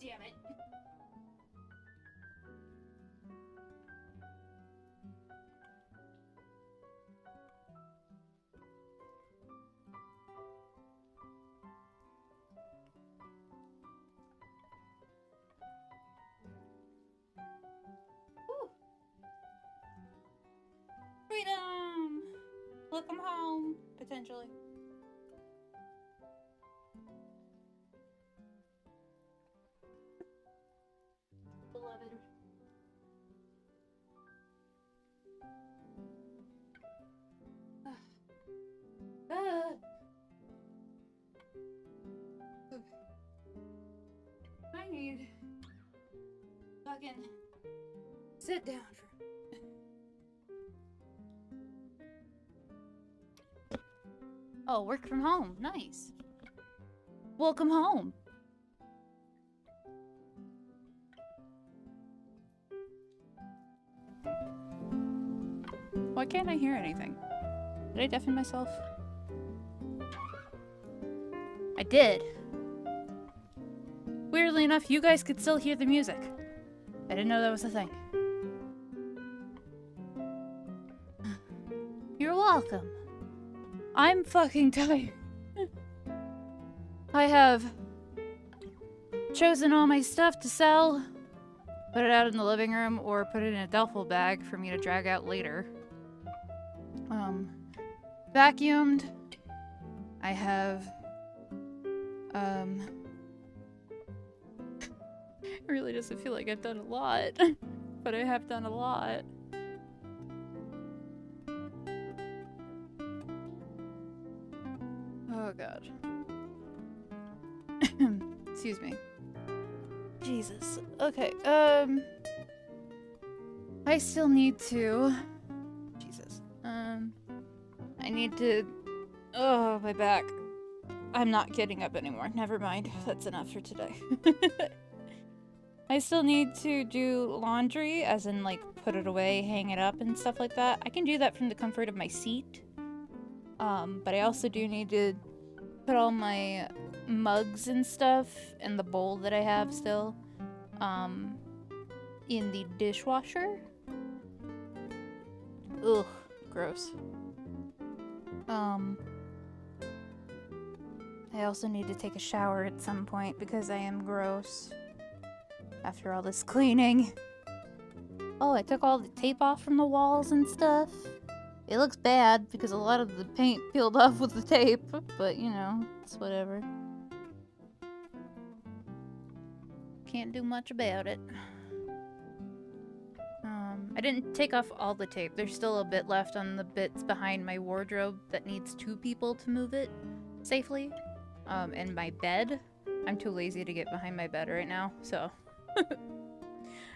damn it. Whew. Freedom! Welcome home, potentially. Beloved. I need fucking sit down for. Oh, work from home. Nice. Welcome home. Why can't I hear anything? Did I deafen myself? I did. Weirdly enough, you guys could still hear the music. I didn't know that was a thing. You're welcome. I'm fucking tired. I have chosen all my stuff to sell, put it out in the living room, or put it in a duffel bag for me to drag out later. Vacuumed. I have, it really doesn't feel like I've done a lot, but I have done a lot. Oh god. Excuse me. Jesus. Okay, I still need to... Jesus. I need to... Oh, my back. I'm not getting up anymore. Never mind. That's enough for today. I still need to do laundry, as in, like, put it away, hang it up, and stuff like that. I can do that from the comfort of my seat. But I also do need to put all my mugs and stuff in the bowl that I have still, in the dishwasher. Ugh, gross. I also need to take a shower at some point because I am gross after all this cleaning. Oh, I took all the tape off from the walls and stuff. It looks bad because a lot of the paint peeled off with the tape, but you know, it's whatever. Can't do much about it. I didn't take off all the tape. There's still a bit left on the bits behind my wardrobe that needs 2 people to move it safely. And my bed. I'm too lazy to get behind my bed right now, so.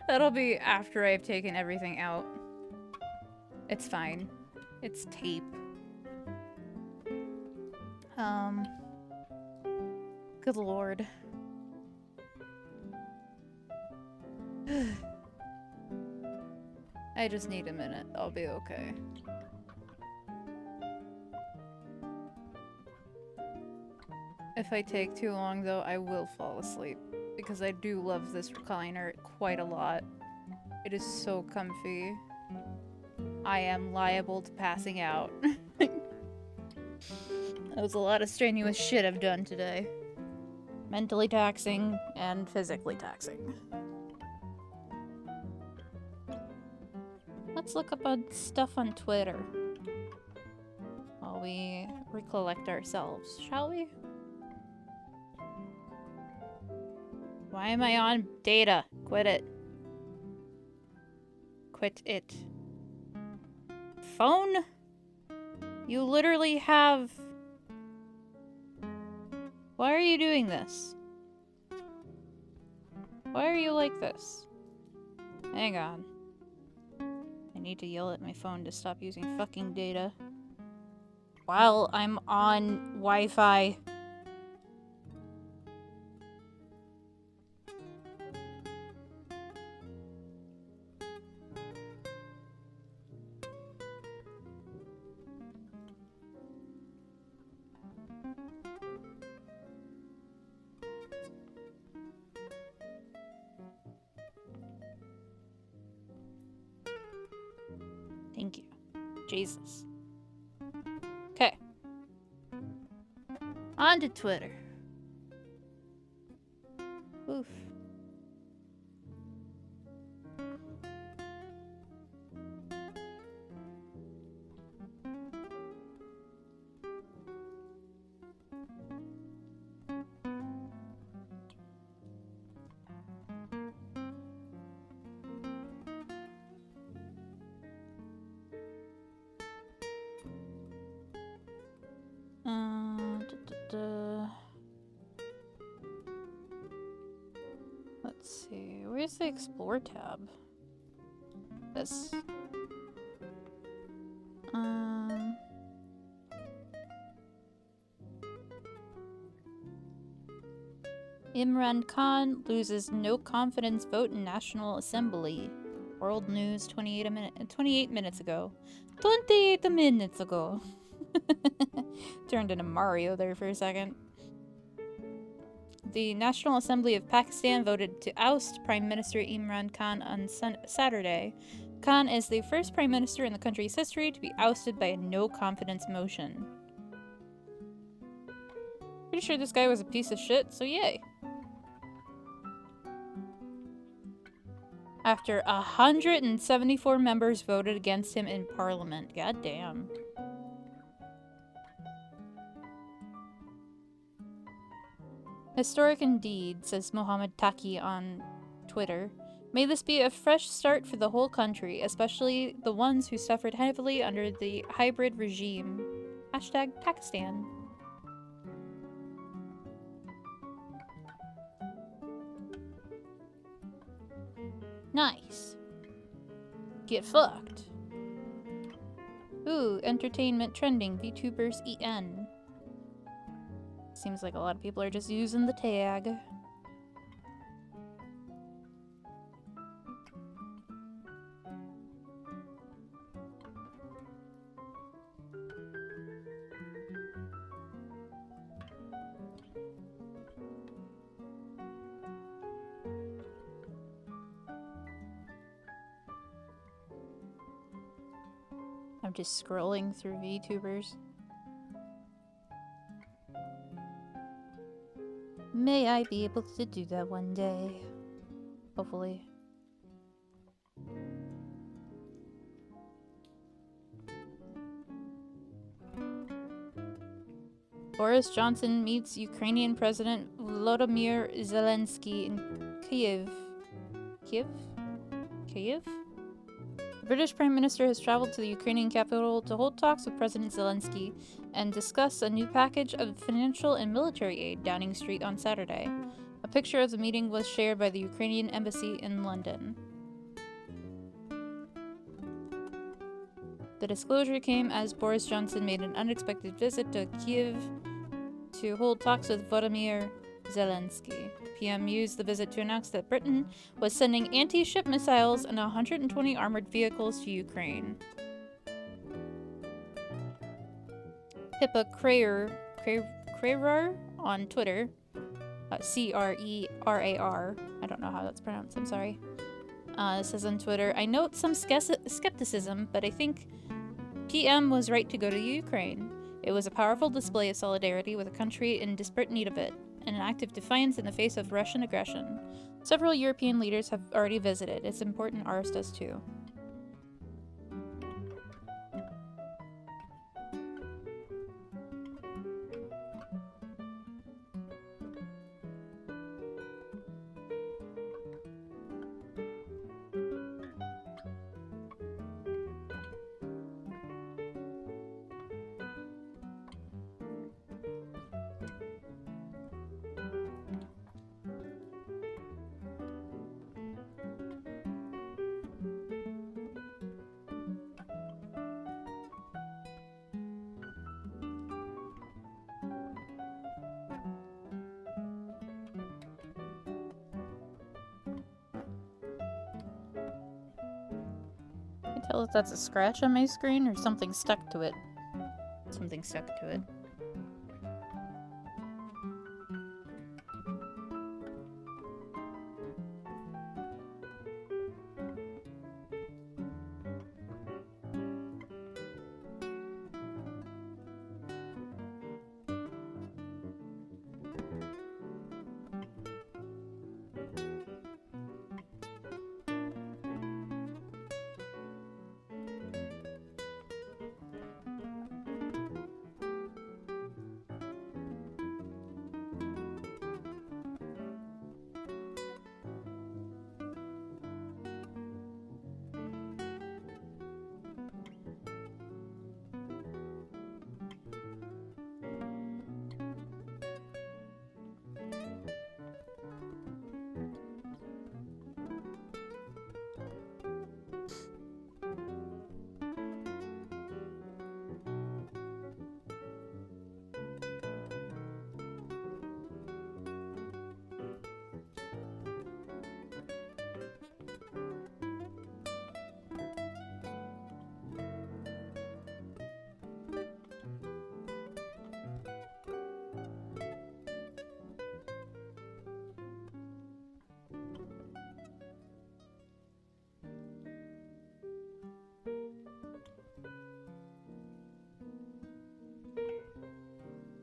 That'll be after I've taken everything out. It's fine. It's tape. Good lord. I just need a minute. I'll be okay. If I take too long, though, I will fall asleep. Because I do love this recliner quite a lot. It is so comfy. I am liable to passing out. That was a lot of strenuous shit I've done today. Mentally taxing and physically taxing. Let's look up stuff on Twitter while we recollect ourselves, shall we? Why am I on data? Quit it. Quit it. Phone? You literally have... Why are you doing this? Why are you like this? Hang on. I need to yell at my phone to stop using fucking data. While I'm on Wi-Fi. Jesus. Okay. On to Twitter. Oof. Let's see. Where's the Explore tab? This. Imran Khan loses no confidence vote in National Assembly. World News 28 minutes ago. 28 minutes ago. Turned into Mario there for a second. The National Assembly of Pakistan voted to oust Prime Minister Imran Khan on Saturday. Khan is the first Prime Minister in the country's history to be ousted by a no-confidence motion. Pretty sure this guy was a piece of shit, so yay. After 174 members voted against him in Parliament. God damn. Historic indeed, says Mohammed Taki on Twitter. May this be a fresh start for the whole country, especially the ones who suffered heavily under the hybrid regime. Hashtag Pakistan. Nice. Get fucked. Ooh, entertainment trending, VTubers EN. Seems like a lot of people are just using the tag. I'm just scrolling through VTubers. May I be able to do that one day. Hopefully. Boris Johnson meets Ukrainian President Volodymyr Zelensky in Kyiv. Kyiv? The British Prime Minister has traveled to the Ukrainian capital to hold talks with President Zelensky and discuss a new package of financial and military aid, Downing Street on Saturday. A picture of the meeting was shared by the Ukrainian embassy in London. The disclosure came as Boris Johnson made an unexpected visit to Kyiv to hold talks with Volodymyr Zelensky. PM used the visit to announce that Britain was sending anti-ship missiles and 120 armored vehicles to Ukraine. Pippa Crerar on Twitter, Crerar, I don't know how that's pronounced, I'm sorry, says on Twitter, I note some skepticism, but I think PM was right to go to Ukraine. It was a powerful display of solidarity with a country in desperate need of it, and an act of defiance in the face of Russian aggression. Several European leaders have already visited. It's important ours does too. Tell if that's a scratch on my screen or something stuck to it. Something stuck to it.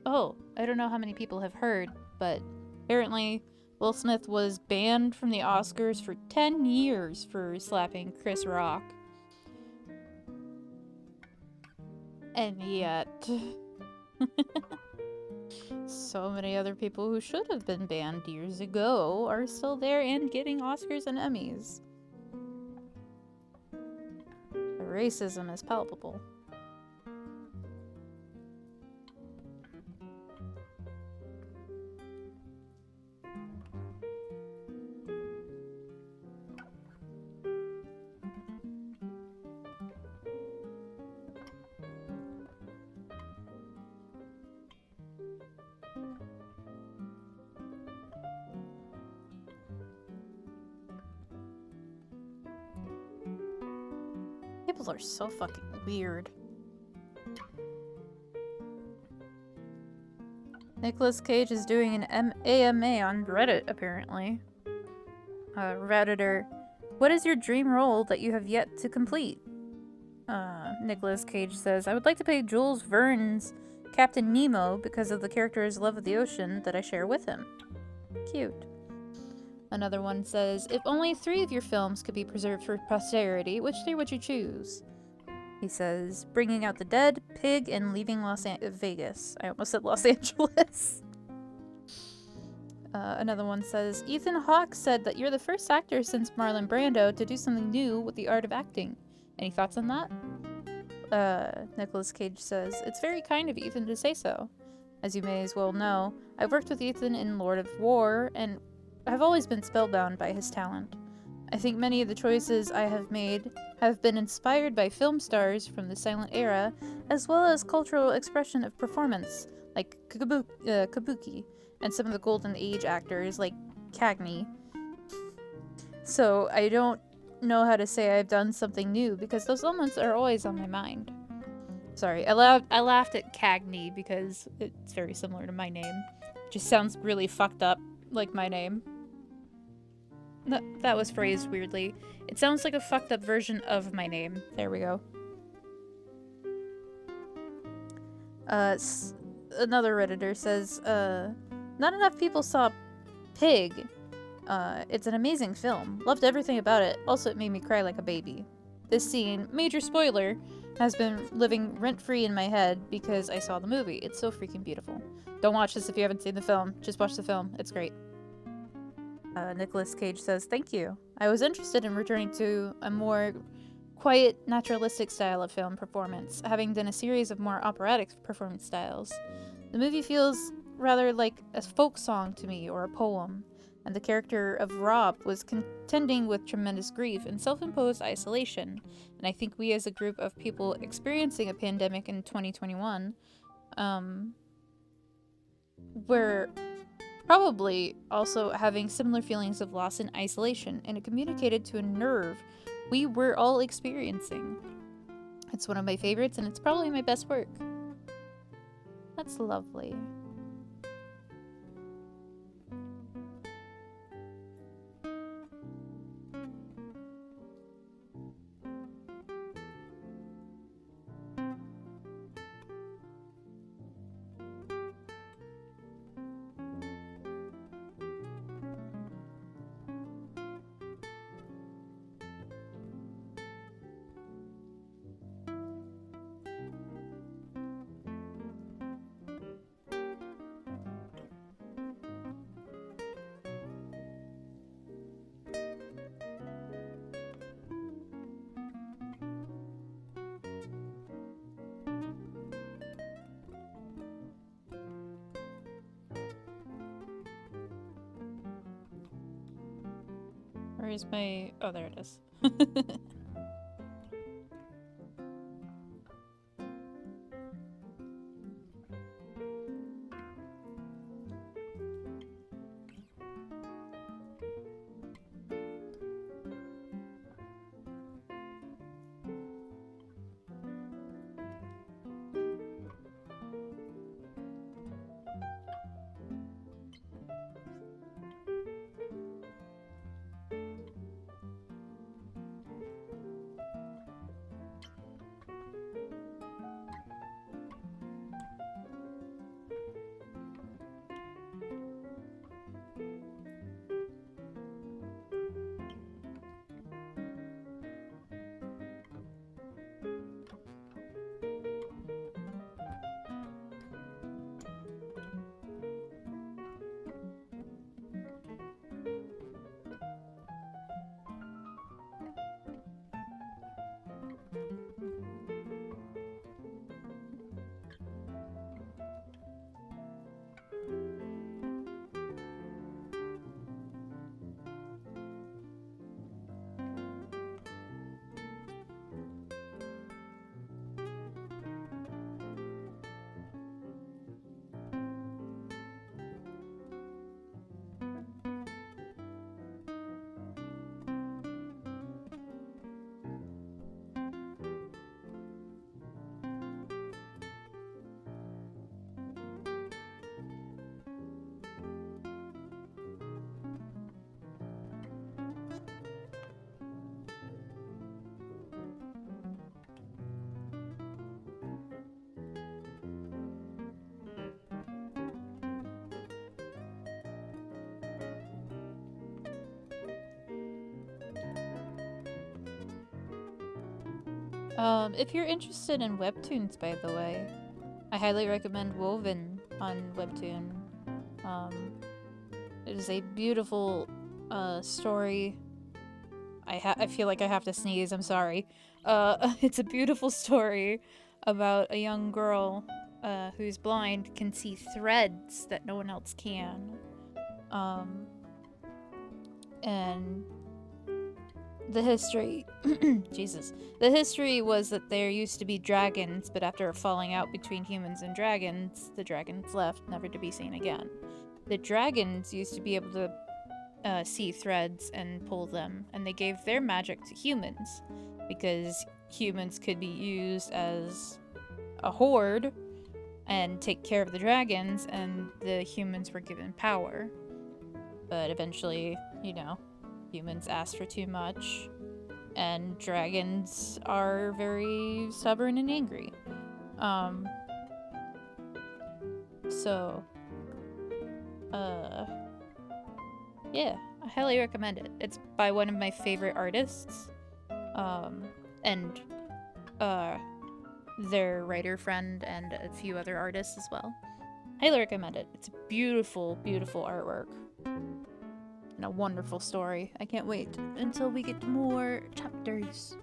Oh, I don't know how many people have heard, but apparently Will Smith was banned from the Oscars for 10 years for slapping Chris Rock. And yet, so many other people who should have been banned years ago are still there and getting Oscars and Emmys. The racism is palpable. People are so fucking weird. Nicolas Cage is doing an AMA on Reddit, apparently. Redditor, what is your dream role that you have yet to complete? Nicolas Cage says, I would like to play Jules Verne's Captain Nemo because of the character's love of the ocean that I share with him. Cute. Another one says, if only 3 of your films could be preserved for posterity, which 3 would you choose? He says, Bringing Out the Dead, Pig, and Leaving Vegas. I almost said Los Angeles. Another one says, Ethan Hawke said that you're the first actor since Marlon Brando to do something new with the art of acting. Any thoughts on that? Nicolas Cage says, it's very kind of Ethan to say so. As you may as well know, I've worked with Ethan in Lord of War, and I've always been spellbound by his talent. I think many of the choices I have made have been inspired by film stars from the silent era, as well as cultural expression of performance, like Kabuki, and some of the Golden Age actors, like Cagney. So I don't know how to say I've done something new, because those moments are always on my mind. Sorry, I laughed at Cagney because it's very similar to my name. It just sounds really fucked up, like my name. That was phrased weirdly. It sounds like a fucked up version of my name. There we go. Another Redditor says, not enough people saw Pig. It's an amazing film. Loved everything about it. Also, it made me cry like a baby. This scene, major spoiler, has been living rent-free in my head because I saw the movie. It's so freaking beautiful. Don't watch this if you haven't seen the film. Just watch the film. It's great. Nicolas Cage says, thank you. I was interested in returning to a more quiet, naturalistic style of film performance, having done a series of more operatic performance styles. The movie feels rather like a folk song to me, or a poem, and the character of Rob was contending with tremendous grief and self-imposed isolation, and I think we as a group of people experiencing a pandemic in 2021, we're probably also having similar feelings of loss and isolation, and it communicated to a nerve we were all experiencing. It's one of my favorites, and it's probably my best work. That's lovely. Where's my... Oh, there it is. If you're interested in webtoons, by the way, I highly recommend Woven on Webtoon. It is a beautiful story. I feel like I have to sneeze, I'm sorry. It's a beautiful story about a young girl who's blind can see threads that no one else can. And the history Jesus. The history was that there used to be dragons, but after a falling out between humans and dragons, the dragons left, never to be seen again. The dragons used to be able to see threads and pull them, and they gave their magic to humans because humans could be used as a horde and take care of the dragons, and the humans were given power. But eventually, you know, humans asked for too much, and dragons are very stubborn and angry. Yeah, I highly recommend it. It's by one of my favorite artists, and their writer friend and a few other artists as well. Highly recommend it. It's a beautiful, beautiful artwork. And a wonderful story. I can't wait until we get more chapters.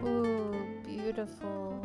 Ooh, beautiful.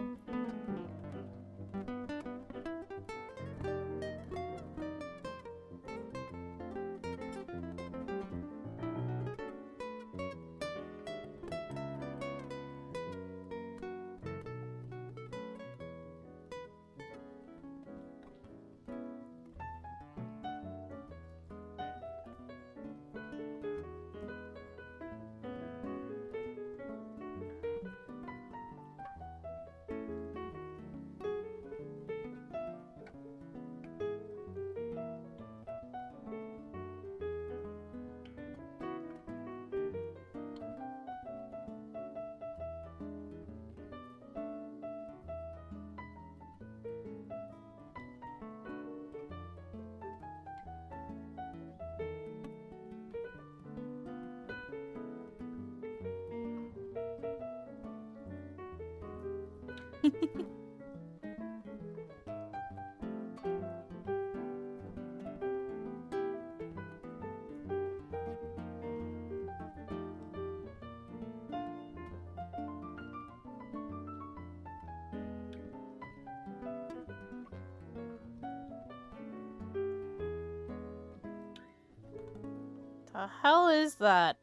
The hell is that?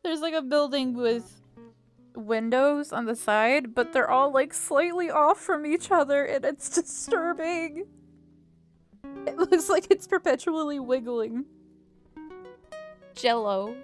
There's like a building with windows on the side, but they're all like slightly off from each other, and it's disturbing. It looks like it's perpetually wiggling. Jello.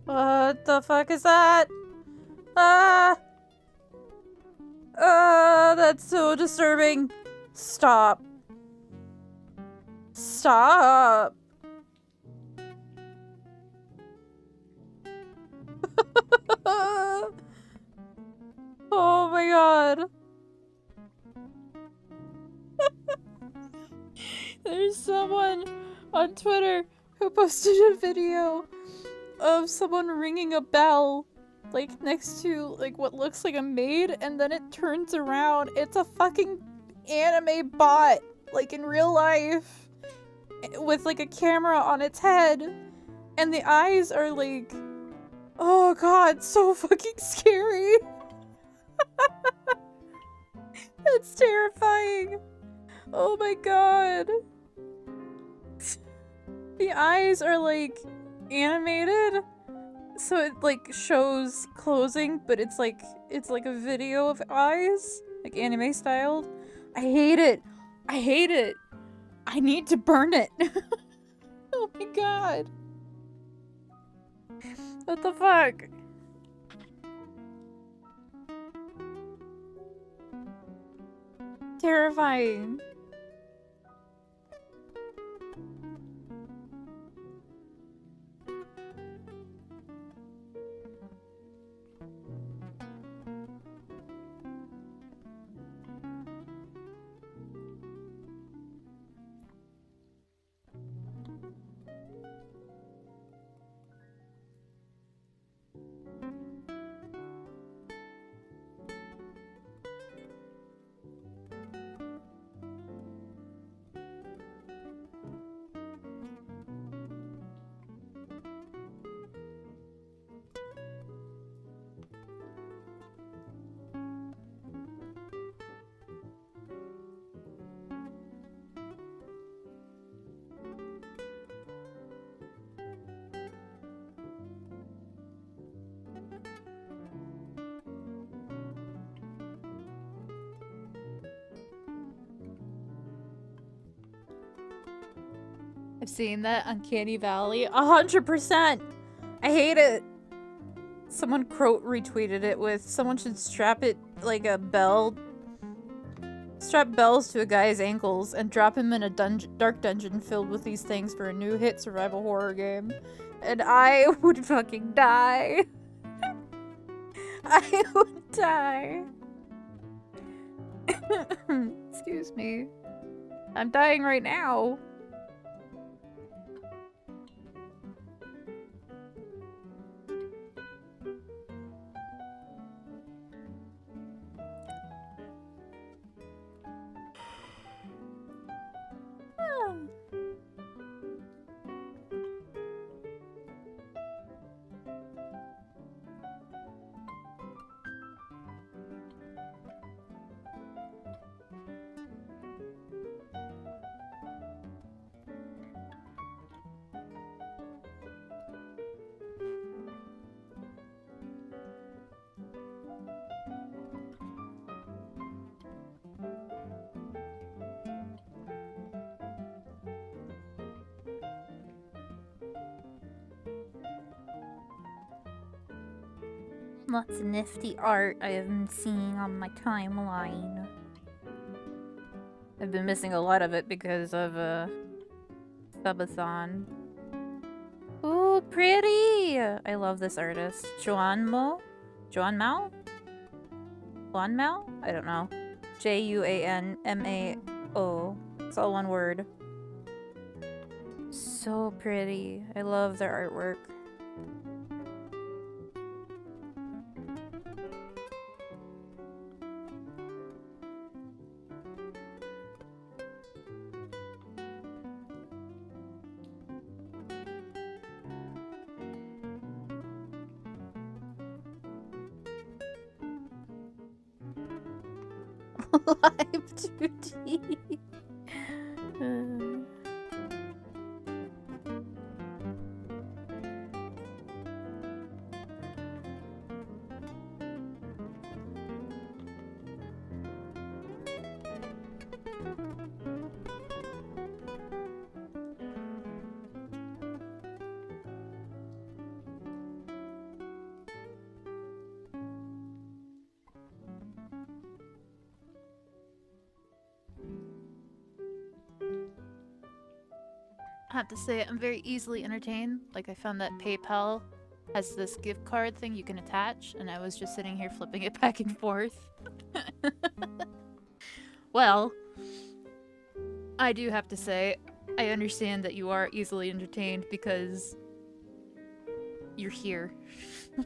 What the fuck is that? That's so disturbing. Stop. Stop. Oh my god. There's someone on Twitter who posted a video of someone ringing a bell, like, next to, like, what looks like a maid, and then it turns around. It's a fucking anime bot, like, in real life, with, like, a camera on its head, and the eyes are, like, oh god, so fucking scary. That's terrifying. Oh my god. The eyes are, like, animated, so it, like, shows closing, but it's like a video of eyes, like anime styled. I hate it. I hate it. I need to burn it. Oh my god. What the fuck? Terrifying. I've seen that Uncanny Valley 100%. I hate it. Someone retweeted it with, someone should strap it like a bell. Strap bells to a guy's ankles and drop him in a dark dungeon filled with these things for a new hit survival horror game. And I would fucking die. I would die. Excuse me. I'm dying right now. Lots of nifty art I have been seeing on my timeline. I've been missing a lot of it because of SUBATHON. Ooh, pretty! I love this artist. Juan Mao? I don't know. Juanmao. It's all one word. So pretty. I love their artwork. Live 2D. have to say I'm very easily entertained. Like, I found that PayPal has this gift card thing you can attach, and I was just sitting here flipping it back and forth. Well, I do have to say, I understand that you are easily entertained because you're here.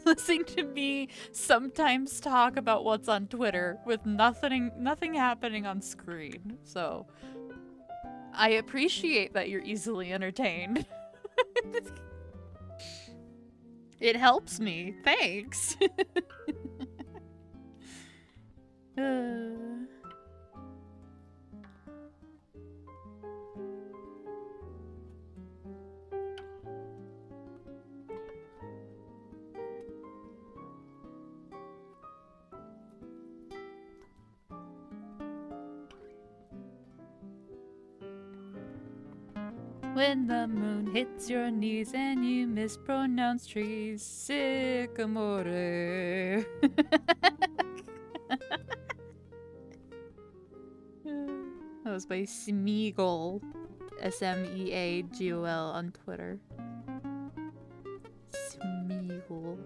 Listening to me sometimes talk about what's on Twitter with nothing happening on screen. So, I appreciate that you're easily entertained. It helps me. Thanks. When the moon hits your knees and you mispronounce trees, sycamore. That was by Smeagol, Smeagol on Twitter. Smeagol.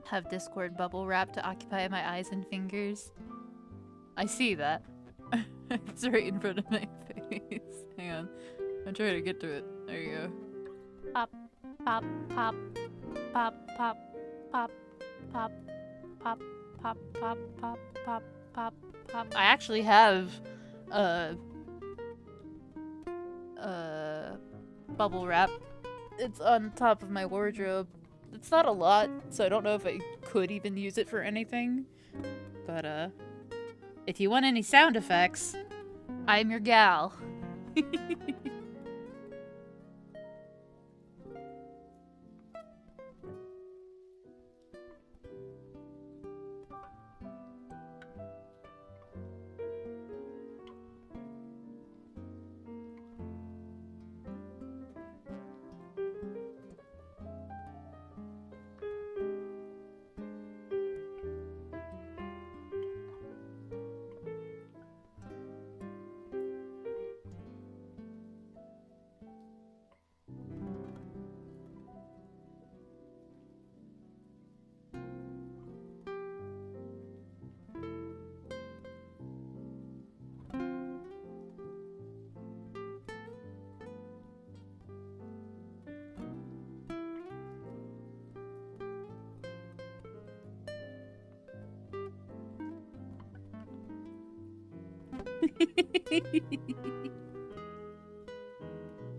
Have Discord bubble wrap to occupy my eyes and fingers. I see that. It's right in front of my face. Hang on. I'm trying to get to it. There you go. Pop, pop, pop, pop, pop, pop, pop, pop, pop, pop, pop, pop, pop, pop. I actually have bubble wrap. It's on top of my wardrobe. It's not a lot, so I don't know if I could even use it for anything. But, if you want any sound effects, I'm your gal.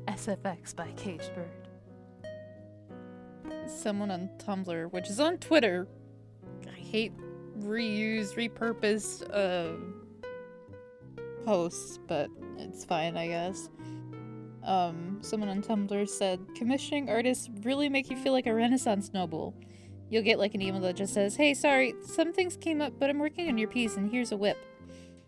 SFX by Caged Bird. Someone on Tumblr, which is on Twitter. I hate reused, repurposed posts, but it's fine, I guess. Someone on Tumblr said, commissioning artists really make you feel like a Renaissance noble. You'll get like an email that just says, hey, sorry, some things came up, but I'm working on your piece and here's a whip.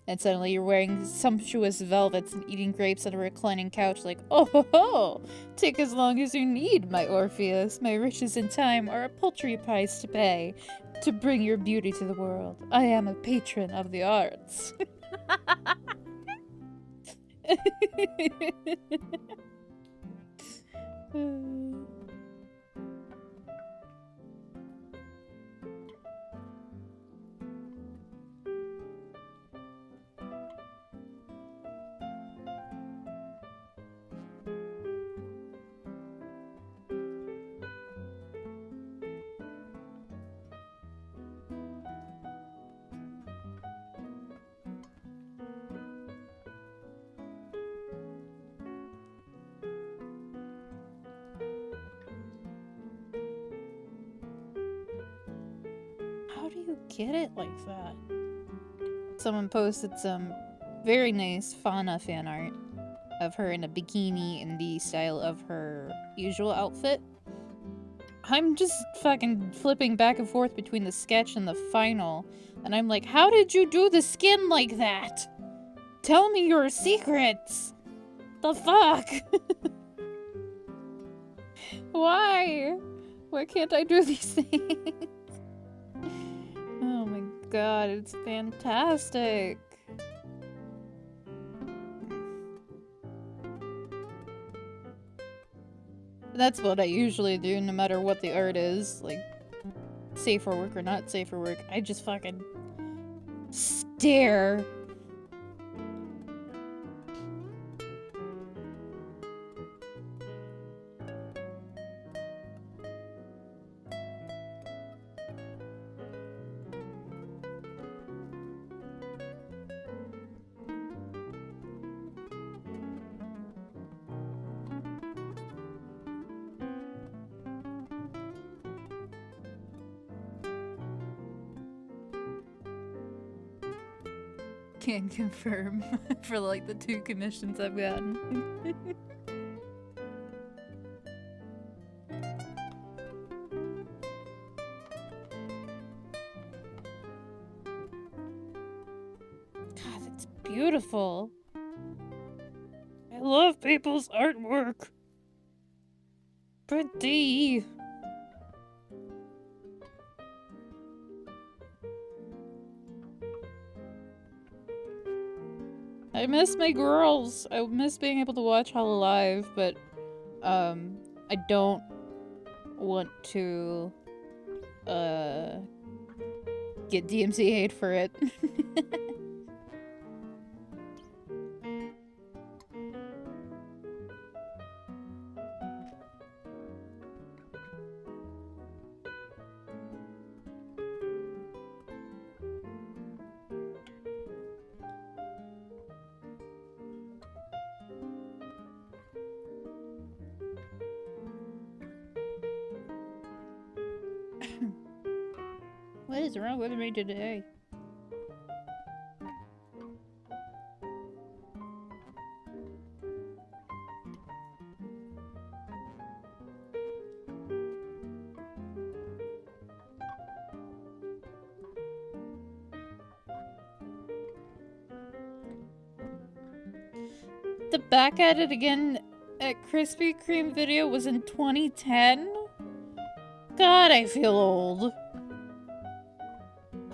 And suddenly you're wearing sumptuous velvets and eating grapes on a reclining couch like, oh ho ho! Take as long as you need, my Orpheus. My riches and time are a paltry price to pay to bring your beauty to the world. I am a patron of the arts. How do you get it like that? Someone posted some very nice fauna fan art. of her in a bikini in the style of her usual outfit. I'm just fucking flipping back and forth between the sketch and the final, and I'm like, how did you do the skin like that? Tell me your secrets! The fuck? Why? Why can't I do these things? Oh my god, it's fantastic. That's what I usually do, no matter what the art is. Like, safe for work or not safe for work. I just fucking stare. Can't confirm for like the 2 commissions I've gotten. God, that's beautiful. I love people's artwork. Pretty. I miss my girls. I miss being able to watch Hollow Live, but I don't want to get DMCA'd for it. What is wrong with me today? The Back at It Again at Krispy Kreme video was in 2010? God, I feel old.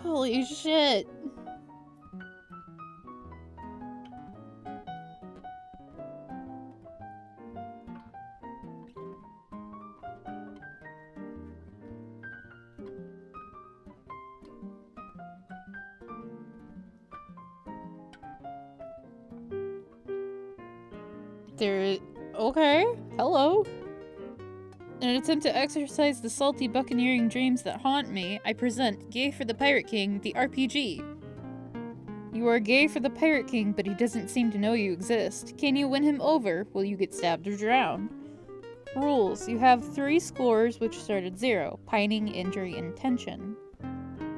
Holy shit. Okay, hello. In an attempt to exorcise the salty buccaneering dreams that haunt me, I present Gay for the Pirate King, the RPG. You are gay for the Pirate King, but he doesn't seem to know you exist. Can you win him over? Will you get stabbed or drown? Rules. You have 3 scores which start at 0. Pining, injury, and tension.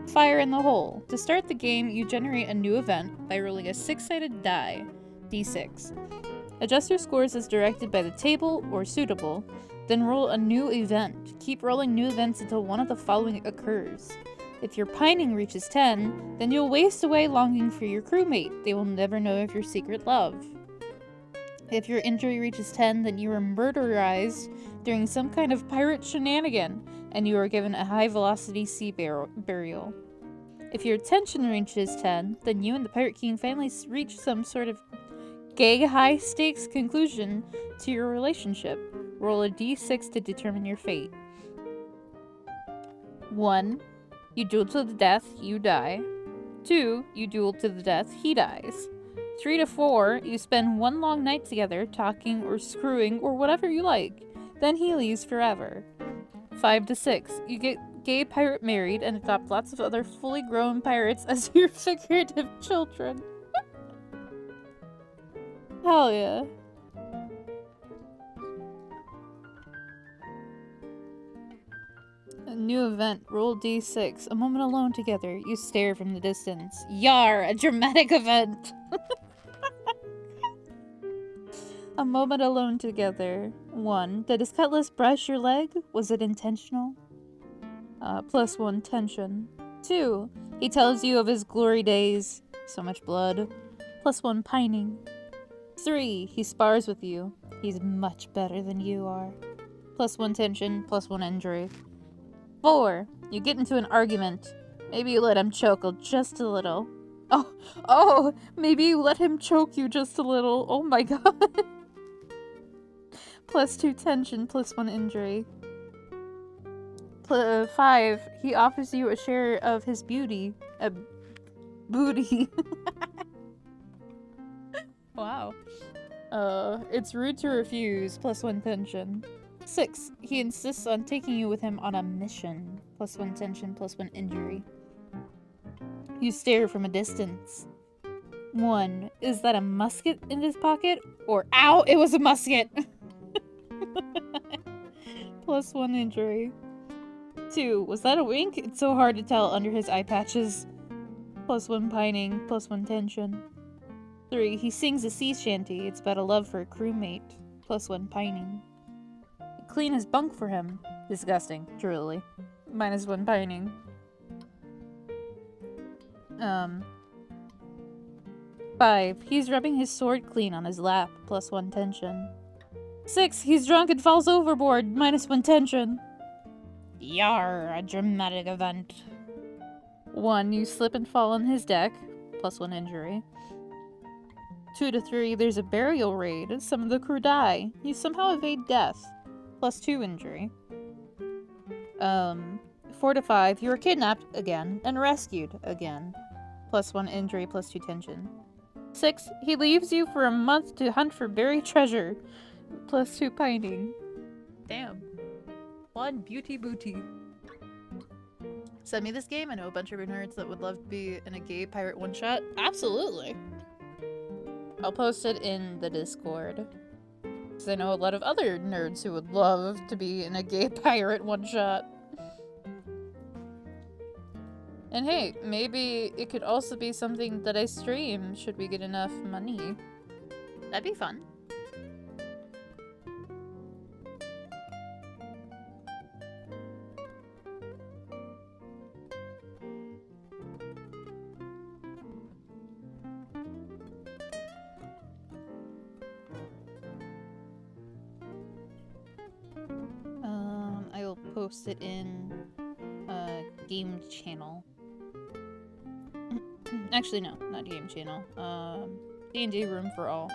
Fire in the hole. To start the game, you generate a new event by rolling a 6-sided die, d6. Adjust your scores as directed by the table or suitable, then roll a new event. Keep rolling new events until one of the following occurs. If your pining reaches 10, then you'll waste away longing for your crewmate. They will never know of your secret love. If your injury reaches 10, then you are murderized during some kind of pirate shenanigan, and you are given a high-velocity sea burial. If your tension reaches 10, then you and the Pirate King finally reach some sort of gay high-stakes conclusion to your relationship. Roll a d6 to determine your fate. 1. You duel to the death, you die. 2. You duel to the death, he dies. 3 to 4. You spend one long night together, talking or screwing or whatever you like. Then he leaves forever. 5 to 6. You get gay pirate married and adopt lots of other fully grown pirates as your figurative children. Hell yeah. A new event. Roll d6. A moment alone together. You stare from the distance. Yar! A dramatic event! A moment alone together. 1. Did his cutlass brush your leg? Was it intentional? +1 tension. 2. He tells you of his glory days. So much blood. +1 pining. 3. He spars with you. He's much better than you are. +1 tension, +1 injury. 4. You get into an argument. Maybe you let him choke just a little. Oh, maybe you let him choke you just a little. Oh my god. +2 tension, +1 injury. 5. He offers you a share of his beauty. A booty. Wow. It's rude to refuse, +1 tension. 6. He insists on taking you with him on a mission, +1 tension, +1 injury. You stare from a distance. 1. Is that a musket in his pocket? Or, ow, it was a musket! +1 injury. 2. Was that a wink? It's so hard to tell under his eye patches. +1 pining, +1 tension. 3. He sings a sea shanty. It's about a love for a crewmate. +1 pining. Clean his bunk for him. Disgusting, truly. -1 pining. 5. He's rubbing his sword clean on his lap. +1 tension. 6. He's drunk and falls overboard. -1 tension. Yar, a dramatic event. 1. You slip and fall on his deck. +1 injury. 2 to 3. There's a burial raid. Some of the crew die. You somehow evade death. +2 injury. 4 to 5. You were kidnapped again and rescued again. +1 injury, +2 tension. 6. He leaves you for a month to hunt for buried treasure. +2 pining. Damn. One beauty booty. Send me this game. I know a bunch of nerds that would love to be in a gay pirate one-shot. Absolutely. I'll post it in the Discord. Because I know a lot of other nerds who would love to be in a gay pirate one-shot. And hey, maybe it could also be something that I stream should we get enough money. That'd be fun. I will post it in game channel. Actually, no, not game channel. D&D room for all.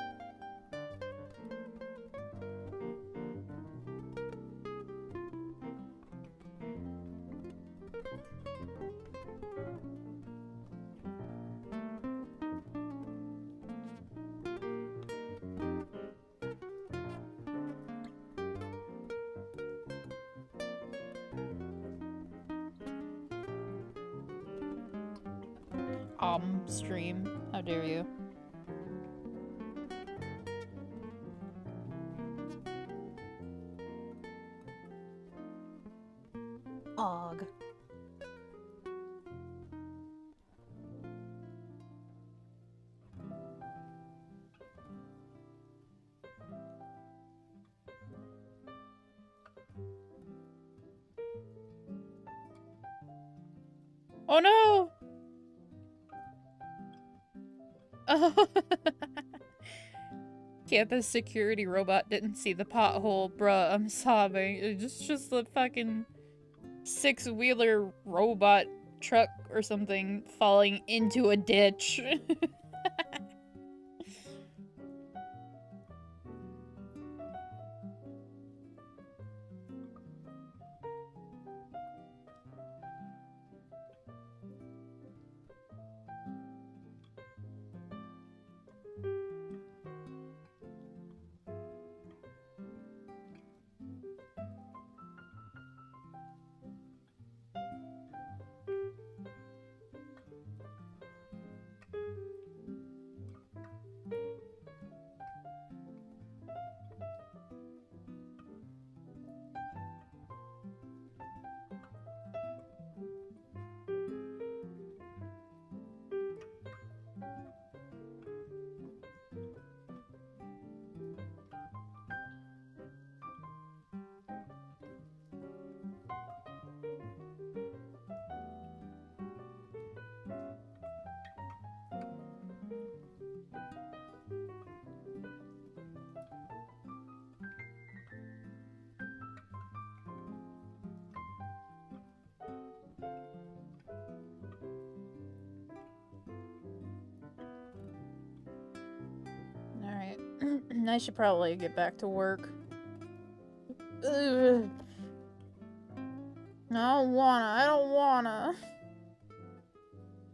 Stream. How dare you? Og. Oh no! Oh. Campus security robot didn't see the pothole, bruh. I'm sobbing. It's just the fucking 6-wheeler robot truck or something falling into a ditch. I should probably get back to work. Ugh. I don't wanna.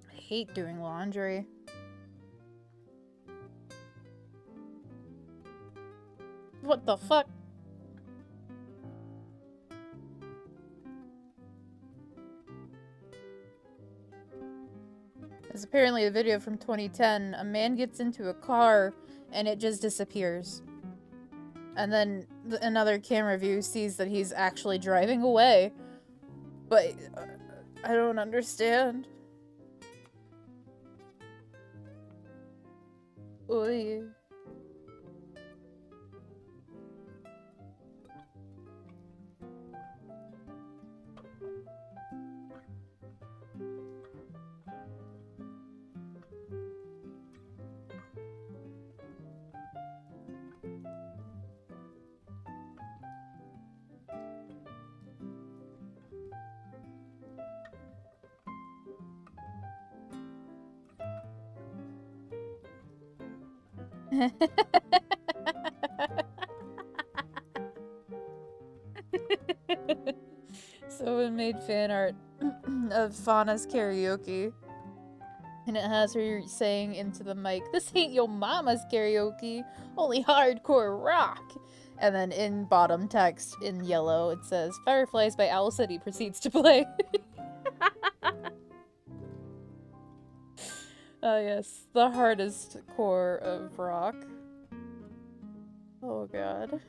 I hate doing laundry. What the fuck? It's apparently a video from 2010. A man gets into a car and it just disappears. And then another camera view sees that he's actually driving away. But I don't understand. Oy. Someone made fan art of Fauna's karaoke. And it has her saying into the mic, "This ain't your mama's karaoke, only hardcore rock." And then in bottom text, in yellow, it says, "Fireflies by Owl City" proceeds to play. Yes, the hardest core of rock. Oh god.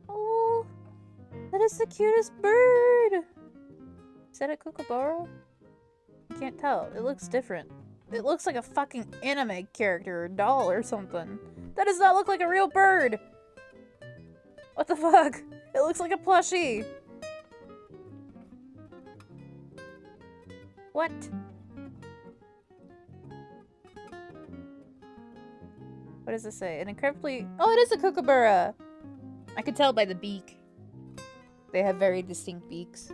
Oh, that is the cutest bird! Is that a kookaburra? I can't tell. It looks different. It looks like a fucking anime character or doll or something. That does not look like a real bird! What the fuck? It looks like a plushie! What? What does it say? An incredibly— oh, it is a kookaburra! I could tell by the beak. They have very distinct beaks.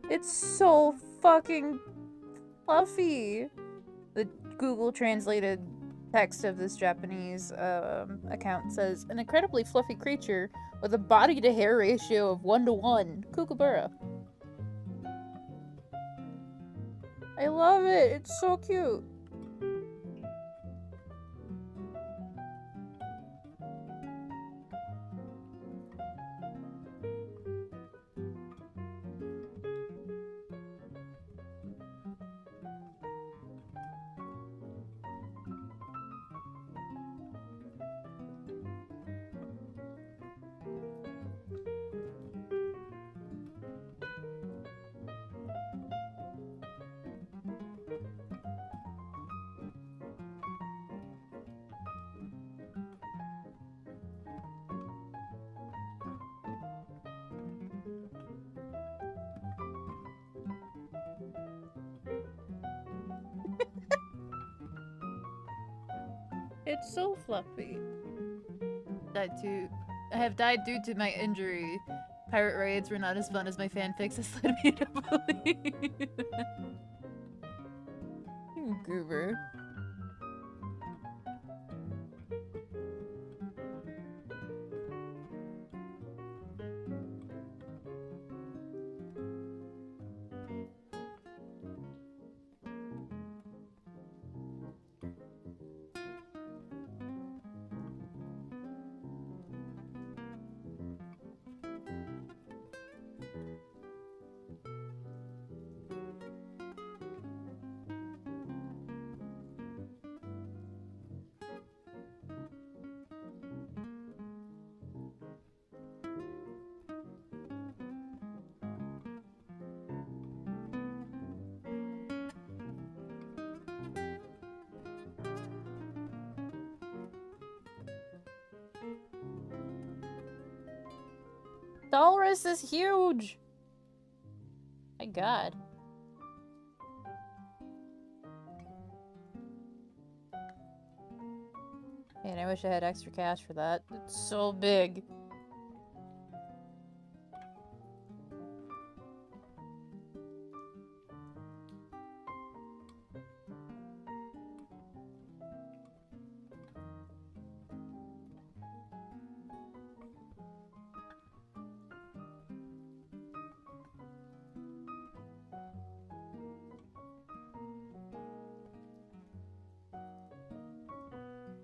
It's so fucking fluffy! The Google translated text of this Japanese account says, "An incredibly fluffy creature with a body to hair ratio of 1:1. Kookaburra." I love it! It's so cute! It's so fluffy. I have died due to my injury. Pirate raids were not as fun as my fanfics has led me to believe. You goober. Walrus is huge! My god. Man, I wish I had extra cash for that. It's so big.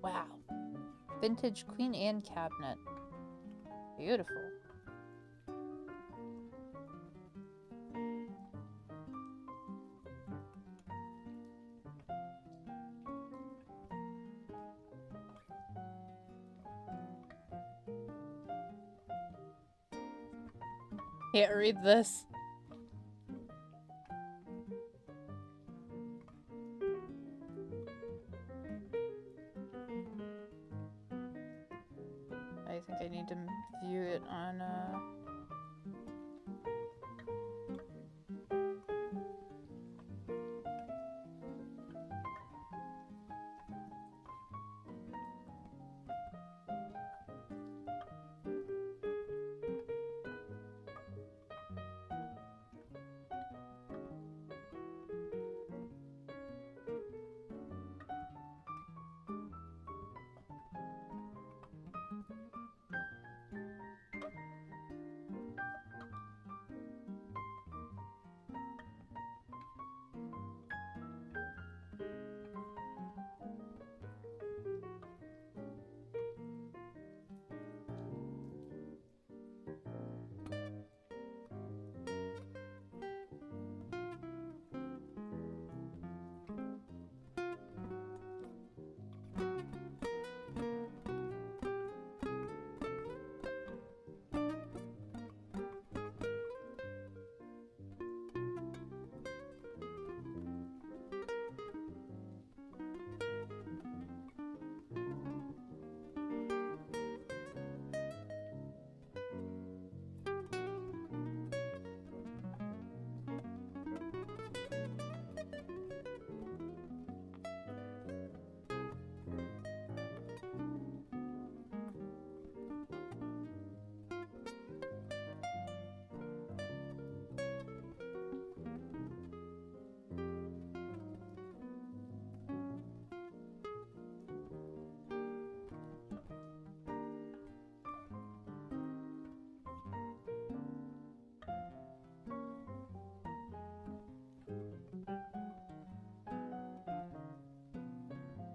Wow. Vintage Queen Anne cabinet. Beautiful. Can't read this. I think I need to view it on,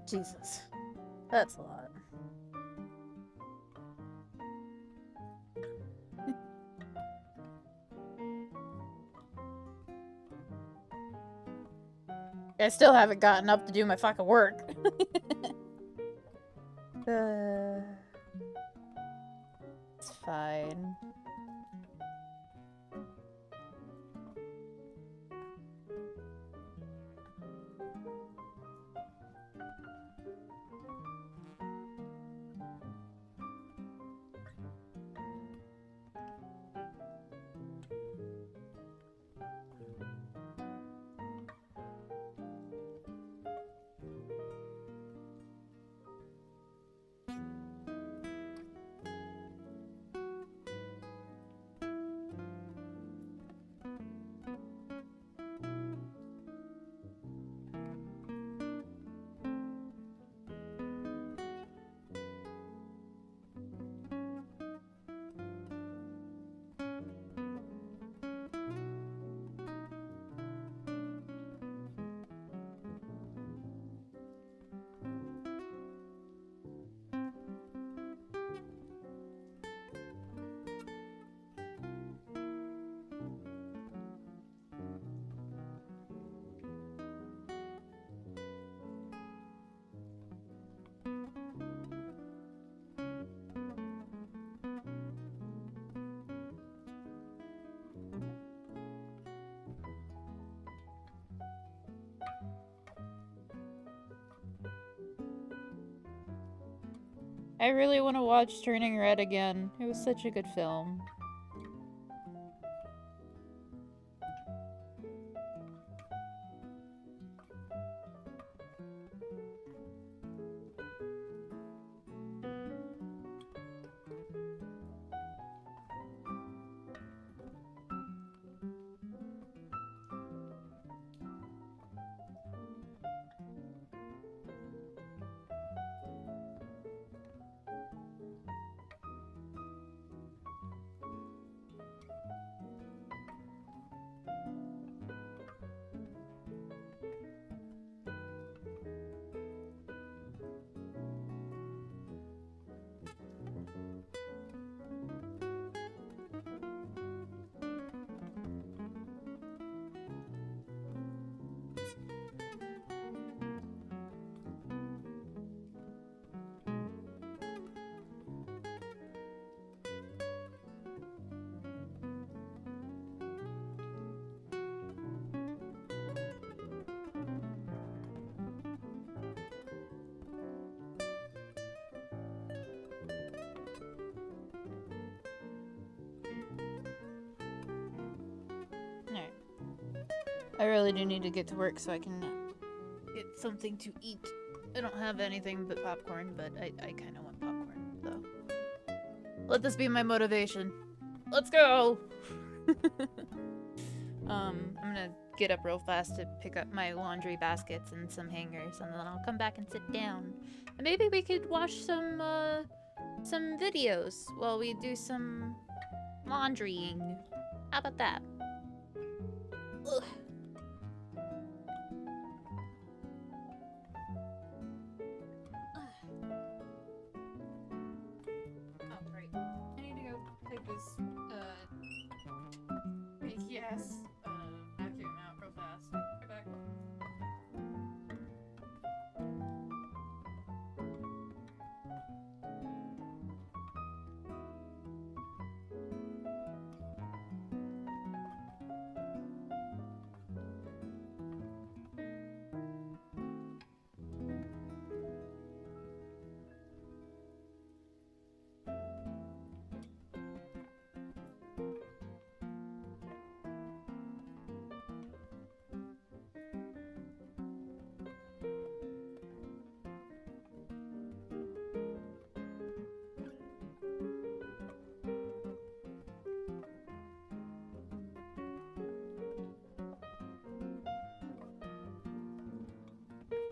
Jesus. That's a lot. I still haven't gotten up to do my fucking work. It's fine. I really want to watch Turning Red again. It was such a good film. I really do need to get to work so I can get something to eat. I don't have anything but popcorn, but I kind of want popcorn, so. Let this be my motivation. Let's go! I'm gonna get up real fast to pick up my laundry baskets and some hangers, and then I'll come back and sit down. And maybe we could watch some videos while we do some laundrying. How about that? Ugh. Oh, right. I need to go take this, big ass, vacuum out real fast. Be back.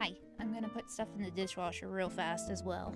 Hi, I'm gonna put stuff in the dishwasher real fast as well.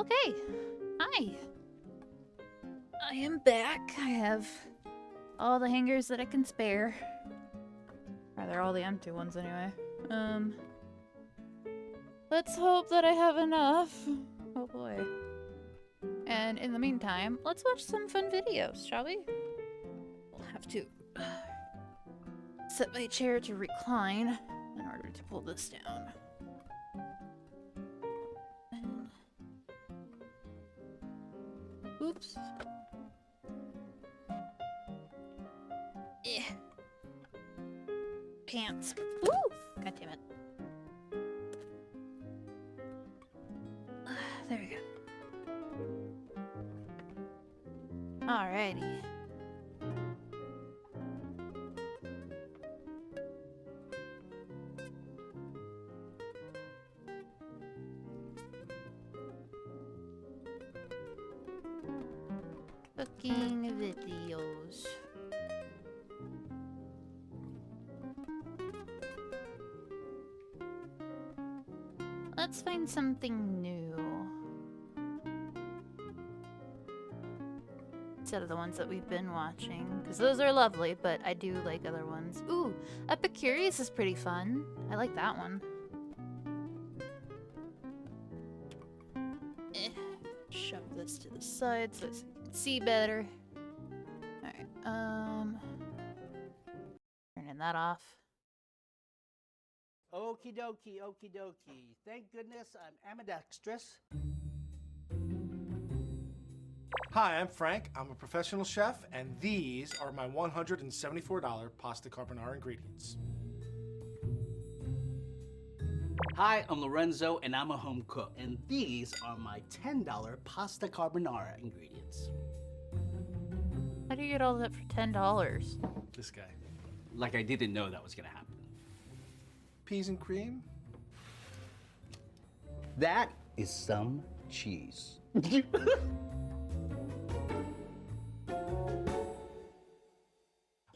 Okay. Hi. I am back. I have all the hangers that I can spare. Or they're all the empty ones anyway. Let's hope that I have enough. Oh boy. And in the meantime, let's watch some fun videos, shall we? We'll have to set my chair to recline in order to pull this down. And... oops. Pants. Woo! God damn it. There we go. Alrighty. Cooking videos. Let's find something new. Instead of the ones that we've been watching. Because those are lovely, but I do like other ones. Ooh, Epicurious is pretty fun. I like that one. Shove this to the side so I can see better. Alright, turning that off. Okie dokie, okie dokie. Thank goodness I'm ambidextrous. Hi, I'm Frank. I'm a professional chef, and these are my $174 pasta carbonara ingredients. Hi, I'm Lorenzo, and I'm a home cook. And these are my $10 pasta carbonara ingredients. How do you get all that for $10? This guy. Like I didn't know that was gonna happen. Peas and cream. That is some cheese.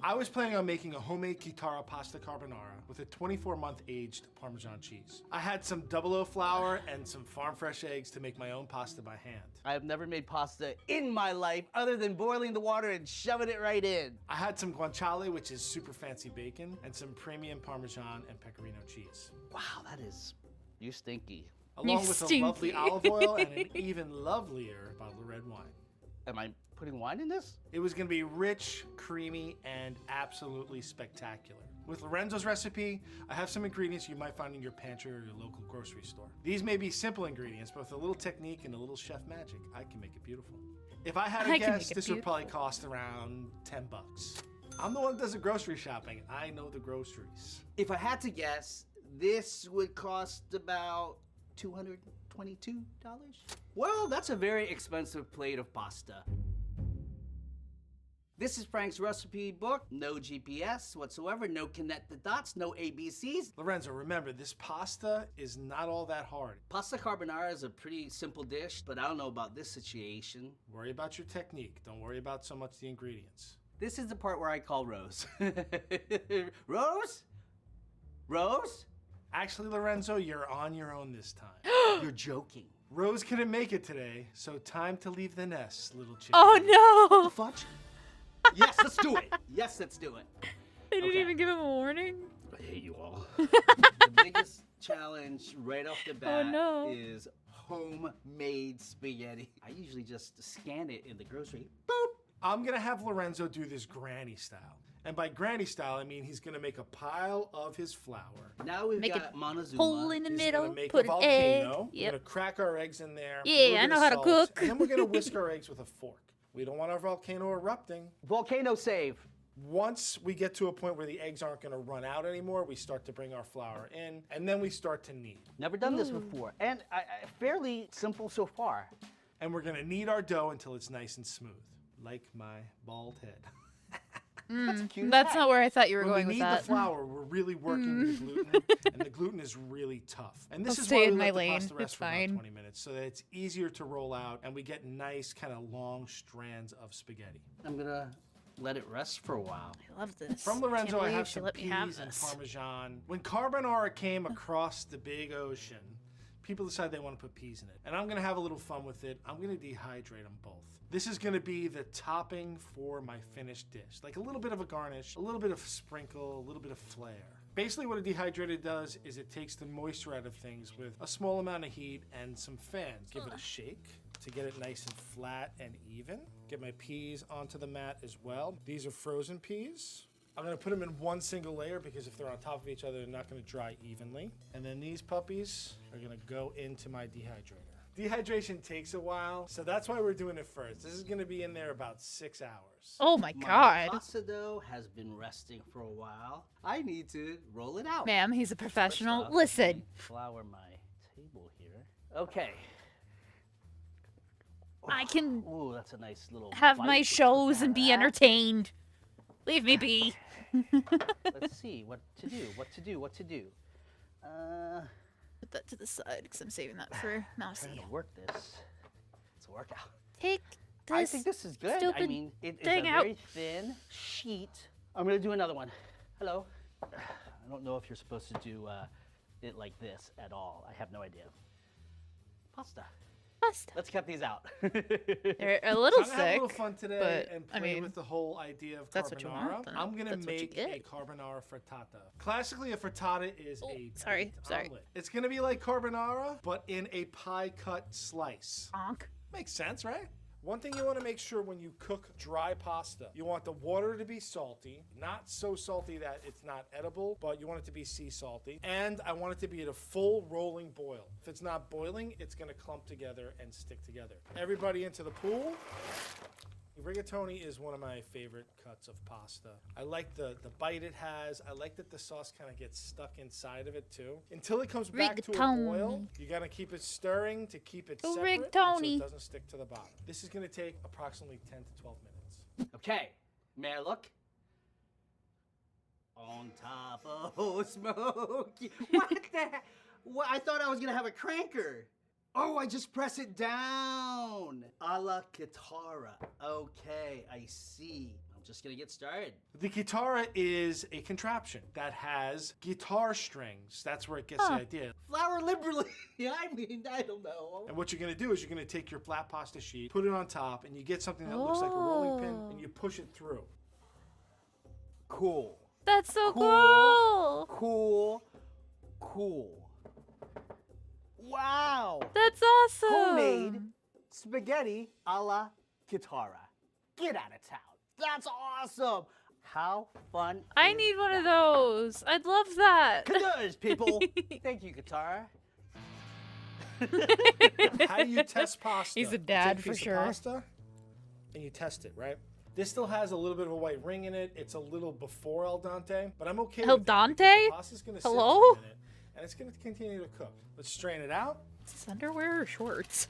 I was planning on making a homemade Kitara pasta carbonara with a 24-month aged Parmesan cheese. I had some 00 flour and some farm fresh eggs to make my own pasta by hand. I have never made pasta in my life other than boiling the water and shoving it right in. I had some guanciale, which is super fancy bacon, and some premium Parmesan and pecorino cheese. Wow, that is... you stinky. Along with a lovely olive oil and an even lovelier bottle of red wine. Am I putting wine in this? It was gonna be rich, creamy, and absolutely spectacular. With Lorenzo's recipe, I have some ingredients you might find in your pantry or your local grocery store. These may be simple ingredients, but with a little technique and a little chef magic, I can make it beautiful. If I had to guess, this would probably cost around 10 bucks. I'm the one that does the grocery shopping. I know the groceries. If I had to guess, this would cost about $222? Well, that's a very expensive plate of pasta. This is Frank's recipe book. No GPS whatsoever, no connect the dots, no ABCs. Lorenzo, remember, this pasta is not all that hard. Pasta carbonara is a pretty simple dish, but I don't know about this situation. Worry about your technique. Don't worry about so much the ingredients. This is the part where I call Rose. Rose? Rose? Actually, Lorenzo, you're on your own this time. You're joking. Rose couldn't make it today, so time to leave the nest, little chicken. Oh no! Fudge? Yes, let's do it. Yes, let's do it. They didn't even give him a warning. I hate you all. The biggest challenge right off the bat is homemade spaghetti. I usually just scan it in the grocery. Boop. I'm gonna have Lorenzo do this granny style. And by granny style, I mean he's gonna make a pile of his flour. Now we've Make got Montezuma. Hole in the He's middle, gonna make put a an egg. volcano. We're Yep. gonna crack our eggs in there. Yeah, We're I know gonna how to salt, cook. And then we're gonna whisk our eggs with a fork. We don't want our volcano erupting. Volcano save. Once we get to a point where the eggs aren't gonna run out anymore, we start to bring our flour in, and then we start to knead. Never done this before, and fairly simple so far. And we're gonna knead our dough until it's nice and smooth, like my bald head. That's cute. That's not where I thought you were When going we with knead that. the flour, we're really working with the gluten, and the gluten is really tough. And this I'll is stay why we in my let the lane. pasta rest It's for about fine. 20 minutes, so that it's easier to roll out, and we get nice, kind of long strands of spaghetti. I'm gonna let it rest for a while. I love this. From Lorenzo, Can't I believe have she some let me have peas and this. Parmesan. When carbonara came across the big ocean, People decide they want to put peas in it. And I'm gonna have a little fun with it. I'm gonna dehydrate them both. This is gonna be the topping for my finished dish. Like a little bit of a garnish, a little bit of sprinkle, a little bit of flair. Basically what a dehydrated does is it takes the moisture out of things with a small amount of heat and some fans. Give it a shake to get it nice and flat and even. Get my peas onto the mat as well. These are frozen peas. I'm gonna put them in one single layer because if they're on top of each other, they're not gonna dry evenly. And then these puppies are gonna go into my dehydrator. Dehydration takes a while, so that's why we're doing it first. This is gonna be in there about 6 hours. Oh my god. pasta dough has been resting for a while. I need to roll it out. Ma'am, he's a professional. First off, Listen. let me flour my table here. Okay. I can Ooh, that's a nice little have bite my with shows and be that. entertained. Leave me be. Let's see what to do. Put that to the side because I'm saving that for Mousy. Trying to work this. It's a workout. Take this. I think this is good. I stupid mean, it is a thing out. very thin sheet. I'm gonna do another one. Hello. I don't know if you're supposed to do it like this at all. I have no idea. Pasta. Pasta. Let's cut these out. They're a little So I'm gonna have a sick. little fun today but, and I play mean, with the whole idea of that's what you carbonara. want, then I'm gonna that's what you make get. a carbonara frittata. Classically, a frittata is a sorry, baked sorry. omelet. It's gonna be like carbonara, but in a pie cut slice. Honk. Makes sense, right? One thing you want to make sure when you cook dry pasta, you want the water to be salty, not so salty that it's not edible, but you want it to be sea salty. And I want it to be at a full rolling boil. If it's not boiling, it's going to clump together and stick together. Everybody into the pool. Rigatoni is one of my favorite cuts of pasta. I like the bite it has. I like that the sauce kind of gets stuck inside of it too. Until it comes back to a boil, you gotta keep it stirring to keep it separate so it doesn't stick to the bottom. This is gonna take approximately 10 to 12 minutes. Okay, may I look? On top of smoky. What the? What? I thought I was gonna have a cranker. Oh, I just press it down. A la Kitara. Okay, I see. I'm just gonna get started. The Kitara is a contraption that has guitar strings. That's where it gets the idea. Flour liberally. I mean, I don't know. And what you're gonna do is you're gonna take your flat pasta sheet, put it on top, and you get something that looks like a rolling pin, and you push it through. Cool. That's so cool. Cool. Wow. That's awesome. Homemade spaghetti a la Kitara. Get out of town. That's awesome. How fun. I is need one of that? those. I'd love that. Kudos, people. Thank you, Kitara. How do you test pasta? He's a You dad take a for piece of sure. pasta and you test it, right? This still has a little bit of a white ring in it. It's a little before al dente, but I'm okay Al with that because dente? the pasta's gonna sit Hello? for a minute, and it's going to continue to cook. Let's strain it out. Is this underwear or shorts?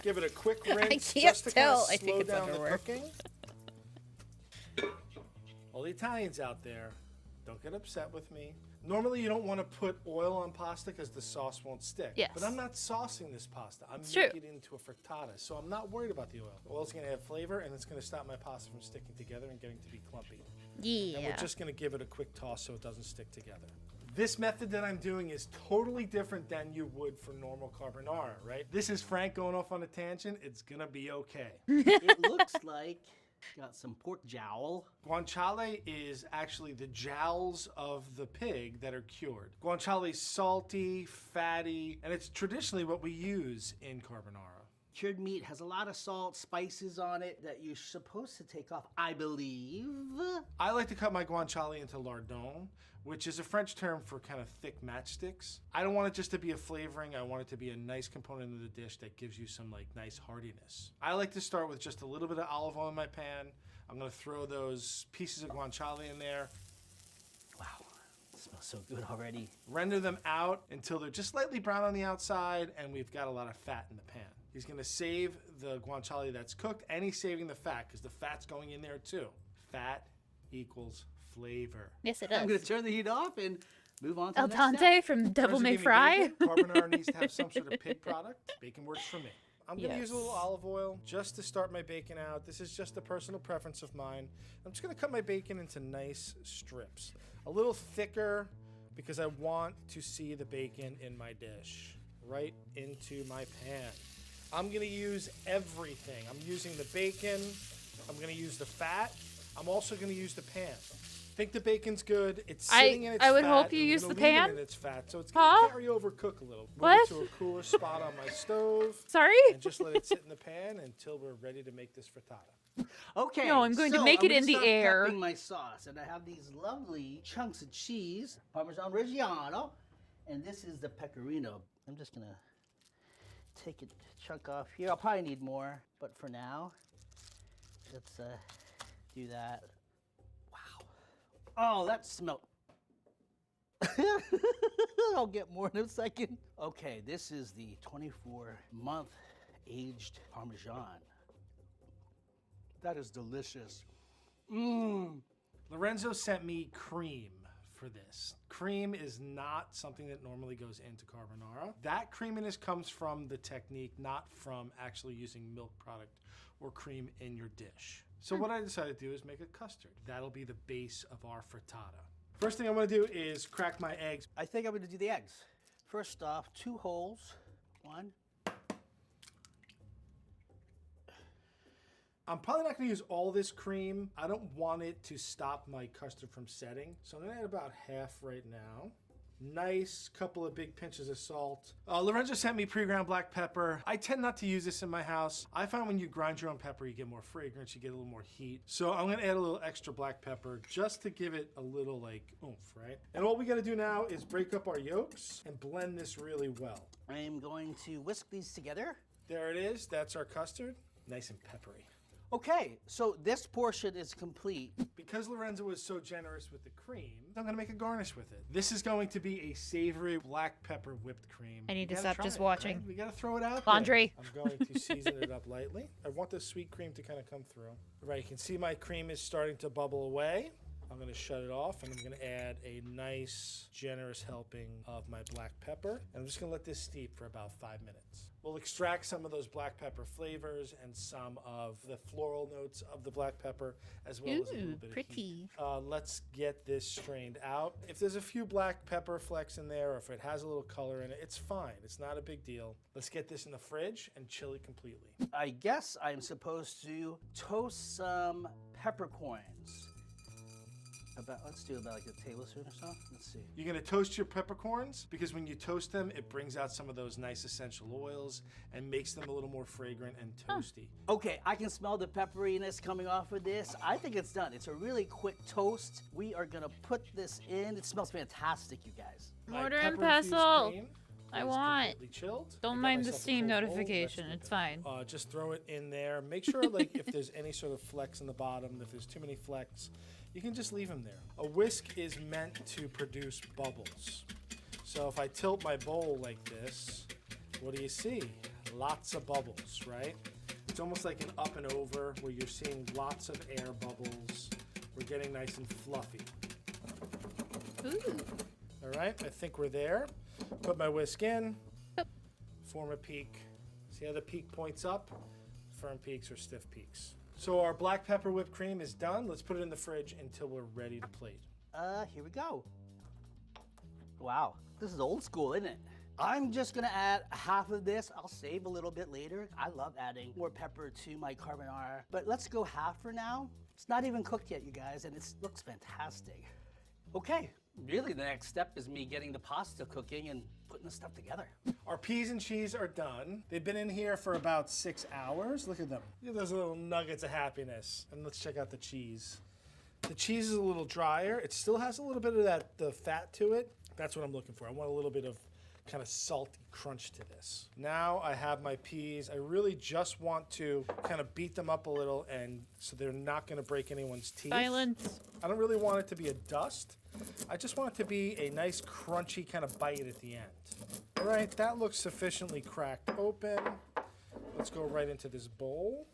Give it a quick rinse can't just to tell. kind I of think slow it's down the underwear. cooking. All the Italians out there, don't get upset with me. Normally you don't want to put oil on pasta because the sauce won't stick. Yes. But I'm not saucing this pasta. I'm It's true. making it into a frittata, so I'm not worried about the oil. The oil's going to have flavor, and it's going to stop my pasta from sticking together and getting to be clumpy. Yeah. And we're just going to give it a quick toss so it doesn't stick together. This method that I'm doing is totally different than you would for normal carbonara, right? This is Frank going off on a tangent. It's going to be okay. It looks like got some pork jowl. Guanciale is actually the jowls of the pig that are cured. Guanciale is salty, fatty, and it's traditionally what we use in carbonara. Cured meat has a lot of salt, spices on it that you're supposed to take off, I believe. I like to cut my guanciale into lardon, which is a French term for kind of thick matchsticks. I don't want it just to be a flavoring. I want it to be a nice component of the dish that gives you some like nice heartiness. I like to start with just a little bit of olive oil in my pan. I'm gonna throw those pieces of guanciale in there. Wow, it smells so good already. Render them out until they're just slightly brown on the outside and we've got a lot of fat in the pan. He's gonna save the guanciale that's cooked and he's saving the fat because the fat's going in there too. Fat equals flavor. Yes, it I'm going does. to turn the heat off and move on to Al the next step. dente from Devil Friends May give me Fry. bacon. Carbonara needs to have some sort of pig product. Bacon works for me. I'm going to use a little Yes. olive oil just to start my bacon out. This is just a personal preference of mine. I'm just going to cut my bacon into nice strips. A little thicker because I want to see the bacon in my dish. right into my pan. I'm gonna use everything. I'm using the bacon. I'm gonna use the fat. I'm also gonna use the pan. I think the bacon's good. It's sitting in its fat. I would hope you I'm use gonna the leave it pan. in its fat, so it's gonna Huh? carry over, cook a little. Move What? it to a cooler spot on my stove. Sorry? And just let it sit in the pan until we're ready to make this frittata. Okay. No, I'm going to so make I'm it in gonna the start air. prepping my sauce, and I have these lovely chunks of cheese, Parmesan Reggiano, and this is the pecorino. I'm just gonna take a chunk off here. I'll probably need more, but for now, let's do that. Wow. Oh, that smelled. I'll get more in a second. Okay, this is the 24-month aged Parmesan. That is delicious. Mmm. Lorenzo sent me cream for this. Cream is not something that normally goes into carbonara. That creaminess comes from the technique, not from actually using milk product or cream in your dish. So what I decided to do is make a custard. That'll be the base of our frittata. First thing I'm gonna do is crack my eggs. I think I'm gonna do the eggs. First off, 2 holes. 1. I'm probably not gonna use all this cream. I don't want it to stop my custard from setting. So I'm gonna add about half right now. Nice couple of big pinches of salt. Lorenzo sent me pre-ground black pepper. I tend not to use this in my house. I find when you grind your own pepper, you get more fragrance, you get a little more heat. So I'm gonna add a little extra black pepper just to give it a little like oomph, right? And all we gotta do now is break up our yolks and blend this really well. I am going to whisk these together. There it is, that's our custard. Nice and peppery. Okay, so this portion is complete. Because Lorenzo was so generous with the cream, I'm gonna make a garnish with it. This is going to be a savory black pepper whipped cream. I need to You gotta stop try just it, watching. right? We gotta throw it out Laundry. there. I'm going to season it up lightly. I want the sweet cream to kind of come through. All right, you can see my cream is starting to bubble away. I'm gonna shut it off and I'm gonna add a nice, generous helping of my black pepper. And I'm just gonna let this steep for about 5 minutes. We'll extract some of those black pepper flavors and some of the floral notes of the black pepper, as well as a little bit of heat. Let's get this strained out. If there's a few black pepper flecks in there, or if it has a little color in it, it's fine. It's not a big deal. Let's get this in the fridge and chill it completely. I guess I'm supposed to toast some peppercorns. Let's do about like a tablespoon or so. Let's see. You're gonna toast your peppercorns because when you toast them, it brings out some of those nice essential oils and makes them a little more fragrant and toasty. Okay, I can smell the pepperiness coming off of this. I think it's done. It's a really quick toast. We are gonna put this in. It smells fantastic, you guys. My Mortar and pepper-infused pestle. cream I is want. completely chilled. I Don't got mind the myself a steam cold bowl. notification. That's It's good. fine. Just throw it in there. Make sure, like, if there's any sort of flecks in the bottom, if there's too many flecks, you can just leave them there. A whisk is meant to produce bubbles. So if I tilt my bowl like this, what do you see? Lots of bubbles, right? It's almost like an up and over where you're seeing lots of air bubbles. We're getting nice and fluffy. Ooh. All right, I think we're there. Put my whisk in, form a peak. See how the peak points up? Firm peaks or stiff peaks. So our black pepper whipped cream is done. Let's put it in the fridge until we're ready to plate. Here we go. Wow, this is old school, isn't it? I'm just gonna add half of this. I'll save a little bit later. I love adding more pepper to my carbonara, but let's go half for now. It's not even cooked yet, you guys, and it looks fantastic. Okay, really the next step is me getting the pasta cooking and putting the stuff together. Our peas and cheese are done. They've been in here for about 6 hours. Look at them. Look at those little nuggets of happiness. And let's check out the cheese. The cheese is a little drier. It still has a little bit of the fat to it. That's what I'm looking for. I want a little bit of kind of salty crunch to this. Now I have my peas. I really just want to kind of beat them up a little and so they're not gonna break anyone's teeth. Silence. I don't really want it to be a dust. I just want it to be a nice crunchy kind of bite at the end. All right, that looks sufficiently cracked open. Let's go right into this bowl.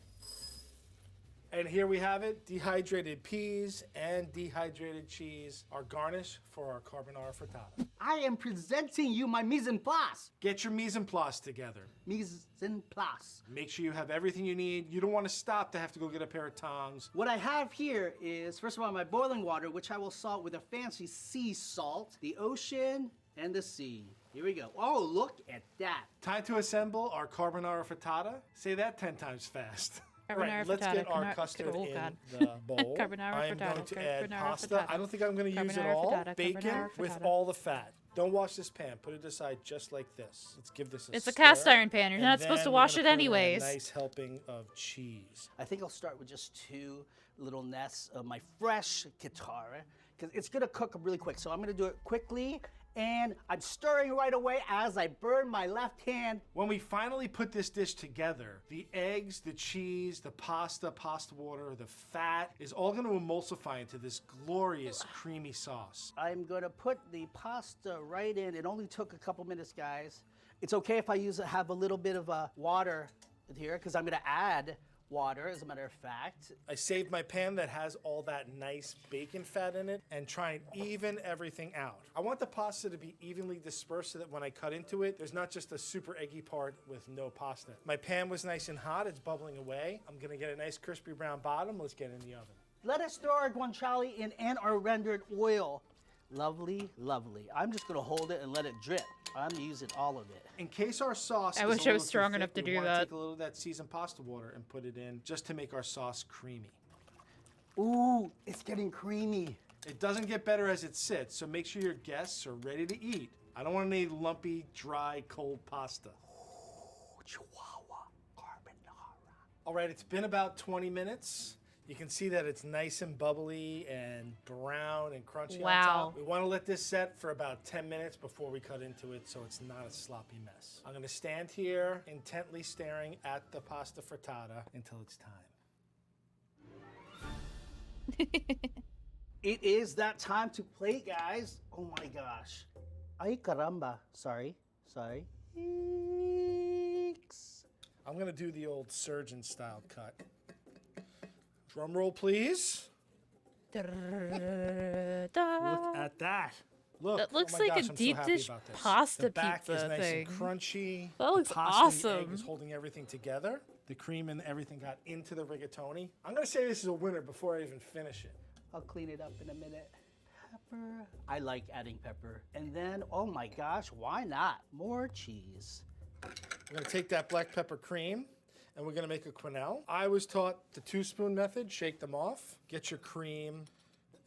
And here we have it, dehydrated peas and dehydrated cheese, our garnish for our carbonara frittata. I am presenting you my mise en place. Get your mise en place together. Mise en place. Make sure you have everything you need. You don't want to stop to have to go get a pair of tongs. What I have here is, first of all, my boiling water, which I will salt with a fancy sea salt, the ocean and the sea. Here we go. Oh, look at that. Time to assemble our carbonara frittata. Say that 10 times fast. All Carbonara right, let's frittata, get our carnar- custard oh, in God. the bowl. Carbonara I am frittata, going to add carbonara pasta. frittata. I don't think I'm going to use it Carbonara all. frittata, Bacon carbonara with frittata. all the fat. Don't wash this pan. Put it aside just like this. Let's give this a It's a stir. cast iron pan. You're And not supposed to then we're wash gonna it put in a anyways. nice helping of cheese. I think I'll start with just 2 little nests of my fresh kitara because it's gonna cook really quick. So I'm gonna do it quickly, and I'm stirring right away as I burn my left hand. When we finally put this dish together, the eggs, the cheese, the pasta water, the fat is all going to emulsify into this glorious creamy sauce. I'm gonna put the pasta right in. It only took a couple minutes, guys. It's okay if I have a little bit of water in here because I'm gonna add water, as a matter of fact. I saved my pan that has all that nice bacon fat in it and try and even everything out. I want the pasta to be evenly dispersed so that when I cut into it, there's not just a super eggy part with no pasta. My pan was nice and hot. It's bubbling away. I'm gonna get a nice crispy brown bottom. Let's get it in the oven. Let us throw our guanciale in and our rendered oil. Lovely, lovely. I'm just gonna hold it and let it drip. I'm using all of it. In case our sauce I is wish a I little was too strong thick, enough to we do wanna that. Take a little of that seasoned pasta water and put it in just to make our sauce creamy. Ooh, it's getting creamy. It doesn't get better as it sits, so make sure your guests are ready to eat. I don't want any lumpy, dry, cold pasta. Chihuahua carbonara. All right, it's been about 20 minutes. You can see that it's nice and bubbly and brown and crunchy on Wow. top. We want to let this set for about 10 minutes before we cut into it so it's not a sloppy mess. I'm going to stand here intently staring at the pasta frittata until it's time. It is that time to plate, guys. Oh my gosh. Ay caramba. Sorry. Eeks. I'm going to do the old surgeon style cut. Drum roll, please. Look at that. Look. That looks oh my like a gosh, I'm so deep happy dish about this. pasta the back pizza is nice thing. and crunchy. That looks the pasta and the egg awesome. is holding everything together. The cream and everything got into the rigatoni. I'm gonna say this is a winner before I even finish it. I'll clean it up in a minute. Pepper. I like adding pepper. And then, oh my gosh, why not? More cheese. We're gonna take that black pepper cream and we're gonna make a quenelle. I was taught the 2-spoon method. Shake them off, get your cream,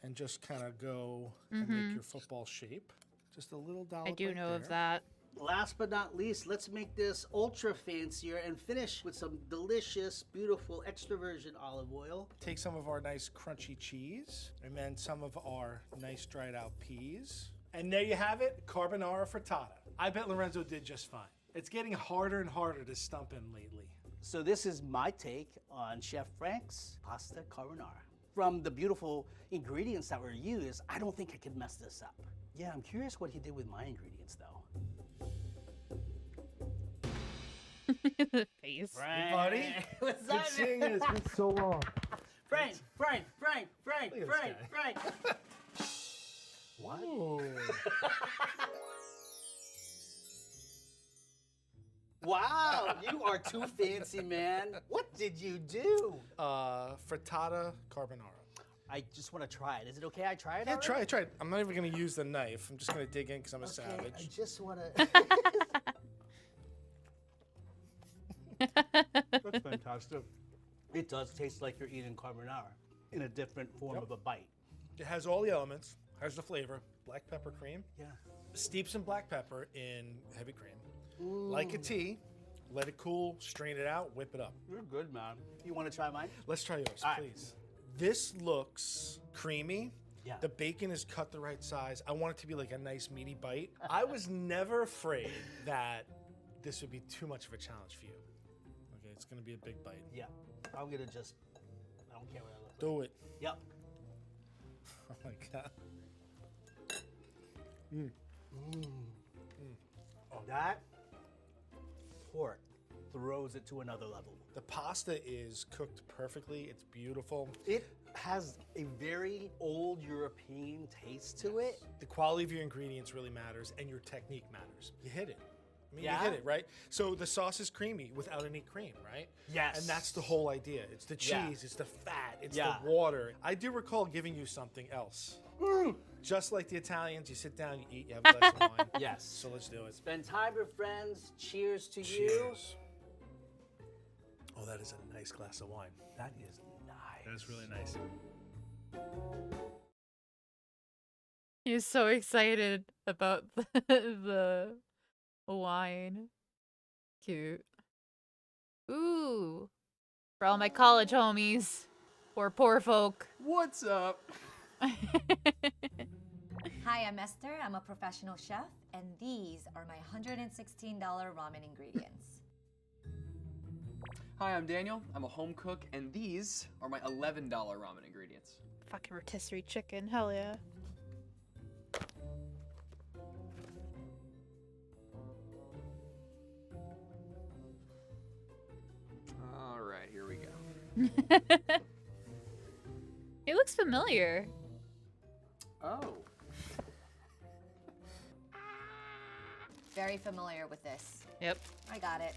and just kind of go and make your football shape. Just a little dollop. I do right know of there. that. Last but not least, let's make this ultra fancier and finish with some delicious, beautiful extra virgin olive oil. Take some of our nice crunchy cheese and then some of our nice dried out peas. And there you have it, carbonara frittata. I bet Lorenzo did just fine. It's getting harder and harder to stump him lately. So this is my take on Chef Frank's pasta carbonara. From the beautiful ingredients that were used, I don't think I could mess this up. Yeah, I'm curious what he did with my ingredients though. The face. Frank. buddy. What's Good up, seeing man? you. It's been so long. Frank. Look at this What? Ooh. Wow, you are too fancy, man. What did you do? Frittata carbonara. I just want to try it. Is it okay I try it Yeah, already? try it. I'm not even gonna use the knife. I'm just gonna dig in because I'm a Okay, savage. I just want to. That's fantastic. It does taste like you're eating carbonara in a different form of a bite. It has all the elements, has the flavor. Black pepper cream. Yeah. Steep some black pepper in heavy cream. Like a tea, let it cool, strain it out, whip it up. You're good, man. You want to try mine? Let's try yours, All right. please. This looks creamy. Yeah. The bacon is cut the right size. I want it to be like a nice meaty bite. I was never afraid that this would be too much of a challenge for you. Okay, it's gonna be a big bite. Yeah. I'm going to just. I don't care what I look like. Do it. Yep. Oh my God. Oh, that pork throws it to another level. The pasta is cooked perfectly. It's beautiful. It has a very old European taste to it. The quality of your ingredients really matters, and your technique matters. You hit it. I mean, Yeah? you hit it, right? So the sauce is creamy without any cream, right? Yes. And that's the whole idea. It's the cheese, Yeah. it's the fat, it's Yeah. the water. I do recall giving you something else. Just like the Italians, you sit down, you eat, you have a glass of wine. Yes. So let's do it. Spend time with friends. Cheers to you. Cheers. Oh, that is a nice glass of wine. That is nice. That is really nice. He's so excited about the wine. Cute. Ooh. For all my college homies. Or poor folk. What's up? Hi, I'm Esther. I'm a professional chef, and these are my $116 ramen ingredients. Hi, I'm Daniel. I'm a home cook, and these are my $11 ramen ingredients. Fucking rotisserie chicken. Hell yeah. All right, here we go. It looks familiar. Oh. Very familiar with this. Yep. I got it.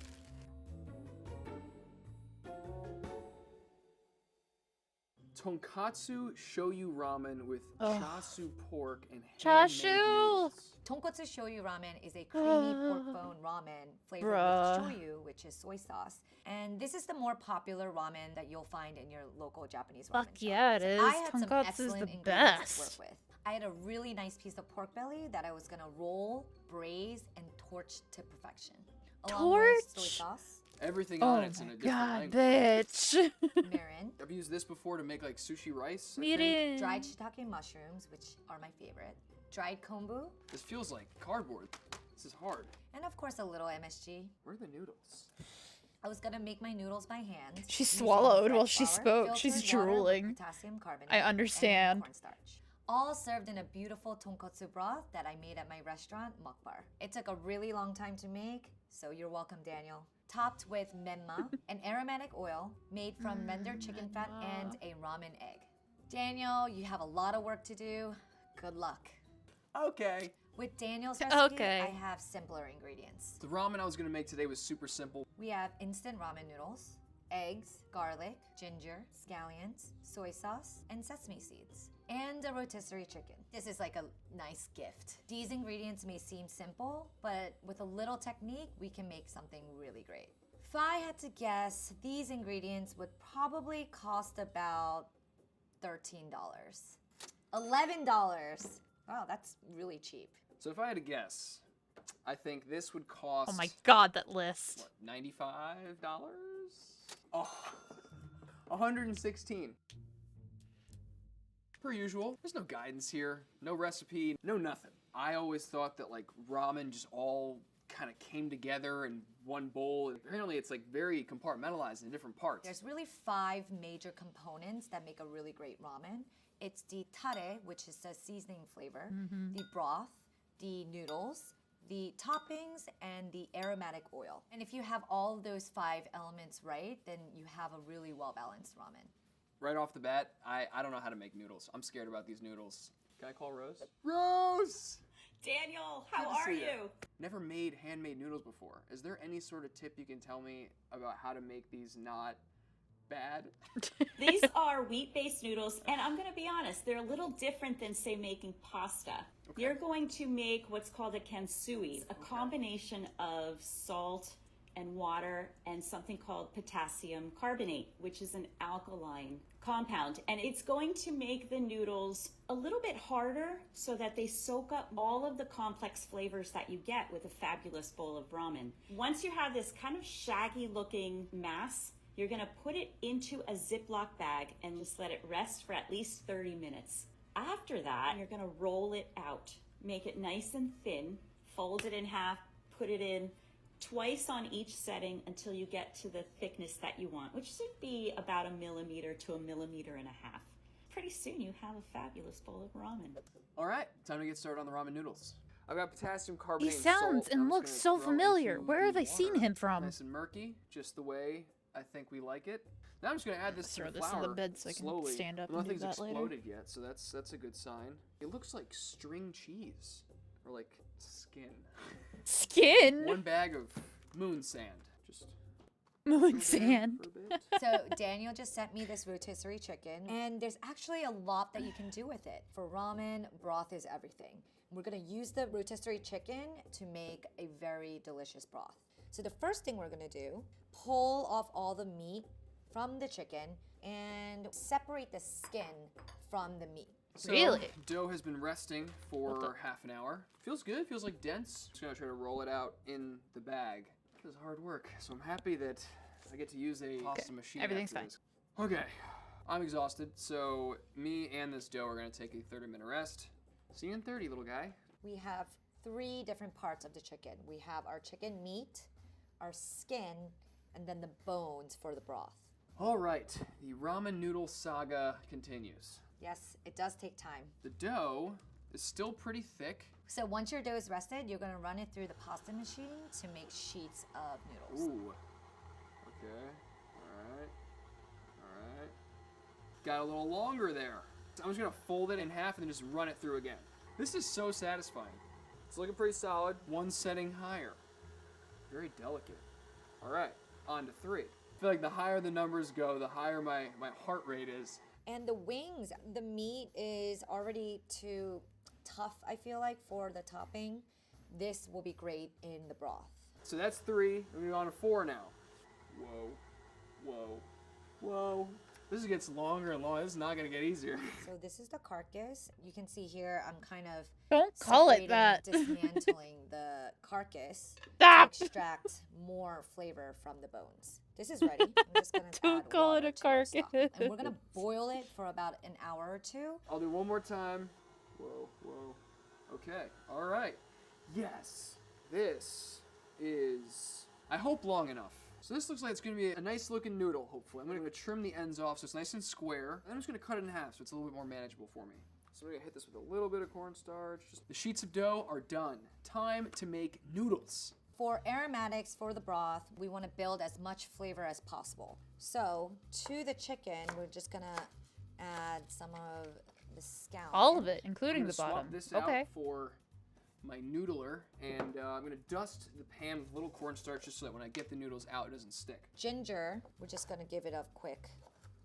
Tonkatsu shoyu ramen with Ugh. chasu pork and Chashu! handmade noodles. Tonkotsu shoyu ramen is a creamy pork bone ramen flavored Bruh. with shoyu, which is soy sauce. And this is the more popular ramen that you'll find in your local Japanese ramen Fuck shop. yeah, it is. I had some Tonkatsu is excellent the ingredients best. to work with. I had a really nice piece of pork belly that I was gonna roll, braise, and torch to perfection. Along with soy Torch? sauce, Everything Oh on it's in a my different god, language. bitch. mirin, I've used this before to make like sushi rice. I think. Miren. dried shiitake mushrooms, which are my favorite, dried kombu, This feels like cardboard. This is hard. and of course a little MSG. Where are the noodles? I was gonna make my noodles by hand. She using swallowed bread while she flour, spoke. She's filtered water with drooling. Potassium carbonate, I and understand. cornstarch. All served in a beautiful tonkotsu broth that I made at my restaurant, Mukbar. It took a really long time to make, so you're welcome, Daniel. Topped with menma, an aromatic oil made from rendered chicken fat and a ramen egg. Daniel, you have a lot of work to do. Good luck. Okay. With Daniel's recipe, Okay. I have simpler ingredients. The ramen I was gonna make today was super simple. We have instant ramen noodles, eggs, garlic, ginger, scallions, soy sauce, and sesame seeds, and a rotisserie chicken. This is like a nice gift. These ingredients may seem simple, but with a little technique, we can make something really great. If I had to guess, these ingredients would probably cost about $13. $11. Wow, that's really cheap. So if I had to guess, I think this would cost Oh my god, that list. what, $95? Oh, 116. Per usual, there's no guidance here, no recipe, no nothing. I always thought that like ramen just all kind of came together in one bowl. Apparently it's like very compartmentalized in different parts. There's really 5 major components that make a really great ramen. It's the tare, which is the seasoning flavor, the broth, the noodles, the toppings, and the aromatic oil. And if you have all of those 5 elements right, then you have a really well-balanced ramen. Right off the bat, I don't know how to make noodles. I'm scared about these noodles. Can I call Rose? Rose! Daniel, Good how to are see you? Never made handmade noodles before. Is there any sort of tip you can tell me about how to make these not bad? These are wheat-based noodles, and I'm going to be honest, they're a little different than, say, making pasta. Okay. You're going to make what's called a kansui, a combination of salt and water and something called potassium carbonate, which is an alkaline compound. And it's going to make the noodles a little bit harder so that they soak up all of the complex flavors that you get with a fabulous bowl of ramen. Once you have this kind of shaggy looking mass, you're gonna put it into a Ziploc bag and just let it rest for at least 30 minutes. After that, you're gonna roll it out. Make it nice and thin, fold it in half, put it in twice on each setting until you get to the thickness that you want, which should be about 1 millimeter to 1.5 millimeters. Pretty soon you have a fabulous bowl of ramen. All right, time to get started on the ramen noodles. I've got potassium He carbonate and sounds salt, and I'm just looks gonna so throw familiar. into Where have the I seen water. him from? Nice and murky, just the way I think we like it. Now I'm just gonna add this to Throw the this in the flour bed so I can slowly. stand up and do Nothing's that later. exploded yet, so that's a good sign. It looks like string cheese or like skin. Skin? One bag of moon sand. Just Moon over there sand. for a bit. So Daniel just sent me this rotisserie chicken, and there's actually a lot that you can do with it. For ramen, broth is everything. We're gonna use the rotisserie chicken to make a very delicious broth. So the first thing we're gonna do, pull off all the meat from the chicken and separate the skin from the meat. So, Really? Dough has been resting for half an hour. Feels good, feels like dense. Just gonna try to roll it out in the bag. This is hard work, so I'm happy that I get to use a pasta machine. Everything's after this. Okay, I'm exhausted, so me and this dough are gonna take a 30-minute rest. See you in 30, little guy. We have 3 different parts of the chicken. We have our chicken meat, our skin, and then the bones for the broth. All right, the ramen noodle saga continues. Yes, it does take time. The dough is still pretty thick. So once your dough is rested, you're gonna run it through the pasta machine to make sheets of noodles. Ooh. Okay. Alright. Alright. Got a little longer there. So I'm just gonna fold it in half and then just run it through again. This is so satisfying. It's looking pretty solid. 1 setting higher. Very delicate. Alright, on to 3. I feel like the higher the numbers go, the higher my heart rate is. And the wings, the meat is already too tough, I feel like, for the topping. This will be great in the broth. So that's 3. We're going on to 4 now. Whoa. Whoa. Whoa. This gets longer and longer. This is not going to get easier. So this is the carcass. You can see here I'm kind of Don't call it separating, that. dismantling the carcass Stop. to extract more flavor from the bones. This is ready. I'm just gonna Don't add call it water a to our stock. carcass. And we're gonna boil it for about an hour or 2. I'll do one more time. Whoa, whoa. Okay, all right. Yes, this is, I hope, long enough. So this looks like it's gonna be a nice looking noodle, hopefully. I'm gonna trim the ends off so it's nice and square. And I'm just gonna cut it in half so it's a little bit more manageable for me. So I'm gonna hit this with a little bit of cornstarch. The sheets of dough are done. Time to make noodles. For aromatics for the broth, we want to build as much flavor as possible. So to the chicken, we're just gonna add some of the scallion. All of it, I'm including gonna the bottom. swap this out Okay. for my noodler, and I'm gonna dust the pan with a little cornstarch just so that when I get the noodles out, it doesn't stick. Ginger, we're just gonna give it a quick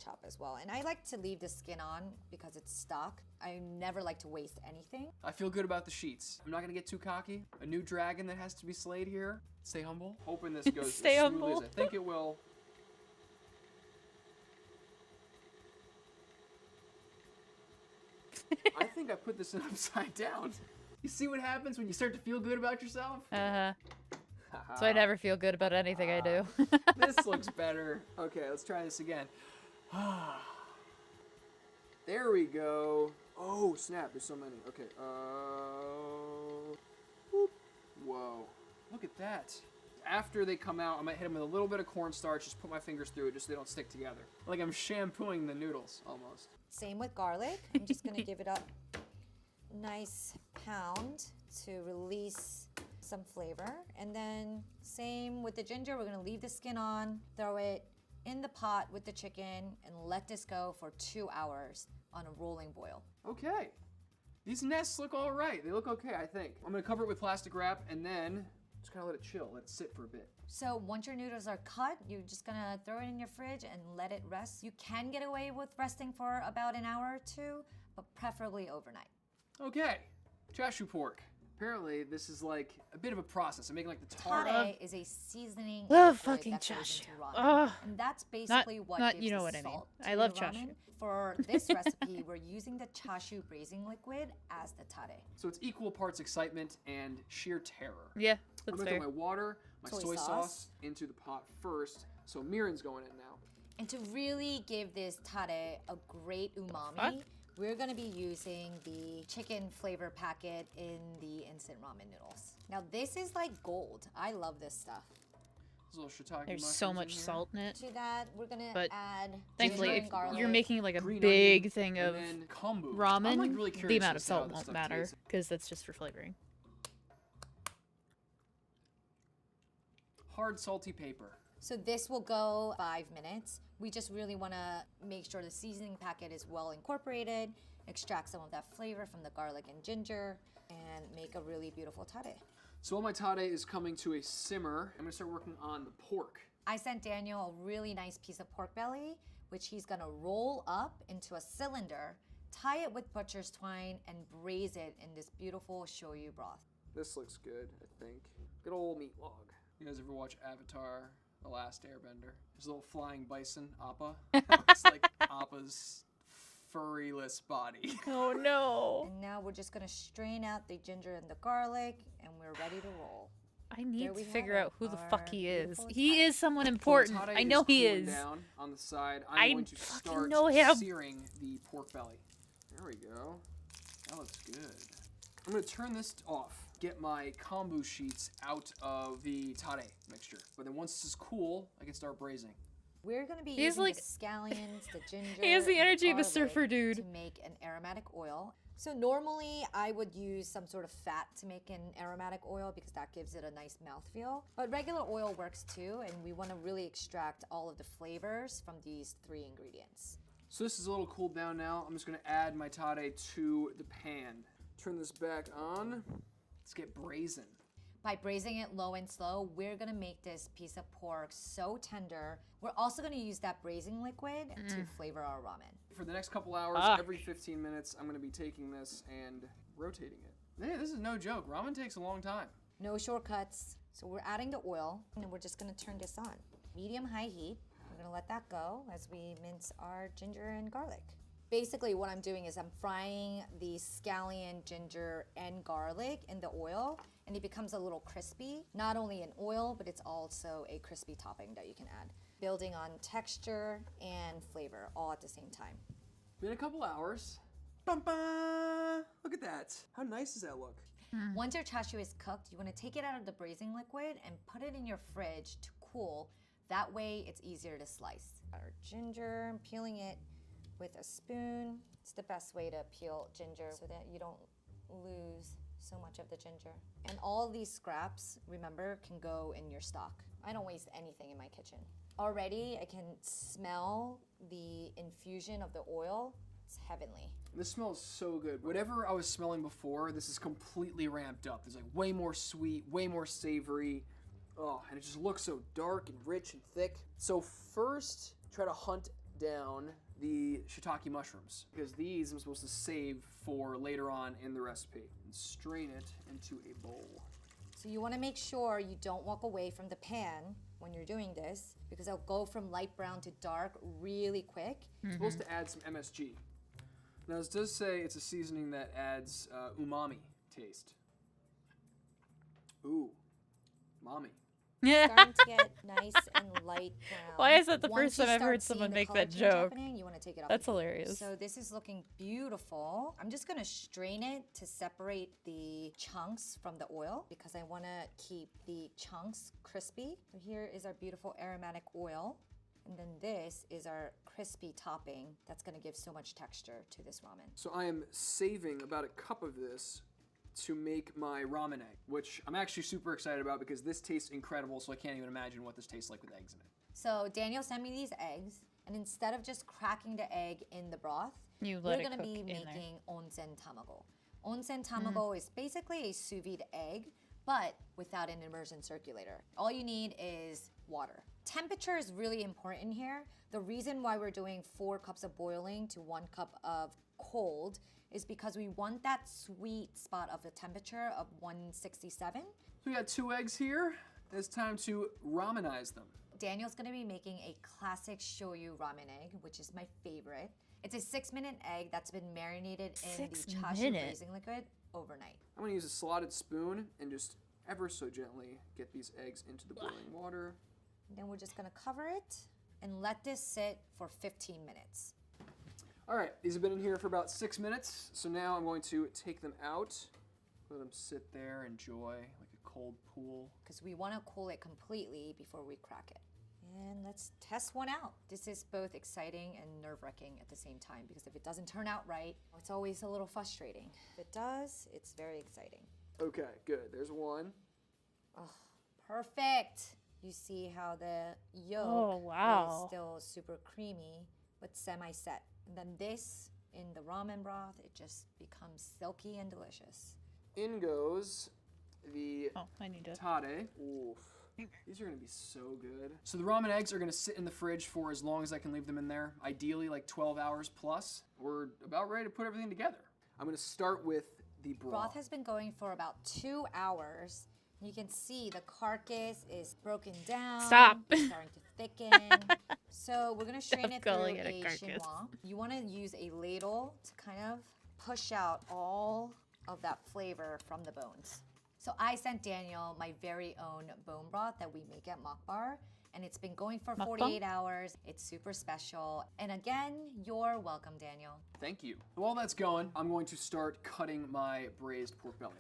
chop as well. And I like to leave the skin on because it's stock. I never like to waste anything. I feel good about the sheets. I'm not gonna get too cocky. A new dragon that has to be slayed here. Stay humble. Hoping this goes Stay as smoothly humble. as I think it will. I think I put this in upside down. You see what happens when you start to feel good about yourself? Uh-huh. So I never feel good about anything I do. This looks better. Okay, let's try this again. There we go. Oh, snap, there's so many. Okay, whoop. Whoa, look at that. After they come out, I might hit them with a little bit of cornstarch, just put my fingers through it just so they don't stick together. Like I'm shampooing the noodles, almost. Same with garlic. I'm just gonna give it a nice pound to release some flavor. And then same with the ginger, we're gonna leave the skin on, throw it in the pot with the chicken, and let this go for 2 hours on a rolling boil. Okay, these nests look all right. They look okay, I think. I'm gonna cover it with plastic wrap and then just kind of let it chill, let it sit for a bit. So once your noodles are cut, you're just gonna throw it in your fridge and let it rest. You can get away with resting for about an hour or 2, but preferably overnight. Okay, chashu pork. Apparently, this is like a bit of a process. I'm making like the tart. Tare is a seasoning Love liquid fucking that goes chashu. into ramen. Ugh. And that's basically what not- gives you know the what I mean. salt I to love your chashu. ramen. For this recipe, we're using the chashu braising liquid as the tare. So it's equal parts excitement and sheer terror. Yeah, I'm that's gonna fair. throw my water, my Soy soy sauce. sauce into the pot first. So mirin's going in now. And to really give this tare a great umami, Fuck. we're gonna be using the chicken flavor packet in the instant ramen noodles. Now this is like gold. I love this stuff. There's a little shiitake There's mushrooms so in much here. salt in it. To that, we're gonna But add Thankfully, ginger if and garlic. you're making like a Green big onion, thing and of then kombu. I'm ramen, like really the curious amount as of to how salt this won't stuff matter tastes. because that's just for flavoring. Hard salty paper. So this will go 5 minutes. We just really want to make sure the seasoning packet is well incorporated, extract some of that flavor from the garlic and ginger, and make a really beautiful tare. So while my tare is coming to a simmer, I'm gonna start working on the pork. I sent Daniel a really nice piece of pork belly, which he's gonna roll up into a cylinder, tie it with butcher's twine, and braise it in this beautiful shoyu broth. This looks good, I think. Good old meat log. You guys ever watch Avatar: The Last Airbender? There's a little flying bison, Appa. It's like Appa's furryless body. Oh no. And now we're just gonna strain out the ginger and the garlic, and we're ready to roll. I need There we to have figure it, out who the our fuck he is. beautiful He Thai. is someone While important. the I tade know he cooling is. Down on the side, I I'm going to fucking start know him. searing the pork belly. There we go. That looks good. I'm gonna turn this off. Get my kombu sheets out of the tade mixture. But then once this is cool, I can start braising. We're gonna be He's using like- the scallions, the ginger. He has the and energy of a garlic surfer dude. to make an aromatic oil. So normally I would use some sort of fat to make an aromatic oil because that gives it a nice mouthfeel. But regular oil works too, and we want to really extract all of the flavors from these 3 ingredients. So this is a little cooled down now. I'm just gonna add my tade to the pan. Turn this back on. Let's get braising. By braising it low and slow, we're gonna make this piece of pork so tender. We're also gonna use that braising liquid to flavor our ramen. For the next couple hours, Fuck. every 15 minutes, I'm gonna be taking this and rotating it. Yeah, this is no joke. Ramen takes a long time. No shortcuts. So we're adding the oil, and then we're just gonna turn this on. Medium-high heat. We're gonna let that go as we mince our ginger and garlic. Basically, what I'm doing is I'm frying the scallion, ginger, and garlic in the oil, and it becomes a little crispy. Not only in oil, but it's also a crispy topping that you can add. Building on texture and flavor all at the same time. Been a couple hours. Bum-ba! Look at that. How nice does that look? Once your chashu is cooked, you want to take it out of the braising liquid and put it in your fridge to cool. That way, it's easier to slice. Our ginger, I'm peeling it with a spoon. It's the best way to peel ginger so that you don't lose so much of the ginger. And all these scraps, remember, can go in your stock. I don't waste anything in my kitchen. Already, I can smell the infusion of the oil. It's heavenly. This smells so good. Whatever I was smelling before, this is completely ramped up. There's like way more sweet, way more savory. Oh, and it just looks so dark and rich and thick. So first, try to hunt down the shiitake mushrooms, because these I'm supposed to save for later on in the recipe. And strain it into a bowl. So you want to make sure you don't walk away from the pan when you're doing this, because it'll go from light brown to dark really quick. It's supposed to add some MSG. Now this does say it's a seasoning that adds umami taste. Ooh, mommy. Starting to get nice and light brown. Why is that the Once first you time I've start heard someone seeing the make color that change joke? happening, you want to take it off. That's the pan. hilarious. So this is looking beautiful. I'm just gonna strain it to separate the chunks from the oil because I want to keep the chunks crispy. So here is our beautiful aromatic oil. And then this is our crispy topping that's gonna give so much texture to this ramen. So I am saving about a cup of this to make my ramen egg, which I'm actually super excited about because this tastes incredible, so I can't even imagine what this tastes like with eggs in it. So Daniel sent me these eggs, and instead of just cracking the egg in the broth, You we're let it gonna cook be in there. making onsen tamago. Onsen tamago is basically a sous vide egg, but without an immersion circulator. All you need is water. Temperature is really important here. The reason why we're doing 4 cups of boiling to 1 cup of cold is because we want that sweet spot of the temperature of 167. So we got 2 eggs here. It's time to ramenize them. Daniel's gonna be making a classic shoyu ramen egg, which is my favorite. It's a 6-minute egg that's been marinated in the 6 chashu minute? braising liquid overnight. I'm gonna use a slotted spoon and just ever so gently get these eggs into the boiling water. And then we're just gonna cover it and let this sit for 15 minutes. All right, these have been in here for about 6 minutes, so now I'm going to take them out, let them sit there, enjoy like a cold pool. Because we wanna cool it completely before we crack it. And let's test one out. This is both exciting and nerve-wracking at the same time because if it doesn't turn out right, it's always a little frustrating. If it does, it's very exciting. Okay, good. There's one. Oh, perfect. You see how the yolk Oh, wow. is still super creamy, but semi-set. And then this, in the ramen broth, it just becomes silky and delicious. In goes the Oh, I need to. tade. Oof. These are gonna be so good. So the ramen eggs are gonna sit in the fridge for as long as I can leave them in there. Ideally like 12 hours plus. We're about ready to put everything together. I'm gonna start with the broth. Broth has been going for about 2 hours. You can see the carcass is broken down. Stop. It's starting to thicken. So we're gonna strain it through calling it a a carcass. chinois. You wanna use a ladle to kind of push out all of that flavor from the bones. So I sent Daniel my very own bone broth that we make at Mokbar, and it's been going for 48 hours. It's super special. And again, you're welcome, Daniel. Thank you. While that's going, I'm going to start cutting my braised pork belly.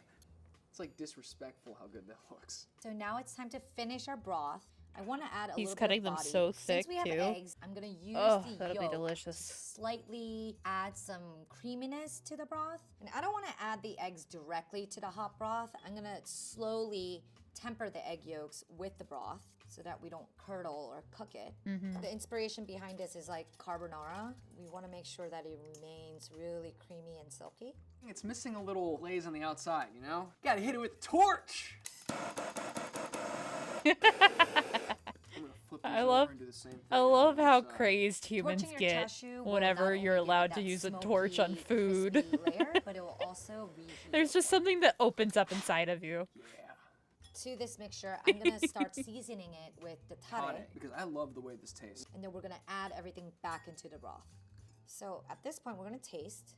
It's like disrespectful how good that looks. So now it's time to finish our broth. I want to add a He's little cutting bit of them body. so thick, Since we have too. eggs, I'm gonna use Oh, the that'll be yolk delicious. to slightly add some creaminess to the broth. And I don't want to add the eggs directly to the hot broth. I'm gonna slowly temper the egg yolks with the broth so that we don't curdle or cook it. The inspiration behind this is like carbonara. We want to make sure that it remains really creamy and silky. It's missing a little glaze on the outside, you know? Gotta hit it with the torch! I'm gonna flip these I over love- and do the same thing I on love the how other side. crazed humans Torching your get chashu will whenever not only you're give it allowed to that use a torch on smoky, food. crispy layer, but it will also reheat There's it. just something that opens up inside of you. Yeah. To this mixture, I'm gonna start seasoning it with the tare, Because I love the way this tastes. and then we're gonna add everything back into the broth. So at this point, we're gonna taste.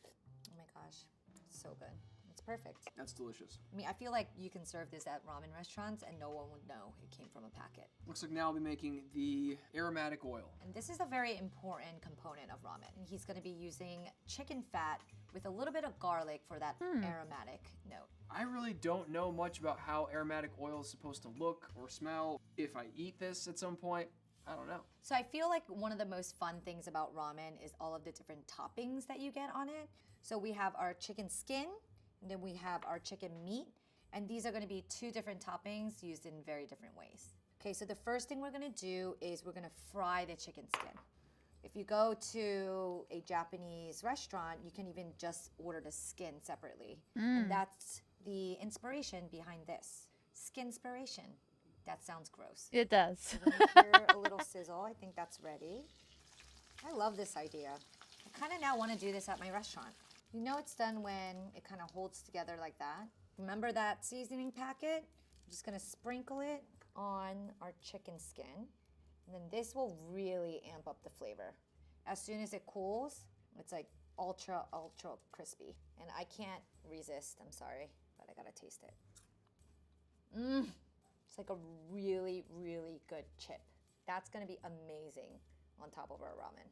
Oh my gosh, it's so good. It's perfect. That's delicious. I mean, I feel like you can serve this at ramen restaurants and no one would know it came from a packet. Looks like now I'll be making the aromatic oil. And this is a very important component of ramen. And he's gonna be using chicken fat with a little bit of garlic for that aromatic note. I really don't know much about how aromatic oil is supposed to look or smell. If I eat this at some point, I don't know. So I feel like one of the most fun things about ramen is all of the different toppings that you get on it. So we have our chicken skin, and then we have our chicken meat, and these are gonna be 2 different toppings used in very different ways. Okay, so the first thing we're gonna do is we're gonna fry the chicken skin. If you go to a Japanese restaurant, you can even just order the skin separately. And that's the inspiration behind this. Skinspiration. That sounds gross. It does. When you hear a little sizzle, I think that's ready. I love this idea. I kind of now want to do this at my restaurant. You know it's done when it kind of holds together like that. Remember that seasoning packet? I'm just going to sprinkle it on our chicken skin. And then this will really amp up the flavor. As soon as it cools, it's like ultra, ultra crispy. And I can't resist, I'm sorry, but I gotta taste it. It's like a really, really good chip. That's gonna be amazing on top of our ramen.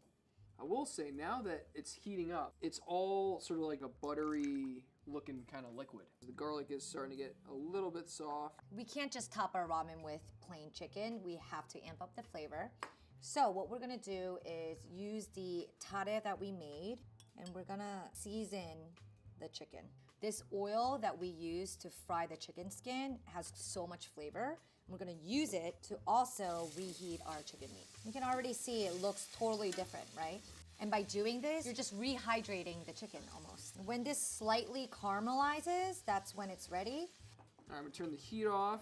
I will say, now that it's heating up, it's all sort of like a buttery looking kind of liquid. The garlic is starting to get a little bit soft. We can't just top our ramen with plain chicken. We have to amp up the flavor. So what we're gonna do is use the tare that we made, and we're gonna season the chicken. This oil that we use to fry the chicken skin has so much flavor. We're gonna use it to also reheat our chicken meat. You can already see it looks totally different, right? And by doing this, you're just rehydrating the chicken almost. When this slightly caramelizes, that's when it's ready. All right, I'm gonna turn the heat off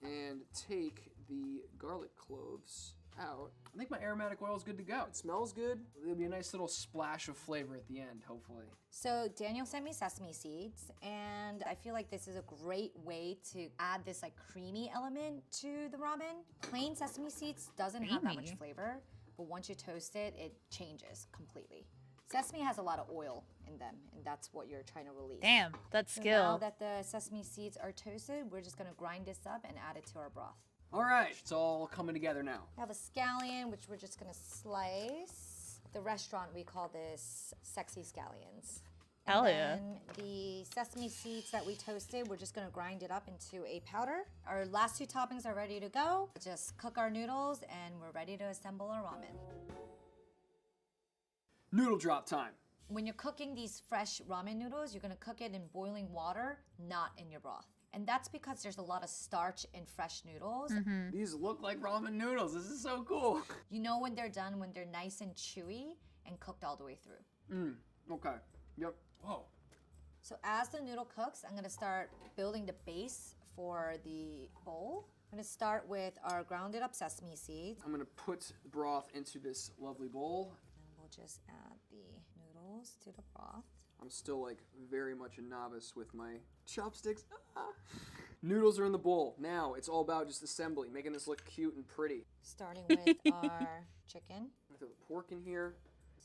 and take the garlic cloves out. I think my aromatic oil is good to go. It smells good. There'll be a nice little splash of flavor at the end, hopefully. So Daniel sent me sesame seeds, and I feel like this is a great way to add this like creamy element to the ramen. Plain sesame seeds doesn't have that much Creamy. flavor, but once you toast it, it changes completely. Sesame has a lot of oil in them, and that's what you're trying to release. Damn, that's So now skill. that the sesame seeds are toasted, we're just gonna grind this up and add it to our broth. All right, it's all coming together now. We have a scallion, which we're just gonna slice. At the restaurant, we call this sexy scallions. Hell And yeah. then the sesame seeds that we toasted, we're just gonna grind it up into a powder. Our last 2 toppings are ready to go. Just cook our noodles, and we're ready to assemble our ramen. Noodle drop time. When you're cooking these fresh ramen noodles, you're gonna cook it in boiling water, not in your broth. And that's because there's a lot of starch in fresh noodles. These look like ramen noodles. This is so cool. You know when they're done, when they're nice and chewy and cooked all the way through. Okay. Yep. Whoa. So as the noodle cooks, I'm gonna start building the base for the bowl. I'm gonna start with our grounded up sesame seeds. I'm gonna put the broth into this lovely bowl. And we'll just add the noodles to the broth. I'm still like very much a novice with my chopsticks. Ah. Noodles are in the bowl. Now it's all about just assembly, making this look cute and pretty. Starting with our chicken, I'm gonna throw the pork in here.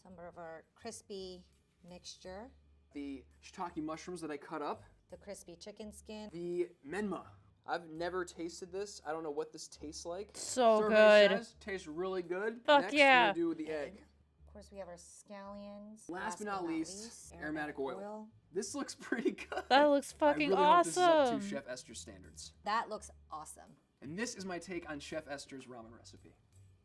some of our crispy mixture, The shiitake mushrooms that I cut up. the crispy chicken skin. The menma. I've never tasted this. I don't know what this tastes like. So Survey good. says tastes really good. Fuck Next, yeah. I'm gonna do the egg. Of course, we have our scallions. Last but not least, aromatic oil. This looks pretty good. That looks fucking I really hope this is up awesome. to Chef Esther's standards. That looks awesome. And this is my take on Chef Esther's ramen recipe.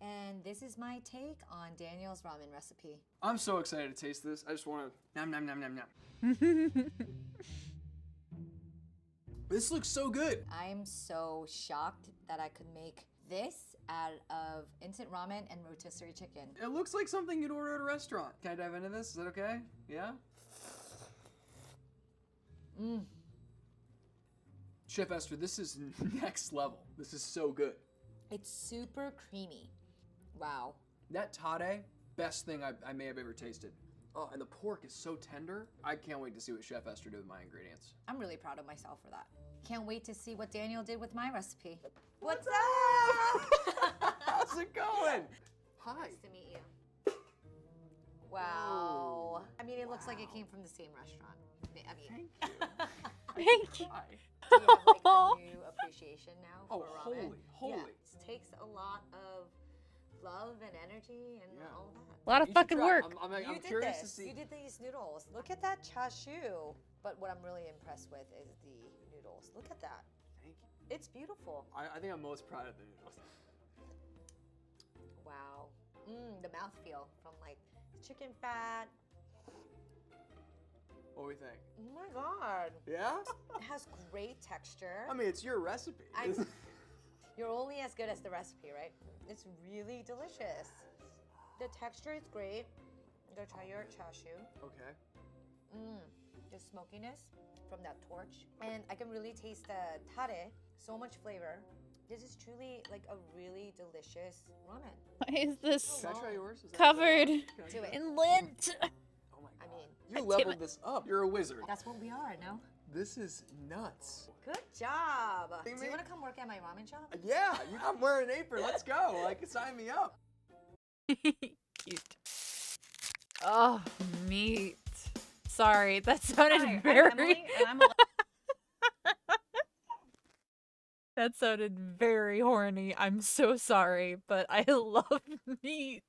And this is my take on Daniel's ramen recipe. I'm so excited to taste this. I just want to nom nom nom nom nom. This looks so good. I'm so shocked that I could make this out of instant ramen and rotisserie chicken. It looks like something you'd order at a restaurant. Can I dive into this? Is that okay? Yeah? Chef Esther, this is next level. This is so good. It's super creamy. Wow. That tade, best thing I may have ever tasted. Oh, and the pork is so tender. I can't wait to see what Chef Esther did with my ingredients. I'm really proud of myself for that. Can't wait to see what Daniel did with my recipe. What's up? How's it going? Hi. Nice to meet you. Wow. I mean, it looks like it came from the same restaurant. I mean, Thank you. Hi. do you have like a new appreciation now Oh, for ramen? holy. Yeah, it takes a lot of love and energy and Yeah. all that. A lot of You should fucking try it. work. I'm You did curious this. to see. You did these noodles. Look at that chashu. But what I'm really impressed with is the noodles. Look at that. Thank you. It's beautiful. I think I'm most proud of the noodles. Wow. The mouthfeel from like chicken fat. What do we think? Oh my god. Yeah? It has great texture. I mean, it's your recipe. You're only as good as the recipe, right? It's really delicious. The texture is great. Go try your chashu. Okay. The smokiness from that torch. And I can really taste the tare. So much flavor. This is truly like a really delicious ramen. Why is this Can I try yours? Is that covered Can I Do it. in lint? Oh my I god. mean, You leveled this up. You're a wizard. that's what we are, no? This is nuts. Good job. Do me? you want to come work at my ramen shop? Yeah, I'm wearing an apron. Let's go. Like, sign me up. Cute. Oh, meat. Sorry, that sounded Hi, I'm very. Emily, and I'm That sounded very horny. I'm so sorry, but I love meat.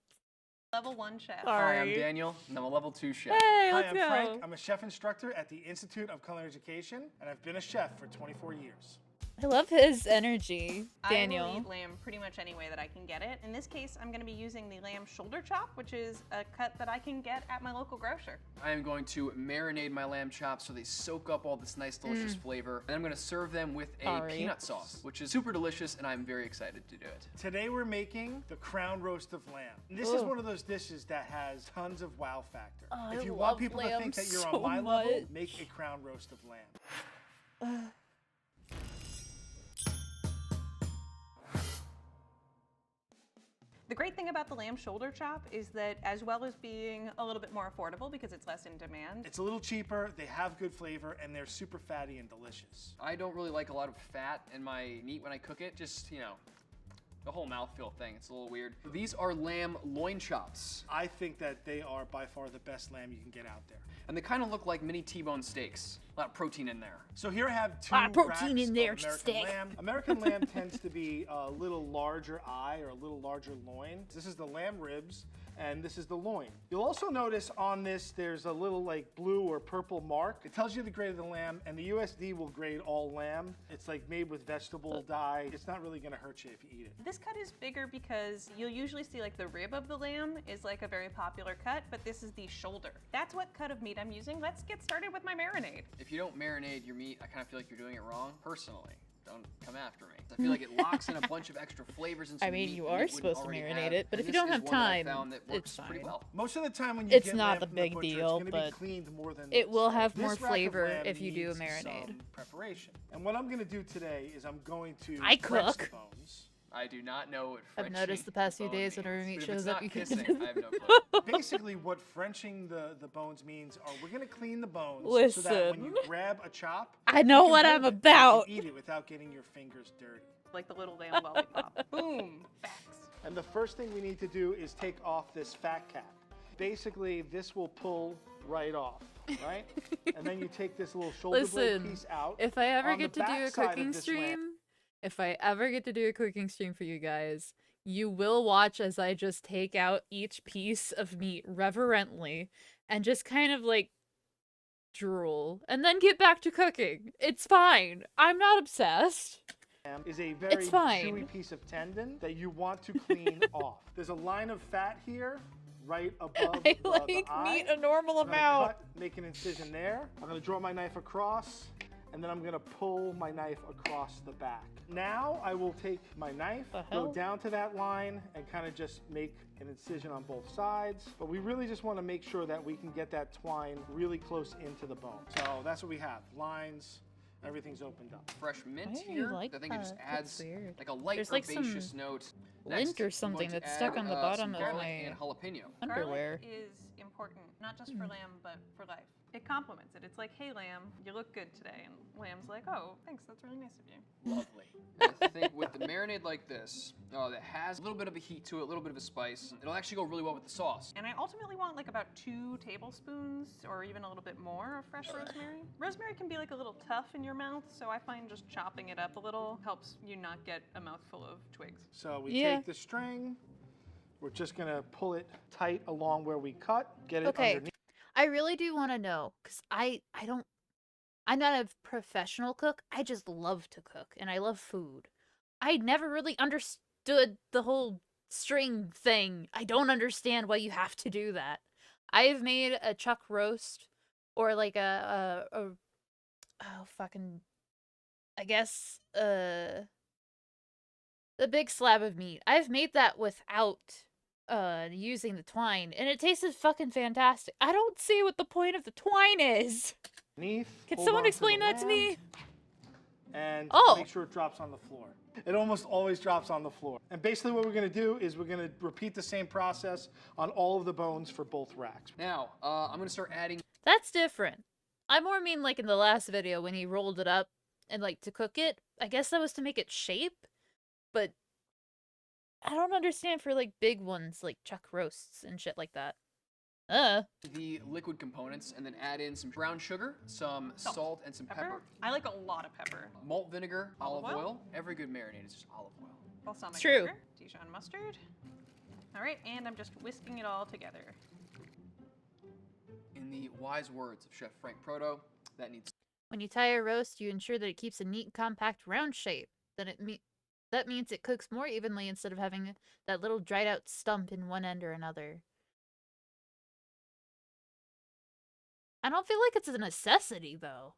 level 1 chef. Sorry. Hi, I'm Daniel, and I'm a level 2 chef. Hey, Hi, let's I'm go. Frank. I'm a chef instructor at the Institute of Culinary Education, and I've been a chef for 24 years. I love his energy, I will Daniel. eat lamb pretty much any way that I can get it. In this case, I'm going to be using the lamb shoulder chop, which is a cut that I can get at my local grocer. I am going to marinate my lamb chops so they soak up all this nice, delicious flavor. And I'm going to serve them with a Sorry. peanut sauce, which is super delicious, and I'm very excited to do it. Today we're making the crown roast of lamb. This is one of those dishes that has tons of wow factor. Oh, if I you love want people to lamb think that you're so on my level, much. make a crown roast of lamb. The great thing about the lamb shoulder chop is that as well as being a little bit more affordable because it's less in demand, It's a little cheaper, they have good flavor, and they're super fatty and delicious. I don't really like a lot of fat in my meat when I cook it. Just, you know, the whole mouthfeel thing. It's a little weird. These are lamb loin chops, I think that they are by far the best lamb you can get out there. and they kind of look like mini T-bone steaks. A lot of protein in there. So here I have two Lot of protein racks in there, of American steak. lamb. American lamb tends to be a little larger eye or a little larger loin. This is the lamb ribs, and this is the loin. You'll also notice on this there's a little like blue or purple mark. It tells you the grade of the lamb, and the USD will grade all lamb. It's like made with vegetable dye. It's not really gonna hurt you if you eat it. this cut is bigger because you'll usually see like the rib of the lamb is like a very popular cut, but this is the shoulder. That's what cut of meat I'm using. Let's get started with my marinade. If you don't marinate your meat, I kind of feel like you're doing it wrong, personally. Don't come after me. I feel like it locks in a bunch of extra flavors and I mean, meat you that are wouldn't supposed to already marinate it, but and if you this don't is have one that I time, found that works it's pretty fine. well. Most of the time when you It's get not lamb a from the big butcher, deal, it's gonna but be cleaned more than it this. will have This more rack of flavor lamb if you do a needs marinade. some preparation. And what I'm gonna do today is I'm going to I French the cook. bones. I do not know what I've Frenching noticed the past few bone days when means, our meat but if shows it's up, not you can. kissing, I have no clue. Basically, what Frenching the bones means are we're gonna clean the bones so that when you Listen. grab a chop, I know you can what hold I'm it and about. you can eat it without getting your fingers dirty. Like the little lamb lollipop. Boom. Facts. And the first thing we need to do is take off this fat cap. Basically, this will pull right off, right? And then you take this little shoulder blade Listen, piece out. if I ever On the get to do a back side of cooking this stream, if I ever get to do a cooking stream for you guys, you will watch as I just take out each piece of meat reverently and just kind of like drool and then get back to cooking. It's fine. I'm not obsessed. Is a very fine. chewy piece of tendon that you want to clean off. There's a line of fat here, right above I the like eye. meat a normal I'm gonna amount. cut, make an incision there. I'm gonna draw my knife across, and then I'm gonna pull my knife across the back. Now I will take my knife, The go hell? down to that line, and kind of just make an incision on both sides. But we really just want to make sure that we can get that twine really close into the bone. So that's what we have, lines. Everything's opened up. Fresh mint Why do you here. like I think it just that? That's adds weird. like a light There's, like, some herbaceous note. lint Next, or I'm something going to that's stuck add, on the some bottom of garlic my and jalapeno. underwear. Garlic is important, not just for lamb, but for life. It complements it. It's like, hey, lamb, you look good today. And lamb's like, oh, thanks, that's really nice of you. Lovely. And I think with the marinade like this, that has a little bit of a heat to it, a little bit of a spice, it'll actually go really well with the sauce. And I ultimately want like about 2 tablespoons or even a little bit more of fresh rosemary. Rosemary can be like a little tough in your mouth, so I find just chopping it up a little helps you not get a mouthful of twigs. So we Yeah. take the string, we're just gonna pull it tight along where we cut, get it Okay. underneath. I really do want to know because I'm not a professional cook. I just love to cook and I love food. I never really understood the whole string thing. I don't understand why you have to do that. I've made a chuck roast or like oh fucking I guess the big slab of meat. I've made that without using the twine and it tasted fucking fantastic. I don't see what the point of the twine is. Can hold someone on to explain the that to lamb, me? And Oh. make sure it drops on the floor. It almost always drops on the floor. And basically what we're gonna do is we're gonna repeat the same process on all of the bones for both racks. Now, I'm gonna start adding. That's different. I more mean like in the last video when he rolled it up and like to cook it. I guess that was to make it shape, but I don't understand for like big ones like chuck roasts and shit like that. The liquid components and then add in some brown sugar, some salt, and some pepper. I like a lot of pepper. Malt vinegar, olive Olive oil? oil. Every good marinade is just olive oil. Balsamic It's true. vinegar, Dijon mustard. All right, and I'm just whisking it all together. In the wise words of Chef Frank Proto, that needs When you tie a roast, you ensure that it keeps a neat, compact, round shape. That means it cooks more evenly instead of having that little dried out stump in one end or another. I don't feel like it's a necessity, though.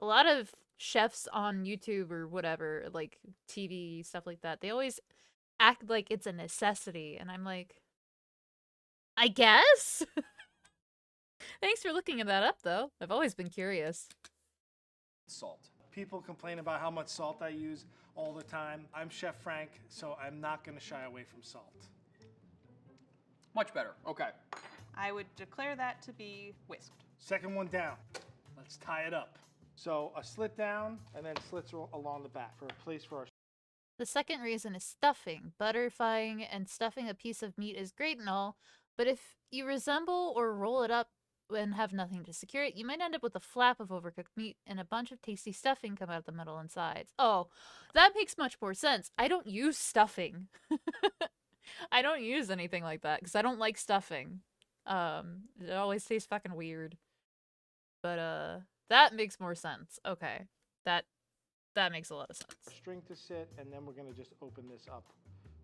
A lot of chefs on YouTube or whatever, like TV, stuff like that, they always act like it's a necessity, and I'm like, I guess? Thanks for looking that up, though. I've always been curious. salt. People complain about how much salt I use all the time. I'm Chef Frank, so I'm not gonna shy away from salt. Much better. Okay. I would declare that to be whisked. Second one down. Let's tie it up. So a slit down and then slits along the back for a place for our. The second reason is stuffing. Butterfying and stuffing a piece of meat is great and all, but if you resemble or roll it up and have nothing to secure it, you might end up with a flap of overcooked meat and a bunch of tasty stuffing come out the middle and sides. Oh, that makes much more sense. I don't use stuffing. I don't use anything like that because I don't like stuffing. It always tastes fucking weird. But that makes more sense. Okay. That makes a lot of sense. String to sit, and then we're gonna just open this up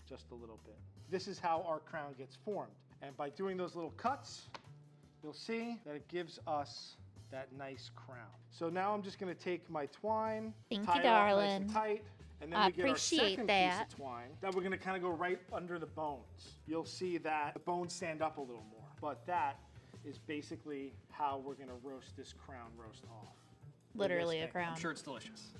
just a little bit. This is how our crown gets formed. And by doing those little cuts, you'll see that it gives us that nice crown. So now I'm just gonna take my twine, Thank tie you, it off nice darling. and tight, and then I we get our appreciate second that. piece of twine that we're gonna kind of go right under the bones. You'll see that the bones stand up a little more, but that is basically how we're gonna roast this crown roast off. Literally a think? crown. I'm sure it's delicious.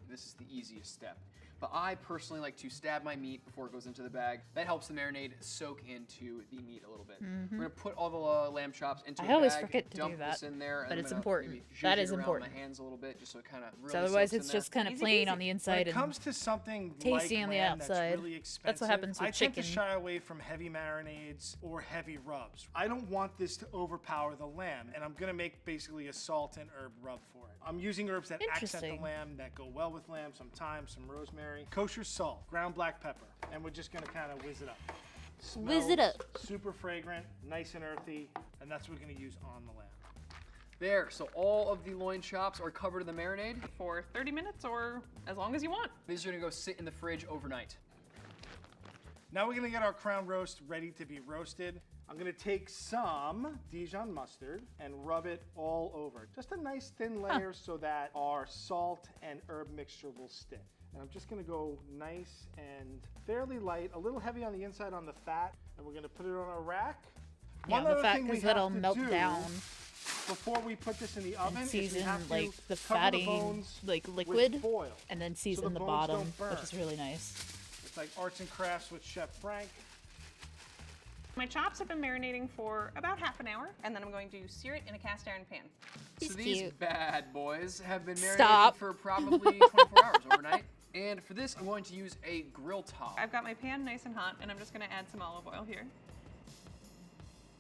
This is the easiest step. But I personally like to stab my meat before it goes into the bag. That helps the marinade soak into the meat a little bit. We're gonna put all the lamb chops into a I always bag, forget to do dump that, this in there, but and it's I'm gonna important. maybe That zhuzh is it around important. my hands a little bit, just so it kind of really So otherwise, soaks in it's there. just kind of Easy plain peasy. on the When inside it and comes to something tasty like on the lamb outside. that's really expensive, That's what happens with I tend to chicken. shy away from heavy marinades or heavy rubs. I don't want this to overpower the lamb, and I'm gonna make basically a salt and herb rub for it. I'm using herbs that accent Interesting. the lamb, that go well with lamb, some thyme, some rosemary, kosher salt, ground black pepper, and we're just gonna kind of whiz it up. Whiz it Smells up. Super fragrant, nice and earthy, and that's what we're gonna use on the lamb. There, so all of the loin chops are covered in the marinade. For 30 minutes or as long as you want. These are gonna go sit in the fridge overnight. Now we're gonna get our crown roast ready to be roasted. I'm gonna take some Dijon mustard and rub it all over. Just a nice thin layer so that our salt and herb mixture will stick. And I'm just gonna go nice and fairly light, a little heavy on the inside on the fat, and we're gonna put it on a rack. yeah, One the other fat thing we because have that'll to melt do down before we put this in the oven and is we season have to like the cover fatty bones like with liquid, foil. and then so season the bones bottom, don't burn. which is really nice. It's like arts and crafts with Chef Frank. My chops have been marinating for about half an hour, and then I'm going to sear it in a cast iron pan. He's So these cute. bad boys have been marinating Stop. for probably 24 hours overnight. And for this, I'm going to use a grill top. I've got my pan nice and hot, and I'm just going to add some olive oil here.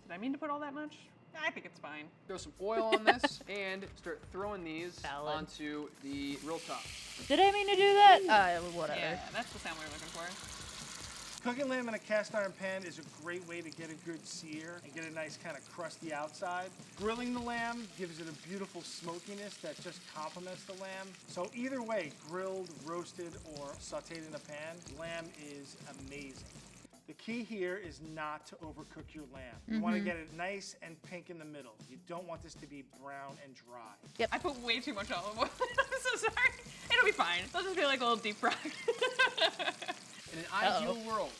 Did I mean to put all that much? I think it's fine. Throw some oil on this and start throwing these Valid. onto the grill top. Did I mean to do that? Whatever. Yeah, that's the sound we were looking for. Cooking lamb in a cast iron pan is a great way to get a good sear and get a nice kind of crusty outside. Grilling the lamb gives it a beautiful smokiness that just complements the lamb. So either way, grilled, roasted, or sauteed in a pan, lamb is amazing. The key here is not to overcook your lamb. You want to get it nice and pink in the middle. You don't want this to be brown and dry. I put way too much olive oil. I'm so sorry. It'll be fine. It'll just be like a little deep fry. In an ideal world,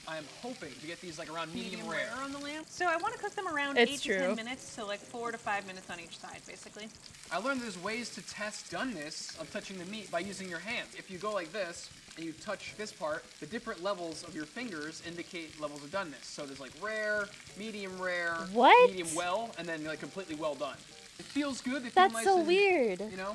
I am hoping to get these like around medium rare. on the lamb. So I want to cook them around It's 8 to true. 10 minutes, so like 4 to 5 minutes on each side, basically. I learned there's ways to test doneness of touching the meat by using your hands. If you go like this and you touch this part, the different levels of your fingers indicate levels of doneness. So there's like rare, medium, What? medium well, and then like completely well done. It feels good. They feel That's nice so and, weird. You know,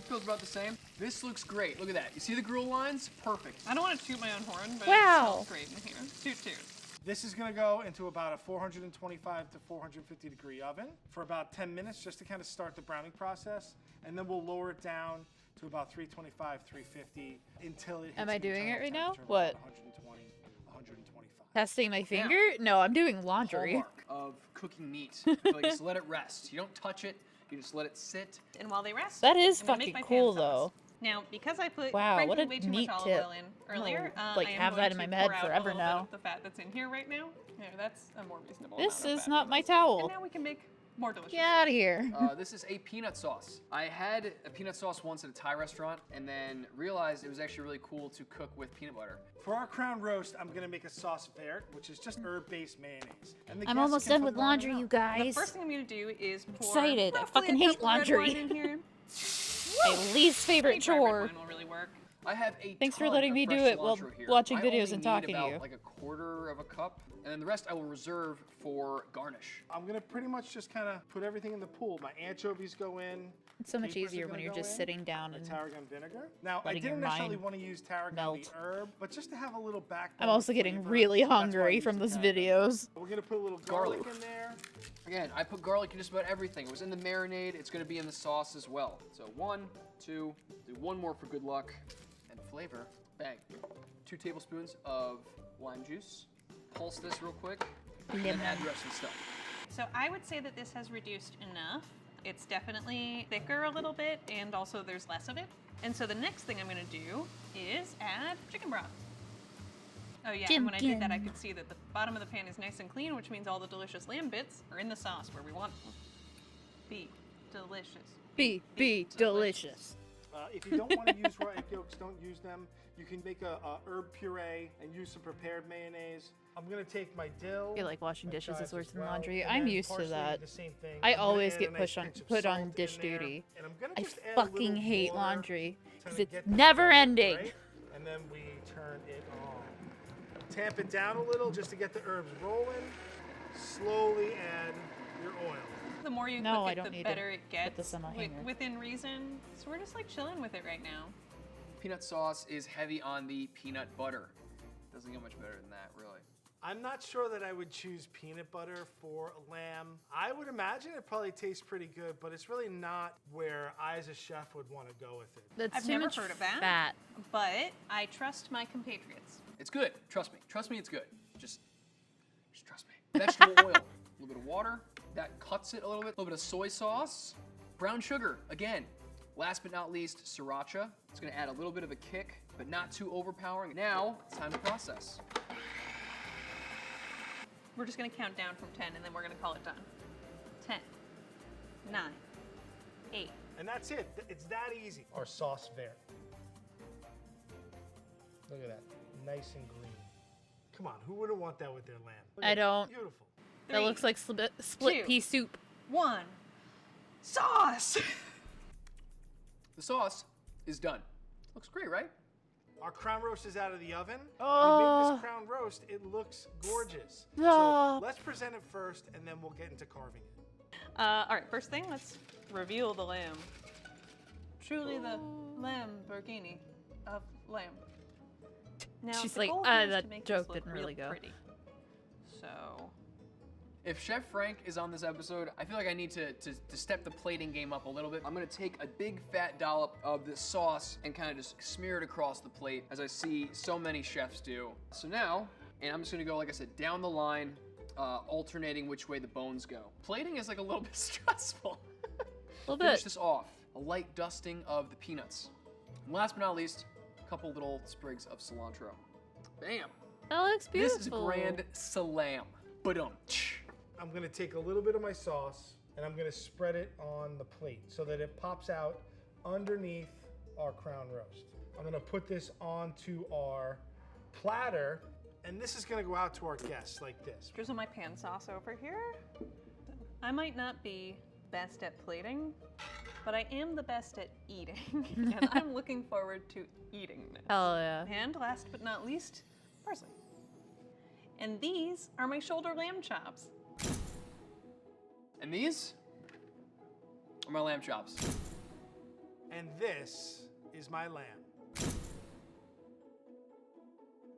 feels about the same. This looks great. Look at that. You see the grill lines? Perfect. I don't want to toot my own horn, but Wow. it smells great in here. Toot toot. This is going to go into about a 425 to 450 degree oven for about 10 minutes just to kind of start the browning process. And then we'll lower it down to about 325, 350 until it hits Am I the doing it internal right now? temperature of What? about 120, 125. Testing my finger? No, I'm doing laundry. Hallmark of cooking meat. You like just let it rest. You don't touch it. You just let it sit. And while they rest, That is I'm gonna make fucking my cool, pan sauce. though. Now, because I put Wow, frankly what a way too neat much olive tip. oil in earlier, like, I am have going that in to my head pour out forever a little now. bit of the fat that's in here right now. Yeah, that's a more reasonable This amount of is fat. not my And towel. now we can make more delicious. Get out of here. This is a peanut sauce. I had a peanut sauce once at a Thai restaurant and then realized it was actually really cool to cook with peanut butter. For our crown roast, I'm going to make a sauce vert, which is just herb-based mayonnaise. And the I'm guests almost can done put with it on laundry, their you own. The guys. first thing I'm going to do is pour excited. I roughly fucking a hate cup of red laundry. wine in here. My least favorite Any dry red chore. wine will really work. I have a Thanks for ton letting of me do fresh it while cilantro here. watching I videos only and need talking to about you. like a quarter of a cup, and then the rest I will reserve for garnish. I'm going to pretty much just kind of put everything in the pool. My anchovies go in. It's so much capers are easier when gonna you're go just in, sitting down my and tarragon vinegar. Now, I letting your didn't necessarily mind want to use tarragon melt. the herb, but just to have a little backbone. I'm also of getting flavor, really that's why I hungry used from the this tarragon. videos. We're going to put a little garlic Garlic. in there. Again, I put garlic in just about everything. It was in the marinade. It's going to be in the sauce as well. So 1, 2, do one more for good luck and flavor. Bang. 2 tablespoons of lime juice. Pulse this real quick, and then add the rest of the stuff. So I would say that this has reduced enough. It's definitely thicker a little bit, and also there's less of it. And so the next thing I'm going to do is add chicken broth. Oh yeah, and when I did that, I could see that the bottom of the pan is nice and clean, which means all the delicious lamb bits are in the sauce where we want them. Be delicious. Be delicious. If you don't want to use raw egg yolks, don't use them. You can make a herb puree and use some prepared mayonnaise. I'm gonna take my dill. I feel like washing my dishes is chives worse as than well, laundry. and I'm then used to parsley, that. the same thing. I I'm gonna always add get a nice pinch of put salt on in dish there, duty. And I'm gonna I just add a fucking little hate water laundry to because kinda it's get the never flavor, ending. right? And then we turn it on. Tamp it down a little just to get the herbs rolling. Slowly add your oil. The more you No, cook I it, don't the need better to it gets. this on my hanger. Within reason. So we're just like chilling with it right now. Peanut sauce is heavy on the peanut butter. Doesn't get much better than that, really. I'm not sure that I would choose peanut butter for lamb. I would imagine it probably tastes pretty good, but it's really not where I as a chef would want to go with it. That's I've too never much heard of that. fat. But I trust my compatriots. It's good. Trust me. Trust me, it's good. Just trust me. Vegetable oil, a little bit of water. That cuts it a little bit. A little bit of soy sauce. Brown sugar, again. Last but not least, sriracha. It's gonna add a little bit of a kick, but not too overpowering. Now, it's time to process. We're just gonna count down from 10 and then we're gonna call it done. 10, 9, 8. And that's it. It's that easy. Our sauce vert. Look at that. Nice and green. Come on, who wouldn't want that with their lamb? Look I at that. don't. Beautiful. That looks like split two. pea soup. 1. Sauce! The sauce is done. Looks great, right? Our crown roast is out of the oven. We Oh. made this crown roast. It looks gorgeous. Stop. So let's present it first, and then we'll get into carving it. All right, first thing, let's reveal the lamb. Truly the Lamborghini of lamb. Now, She's the like, goal here is that to make joke this look didn't really real go. pretty. So, If Chef Frank is on this episode, I feel like I need to step the plating game up a little bit. I'm gonna take a big fat dollop of this sauce and kind of just smear it across the plate, as I see so many chefs do. So now, and I'm just gonna go, like I said, down the line, alternating which way the bones go. Plating is like a little bit stressful. A little Finish bit. this off. A light dusting of the peanuts. And last but not least, a couple little sprigs of cilantro. Bam! That looks beautiful. This is grand salam. Ba-dum-tsh. I'm gonna take a little bit of my sauce, and I'm gonna spread it on the plate so that it pops out underneath our crown roast. I'm gonna put this onto our platter, and this is gonna go out to our guests like this. drizzle my pan sauce over here. I might not be best at plating, but I am the best at eating, and I'm looking forward to eating this. Hell yeah. And last but not least, parsley. And these are my shoulder lamb chops. And these are my lamb chops. And this is my lamb.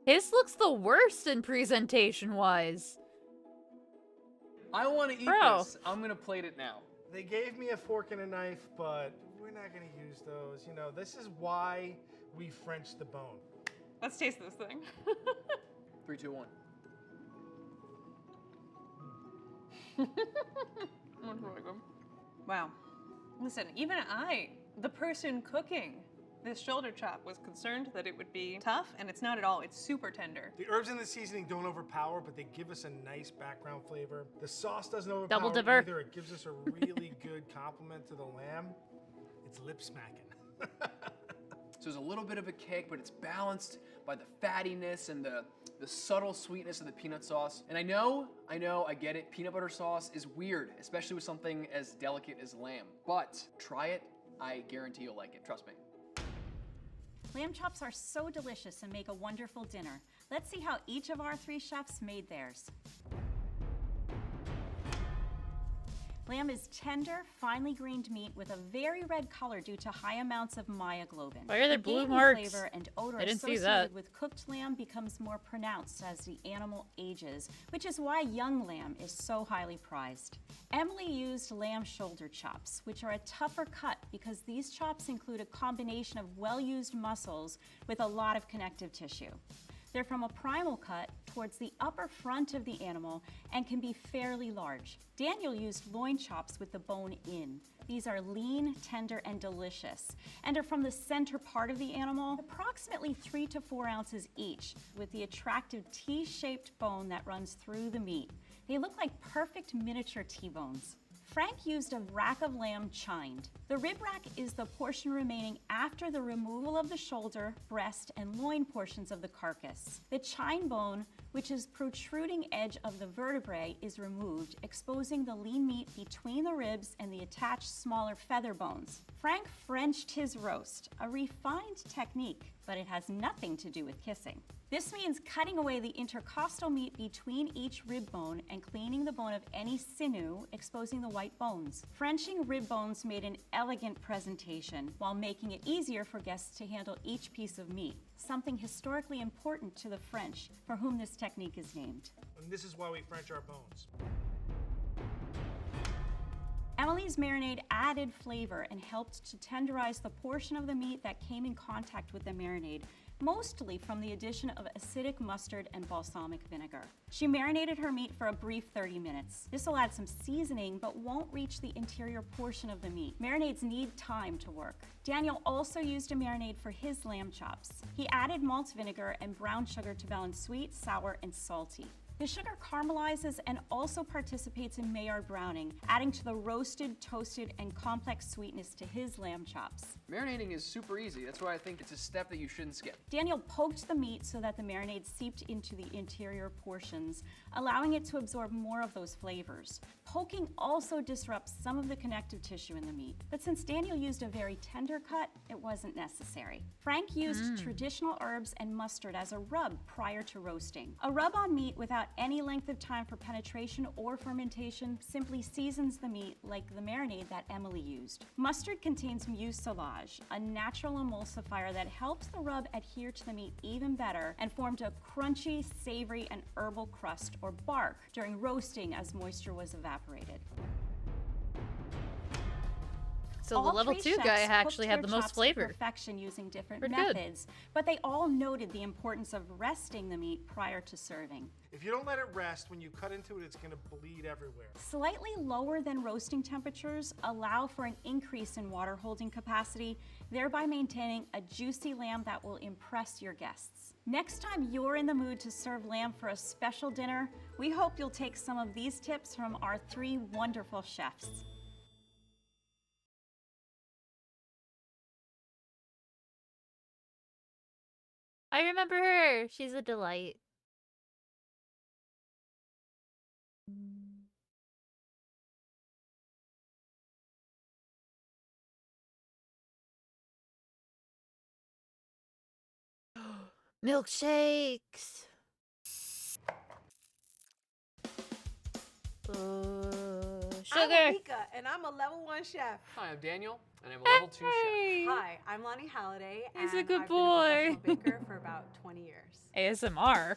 His looks the worst in presentation wise. I want to eat Bro. this. I'm gonna plate it now. They gave me a fork and a knife, but we're not gonna use those. You know, this is why we French the bone. Let's taste this thing. 3, 2, 1. That's really good. Wow. Listen, even I, the person cooking this shoulder chop, was concerned that it would be tough, and it's not at all. It's super tender. The herbs and the seasoning don't overpower, but they give us a nice background flavor. The sauce doesn't overpower Double dipper. either. It gives us a really good compliment to the lamb. It's lip smacking. So there's a little bit of a kick, but it's balanced by the fattiness and the subtle sweetness of the peanut sauce. And I know, I get it. Peanut butter sauce is weird, especially with something as delicate as lamb. But try it. I guarantee you'll like it. Trust me. Lamb chops are so delicious and make a wonderful dinner. Let's see how each of our 3 chefs made theirs. Lamb is tender, finely grained meat with a very red color due to high amounts of myoglobin. Why are there The blue gamey marks? flavor and odor I didn't see associated that. with cooked lamb becomes more pronounced as the animal ages, which is why young lamb is so highly prized. Emily used lamb shoulder chops, which are a tougher cut because these chops include a combination of well-used muscles with a lot of connective tissue. They're from a primal cut towards the upper front of the animal and can be fairly large. Daniel used loin chops with the bone in. These are lean, tender, and delicious, and are from the center part of the animal, approximately 3 to 4 ounces each, with the attractive T-shaped bone that runs through the meat. They look like perfect miniature T-bones. Frank used a rack of lamb chined. The rib rack is the portion remaining after the removal of the shoulder, breast, and loin portions of the carcass. The chine bone, which is protruding edge of the vertebrae, is removed, exposing the lean meat between the ribs and the attached smaller feather bones. Frank Frenched his roast, a refined technique, but it has nothing to do with kissing. This means cutting away the intercostal meat between each rib bone and cleaning the bone of any sinew, exposing the white bones. Frenching rib bones made an elegant presentation while making it easier for guests to handle each piece of meat, something historically important to the French, for whom this technique is named. And this is why we French our bones. Emily's marinade added flavor and helped to tenderize the portion of the meat that came in contact with the marinade, mostly from the addition of acidic mustard and balsamic vinegar. She marinated her meat for a brief 30 minutes. This will add some seasoning, but won't reach the interior portion of the meat. Marinades need time to work. Daniel also used a marinade for his lamb chops. He added malt vinegar and brown sugar to balance sweet, sour, and salty. The sugar caramelizes and also participates in Maillard browning, adding to the roasted, toasted, and complex sweetness to his lamb chops. Marinating is super easy. That's why I think it's a step that you shouldn't skip. Daniel poked the meat so that the marinade seeped into the interior portions, allowing it to absorb more of those flavors. Poking also disrupts some of the connective tissue in the meat, but since Daniel used a very tender cut, it wasn't necessary. Frank used traditional herbs and mustard as a rub prior to roasting. A rub on meat without any length of time for penetration or fermentation simply seasons the meat like the marinade that Emily used. Mustard contains mucilage, a natural emulsifier that helps the rub adhere to the meat even better and formed a crunchy, savory, and herbal crust or bark during roasting as moisture was evaporated. So the All level three 2 chefs guy cooked actually had their the most chops to flavor. perfection using different Pretty good. methods, but they all noted the importance of resting the meat prior to serving. If you don't let it rest, when you cut into it, it's going to bleed everywhere. Slightly lower than roasting temperatures allow for an increase in water holding capacity, thereby maintaining a juicy lamb that will impress your guests. Next time you're in the mood to serve lamb for a special dinner, we hope you'll take some of these tips from our 3 wonderful chefs. I remember her. She's a delight. Milkshakes. I'm Sugar. Mika, and I'm a level 1 chef. Hi, I'm Daniel, and I'm a level 2 chef. Hey. Hi, I'm Lonnie Halliday, He's and a good I've boy. been a professional baker for about 20 years. ASMR.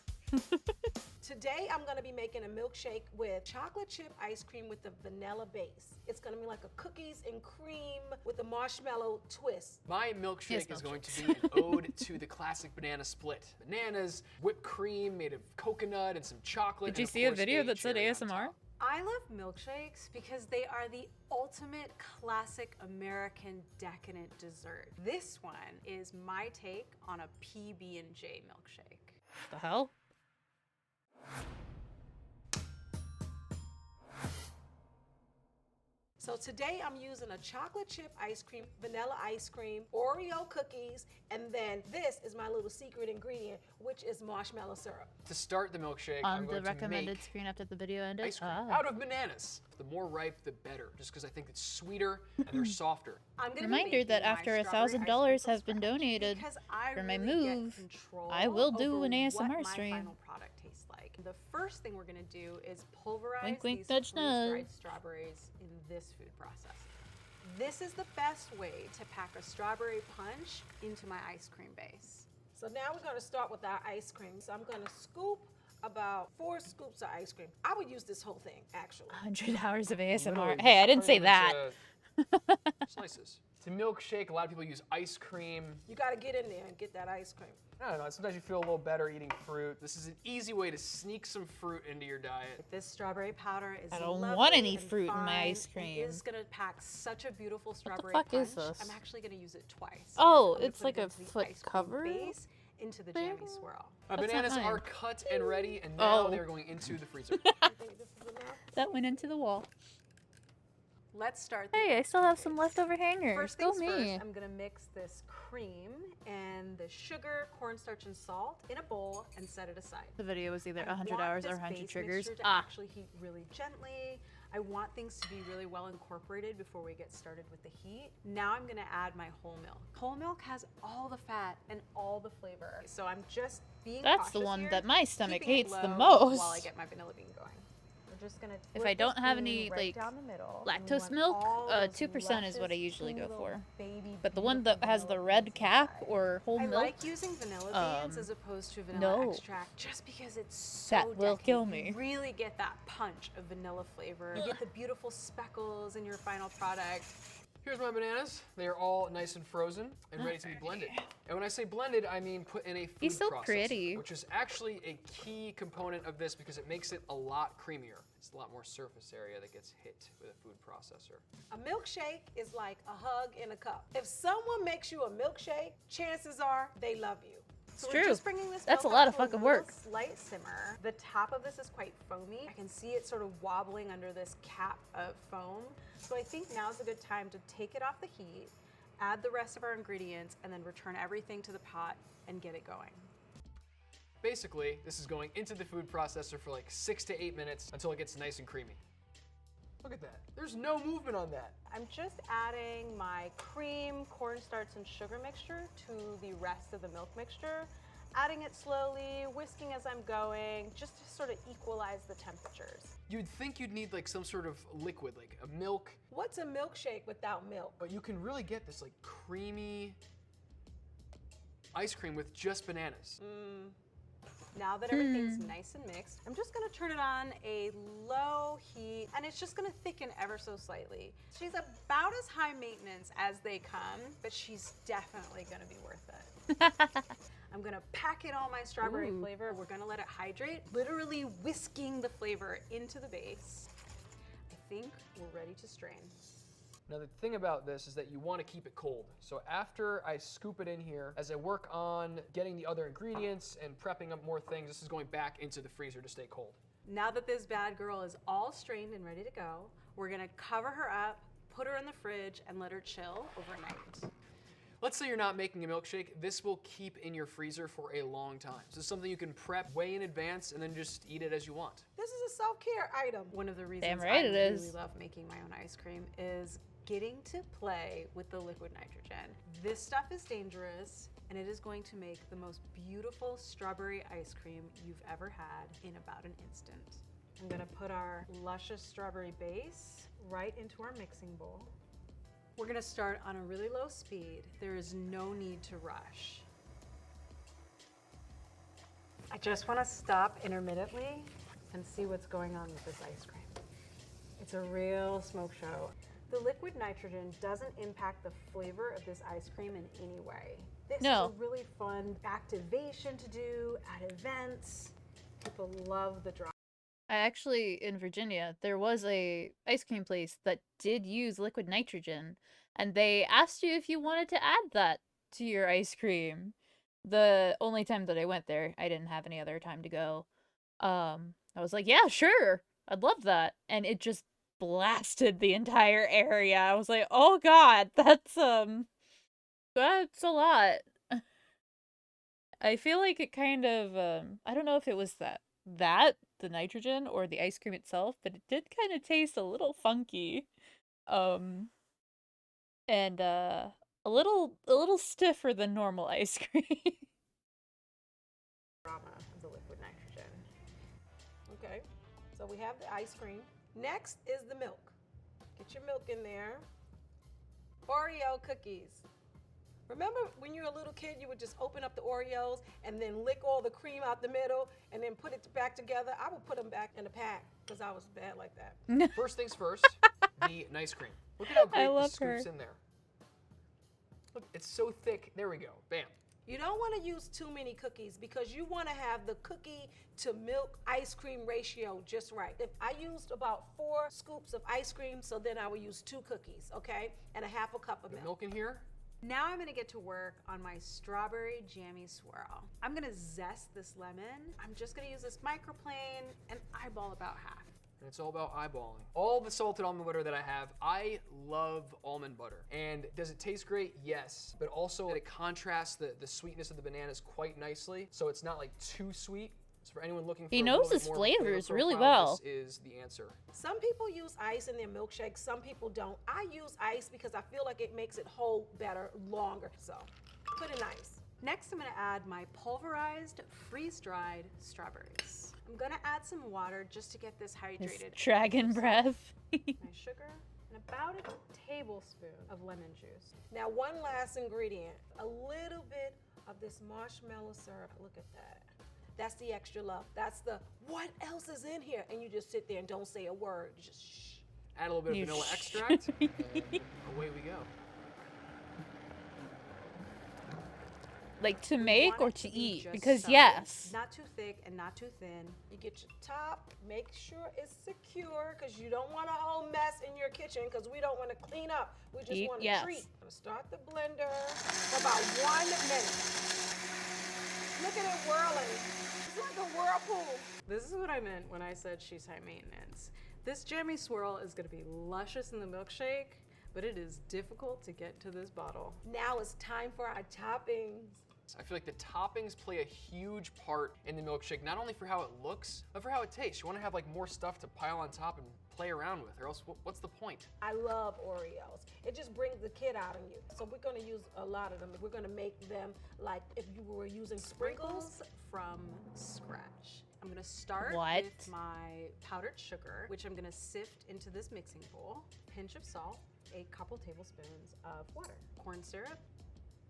Today, I'm gonna be making a milkshake with chocolate chip ice cream with the vanilla base. It's gonna be like a cookies and cream with a marshmallow twist. My milkshake is going to be an ode to the classic banana split. Bananas, whipped cream made of coconut, and some chocolate. Did you and of see a course, video that said cherry on ASMR? top. I love milkshakes because they are the ultimate classic American decadent dessert. This one is my take on a PB&J milkshake. The hell? So today I'm using a chocolate chip ice cream, vanilla ice cream, Oreo cookies, and then this is my little secret ingredient, which is marshmallow syrup. To start the milkshake, On I'm the going to recommended make screen after the video ended. ice cream Ah. out of bananas. The more ripe, the better, just because I think it's sweeter and they're softer. I'm gonna be Reminder making that my after strawberry ice cream $1,000 from has been scratch donated because I for my really get move, control I will do over an ASMR what stream. my final product tastes like. The first thing we're gonna do is pulverize Wink, wink, these nudge, freeze-dried nudge. strawberries in this food process. This is the best way to pack a strawberry punch into my ice cream base. So now we're gonna start with our ice cream. So I'm gonna scoop about 4 scoops of ice cream. I would use this whole thing, actually. 100 hours of ASMR. Literally Hey, I just didn't say turn them that. into Slices. It's a milkshake. A lot of people use ice cream. You got to get in there and get that ice cream. I don't know, sometimes you feel a little better eating fruit. This is an easy way to sneak some fruit into your diet. This strawberry powder is I don't lovely want any and fruit in my fine, ice cream. It is going to pack such a beautiful strawberry fuck punch. is this? I'm actually going to use it twice. Oh, I'm gonna it's put like it a into the foot ice cream cover base into the jammy swirl. My That's not bananas are mine. cut and ready, and now Oh. they're going into the freezer. I think this is enough. That went into the wall. Let's start. The Hey, I ice still cream have some base. leftover hangers. First Go things me. first, I'm gonna mix this cream and the sugar, cornstarch, and salt in a bowl and set it aside. The video was either I 100 want hours or this 100 base triggers. mixture to actually heat really gently. I want things to be really well incorporated before we get started with the heat. Now I'm gonna add my whole milk. Whole milk has all the fat and all the flavor. So I'm just being That's the cautious one here, that my stomach keeping it hates the low most. while I get my vanilla bean going. We're just gonna If flip I don't this have bean any, right like, down the middle, and we lactose want milk, all those 2% is what I luscious, usually go little for. baby, But the one that beautiful has the vanilla red beans cap inside. or whole I milk, like using vanilla beans as opposed to vanilla no. extract just because it's so That will decadent. kill me. You really get that punch of vanilla flavor. You get the beautiful speckles in your final product. Here's my bananas. They are all nice and frozen and ready to be blended. And when I say blended, I mean put in a food He's so processor, pretty. which is actually a key component of this because it makes it a lot creamier. It's a lot more surface area that gets hit with a food processor. A milkshake is like a hug in a cup. If someone makes you a milkshake, chances are they love you. So It's we're true. just bringing this That's milk a lot up of to fucking little work. Slight simmer. The top of this is quite foamy. I can see it sort of wobbling under this cap of foam. So I think now's a good time to take it off the heat, add the rest of our ingredients, and then return everything to the pot and get it going. Basically, this is going into the food processor for like 6 to 8 minutes until it gets nice and creamy. Look at that. There's no movement on that. I'm just adding my cream, cornstarch, and sugar mixture to the rest of the milk mixture. Adding it slowly, whisking as I'm going, just to sort of equalize the temperatures. You'd think you'd need like some sort of liquid, like a milk, What's a milkshake without milk? but you can really get this like creamy ice cream with just bananas. Now that everything's nice and mixed, I'm just gonna turn it on a low heat, and it's just gonna thicken ever so slightly. She's about as high maintenance as they come, but she's definitely gonna be worth it. I'm gonna pack in all my strawberry flavor. We're gonna let it hydrate, literally whisking the flavor into the base. I think we're ready to strain. Now the thing about this is that you want to keep it cold. So after I scoop it in here, as I work on getting the other ingredients and prepping up more things, this is going back into the freezer to stay cold. Now that this bad girl is all strained and ready to go, we're gonna cover her up, put her in the fridge, and let her chill overnight. Let's say you're not making a milkshake, this will keep in your freezer for a long time. So this is something you can prep way in advance and then just eat it as you want. This is a self-care item. One of the reasons Damn right I it really is. love making my own ice cream is getting to play with the liquid nitrogen. This stuff is dangerous, and it is going to make the most beautiful strawberry ice cream you've ever had in about an instant. I'm gonna put our luscious strawberry base right into our mixing bowl. We're gonna start on a really low speed. There is no need to rush. I just wanna stop intermittently and see what's going on with this ice cream. It's a real smoke show. The liquid nitrogen doesn't impact the flavor of this ice cream in any way. This No. is a really fun activation to do at events. People love the drop. I actually, in Virginia, there was a ice cream place that did use liquid nitrogen, and they asked you if you wanted to add that to your ice cream. The only time that I went there, I didn't have any other time to go. I was like, yeah, sure, I'd love that. And it just blasted the entire area. I was like, oh god, that's a lot. I feel like it kind of, I don't know if it was the nitrogen or the ice cream itself, but it did kind of taste a little funky. And a little stiffer than normal ice cream. Drama of the liquid nitrogen. Okay, so we have the ice cream. Next is the milk. Get your milk in there. Oreo cookies. Remember when you were a little kid, you would just open up the Oreos and then lick all the cream out the middle and then put it back together? I would put them back in the pack because I was bad like that. First things first, the nice cream. Look at how great love this scoops her. in there. Look, it's so thick. There we go. Bam. You don't want to use too many cookies because you want to have the cookie to milk ice cream ratio just right. If I used about 4 scoops of ice cream, so then I would use 2 cookies, okay? And a half a cup of The milk. milk in here. Now I'm gonna get to work on my strawberry jammy swirl. I'm gonna zest this lemon. I'm just gonna use this microplane and eyeball about half. And it's all about eyeballing. All the salted almond butter that I have, I love almond butter. And does it taste great? Yes. But also it contrasts the sweetness of the bananas quite nicely. So it's not like too sweet. So for anyone looking for He a knows little bit his more of a flavor flavors really profile, well. This is the answer. Some people use ice in their milkshakes, some people don't. I use ice because I feel like it makes it hold better, longer. So put in ice. Next, I'm gonna add my pulverized, freeze-dried strawberries. I'm gonna add some water just to get this His hydrated. dragon breath. My sugar, and about a tablespoon of lemon juice. Now one last ingredient, a little bit of this marshmallow syrup. Look at that. That's the extra love. That's the what else is in here? And you just sit there and don't say a word. You just shh. Add a little bit of You vanilla sh- extract, and away we go. Like to We make want or it to be eat? just Because so. yes. Not too thick and not too thin. You get your top, make sure it's secure because you don't want a whole mess in your kitchen because we don't want to clean up. We just want to Yes. treat. I'm gonna start the blender for about 1 minute. Look at it whirling. It's like a whirlpool. This is what I meant when I said she's high maintenance. This jammy swirl is gonna be luscious in the milkshake, but it is difficult to get to this bottle. Now it's time for our toppings. I feel like the toppings play a huge part in the milkshake, not only for how it looks, but for how it tastes. You want to have like more stuff to pile on top and play around with, or else what's the point? I love Oreos. It just brings the kid out in you. So we're gonna use a lot of them. We're gonna make them like if you were using sprinkles. From scratch. I'm gonna start What? with my powdered sugar, which I'm gonna sift into this mixing bowl. Pinch of salt, a couple tablespoons of water, corn syrup,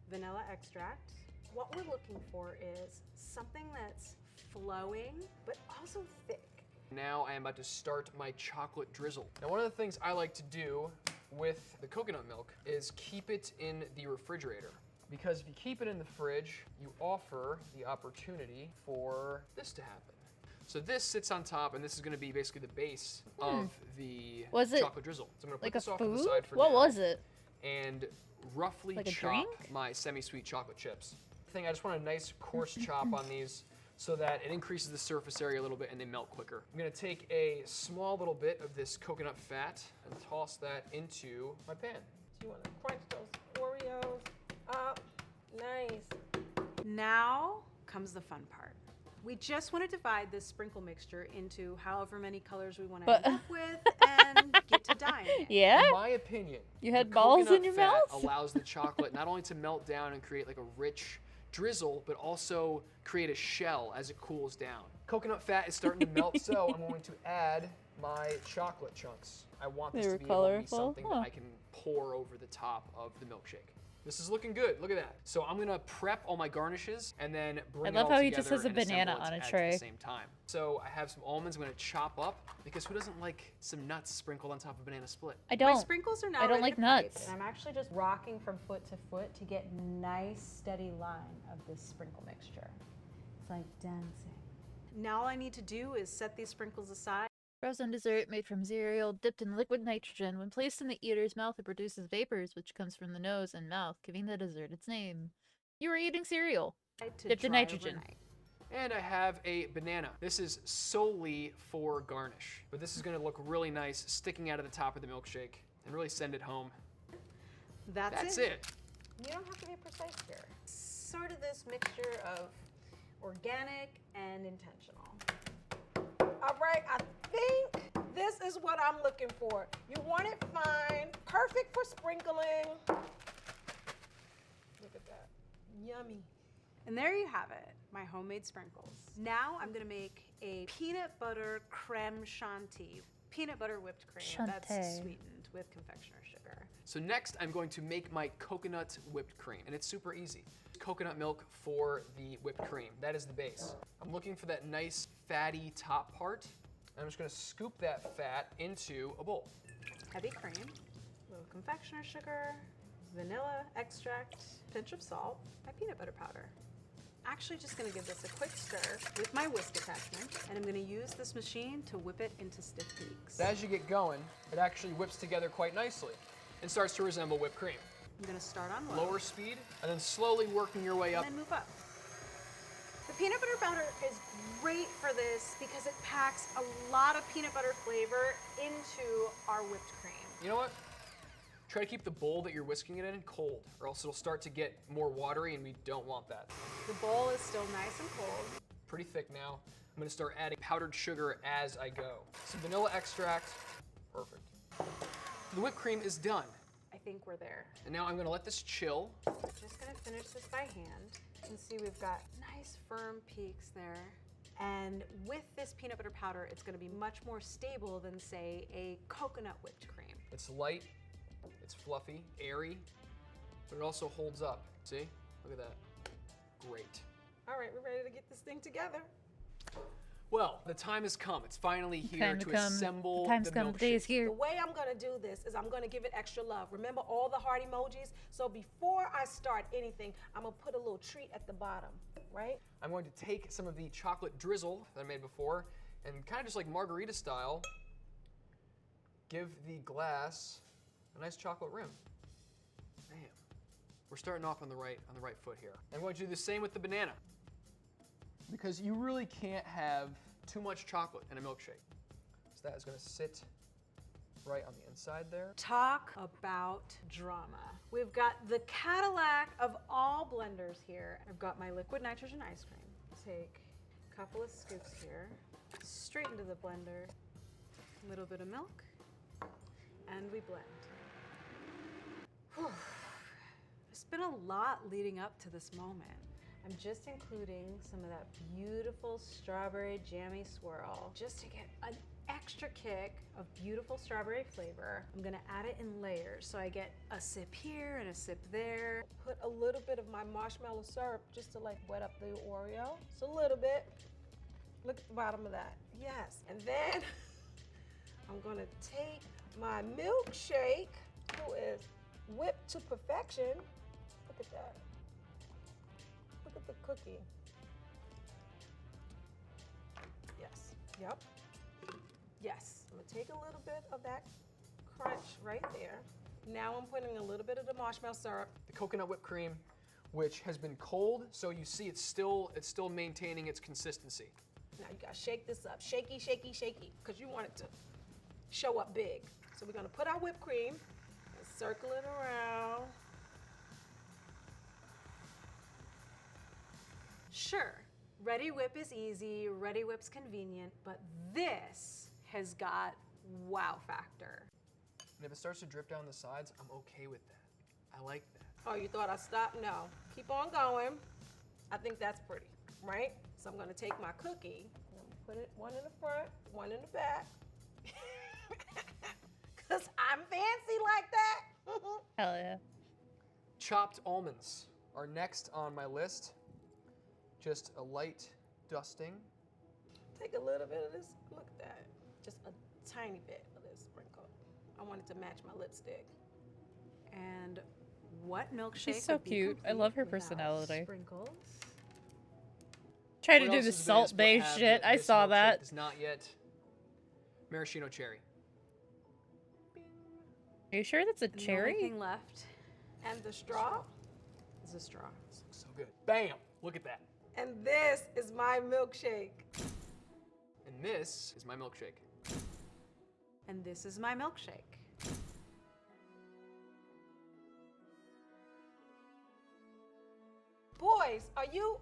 vanilla extract. What we're looking for is something that's flowing, but also thick. Now I am about to start my chocolate drizzle. Now one of the things I like to do with the coconut milk is keep it in the refrigerator. Because if you keep it in the fridge, you offer the opportunity for this to happen. So this sits on top, and this is gonna be basically the base of the Was it chocolate drizzle. So I'm gonna put Like a this off to the food? side for What now. was it? And roughly Like a chop drink? my semi-sweet chocolate chips. I just want a nice coarse chop on these so that it increases the surface area a little bit and they melt quicker. I'm gonna take a small little bit of this coconut fat and toss that into my pan. You want to crunch those Oreos up. Nice. Now comes the fun part. We just want to divide this sprinkle mixture into however many colors we want to But- end up with and get to dyeing it. Yeah? In my opinion, You had the balls in coconut your fat mouth? allows the chocolate not only to melt down and create like a rich drizzle, but also create a shell as it cools down. Coconut fat is starting to melt, so I'm going to add my chocolate chunks. I want this They to were be able to be colorful? something Huh. that I can pour over the top of the milkshake. This is looking good. Look at that. So I'm gonna prep all my garnishes and then bring I love it all how he just together has a and banana assemble it on a at tray. the same time. So I have some almonds I'm gonna chop up because who doesn't like some nuts sprinkled on top of a banana split? I My don't. sprinkles are now I don't ready like to pipe, nuts. and I'm actually just rocking from foot to foot to get nice steady line of this sprinkle mixture. It's like dancing. Now all I need to do is set these sprinkles aside. Frozen dessert made from cereal dipped in liquid nitrogen. When placed in the eater's mouth, it produces vapors, which comes from the nose and mouth, giving the dessert its name. You are eating cereal. To Dipped in dry nitrogen. overnight. And I have a banana. This is solely for garnish, but this is gonna look really nice sticking out of the top of the milkshake and really send it home. That's it. You don't have to be precise here. Sort of this mixture of organic and intentional. All right, I think this is what I'm looking for. You want it fine, perfect for sprinkling. Look at that. Yummy. And there you have it, my homemade sprinkles. Now I'm gonna make a peanut butter creme chantilly. Peanut butter whipped cream that's Chanté. sweetened with confectioner sugar. So next I'm going to make my coconut whipped cream, and it's super easy. Coconut milk for the whipped cream, that is the base. I'm looking for that nice fatty top part. I'm just gonna scoop that fat into a bowl. heavy cream, a little confectioner sugar, vanilla extract, pinch of salt, my peanut butter powder. Actually just gonna give this a quick stir with my whisk attachment, and I'm gonna use this machine to whip it into stiff peaks. As you get going, it actually whips together quite nicely and starts to resemble whipped cream. I'm gonna start on low. Lower speed, and then slowly working your way up. And then move up. The peanut butter powder is great for this because it packs a lot of peanut butter flavor into our whipped cream. You know what? Try to keep the bowl that you're whisking it in cold, or else it'll start to get more watery, and we don't want that. The bowl is still nice and cold. Pretty thick now. I'm gonna start adding powdered sugar as I go. Some vanilla extract, perfect. The whipped cream is done. I think we're there. And now I'm gonna let this chill. Just gonna finish this by hand. You can see we've got nice firm peaks there. And with this peanut butter powder, it's gonna be much more stable than, say, a coconut whipped cream. It's light, it's fluffy, airy, but it also holds up. See? Look at that. Great. All right, we're ready to get this thing together. Well, the time has come. It's finally here Time to to come. assemble The time's the come. The day is milkshake. here. The way I'm gonna do this is I'm gonna give it extra love. Remember all the heart emojis? So before I start anything, I'm gonna put a little treat at the bottom, right? I'm going to take some of the chocolate drizzle that I made before and kind of just like margarita style, give the glass a nice chocolate rim. Bam. We're starting off on the right foot here. I'm going to do the same with the banana, because you really can't have too much chocolate in a milkshake. So that is going to sit right on the inside there. Talk about drama. We've got the Cadillac of all blenders here. I've got my liquid nitrogen ice cream. Take a couple of scoops here, straight into the blender, a little bit of milk, and we blend. Whew. There's been a lot leading up to this moment. I'm just including some of that beautiful strawberry jammy swirl just to get an extra kick of beautiful strawberry flavor. I'm gonna add it in layers so I get a sip here and a sip there. Put a little bit of my marshmallow syrup just to like wet up the Oreo. Just a little bit. Look at the bottom of that. Yes. And then I'm gonna take my milkshake, who is whipped to perfection. Look at that. Look at the cookie. Yes. Yep. Yes. I'm gonna take a little bit of that crunch right there. Now I'm putting a little bit of the marshmallow syrup. The coconut whipped cream, which has been cold, so you see it's still maintaining its consistency. Now you gotta shake this up. Shaky, shaky, shaky, because you want it to show up big. So we're gonna put our whipped cream and circle it around. Sure, Ready Whip is easy, Ready Whip's convenient, but this has got wow factor. And if it starts to drip down the sides, I'm okay with that. I like that. Oh, you thought I stopped? No, keep on going. I think that's pretty, right? So I'm gonna take my cookie, and I'm gonna put it one in the front, one in the back. Cause I'm fancy like that. Hell yeah. Chopped almonds are next on my list. Just a light dusting. Take a little bit of this. Look at that. Just a tiny bit of this sprinkle. I want it to match my lipstick. And what milkshake? She's so would be cute. I complete love her without personality. Sprinkles. Try to What do else the is this? salt-based What shit. I this saw milkshake that. is not yet maraschino cherry. Are you sure that's a And the only cherry? thing left, and the straw is a straw. This looks so good. Bam! Look at that. And this is my milkshake. And this is my milkshake. And this is my milkshake. Boys, are you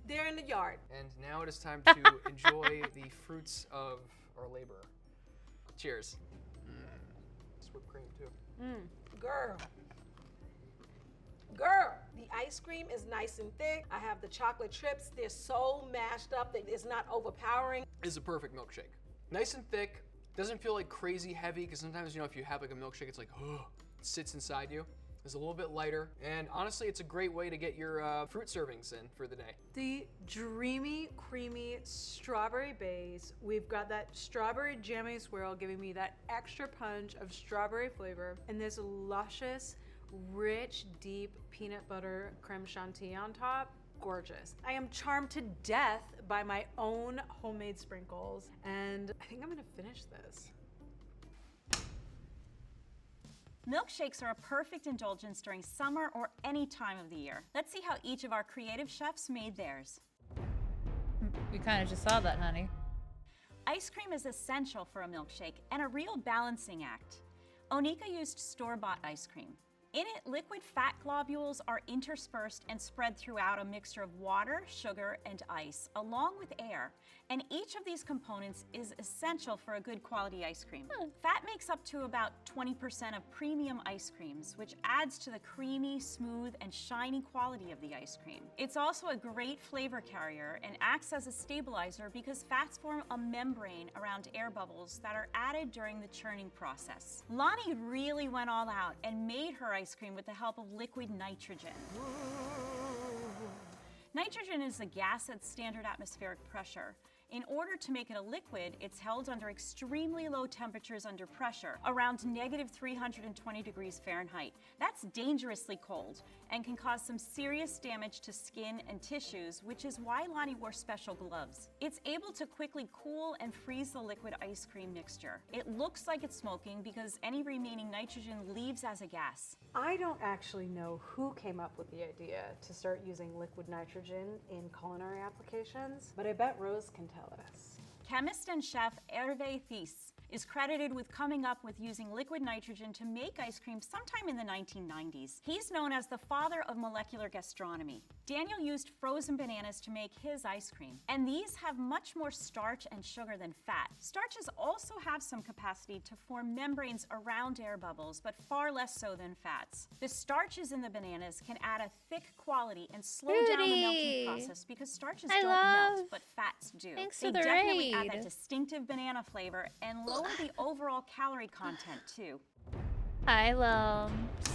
there in the yard? And now it is time to enjoy the fruits of our labor. Cheers. It's whipped cream too. Girl. Girl, the ice cream is nice and thick. I have the chocolate chips. They're so mashed up that it's not overpowering. It's a perfect milkshake. Nice and thick. Doesn't feel like crazy heavy, because sometimes, if you have like a milkshake, it's like, oh, it sits inside you. It's a little bit lighter, and honestly, it's a great way to get your fruit servings in for the day. The dreamy, creamy strawberry base. We've got that strawberry jammy swirl giving me that extra punch of strawberry flavor, and this luscious, rich, deep peanut butter creme chantilly on top. Gorgeous. I am charmed to death by my own homemade sprinkles, and I think I'm gonna finish this. Milkshakes are a perfect indulgence during summer or any time of the year. Let's see how each of our creative chefs made theirs. We kind of just saw that, honey. Ice cream is essential for a milkshake and a real balancing act. Onika used store-bought ice cream. In it, liquid fat globules are interspersed and spread throughout a mixture of water, sugar, and ice, along with air. And each of these components is essential for a good quality ice cream. Fat makes up to about 20% of premium ice creams, which adds to the creamy, smooth, and shiny quality of the ice cream. It's also a great flavor carrier and acts as a stabilizer because fats form a membrane around air bubbles that are added during the churning process. Lonnie really went all out and made her ice cream with the help of liquid nitrogen. Nitrogen is a gas at standard atmospheric pressure. In order to make it a liquid, it's held under extremely low temperatures under pressure, around negative 320 degrees Fahrenheit. That's dangerously cold and can cause some serious damage to skin and tissues, which is why Lonnie wore special gloves. It's able to quickly cool and freeze the liquid ice cream mixture. It looks like it's smoking because any remaining nitrogen leaves as a gas. I don't actually know who came up with the idea to start using liquid nitrogen in culinary applications, but I bet Rose can tell us. Chemist and chef Hervé Thies is credited with coming up with using liquid nitrogen to make ice cream sometime in the 1990s. He's known as the father of molecular gastronomy. Daniel used frozen bananas to make his ice cream, and these have much more starch and sugar than fat. Starches also have some capacity to form membranes around air bubbles, but far less so than fats. The starches in the bananas can add a thick quality and slow down the melting process because starches don't melt, but fats do. Thanks They for the definitely add raid. that distinctive banana flavor and lower the overall calorie content too. Hi, lumps.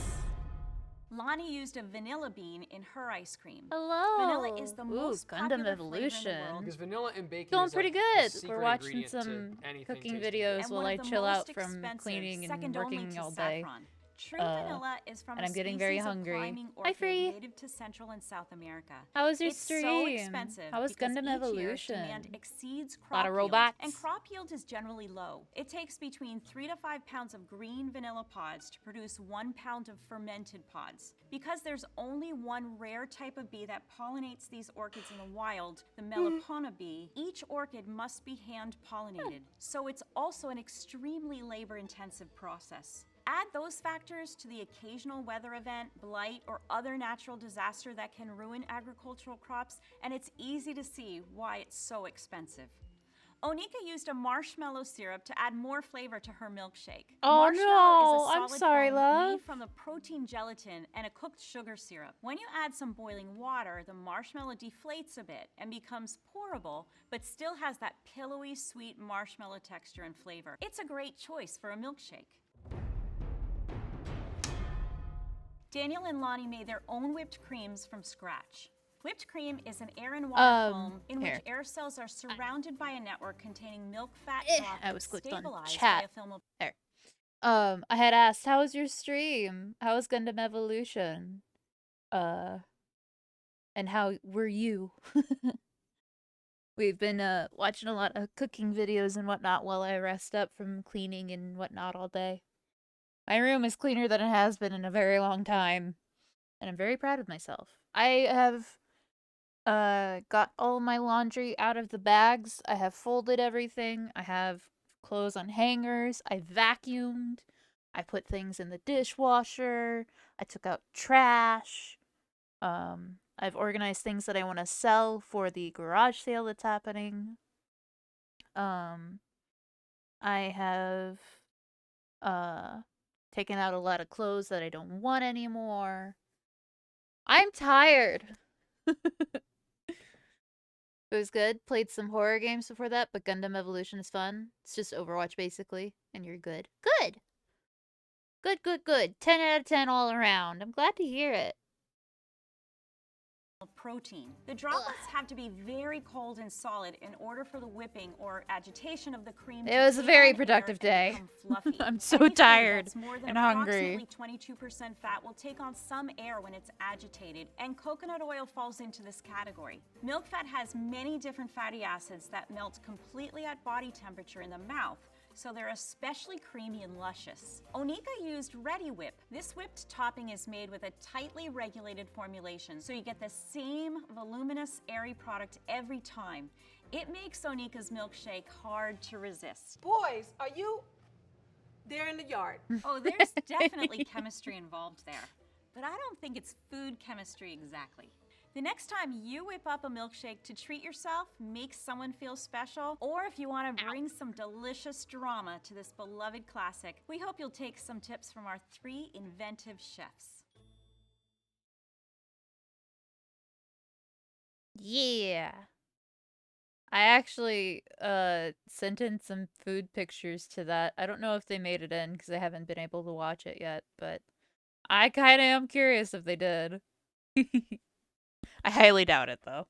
Lonnie used a vanilla bean in her ice cream. Hello. Vanilla is the most Gundam popular flavor in the Evolution. world. Because vanilla and baking Going is pretty like a good. secret We're watching ingredient to some anything cooking tasty. videos And while one I of the chill out most from expensive, cleaning and second only working to all day. saffron. True vanilla is from and a I'm getting species very of hungry. climbing Hi, orchid Free. native to Central and South America. How was your It's stream? so expensive How was because Gundam each year Evolution? demand exceeds crop Lot of yield, robots? and crop yield is generally low. It takes between 3 to 5 pounds of green vanilla pods to produce 1 pound of fermented pods. Because there's only one rare type of bee that pollinates these orchids in the wild, the Melipona bee, each orchid must be hand pollinated. So it's also an extremely labor-intensive process. Add those factors to the occasional weather event, blight, or other natural disaster that can ruin agricultural crops, and it's easy to see why it's so expensive. Onika used a marshmallow syrup to add more flavor to her milkshake. Oh, Marshmallow no. is a I'm solid sorry, foam love. made from the protein gelatin and a cooked sugar syrup. When you add some boiling water, the marshmallow deflates a bit and becomes pourable, but still has that pillowy, sweet marshmallow texture and flavor. It's a great choice for a milkshake. Daniel and Lonnie made their own whipped creams from scratch. Whipped cream is an air and water foam in which air cells are surrounded by a network containing milk, fat, froth, I was clicked on stabilized chat. by a film of There. I had asked, how was your stream? How was Gundam Evolution? And how were you? We've been watching a lot of cooking videos and whatnot while I rest up from cleaning and whatnot all day. My room is cleaner than it has been in a very long time, and I'm very proud of myself. I have got all my laundry out of the bags. I have folded everything. I have clothes on hangers. I vacuumed. I put things in the dishwasher. I took out trash. I've organized things that I want to sell for the garage sale that's happening. I have taken out a lot of clothes that I don't want anymore. I'm tired. It was good. Played some horror games before that, but Gundam Evolution is fun. It's just Overwatch basically, and you're good. Good. Good, good, good. 10 out of 10 all around. I'm glad to hear it. Of protein. The droplets have to be very cold and solid in order for the whipping or agitation of the cream It to was a take very on productive air day. and become fluffy. I'm so Any food tired that's more than and hungry. approximately 22% fat will take on some air when it's agitated, and coconut oil falls into this category. Milk fat has many different fatty acids that melt completely at body temperature in the mouth, so they're especially creamy and luscious. Onika used Ready Whip. This whipped topping is made with a tightly regulated formulation, so you get the same voluminous, airy product every time. It makes Onika's milkshake hard to resist. Boys, are you there in the yard? Oh, there's definitely chemistry involved there, but I don't think it's food chemistry exactly. The next time you whip up a milkshake to treat yourself, make someone feel special, or if you want to bring some delicious drama to this beloved classic, we hope you'll take some tips from our 3 inventive chefs. Yeah. I actually sent in some food pictures to that. I don't know if they made it in because I haven't been able to watch it yet, but I kind of am curious if they did. I highly doubt it, though.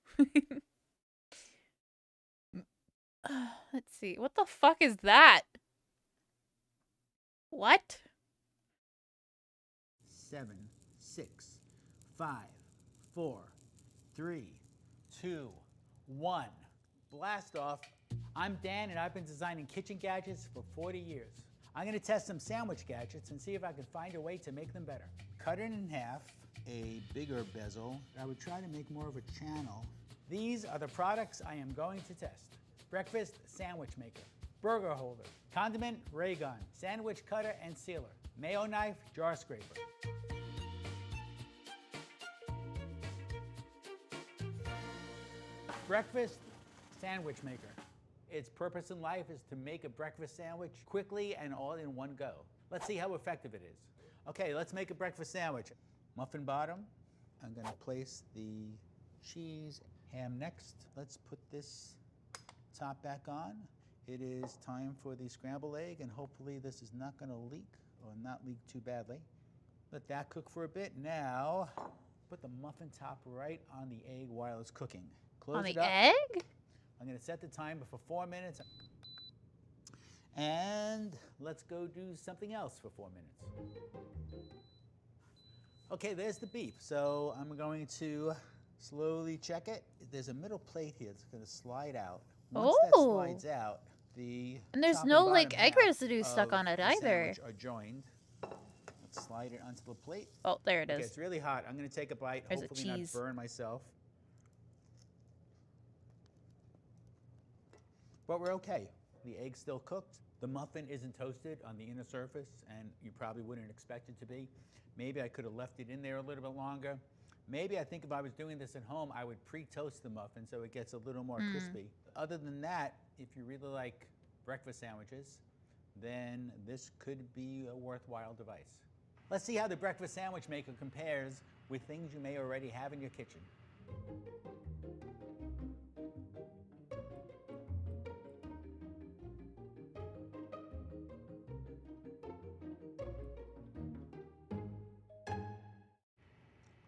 Let's see. What the fuck is that? What? 7, 6, 5, 4, 3, 2, 1. Blast off. I'm Dan, and I've been designing kitchen gadgets for 40 years. I'm going to test some sandwich gadgets and see if I can find a way to make them better. Cut it in half, a bigger bezel. I would try to make more of a channel. These are the products I am going to test. Breakfast sandwich maker, burger holder, condiment ray gun, sandwich cutter and sealer, mayo knife, jar scraper. Breakfast sandwich maker. Its purpose in life is to make a breakfast sandwich quickly and all in one go. Let's see how effective it is. Okay, let's make a breakfast sandwich. Muffin bottom. I'm gonna place the cheese, ham next. Let's put this top back on. It is time for the scrambled egg, and hopefully this is not gonna leak or not leak too badly. Let that cook for a bit. Now, put the muffin top right on the egg while it's cooking. Close On it the up. egg? I'm gonna set the timer for 4 minutes. And let's go do something else for 4 minutes. Okay, there's the beep. So I'm going to slowly check it. There's a middle plate here that's gonna slide out. Once that Oh. slides out, the And there's top no, bottom like, egg half residue stuck of on it the either. sandwich are joined. Let's slide it onto the plate. Oh, there it Okay, is. it's really hot. I'm gonna take a bite, There's a hopefully not cheese. burn myself. But we're okay. The egg's still cooked. The muffin isn't toasted on the inner surface, and you probably wouldn't expect it to be. Maybe I could have left it in there a little bit longer. Maybe I think if I was doing this at home, I would pre-toast the muffin so it gets a little more crispy. Other than that, if you really like breakfast sandwiches, then this could be a worthwhile device. Let's see how the breakfast sandwich maker compares with things you may already have in your kitchen.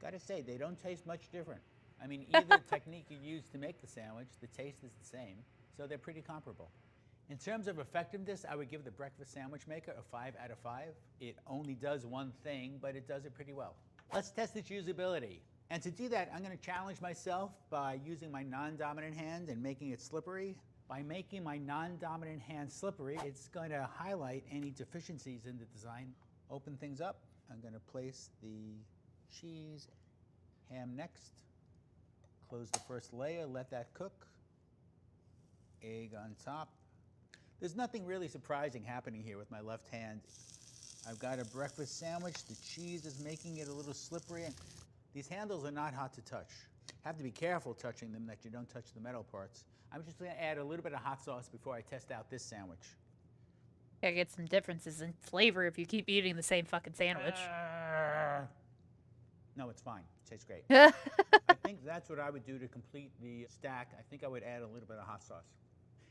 Gotta say, they don't taste much different. I mean, either technique you use to make the sandwich, the taste is the same, so they're pretty comparable. In terms of effectiveness, I would give the breakfast sandwich maker a 5 out of 5. It only does one thing, but it does it pretty well. Let's test its usability. And to do that, I'm gonna challenge myself by using my non-dominant hand and making it slippery. By making my non-dominant hand slippery, it's going to highlight any deficiencies in the design. Open things up. I'm gonna place the cheese, ham next. Close the first layer, let that cook. Egg on top. There's nothing really surprising happening here with my left hand. I've got a breakfast sandwich. The cheese is making it a little slippery. And these handles are not hot to touch. Have to be careful touching them that you don't touch the metal parts. I'm just gonna add a little bit of hot sauce before I test out this sandwich. Gotta get some differences in flavor if you keep eating the same fucking sandwich. No, it's fine. It tastes great. I think that's what I would do to complete the stack. I think I would add a little bit of hot sauce.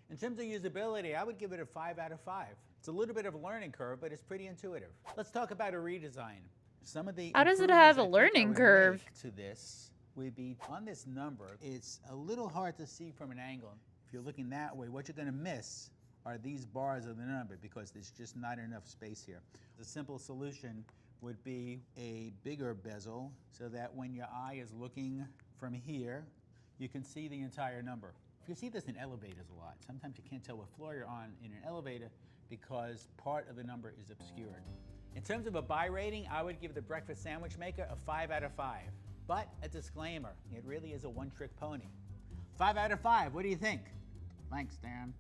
In terms of usability, I would give it a 5 out of 5. It's a little bit of a learning curve, but it's pretty intuitive. Let's talk about a redesign. Some of the How does it improvements have a I think I learning would curve? make to this would be on this number. It's a little hard to see from an angle. If you're looking that way, what you're going to miss are these bars of the number because there's just not enough space here. The simple solution would be a bigger bezel so that when your eye is looking from here, you can see the entire number. You see this in elevators a lot. Sometimes you can't tell what floor you're on in an elevator because part of the number is obscured. In terms of a buy rating, I would give the breakfast sandwich maker a 5 out of 5. But a disclaimer, it really is a one-trick pony. 5 out of 5, what do you think? Thanks, Dan.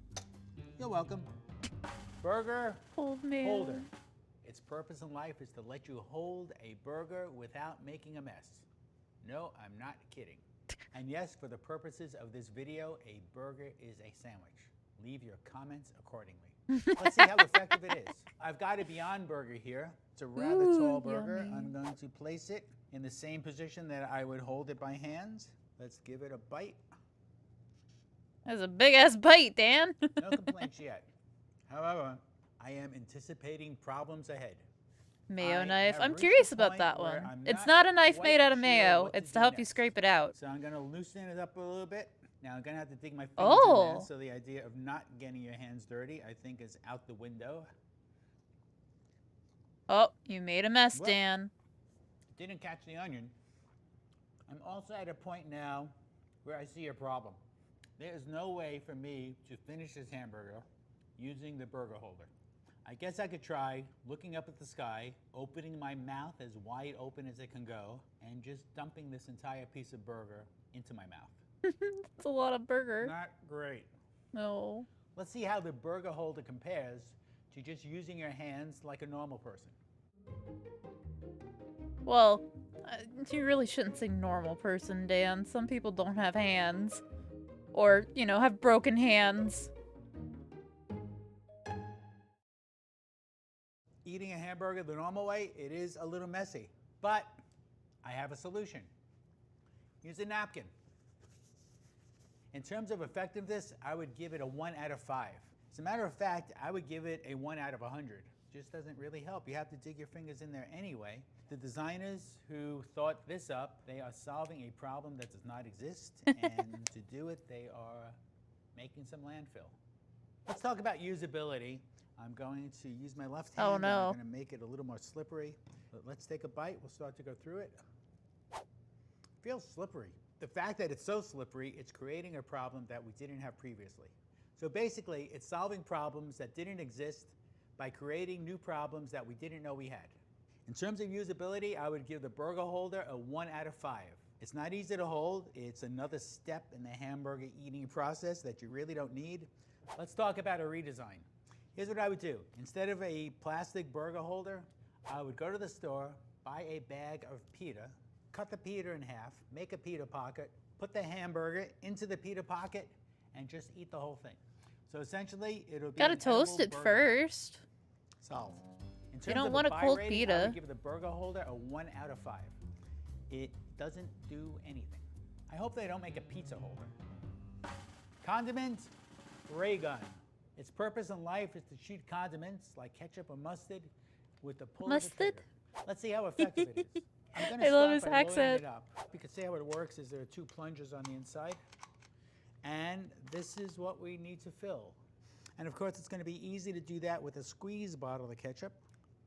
You're welcome. Burger Old man. holder. Its purpose in life is to let you hold a burger without making a mess. No, I'm not kidding. And yes, for the purposes of this video, a burger is a sandwich. Leave your comments accordingly. Let's see how effective it is. I've got a Beyond Burger here. It's a rather tall burger. Yummy. I'm going to place it in the same position that I would hold it by hands. Let's give it a bite. That's a big ass bite, Dan. No complaints yet. However, I am anticipating problems ahead. Mayo I knife. have I'm reached curious the about point that where one. I'm It's not not a knife quite made out of sure mayo. what to It's to do help you next. scrape it out. So I'm going to loosen it up a little bit. Now I'm going to have to dig my fingers Oh. in there, so the idea of not getting your hands dirty, I think, is out the window. Oh, you made a mess, Well, Dan. Didn't catch the onion. I'm also at a point now where I see a problem. There is no way for me to finish this hamburger using the burger holder. I guess I could try looking up at the sky, opening my mouth as wide open as it can go, and just dumping this entire piece of burger into my mouth. It's a lot of burger. Not great. No. Let's see how the burger holder compares to just using your hands like a normal person. Well, you really shouldn't say normal person, Dan. Some people don't have hands. Or, you know, have broken hands. Eating a hamburger the normal way, it is a little messy, but I have a solution. Use a napkin. In terms of effectiveness, I would give it a 1 out of 5. As a matter of fact, I would give it a 1 out of 100. Just doesn't really help. You have to dig your fingers in there anyway. The designers who thought this up, they are solving a problem that does not exist, and to do it, they are making some landfill. Let's talk about usability. I'm going to use my left hand. Oh, and no. I'm going to make it a little more slippery. But let's take a bite. We'll start to go through it. Feels slippery. The fact that it's so slippery, it's creating a problem that we didn't have previously. So basically, it's solving problems that didn't exist by creating new problems that we didn't know we had. In terms of usability, I would give the burger holder a 1 out of 5. It's not easy to hold. It's another step in the hamburger eating process that you really don't need. Let's talk about a redesign. Here's what I would do. Instead of a plastic burger holder, I would go to the store, buy a bag of pita, cut the pita in half, make a pita pocket, put the hamburger into the pita pocket, and just eat the whole thing. So essentially, it'll be Gotta an toast edible it burger. first. Solved. In You terms don't of want a buy cold rating, I pita. would give the burger holder a 1 out of 5. It doesn't do anything. I hope they don't make a pizza holder. Condiment, ray gun. Its purpose in life is to shoot condiments like ketchup or mustard with the pull of the Mustard? trigger. Let's see how effective it is. I'm gonna I love start his by loading accent. it up. You can see how it works is there are 2 plungers on the inside. And this is what we need to fill. And of course, it's going to be easy to do that with a squeeze bottle of ketchup.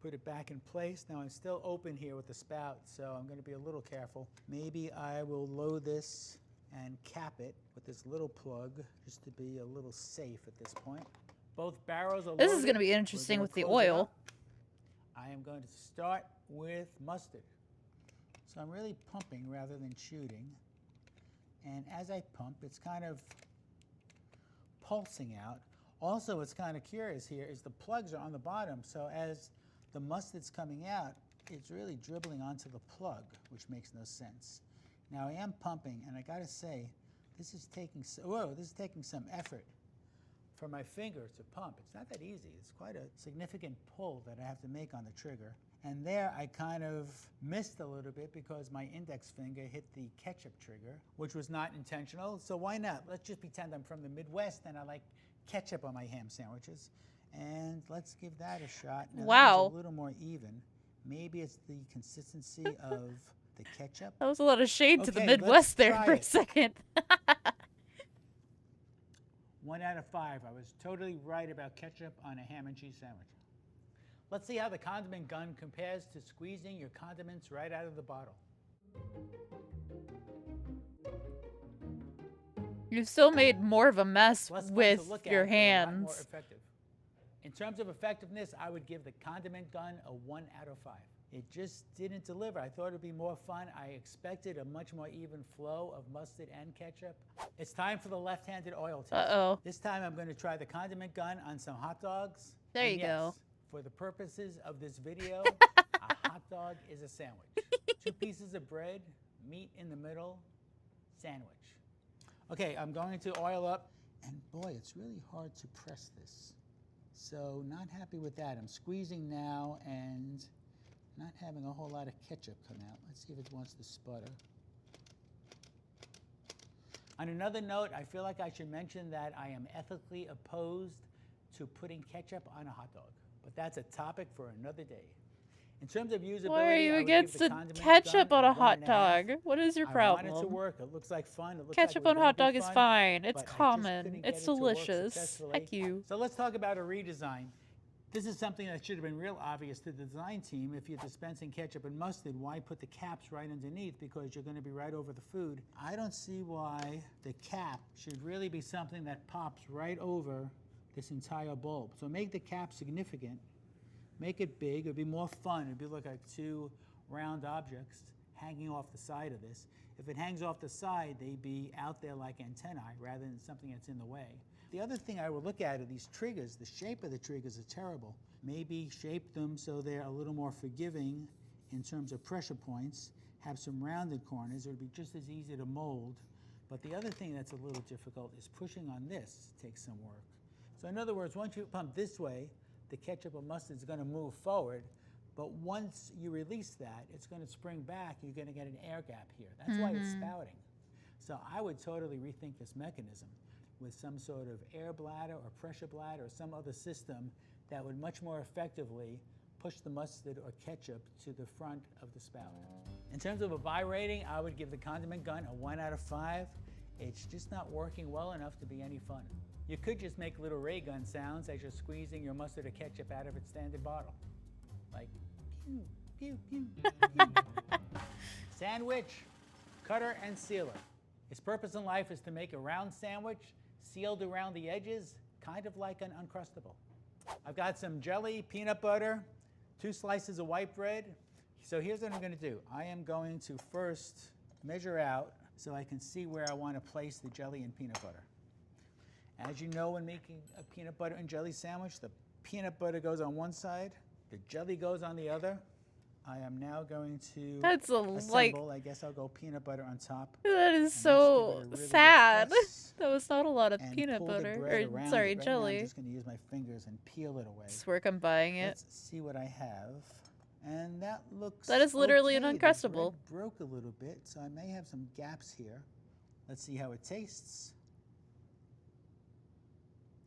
Put it back in place. Now I'm still open here with the spout, so I'm going to be a little careful. Maybe I will load this and cap it with this little plug just to be a little safe at this point. Both barrels are This is loaded. gonna be We're interesting gonna with the close it oil. up. I am going to start with mustard. So I'm really pumping rather than shooting. And as I pump, it's kind of pulsing out. Also, what's kind of curious here is the plugs are on the bottom, so as the mustard's coming out, it's really dribbling onto the plug, which makes no sense. Now I am pumping, and I gotta say, this is taking some effort for my finger to pump. It's not that easy. It's quite a significant pull that I have to make on the trigger. And there I kind of missed a little bit because my index finger hit the ketchup trigger, which was not intentional. So why not? Let's just pretend I'm from the Midwest and I like ketchup on my ham sandwiches. And let's give that a shot. Now, Wow. That was a little more even. Maybe it's the consistency of the ketchup. That was a lot of shade to the Okay, Midwest let's there try for a it. second. 1 out of 5. I was totally right about ketchup on a ham and cheese sandwich. Let's see how the condiment gun compares to squeezing your condiments right out of the bottle. You still made more of a mess Less fun to with look your at, but a lot more hands. effective. In terms of effectiveness, I would give the condiment gun a 1 out of 5. It just didn't deliver. I thought it would be more fun. I expected a much more even flow of mustard and ketchup. It's time for the left-handed oil test. Uh-oh. This time I'm going to try the condiment gun on some hot dogs. There And you go. yes, for the purposes of this video, a hot dog is a sandwich. 2 pieces of bread, meat in the middle, sandwich. Okay, I'm going to oil up. And boy, it's really hard to press this. So not happy with that. I'm squeezing now and not having a whole lot of ketchup come out. Let's see if it wants to sputter. On another note, I feel like I should mention that I am ethically opposed to putting ketchup on a hot dog. But that's a topic for another day. In terms of usability, Why are you I would against give the the condiment ketchup gun on a 1.5. hot dog? What is your I problem? want it to work. It looks like fun. It looks Ketchup like it on was hot gonna dog be is fun, fine. It's but I just common. couldn't It's get it to work delicious. successfully. Heck you. So let's talk about a redesign. This is something that should have been real obvious to the design team. If you're dispensing ketchup and mustard, why put the caps right underneath? Because you're going to be right over the food. I don't see why the cap should really be something that pops right over this entire bulb. So make the cap significant. Make it big. It would be more fun. It would be like 2 round objects hanging off the side of this. If it hangs off the side, they'd be out there like antennae rather than something that's in the way. The other thing I would look at are these triggers. The shape of the triggers are terrible. Maybe shape them so they're a little more forgiving in terms of pressure points. Have some rounded corners. It would be just as easy to mold. But the other thing that's a little difficult is pushing on this takes some work. So in other words, once you pump this way, the ketchup or mustard is going to move forward. But once you release that, it's going to spring back. You're going to get an air gap here. That's why it's spouting. So I would totally rethink this mechanism with some sort of air bladder or pressure bladder or some other system that would much more effectively push the mustard or ketchup to the front of the spout. In terms of a buy rating, I would give the condiment gun a 1 out of 5. It's just not working well enough to be any fun. You could just make little ray gun sounds as you're squeezing your mustard or ketchup out of its standard bottle. Like, pew, pew, pew, pew. Sandwich, cutter, and sealer. Its purpose in life is to make a round sandwich, sealed around the edges, kind of like an Uncrustable. I've got some jelly, peanut butter, 2 slices of white bread. So here's what I'm going to do. I am going to first measure out so I can see where I want to place the jelly and peanut butter. As you know, when making a peanut butter and jelly sandwich, the peanut butter goes on one side, the jelly goes on the other. I am now going to That's assemble. I guess I'll go peanut butter on top. That is And let's so give it a really good sad. press That was not a lot of and peanut pull the butter. bread Or, around sorry, it. Right now, jelly. I'm just going to use my fingers and peel it away. Swear I'm buying it. Let's see what I have. And that looks That is literally okay. an The bread Uncrustable. broke a little bit, so I may have some gaps here. Let's see how it tastes.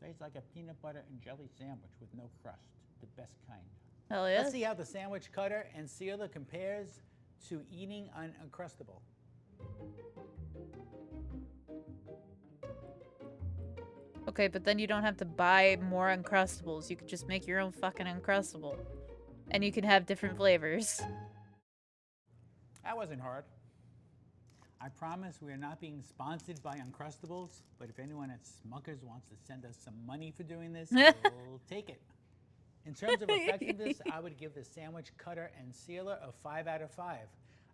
Tastes like a peanut butter and jelly sandwich with no crust, the best kind. Hell yeah. Let's see how the sandwich cutter and sealer compares to eating an Uncrustable. Okay, but then you don't have to buy more Uncrustables. You could just make your own fucking Uncrustable. And you can have different flavors. That wasn't hard. I promise we are not being sponsored by Uncrustables, but if anyone at Smuckers wants to send us some money for doing this, we'll take it. In terms of effectiveness, I would give the sandwich cutter and sealer a 5 out of 5.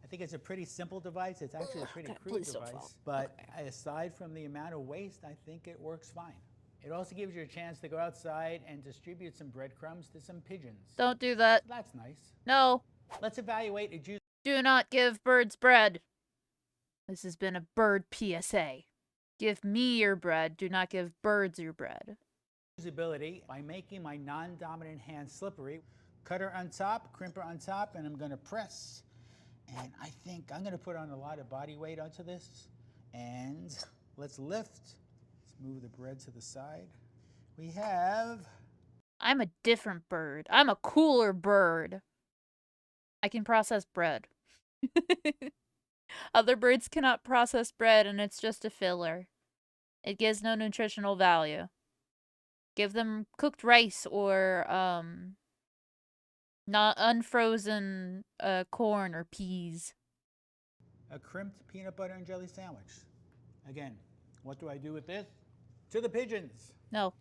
I think it's a pretty simple device. It's actually a pretty God, crude please don't fall. device, but aside from the amount of waste, I think it works fine. It also gives you a chance to go outside and distribute some breadcrumbs to some pigeons. Don't do that. That's nice. No. Let's evaluate a juice. Do not give birds bread. This has been a bird PSA. Give me your bread. Do not give birds your bread. Usability by making my non-dominant hand slippery. Cutter on top, crimper on top, and I'm going to press. And I think I'm going to put on a lot of body weight onto this. And let's lift. Let's move the bread to the side. We have... I'm a different bird. I'm a cooler bird. I can process bread. Other birds cannot process bread, and it's just a filler. It gives no nutritional value. Give them cooked rice or not unfrozen corn or peas. a crimped peanut butter and jelly sandwich. Again, what do I do with this? To the pigeons. No.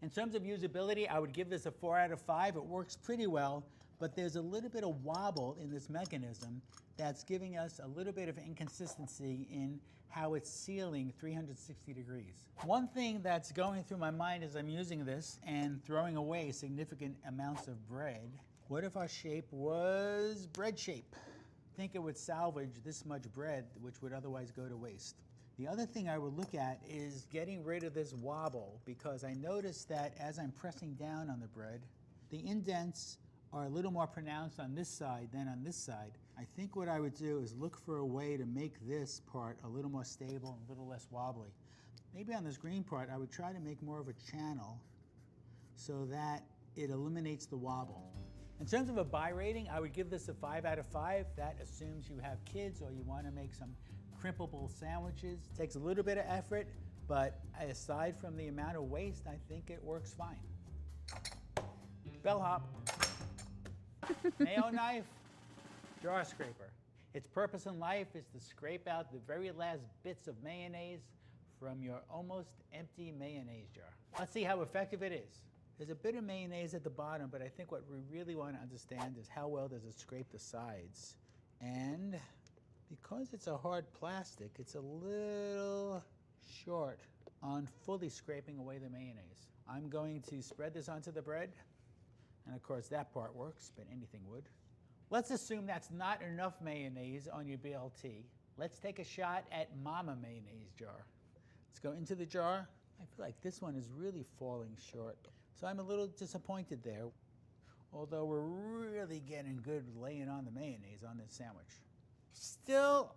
In terms of usability, I would give this a 4 out of 5. It works pretty well, but there's a little bit of wobble in this mechanism that's giving us a little bit of inconsistency in how it's sealing 360 degrees. One thing that's going through my mind as I'm using this and throwing away significant amounts of bread, what if our shape was bread shape? I think it would salvage this much bread, which would otherwise go to waste. The other thing I would look at is getting rid of this wobble, because I noticed that as I'm pressing down on the bread, the indents are a little more pronounced on this side than on this side. I think what I would do is look for a way to make this part a little more stable and a little less wobbly. Maybe on this green part, I would try to make more of a channel so that it eliminates the wobble. In terms of a buy rating, I would give this a 5 out of 5. That assumes you have kids or you want to make some crimpable sandwiches. It takes a little bit of effort, but aside from the amount of waste, I think it works fine. Bellhop. Mayo knife, jar scraper. Its purpose in life is to scrape out the very last bits of mayonnaise from your almost empty mayonnaise jar. Let's see how effective it is. There's a bit of mayonnaise at the bottom, but I think what we really want to understand is how well does it scrape the sides. And because it's a hard plastic, it's a little short on fully scraping away the mayonnaise. I'm going to spread this onto the bread. And of course that part works, but anything would. Let's assume that's not enough mayonnaise on your BLT. Let's take a shot at Mama mayonnaise jar. Let's go into the jar. I feel like this one is really falling short. So I'm a little disappointed there, although we're really getting good laying on the mayonnaise on this sandwich. Still,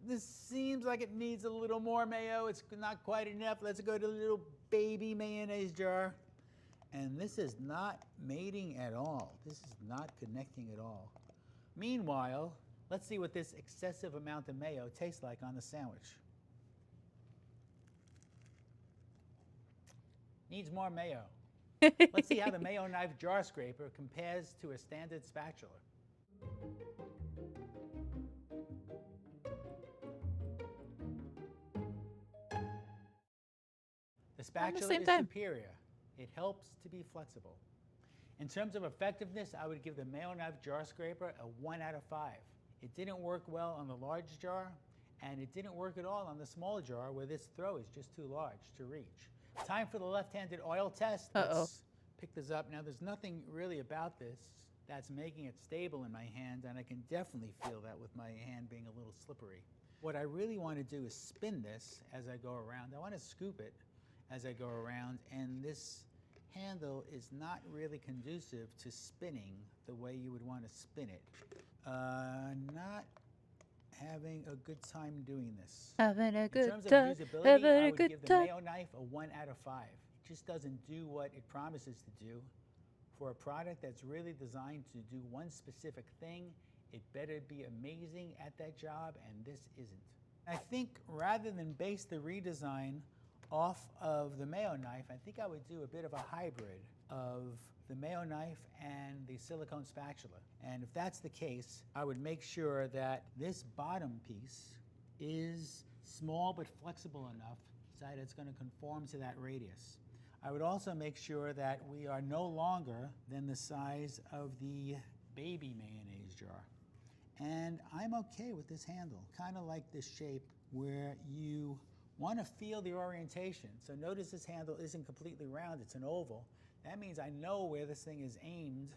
this seems like it needs a little more mayo. It's not quite enough. Let's go to the little baby mayonnaise jar. And this is not mating at all. This is not connecting at all. Meanwhile, let's see what this excessive amount of mayo tastes like on the sandwich. Needs more mayo. Let's see how the mayo knife jar scraper compares to a standard spatula. The spatula is superior. It helps to be flexible. In terms of effectiveness, I would give the mayo knife jar scraper a 1 out of 5. It didn't work well on the large jar, and it didn't work at all on the small jar where this throw is just too large to reach. Time for the left-handed oil test. Let's pick this up. Now, there's nothing really about this that's making it stable in my hand, and I can definitely feel that with my hand being a little slippery. What I really want to do is spin this as I go around. I want to scoop it as I go around, and this handle is not really conducive to spinning the way you would want to spin it. Not having a good time doing this. Having a good time. In terms of usability, I would give the mayo knife a 1 out of 5. It just doesn't do what it promises to do. For a product that's really designed to do one specific thing, it better be amazing at that job, and this isn't. I think rather than base the redesign off of the mayo knife, I think I would do a bit of a hybrid of the mayo knife and the silicone spatula. And if that's the case, I would make sure that this bottom piece is small but flexible enough so that it's going to conform to that radius. I would also make sure that we are no longer than the size of the baby mayonnaise jar. And I'm okay with this handle, kind of like this shape where you want to feel the orientation. So notice this handle isn't completely round, it's an oval. That means I know where this thing is aimed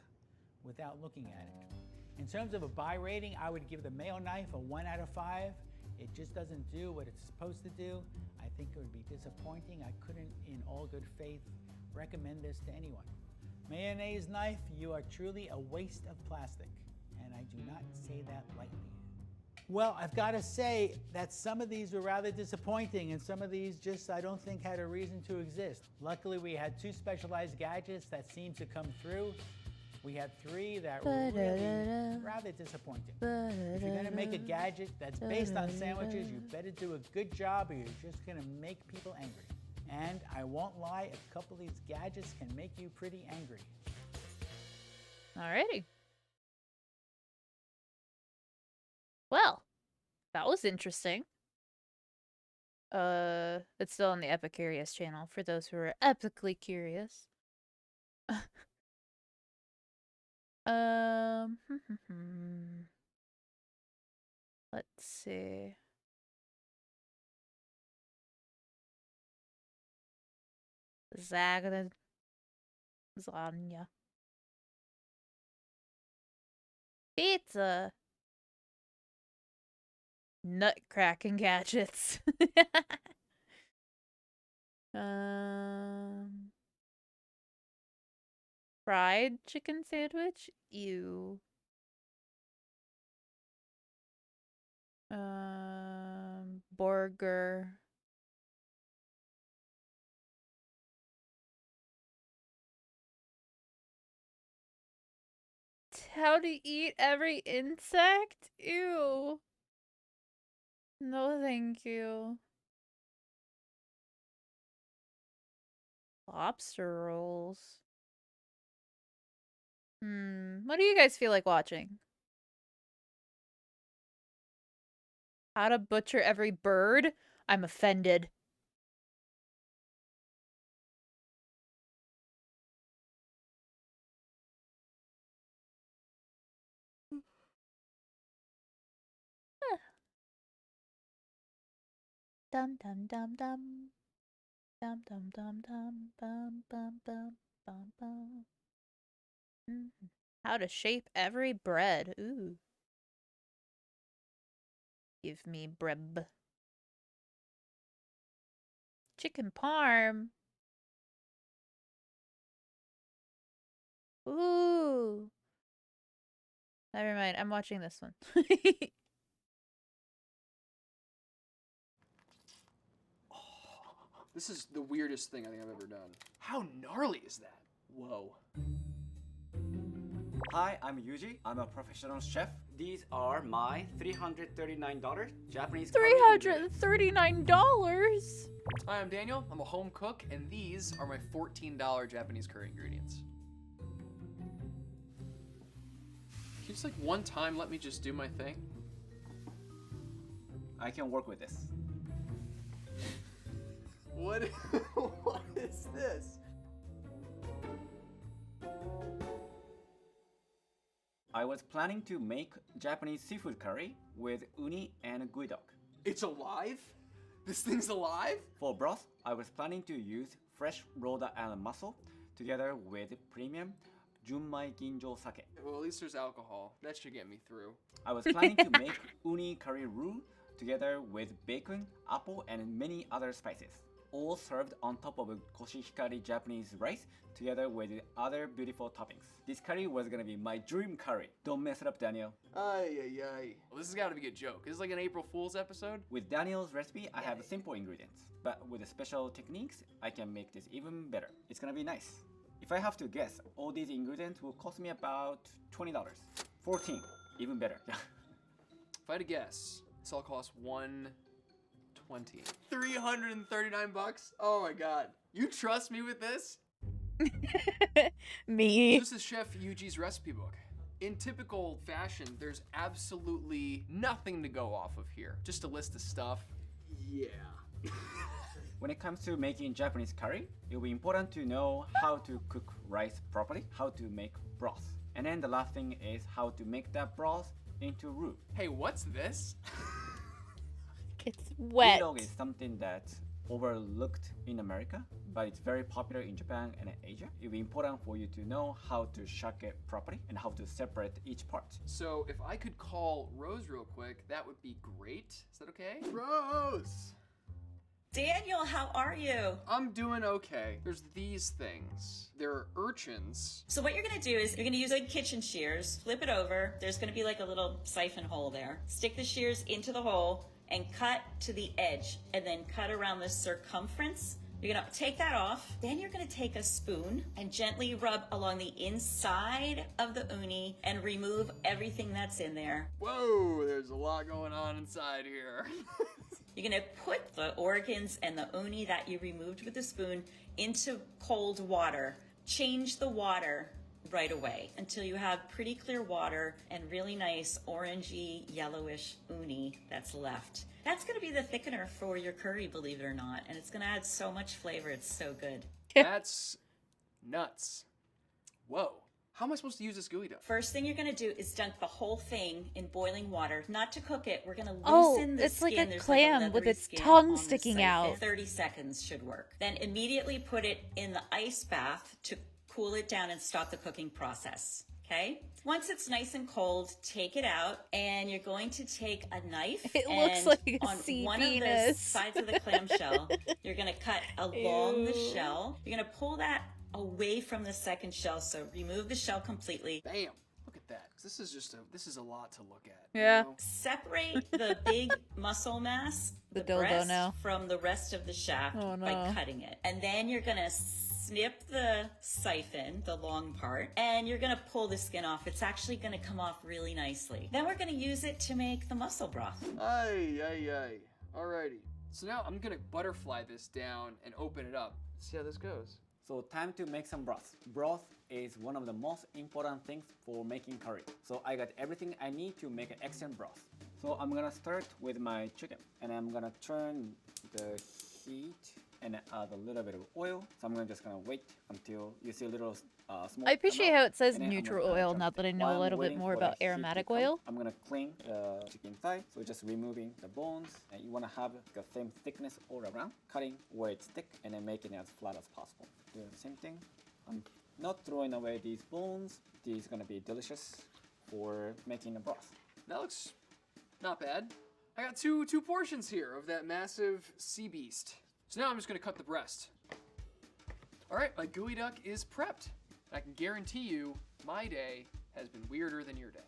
without looking at it. In terms of a buy rating, I would give the mayo knife a 1 out of 5. It just doesn't do what it's supposed to do. I think it would be disappointing. I couldn't, in all good faith, recommend this to anyone. Mayonnaise knife, you are truly a waste of plastic, and I do not say that lightly. Well, I've got to say that some of these were rather disappointing, and some of these just I don't think had a reason to exist. Luckily, we had 2 specialized gadgets that seemed to come through. We had 3 that were really rather disappointing. If you're gonna make a gadget that's based on sandwiches, you better do a good job or you're just gonna make people angry. And I won't lie, a couple of these gadgets can make you pretty angry. Alrighty. Well, that was interesting. It's still on the Epic Curious channel for those who are epically curious. Let's see. Lasagna. Pizza. Nut cracking gadgets. Fried chicken sandwich? Ew. Burger. How to eat every insect? Ew. No, thank you. Lobster rolls. What do you guys feel like watching? How to butcher every bird? I'm offended. Dum dum dum dum. Dum dum dum dum bum bum bum bum bum. How to shape every bread. Ooh. Give me bread. Chicken parm. Ooh. Never mind. I'm watching this one. This is the weirdest thing I think I've ever done. How gnarly is that? Whoa. Hi, I'm Yuji. I'm a professional chef. These are my $339 Japanese curry ingredients. $339? Hi, I'm Daniel. I'm a home cook, and these are my $14 Japanese curry ingredients. Can you just, like, one time let me just do my thing? I can work with this. What? What is this? I was planning to make Japanese seafood curry with uni and guidok. It's alive? This thing's alive? For broth, I was planning to use fresh Rhode Island mussel together with premium Junmai Ginjo sake. Well, at least there's alcohol. That should get me through. I was planning to make uni curry roux together with bacon, apple, and many other spices. All served on top of a koshihikari Japanese rice together with other beautiful toppings. This curry was gonna be my dream curry. Don't mess it up, Daniel. Ay, ay, ay. Well, this has got to be a joke. This is like an April Fool's episode. With Daniel's recipe, I have simple ingredients, but with the special techniques, I can make this even better. It's gonna be nice. If I have to guess, all these ingredients will cost me about $20. 14, even better. If I had to guess, this all costs $120. 339 bucks? Oh my god. You trust me with this? Me. This is Chef Yuji's recipe book. In typical fashion, there's absolutely nothing to go off of here. Just a list of stuff. Yeah. When it comes to making Japanese curry, it will be important to know how to cook rice properly, how to make broth. And then the last thing is how to make that broth into roux. Hey, what's this? It's wet. Udon is something that's overlooked in America, but it's very popular in Japan and Asia. It will be important for you to know how to shuck it properly and how to separate each part. So if I could call Rose real quick, that would be great. Is that okay? Rose! Daniel, how are you? I'm doing okay. There's these things. They're urchins. So what you're gonna do is you're gonna use like kitchen shears, flip it over. There's gonna be like a little siphon hole there. Stick the shears into the hole and cut to the edge and then cut around the circumference. You're gonna take that off. Then you're gonna take a spoon and gently rub along the inside of the uni and remove everything that's in there. Whoa, there's a lot going on inside here. You're gonna put the organs and the uni that you removed with the spoon into cold water. Change the water right away until you have pretty clear water and really nice orangey, yellowish uni that's left. That's gonna be the thickener for your curry, believe it or not, and it's gonna add so much flavor. It's so good. That's nuts. Whoa. How am I supposed to use this gooey duck? First thing you're gonna do is dunk the whole thing in boiling water. Not to cook it. We're gonna loosen Oh, the it's skin. like a There's clam like a with leathery its skin tongue on the sticking siphon. out. 30 seconds should work. Then immediately put it in the ice bath to cool it down and stop the cooking process. Okay? Once it's nice and cold, take it out, and you're going to take a knife. It looks and like a on sea one of the penis. sides of the clamshell, you're going to cut along the Ew. shell. You're going to pull that away from the second shell, so remove the shell completely. Bam. Look at that. This is a lot to look at. Yeah. You know? Separate the big muscle mass, The the dildo breast, now. from the rest of the shaft Oh, by no. cutting it. And then you're gonna snip the siphon, the long part, and you're gonna pull the skin off. It's actually gonna come off really nicely. Then we're gonna use it to make the mussel broth. Ay, ay, ay. Alrighty. So now I'm gonna butterfly this down and open it up. See how this goes. So time to make some broth. Broth is one of the most important things for making curry. So I got everything I need to make an excellent broth. So I'm gonna start with my chicken and I'm gonna turn the heat and add a little bit of oil. So I'm just gonna wait until you see a little smoke. I appreciate how it says and then I'm neutral gonna oil jump now it. that I know While a I'm little bit waiting more for the about heat to aromatic come, oil. I'm gonna clean the chicken thigh. So just removing the bones, and you wanna have the same thickness all around. Cutting where it's thick and then making it as flat as possible. Do the same thing. I'm not throwing away these bones. These are gonna be delicious for making the broth. That looks not bad. I got two portions here of that massive sea beast. So now I'm just gonna cut the breast. All right, my gooey duck is prepped. I can guarantee you my day has been weirder than your day.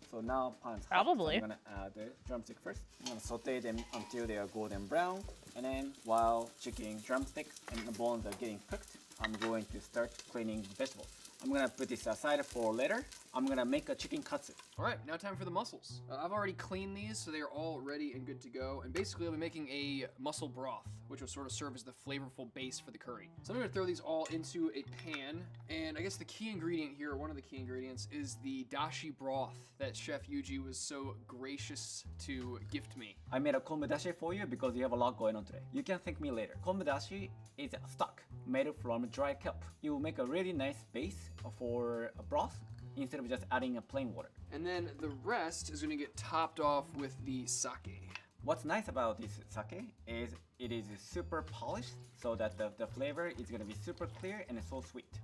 So now pan's hot. Probably. So I'm gonna add the drumstick first. I'm gonna saute them until they are golden brown. And then while chicken drumsticks and the bones are getting cooked, I'm going to start cleaning vegetables. I'm gonna put this aside for later. I'm gonna make a chicken katsu. All right, now time for the mussels. I've already cleaned these, so they are all ready and good to go. And basically, I'll be making a mussel broth, which will sort of serve as the flavorful base for the curry. So I'm gonna throw these all into a pan. And I guess the key ingredient here, one of the key ingredients, is the dashi broth that Chef Yuji was so gracious to gift me. I made a kombu dashi for you because you have a lot going on today. You can thank me later. Kombu dashi is a stock made from dry kelp. You will make a really nice base for a broth instead of just adding a plain water. And then the rest is gonna get topped off with the sake. What's nice about this sake is it is super polished so that the flavor is gonna be super clear and so sweet.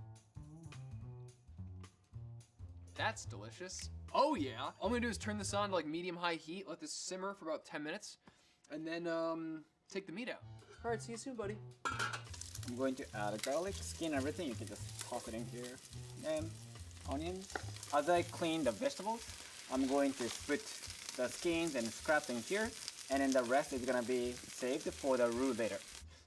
That's delicious. Oh yeah. All I'm gonna do is turn this on to like medium-high heat, let this simmer for about 10 minutes, and then take the meat out. All right, see you soon, buddy. I'm going to add garlic, skin everything. You can just toss it in here. And onions. As I clean the vegetables, I'm going to put the skins and scraps in here, and then the rest is gonna be saved for the roux later.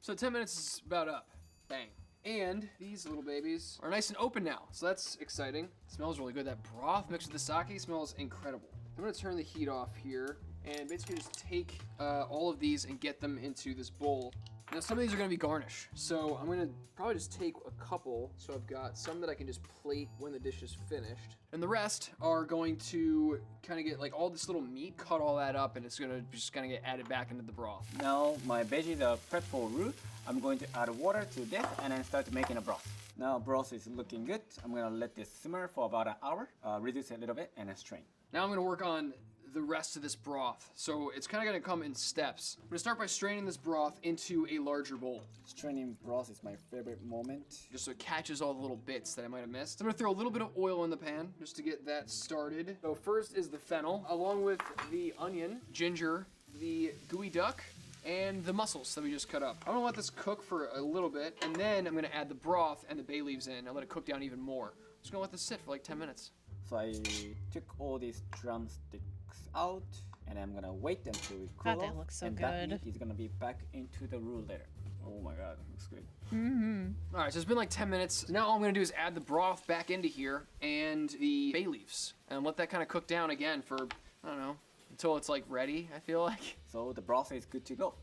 So 10 minutes is about up. Bang. And these little babies are nice and open now, so that's exciting. It smells really good. That broth mixed with the sake smells incredible. I'm gonna turn the heat off here and basically just take all of these and get them into this bowl. Now some of these are gonna be garnish, so I'm gonna probably just take a couple. So I've got some that I can just plate when the dish is finished. And the rest are going to kind of get like all this little meat, cut all that up, and it's gonna just kind of get added back into the broth. Now my veggies are prepped for roux. I'm going to add water to this and then start making a broth. Now broth is looking good. I'm gonna let this simmer for about an hour, reduce it a little bit, and then strain. Now I'm gonna work on the rest of this broth. So it's kind of gonna come in steps. I'm gonna start by straining this broth into a larger bowl. Straining broth is my favorite moment. Just so it catches all the little bits that I might have missed. I'm gonna throw a little bit of oil in the pan just to get that started. So first is the fennel, along with the onion, ginger, the gooey duck, and the mussels that we just cut up. I'm gonna let this cook for a little bit, and then I'm gonna add the broth and the bay leaves in and let it cook down even more. Just gonna let this sit for like 10 minutes. So I took all these drumsticks out, and I'm gonna wait until we cool God, they off, look so and that good. meat is gonna be back into the roux later. Oh my god, it looks good. All right, so it's been like 10 minutes. Now all I'm gonna do is add the broth back into here and the bay leaves and let that kind of cook down again for, I don't know, until it's like ready, I feel like. So the broth is good to go.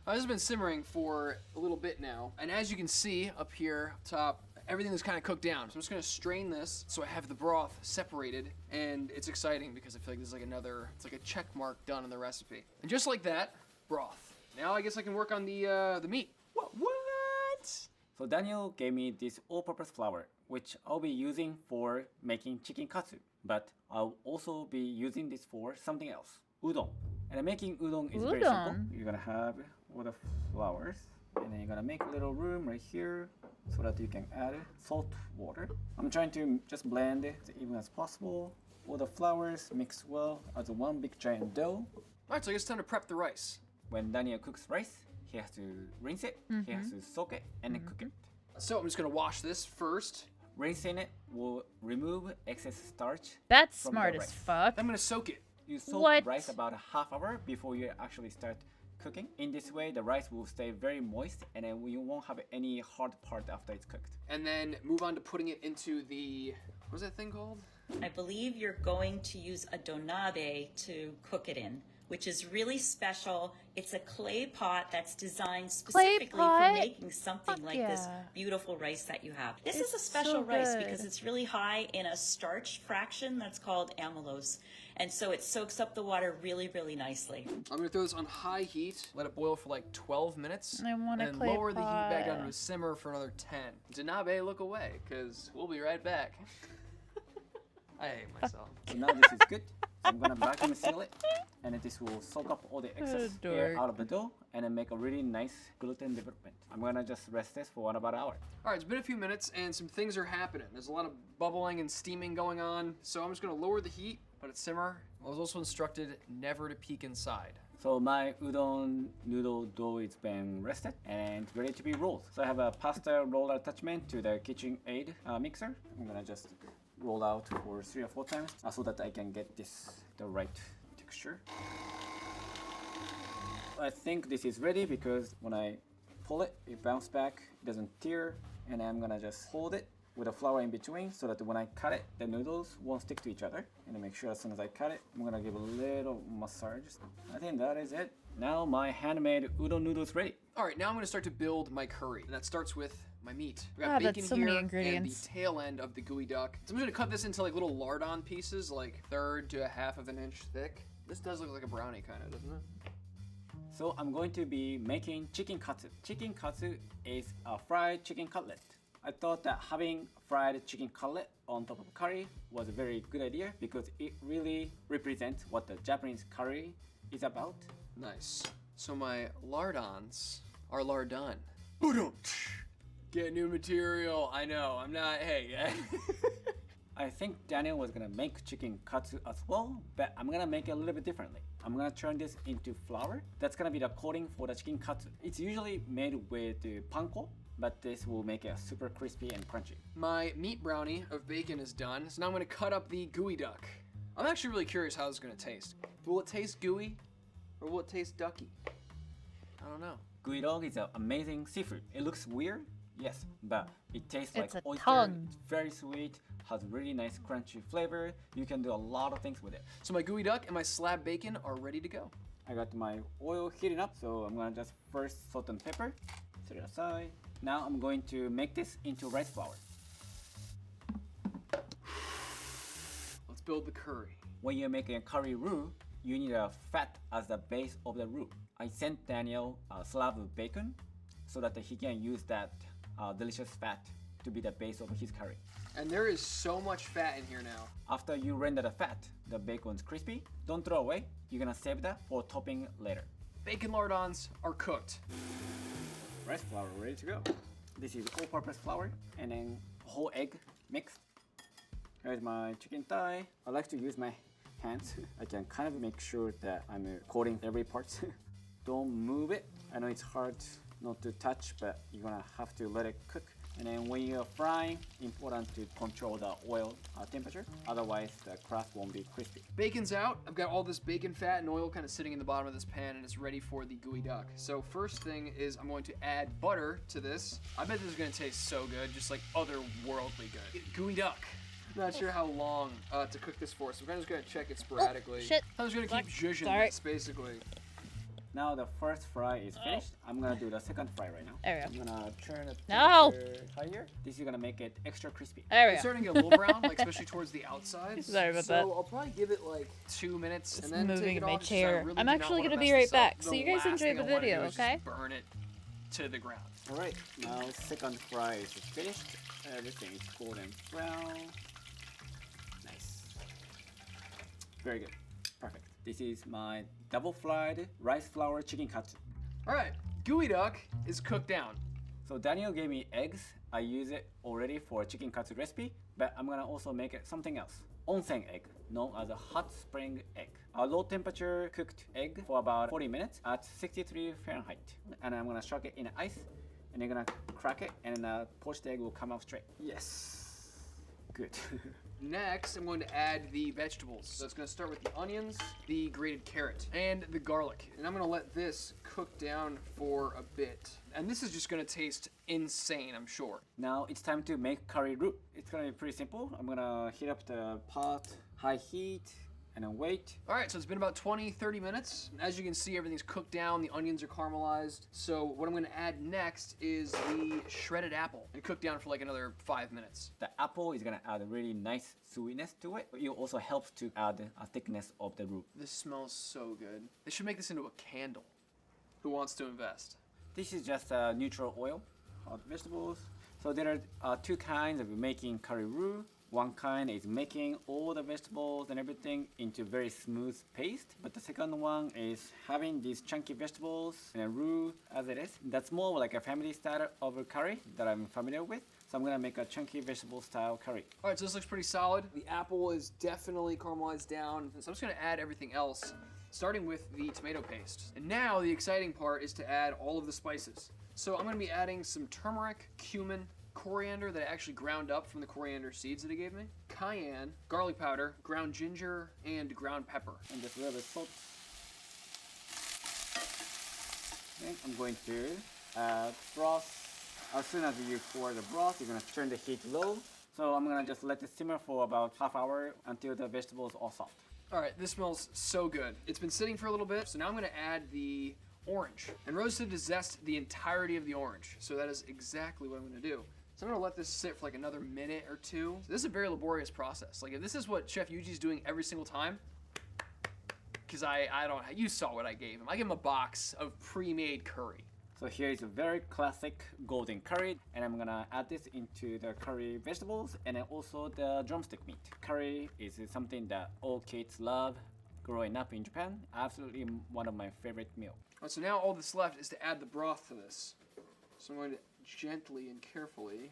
This has been simmering for a little bit now. And as you can see up here top, everything is kind of cooked down. So I'm just gonna strain this so I have the broth separated, and it's exciting because I feel like this is like it's like a check mark done in the recipe. And just like that, broth. Now I guess I can work on the meat. What? So Daniel gave me this all-purpose flour, which I'll be using for making chicken katsu. But I'll also be using this for something else, udon. And making udon is very simple. Udon? You're gonna have all the flours, and then you're gonna make a little room right here so that you can add salt water. I'm trying to just blend it as even as possible. All the flours mix well as one big giant dough. All right, so I guess it's time to prep the rice. When Daniel cooks rice, he has to rinse it, he has to soak it, and then cook it. So I'm just gonna wash this first. Rinsing it will remove excess starch. That's from smart the as rice. fuck. I'm gonna soak it. You soak What? rice about a half hour before you actually start cooking. In this way, the rice will stay very moist, and then you won't have any hard part after it's cooked. And then move on to putting it into the, what's that thing called? I believe you're going to use a donabe to cook it in, which is really special. It's a clay pot that's designed specifically for pot? making something Fuck like this yeah. beautiful rice that you have. This It's is a special so rice good. because it's really high in a starch fraction that's called amylose. And so it soaks up the water really, really nicely. I'm gonna throw this on high heat, let it boil for like 12 minutes, I want a and clay lower the heat back down to pot. a simmer for another 10. Janabe, look away, because we'll be right back. I hate myself. So now this is good. So I'm gonna vacuum seal it, and then this will soak up all the excess air dork. out of the dough, and then make a really nice gluten development. I'm gonna just rest this for about an hour. All right, it's been a few minutes, and some things are happening. There's a lot of bubbling and steaming going on, so I'm just gonna lower the heat, let it simmer. I was also instructed never to peek inside. So my udon noodle dough is been rested and ready to be rolled. So I have a pasta roller attachment to the KitchenAid mixer. I'm gonna just roll out for 3 or 4 times so that I can get this the right texture. I think this is ready because when I pull it, it bounces back, it doesn't tear, and I'm gonna just hold it with a flour in between so that when I cut it, the noodles won't stick to each other. And to make sure as soon as I cut it, I'm gonna give a little massage. I think that is it. Now my handmade udon noodles ready. All right, now I'm gonna start to build my curry. And that starts with my meat. We got Ah, bacon that's so here many and ingredients. the tail end of the gooey duck. So I'm just gonna cut this into like little lardon pieces, like 1/3 to 1/2 of an inch thick. This does look like a brownie kind of, doesn't it? So I'm going to be making chicken katsu. Chicken katsu is a fried chicken cutlet. I thought that having fried chicken cutlet on top of curry was a very good idea because it really represents what the Japanese curry is about. Nice. So my lardons are lardon. Udon. Get new material. I know. I'm not. Hey. I think Daniel was gonna make chicken katsu as well, but I'm gonna make it a little bit differently. I'm gonna turn this into flour. That's gonna be the coating for the chicken katsu. It's usually made with panko, but this will make it super crispy and crunchy. My meat brownie of bacon is done. So now I'm gonna cut up the gooey duck. I'm actually really curious how this is gonna taste. Will it taste gooey or will it taste ducky? I don't know. Gooey dog is an amazing seafood. It looks weird, yes, but it tastes It's like a oyster. tongue. It's very sweet, has really nice crunchy flavor. You can do a lot of things with it. So my gooey duck and my slab bacon are ready to go. I got my oil heating up, so I'm gonna just first salt and pepper, set it aside. Now I'm going to make this into rice flour. Let's build the curry. When you're making a curry roux, you need a fat as the base of the roux. I sent Daniel a slab of bacon so that he can use that delicious fat to be the base of his curry. And there is so much fat in here now. After you render the fat, the bacon's crispy. Don't throw away. You're gonna save that for topping later. Bacon lardons are cooked. Rice flour ready to go. This is all-purpose flour and then whole egg mixed. Here's my chicken thigh. I like to use my hands. I can kind of make sure that I'm coating every part. Don't move it. I know it's hard not to touch, but you're gonna have to let it cook. And then when you're frying, important to control the oil temperature. Otherwise, the crust won't be crispy. Bacon's out. I've got all this bacon fat and oil kind of sitting in the bottom of this pan, and it's ready for the gooey duck. So first thing is I'm going to add butter to this. I bet this is gonna taste so good, just like otherworldly good. Gooey duck. Not sure how long to cook this for, so I'm just gonna check it sporadically. shit. I'm just gonna keep zhuzhing Sorry. this, basically. Now the first fry is finished. I'm gonna do the second fry right now. There we I'm gonna turn it No. higher. This is gonna make it extra crispy. There we It's go. starting to get a little brown, like especially towards the outsides. Sorry about so that. I'll probably give it like 2 minutes It's and then take moving it in my off, just 'cause I chair. really I'm do not actually wanna gonna mess be right this up. back. The So you guys last enjoy thing the I wanna video, do is okay? just burn it to the ground. All right, now second fry is finished. Everything is golden brown. Nice. Very good. Perfect. This is my double fried rice flour chicken katsu. All right, gooey duck is cooked down. So Daniel gave me eggs. I use it already for a chicken katsu recipe, but I'm gonna also make it something else. Onsen egg, known as a hot spring egg. A low temperature cooked egg for about 40 minutes at 63 Fahrenheit. And I'm gonna chuck it in ice, and you're gonna crack it, and the poached egg will come out straight. Yes. Good. Next, I'm going to add the vegetables. So it's going to start with the onions, the grated carrot, and the garlic. And I'm going to let this cook down for a bit. And this is just going to taste insane, I'm sure. Now it's time to make curry roux. It's gonna be pretty simple. I'm gonna heat up the pot, high heat, and then wait. All right, so it's been about 20-30 minutes. As you can see, everything's cooked down, the onions are caramelized. So what I'm gonna add next is the shredded apple and cook down for like another 5 minutes. The apple is gonna add a really nice sweetness to it. It also helps to add a thickness of the roux. This smells so good. They should make this into a candle. Who wants to invest? This is just neutral oil, hot vegetables. So there are two kinds of making curry roux. One kind is making all the vegetables and everything into very smooth paste, but the second one is having these chunky vegetables and a roux as it is. That's more like a family style of a curry that I'm familiar with. So I'm gonna make a chunky vegetable style curry. All right, so this looks pretty solid. The apple is definitely caramelized down. So I'm just gonna add everything else, starting with the tomato paste. And now the exciting part is to add all of the spices. So I'm gonna be adding some turmeric, cumin, coriander that I actually ground up from the coriander seeds that he gave me, cayenne, garlic powder, ground ginger, and ground pepper. And just a little bit salt. Okay, I'm going to add broth. As soon as you pour the broth, you're gonna turn the heat low. So I'm gonna just let it simmer for about half hour until the vegetables are soft. All right, this smells so good. It's been sitting for a little bit, so now I'm gonna add the orange. And Rose said to zest the entirety of the orange, so that is exactly what I'm gonna do. So I'm gonna let this sit for like another minute or two. So this is a very laborious process. Like if this is what Chef Yuji's doing every single time, because I don't, you saw what I gave him. I gave him a box of pre-made curry. So here is a very classic golden curry, and I'm gonna add this into the curry vegetables and then also the drumstick meat. Curry is something that all kids love growing up in Japan. Absolutely one of my favorite meals. All right, so now all that's left is to add the broth to this. So I'm going to gently and carefully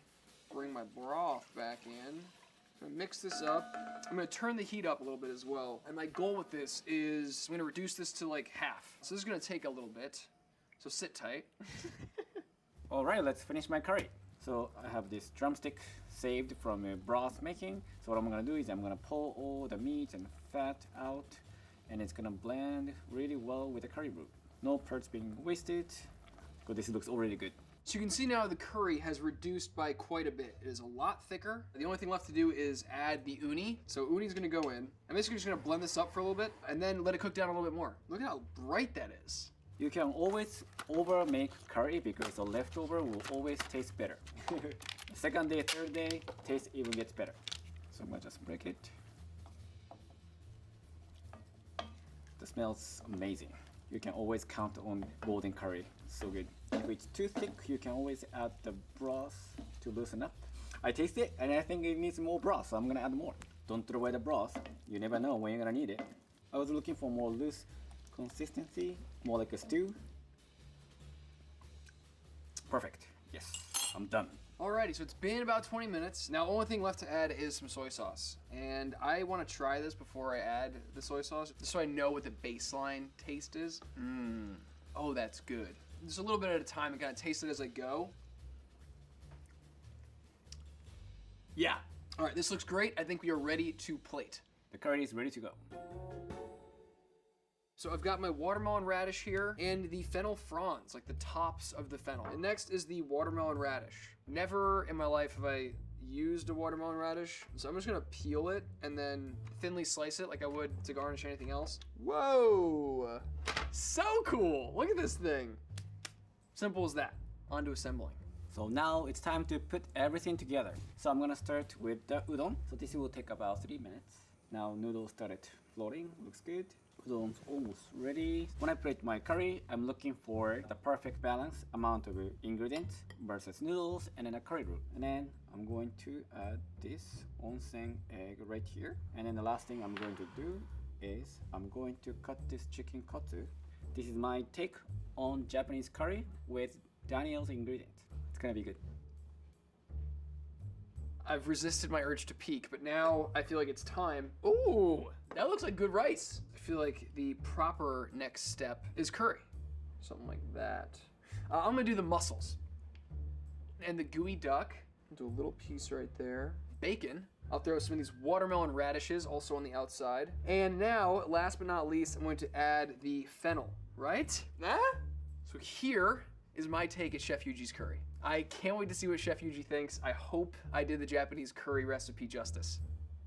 bring my broth back in. I'm gonna mix this up. I'm gonna turn the heat up a little bit as well. And my goal with this is I'm gonna reduce this to like half. So this is gonna take a little bit. So sit tight. All right, let's finish my curry. So I have this drumstick saved from broth making. So what I'm gonna do is I'm gonna pull all the meat and fat out, and it's gonna blend really well with the curry roux. No parts being wasted, but this looks already good. So you can see now the curry has reduced by quite a bit. It is a lot thicker. The only thing left to do is add the uni. So uni's gonna go in. I'm basically just gonna blend this up for a little bit and then let it cook down a little bit more. Look at how bright that is. You can always over make curry because the leftover will always taste better. Second day, third day, taste even gets better. So I'm gonna just break it. The smells amazing. You can always count on golden curry. So good. If it's too thick, you can always add the broth to loosen up. I taste it and I think it needs more broth, so I'm gonna add more. Don't throw away the broth. You never know when you're gonna need it. I was looking for more loose consistency, more like a stew. Perfect. Yes, I'm done. Alrighty, so it's been about 20 minutes. Now, only thing left to add is some soy sauce. And I want to try this before I add the soy sauce, just so I know what the baseline taste is. Oh, that's good. Just a little bit at a time and kind of taste it as I go. Yeah. All right, this looks great. I think we are ready to plate. The curry is ready to go. So I've got my watermelon radish here and the fennel fronds, like the tops of the fennel. And next is the watermelon radish. Never in my life have I used a watermelon radish, so I'm just gonna peel it and then thinly slice it like I would to garnish anything else. Whoa! So cool! Look at this thing. Simple as that. On to assembling. So now it's time to put everything together. So I'm gonna start with the udon. So this will take about 3 minutes. Now noodles started floating, looks good. Udon's almost ready. When I plate my curry, I'm looking for the perfect balance amount of ingredients versus noodles and then a curry root. And then I'm going to add this onsen egg right here. And then the last thing I'm going to do is I'm going to cut this chicken katsu. This is my take on Japanese curry with Daniel's ingredients. It's gonna be good. I've resisted my urge to peek, but now I feel like it's time. Ooh, that looks like good rice. I feel like the proper next step is curry. Something like that. I'm gonna do the mussels. And the gooey duck. Do a little piece right there. Bacon. I'll throw some of these watermelon radishes also on the outside. And now, last but not least, I'm going to add the fennel, right? So here is my take at Chef Yuji's curry. I can't wait to see what Chef Yuji thinks. I hope I did the Japanese curry recipe justice.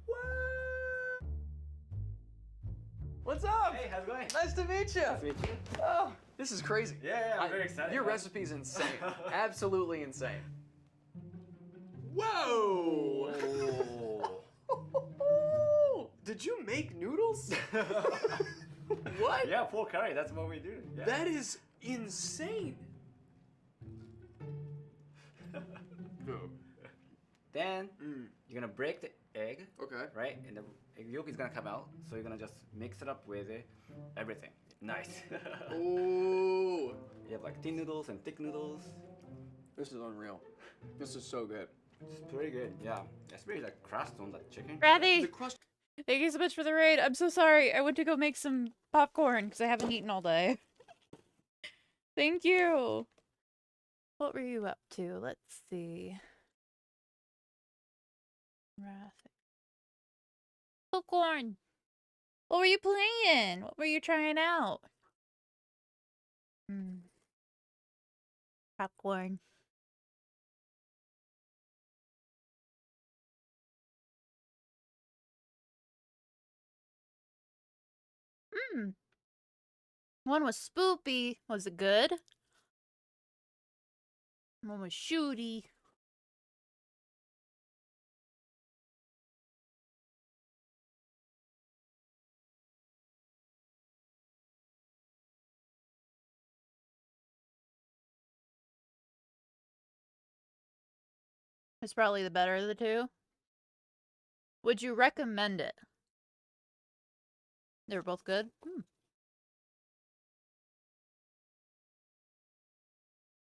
What? What's up? Hey, how's it going? Nice to meet you. Nice to meet you. Oh, this is crazy. Yeah, I'm very excited. Your recipe's insane. Absolutely insane. Whoa! Did you make noodles? What? Yeah, full curry. That's what we do. Yeah. That is insane. Then you're gonna break the egg. Okay. Right, and the egg yolk is gonna come out. So you're gonna just mix it up with everything. Nice. Ooh. You have like thin noodles and thick noodles. This is unreal. This is so good. It's pretty good. Yeah, especially the crust on that chicken. Rathy, The crust. thank you so much for the raid. I'm so sorry. I went to go make some popcorn because I haven't eaten all day. Thank you. What were you up to? Let's see. Popcorn. What were you playing? What were you trying out? Popcorn. One was spoopy. Was it good? One was shooty. It's probably the better of the two. Would you recommend it? They were both good?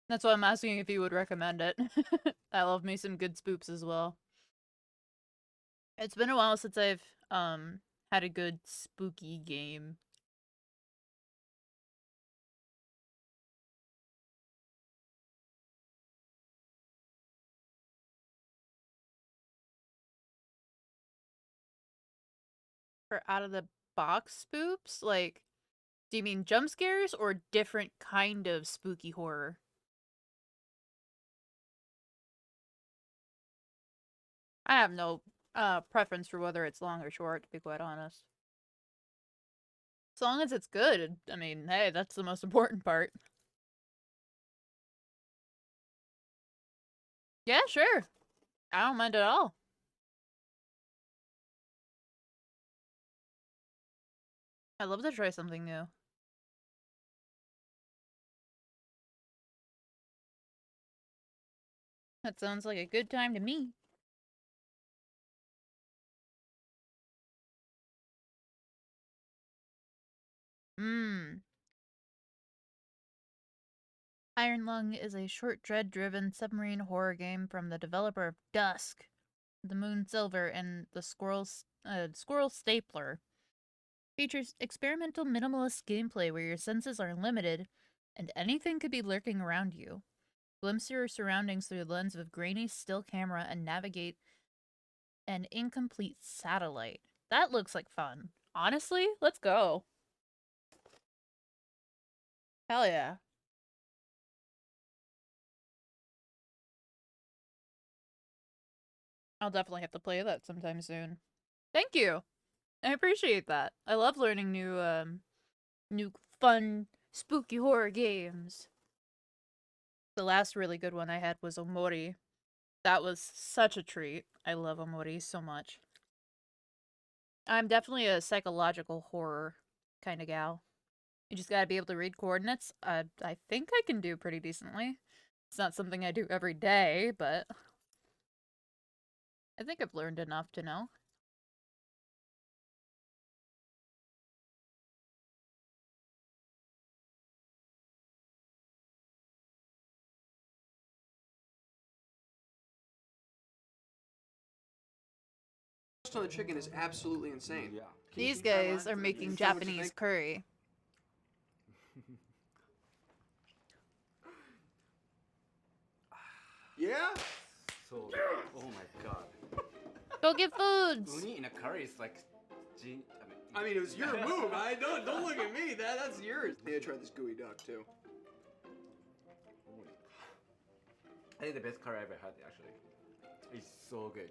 That's why I'm asking if you would recommend it. I love me some good spoops as well. It's been a while since I've had a good spooky game. For out of the box spoops? Like, do you mean jump scares or different kind of spooky horror? I have no preference for whether it's long or short, to be quite honest. As long as it's good, I mean, hey, that's the most important part. Yeah, sure. I don't mind at all. I'd love to try something new. That sounds like a good time to me. Iron Lung is a short dread-driven submarine horror game from the developer of Dusk, The Moon Silver, and the Squirrel Stapler. Features experimental minimalist gameplay where your senses are limited and anything could be lurking around you. Glimpse your surroundings through the lens of a grainy, still camera and navigate an incomplete satellite. That looks like fun. Honestly, let's go. Hell yeah. I'll definitely have to play that sometime soon. Thank you. I appreciate that. I love learning new fun, spooky horror games. The last really good one I had was Omori. That was such a treat. I love Omori so much. I'm definitely a psychological horror kind of gal. You just gotta be able to read coordinates. I think I can do pretty decently. It's not something I do every day, but I think I've learned enough to know. On the chicken is absolutely insane. Yeah. These guys are making Japanese curry. Yeah? So, oh my god. Go get foods! Uni in a curry is like, I mean, it was your move. Don't look at me. That's yours. I need to try this gooey duck too. I think the best curry I ever had, actually. It's so good.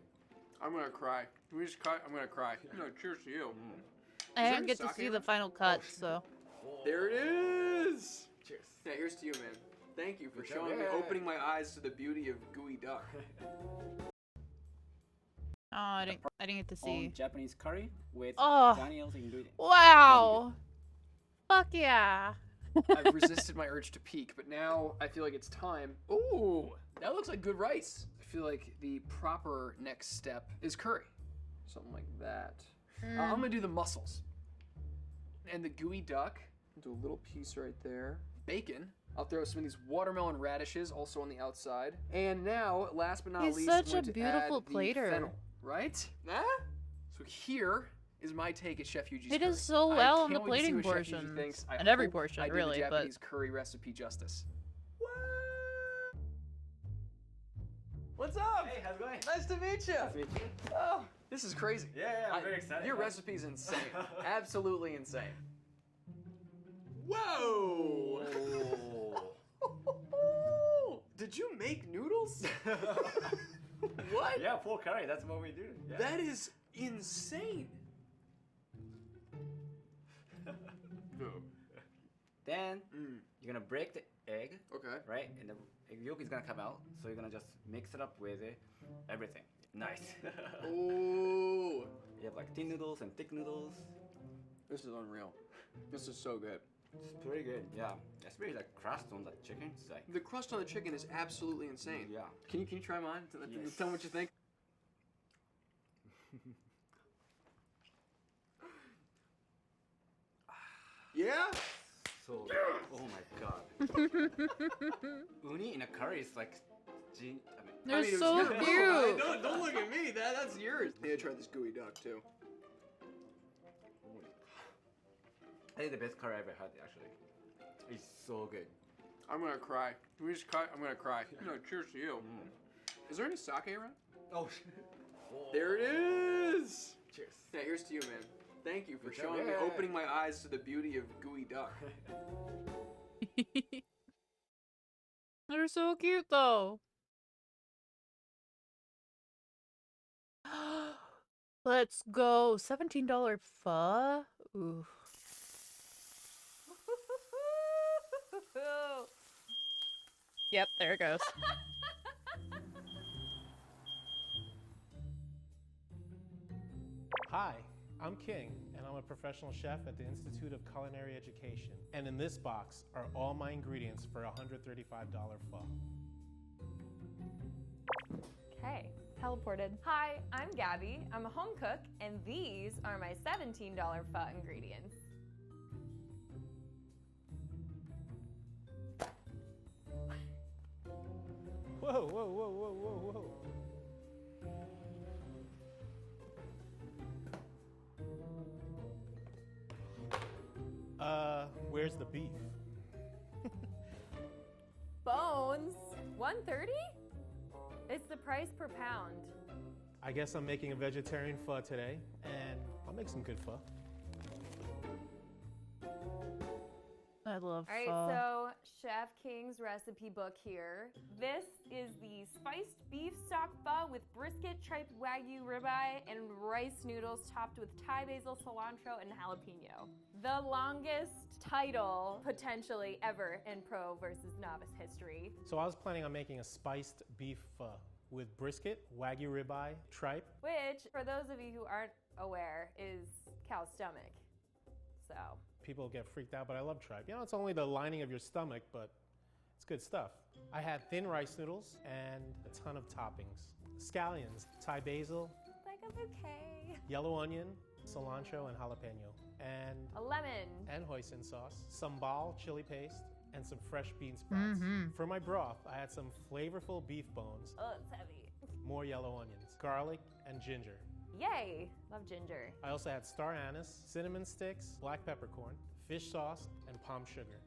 I'm gonna cry. Can we just cut? I'm gonna cry. No, cheers to you. I didn't get to see the final cut, so. There it is. Cheers. Yeah, here's to you, man. Thank you for Good job. showing me, Yeah. opening my eyes to the beauty of gooey duck. Oh, I didn't get to see. On Japanese curry with Oh. Daniel's ingredients. Wow! Fuck yeah! I've resisted my urge to peek, but now I feel like it's time. Ooh, that looks like good rice. I feel like the proper next step is curry. Something like that. I'm gonna do the mussels. And the gooey duck. Do a little piece right there. Bacon. I'll throw some of these watermelon radishes also on the outside. And now, last but not He's least, such I'm going a to beautiful add the plater. fennel, right? So here is my take at Chef Yuji's He curry. does so I well on can't the wait to see plating what Chef Yuji portions. thinks. I And every hope portion, I did really, the but- Japanese curry recipe justice. What's up? Hey, how's it going? Nice to meet you. Nice to meet you. Oh, this is crazy. Yeah, I'm very excited. Your man. recipe's insane. Absolutely insane. Whoa! Did you make noodles? What? Yeah, full curry. That's what we do. Yeah. That is insane. Then you're gonna break the egg. Okay. Right, and the egg yolk is gonna come out. So you're gonna just mix it up with everything. Nice. Ooh. You have like thin noodles and thick noodles. This is unreal. This is so good. It's pretty good. Yeah, especially like crust on the chicken. It's like The crust on the chicken is absolutely insane. yeah. Can you try mine? Yes. Tell me what you think. Yeah? So, oh my god. Uni in a curry is like, They're it was so your move. cute! Don't look at me. That's yours. I need to try this gooey duck too. I think the best curry I ever had, actually. It's so good. I'm gonna cry. Can we just cut? I'm gonna cry. No, cheers to you. Is there any sake around? Oh, There it is. cheers. Yeah, here's to you, man. Thank you for Good job. showing me, Yeah. opening my eyes to the beauty of gooey duck. They're so cute, though. Let's go. $17 pho? Ooh. Yep, there it goes. Hi, I'm King, and I'm a professional chef at the Institute of Culinary Education. And in this box are all my ingredients for a $135 pho. Okay, teleported. Hi, I'm Gabby. I'm a home cook, and these are my $17 pho ingredients. Whoa, whoa, whoa, whoa, whoa, whoa. Where's the beef? $1.30? It's the price per pound. I guess I'm making a vegetarian pho today, and I'll make some good pho. I love All right, pho. so Chef King's recipe book here. This is the spiced beef stock pho with brisket, tripe, wagyu ribeye, and rice noodles topped with Thai basil, cilantro, and jalapeno. The longest title potentially ever in pro versus novice history. So I was planning on making a spiced beef pho with brisket, wagyu ribeye, tripe. Which, for those of you who aren't aware, is cow's stomach. So, People get freaked out, but I love tripe. You know, it's only the lining of your stomach, but it's good stuff. I had thin rice noodles and a ton of toppings. Scallions, Thai basil, like a bouquet. yellow onion, cilantro, and jalapeno. And A lemon. and hoisin sauce, sambal chili paste, and some fresh bean sprouts. For my broth, I had some flavorful beef bones, Oh, it's heavy. more yellow onions, garlic, and ginger. Yay! Love ginger. I also had star anise, cinnamon sticks, black peppercorn, fish sauce, and palm sugar.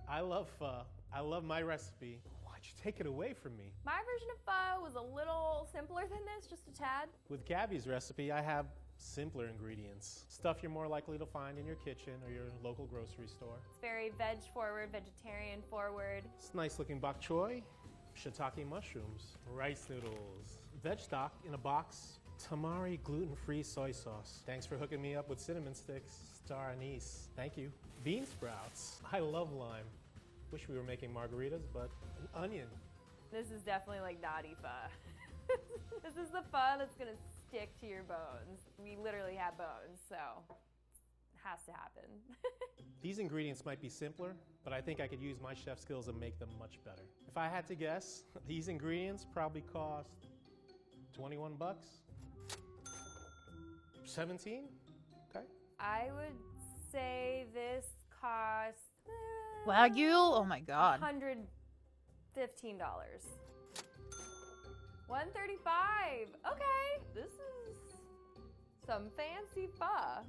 I love pho. I love my recipe. Why'd you take it away from me? My version of pho was a little simpler than this, just a tad. With Gabby's recipe, I have simpler ingredients. Stuff you're more likely to find in your kitchen or your local grocery store. It's very veg forward, vegetarian forward. It's nice looking bok choy, shiitake mushrooms, rice noodles, veg stock in a box, tamari gluten-free soy sauce. Thanks for hooking me up with cinnamon sticks, star anise. Thank you. Bean sprouts. I love lime. Wish we were making margaritas, but an onion. This is definitely like naughty pho. This is the pho that's gonna stick to your bones. We literally have bones, so it has to happen. These ingredients might be simpler, but I think I could use my chef skills and make them much better. If I had to guess, these ingredients probably cost 21 bucks. 17? Okay. I would say this costs Wagyu? Oh my god. $115. $135. Okay, this is some fancy pho.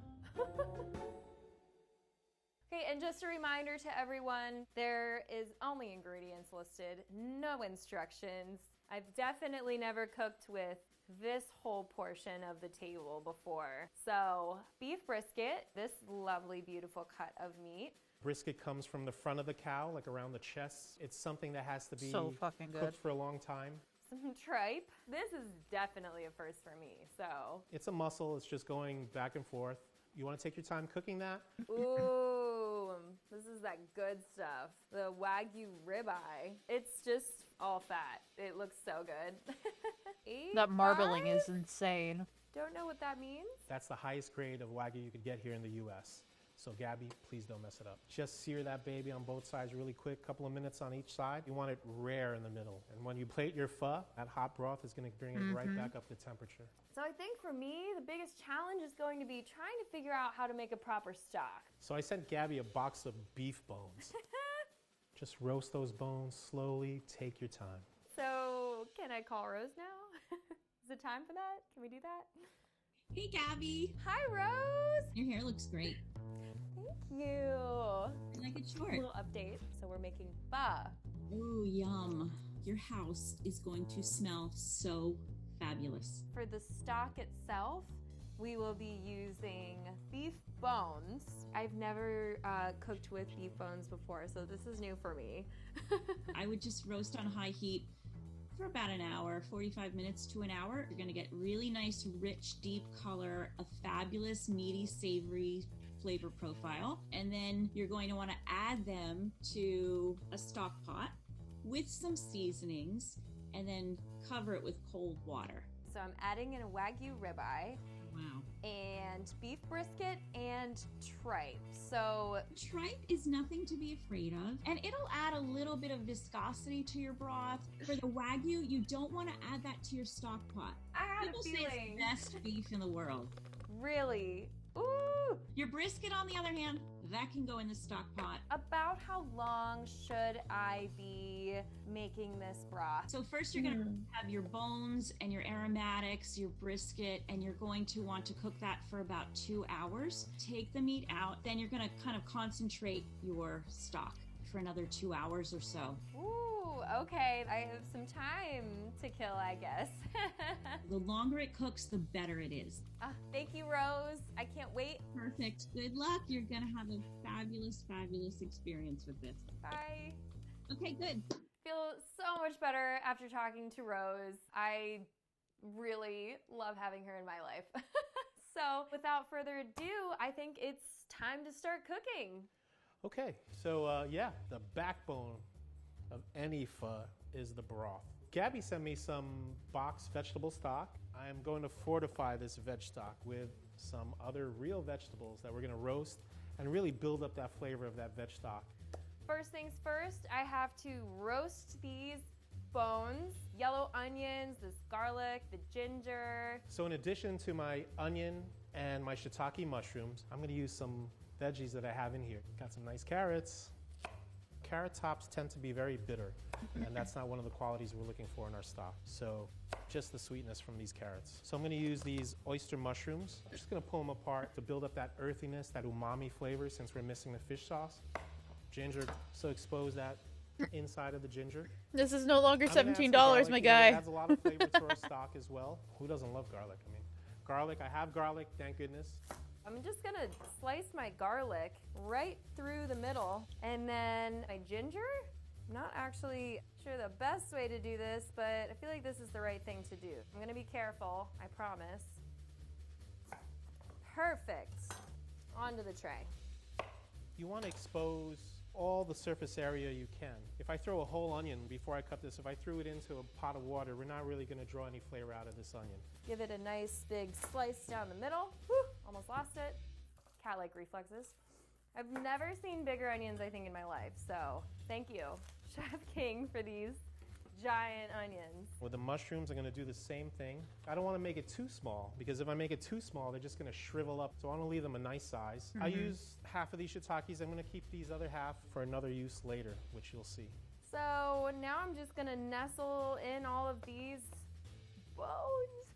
Okay, and just a reminder to everyone, there is only ingredients listed, no instructions. I've definitely never cooked with this whole portion of the table before. So, beef brisket, this lovely, beautiful cut of meat. Brisket comes from the front of the cow, like around the chest. It's something that has to be So fucking good. cooked for a long time. Some tripe. This is definitely a first for me, so. It's a muscle, it's just going back and forth. You want to take your time cooking that? Ooh, this is that good stuff. The Wagyu ribeye. It's just all fat. It looks so good. That marbling is insane. Don't know what that means. That's the highest grade of Wagyu you could get here in the US. So Gabby, please don't mess it up. Just sear that baby on both sides really quick, couple of minutes on each side. You want it rare in the middle. And when you plate your pho, that hot broth is gonna bring it right back up to temperature. So I think for me, the biggest challenge is going to be trying to figure out how to make a proper stock. So I sent Gabby a box of beef bones. Just roast those bones slowly, take your time. So can I call Rose now? Is it time for that? Can we do that? Hey, Gabby. Hi, Rose. Your hair looks great. Thank you. I like it short. A little update. So we're making pho. Ooh, yum. Your house is going to smell so fabulous. For the stock itself, we will be using beef bones. I've never cooked with beef bones before, so this is new for me. I would just roast on high heat for about an hour, 45 minutes to an hour. You're gonna get really nice, rich, deep color, a fabulous, meaty, savory flavor profile. And then you're going to wanna add them to a stock pot with some seasonings and then cover it with cold water. So I'm adding in a Wagyu ribeye. Wow. And beef brisket and tripe. So tripe is nothing to be afraid of, and it'll add a little bit of viscosity to your broth. For the Wagyu, you don't want to add that to your stock pot. I had People a say feeling. it's the best beef in the world. Really? Ooh! Your brisket, on the other hand, that can go in the stock pot. About how long should I be making this broth? So first you're gonna have your bones and your aromatics, your brisket, and you're going to want to cook that for about 2 hours. Take the meat out, then you're gonna kind of concentrate your stock for another 2 hours or so. Ooh! Ooh, okay. I have some time to kill, I guess. The longer it cooks, the better it is. Thank you, Rose. I can't wait. Perfect. Good luck. You're going to have a fabulous, fabulous experience with this. Bye. Okay, good. Feel so much better after talking to Rose. I really love having her in my life. So without further ado, I think it's time to start cooking. Okay, so yeah, the backbone of any pho is the broth. Gabby sent me some boxed vegetable stock. I am going to fortify this veg stock with some other real vegetables that we're going to roast and really build up that flavor of that veg stock. First things first, I have to roast these bones, yellow onions, this garlic, the ginger. So in addition to my onion and my shiitake mushrooms, I'm going to use some veggies that I have in here. Got some nice carrots. Carrot tops tend to be very bitter, and that's not one of the qualities we're looking for in our stock. So just the sweetness from these carrots. So I'm going to use these oyster mushrooms. I'm just going to pull them apart to build up that earthiness, that umami flavor, since we're missing the fish sauce. Ginger, so expose that inside of the ginger. This is no longer $17, my It guy. adds a lot of flavor to our stock as well. Who doesn't love garlic? I mean, garlic, I have garlic, thank goodness. I'm just gonna slice my garlic right through the middle, and then my ginger. I'm not actually sure the best way to do this, but I feel like this is the right thing to do. I'm gonna be careful, I promise. Perfect. Onto the tray. You want to expose all the surface area you can. If I throw a whole onion before I cut this, if I threw it into a pot of water, we're not really going to draw any flavor out of this onion. Give it a nice big slice down the middle. Whew, almost lost it. Cat-like reflexes. I've never seen bigger onions, I think, in my life, so thank you, Chef King, for these giant onions. With the mushrooms, I'm going to do the same thing. I don't want to make it too small, because if I make it too small, they're just going to shrivel up. So I want to leave them a nice size. I use half of these shiitakes. I'm going to keep these other half for another use later, which you'll see. So now I'm just gonna nestle in all of these bones.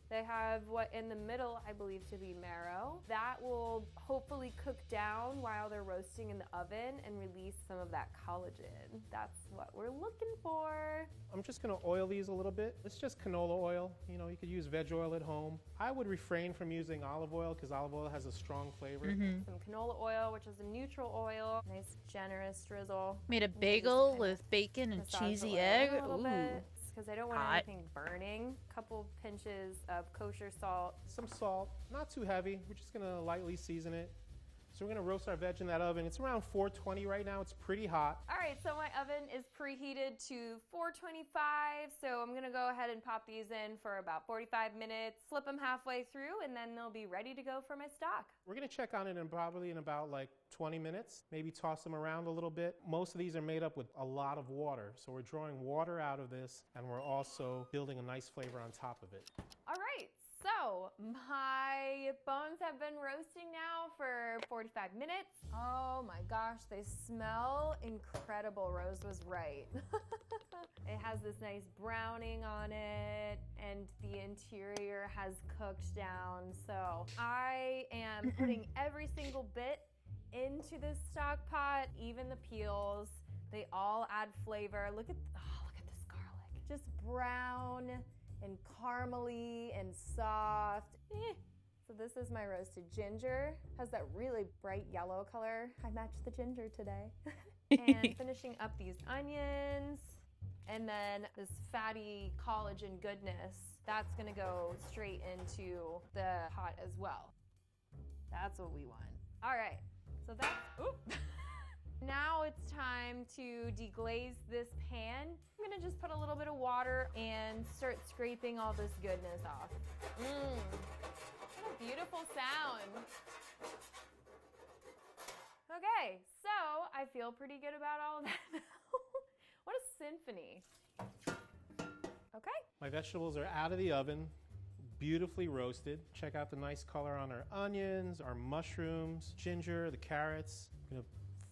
They have what in the middle I believe to be marrow. That will hopefully cook down while they're roasting in the oven and release some of that collagen. That's what we're looking for. I'm just going to oil these a little bit. It's just canola oil. You know, you could use veg oil at home. I would refrain from using olive oil because olive oil has a strong flavor. Some canola oil, which is a neutral oil. Nice generous drizzle. Made a bagel with bacon and Massage cheesy the oil egg. a little Ooh. bit, because I don't want Hot. anything burning. Couple pinches of kosher salt. Some salt, not too heavy. We're just gonna lightly season it. So we're gonna roast our veg in that oven. It's around 420 right now. It's pretty hot. All right, so my oven is preheated to 425, so I'm gonna go ahead and pop these in for about 45 minutes, flip them halfway through, and then they'll be ready to go for my stock. We're gonna check on it in probably in about like 20 minutes, maybe toss them around a little bit. Most of these are made up with a lot of water. So we're drawing water out of this, and we're also building a nice flavor on top of it. All right, so my bones have been roasting now for 45 minutes. Oh my gosh, they smell incredible. Rose was right. It has this nice browning on it, and the interior has cooked down. So I am putting every single bit into this stock pot, even the peels. They all add flavor. Look at this garlic. Just brown and caramely and soft. So this is my roasted ginger. Has that really bright yellow color. I matched the ginger today. And finishing up these onions. And then this fatty collagen goodness, that's gonna go straight into the pot as well. That's what we want. All right, so that's, Now it's time to deglaze this pan. I'm gonna just put a little bit of water and start scraping all this goodness off. What a beautiful sound. Okay, so I feel pretty good about all of that now. What a symphony. Okay. My vegetables are out of the oven, beautifully roasted. Check out the nice color on our onions, our mushrooms, ginger, the carrots. I'm gonna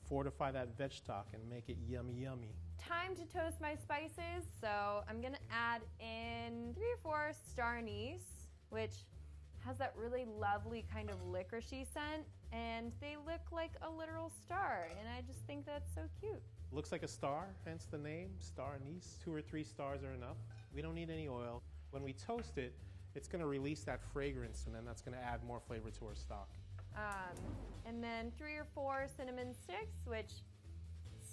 fortify that veg stock and make it yummy, yummy. Time to toast my spices. So I'm gonna add in 3 or 4 star anise, which Has that really lovely kind of licoricey scent, and they look like a literal star, and I just think that's so cute. Looks like a star, hence the name, star anise. 2 or 3 stars are enough. We don't need any oil. When we toast it, it's gonna release that fragrance, and then that's gonna add more flavor to our stock. And then 3 or 4 cinnamon sticks, which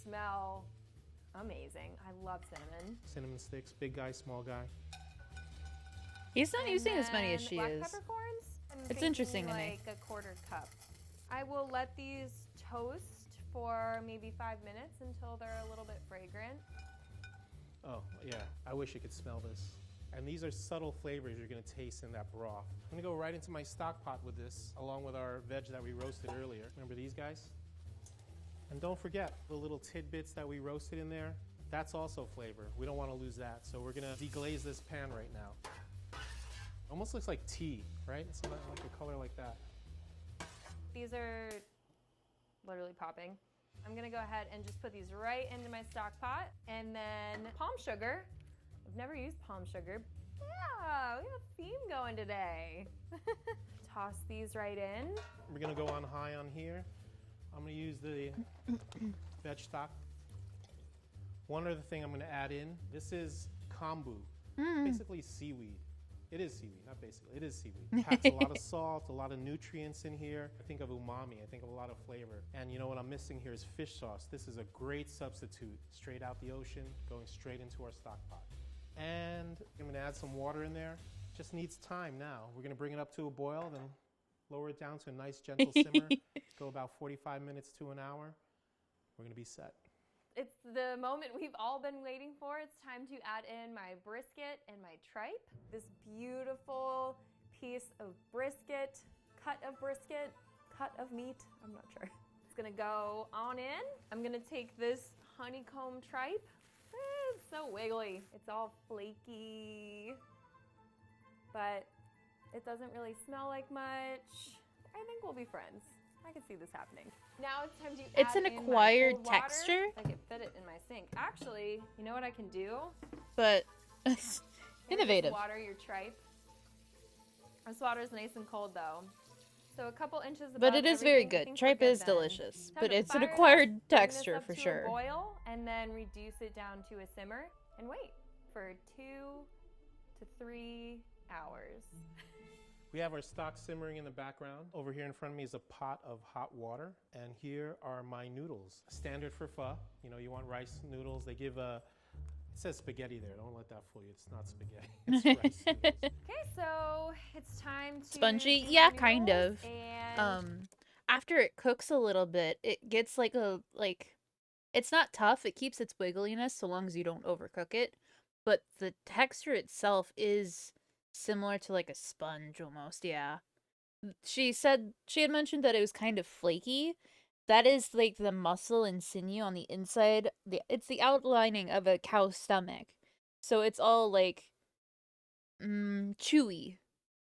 smell amazing. I love cinnamon. Cinnamon sticks, big guy, small guy. He's not And using as many as then she black is. peppercorns? I'm It's thinking interesting to me. like a 1/4 cup. I will let these toast for maybe 5 minutes until they're a little bit fragrant. Oh, yeah, I wish you could smell this. And these are subtle flavors you're gonna taste in that broth. I'm gonna go right into my stock pot with this, along with our veg that we roasted earlier. Remember these guys? And don't forget the little tidbits that we roasted in there. That's also flavor. We don't wanna lose that. So we're gonna deglaze this pan right now. Almost looks like tea, right? It's like a color like that. These are literally popping. I'm gonna go ahead and just put these right into my stock pot. And then palm sugar. I've never used palm sugar. Yeah, we have a theme going today. Toss these right in. We're gonna go on high on here. I'm gonna use the veg stock. One other thing I'm gonna add in, this is kombu. Basically seaweed. It is seaweed, not basically, it is seaweed. It packs a lot of salt, a lot of nutrients in here. I think of umami, I think of a lot of flavor. And you know what I'm missing here is fish sauce. This is a great substitute, straight out the ocean, going straight into our stock pot. And I'm gonna add some water in there. Just needs time now. We're gonna bring it up to a boil, then lower it down to a nice gentle simmer. Go about 45 minutes to an hour. We're gonna be set. It's the moment we've all been waiting for. It's time to add in my brisket and my tripe. This beautiful piece of brisket, cut of meat, I'm not sure. It's gonna go on in. I'm gonna take this honeycomb tripe. It's so wiggly. It's all flaky, but it doesn't really smell like much. I think we'll be friends. I can see this happening. Now it's time to It's add an in my acquired cold water. texture. I can fit it in my sink. Actually, you know what I can do? But Here, just innovative. water your tripe. This water is nice and cold though. So a couple inches above But it is very everything, I good. think we're Tripe good is then. delicious, Time but to it's an fire it up, acquired bring this texture up for to a sure. boil, and then reduce it down to a simmer and wait for 2 to 3 hours. We have our stock simmering in the background. Over here in front of me is a pot of hot water. And here are my noodles. Standard for pho. You know, you want rice noodles. They give a, it says spaghetti there. Don't let that fool you. It's not spaghetti. It's rice noodles. Okay, so it's time to Spongy? take Yeah, my kind noodles of. And After it cooks a little bit, it gets like it's not tough. It keeps its wiggliness so long as you don't overcook it. But the texture itself is similar to like a sponge almost, yeah. She had mentioned that it was kind of flaky. That is like the muscle and sinew on the inside. It's the outlining of a cow's stomach. So it's all like chewy.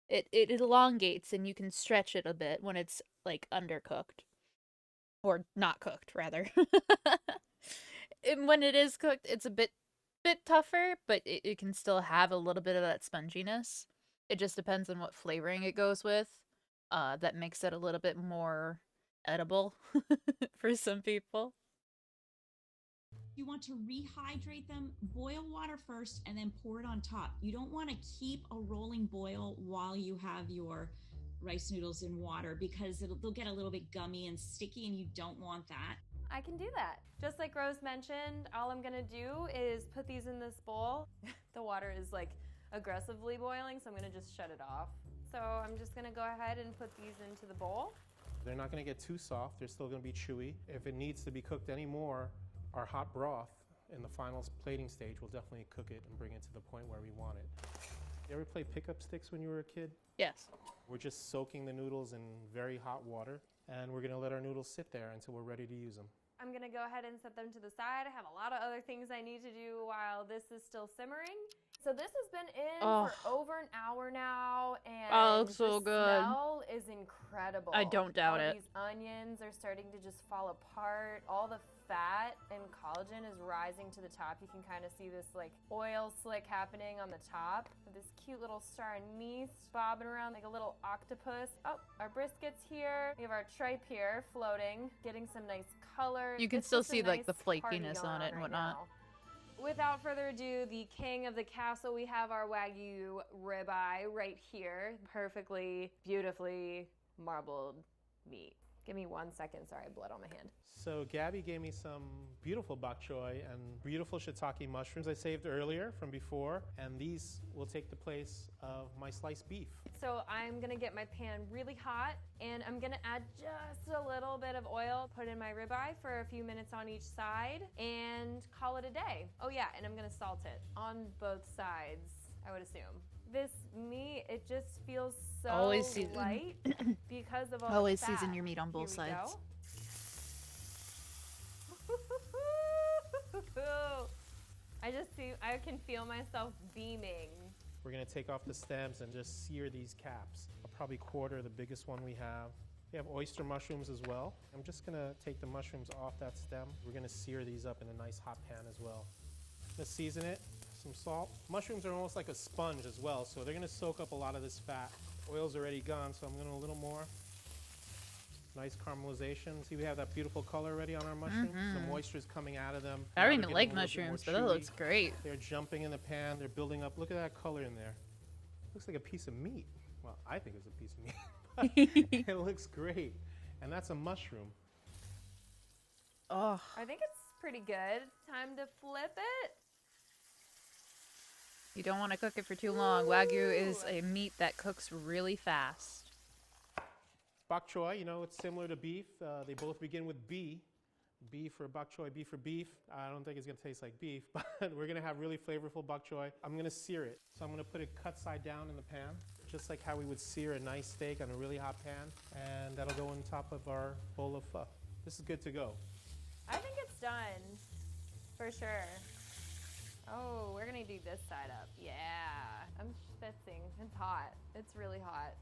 It elongates and you can stretch it a bit when it's like undercooked. Or not cooked, rather. And when it is cooked, it's a bit tougher, but it can still have a little bit of that sponginess. It just depends on what flavoring it goes with. That makes it a little bit more edible for some people. You want to rehydrate them, boil water first, and then pour it on top. You don't want to keep a rolling boil while you have your rice noodles in water because they'll get a little bit gummy and sticky, and you don't want that. I can do that. Just like Rose mentioned, all I'm gonna do is put these in this bowl. The water is like aggressively boiling, so I'm gonna just shut it off. So I'm just gonna go ahead and put these into the bowl. They're not going to get too soft. They're still going to be chewy. If it needs to be cooked any more, our hot broth in the final plating stage will definitely cook it and bring it to the point where we want it. You ever play pickup sticks when you were a kid? Yes. We're just soaking the noodles in very hot water, and we're going to let our noodles sit there until we're ready to use them. I'm gonna go ahead and set them to the side. I have a lot of other things I need to do while this is still simmering. So this has been in for over an hour now, and looks so the good. smell is incredible. I don't doubt all it. These onions are starting to just fall apart. All the fat and collagen is rising to the top. You can kind of see this like oil slick happening on the top. This cute little star anise bobbing around like a little octopus. Oh, our brisket's here. We have our tripe here floating, getting some nice color. You can It's still just a see like the nice party flakiness going on it and right whatnot. now. Without further ado, the king of the castle, we have our Wagyu ribeye right here. Perfectly, beautifully marbled meat. Give me 1 second, sorry, blood on my hand. So Gabby gave me some beautiful bok choy and beautiful shiitake mushrooms I saved earlier from before, and these will take the place of my sliced beef. So I'm gonna get my pan really hot, and I'm gonna add just a little bit of oil, put in my ribeye for a few minutes on each side, and call it a day. Oh yeah, and I'm gonna salt it on both sides, I would assume. This meat, it just feels so Always season. light because of all Always the fat. season your meat on both Here we sides. go. I can feel myself beaming. We're gonna take off the stems and just sear these caps. I'll probably quarter the biggest one we have. We have oyster mushrooms as well. I'm just gonna take the mushrooms off that stem. We're gonna sear these up in a nice hot pan as well. Let's season it, some salt. Mushrooms are almost like a sponge as well, so they're gonna soak up a lot of this fat. Oil's already gone, so I'm gonna a little more. Nice caramelization. See, we have that beautiful color already on our mushrooms. The moisture's coming out of them. I don't Now even they're like getting a little bit more mushrooms, but that looks chewy. great. They're jumping in the pan. They're building up. Look at that color in there. Looks like a piece of meat. Well, I think it's a piece of meat. But it looks great. And that's a mushroom. Oh, I think it's pretty good. Time to flip it. you don't want to cook it for too long. Wagyu is a meat that cooks really fast. Bok choy, you know, it's similar to beef. They both begin with B. B for bok choy, B for beef. I don't think it's gonna taste like beef, but we're gonna have really flavorful bok choy. I'm gonna sear it. So I'm gonna put it cut side down in the pan, just like how we would sear a nice steak on a really hot pan. And that'll go on top of our bowl of pho. This is good to go. I think it's done, for sure. Oh, we're gonna do this side up. Yeah, I'm schwitzing. It's hot. It's really hot.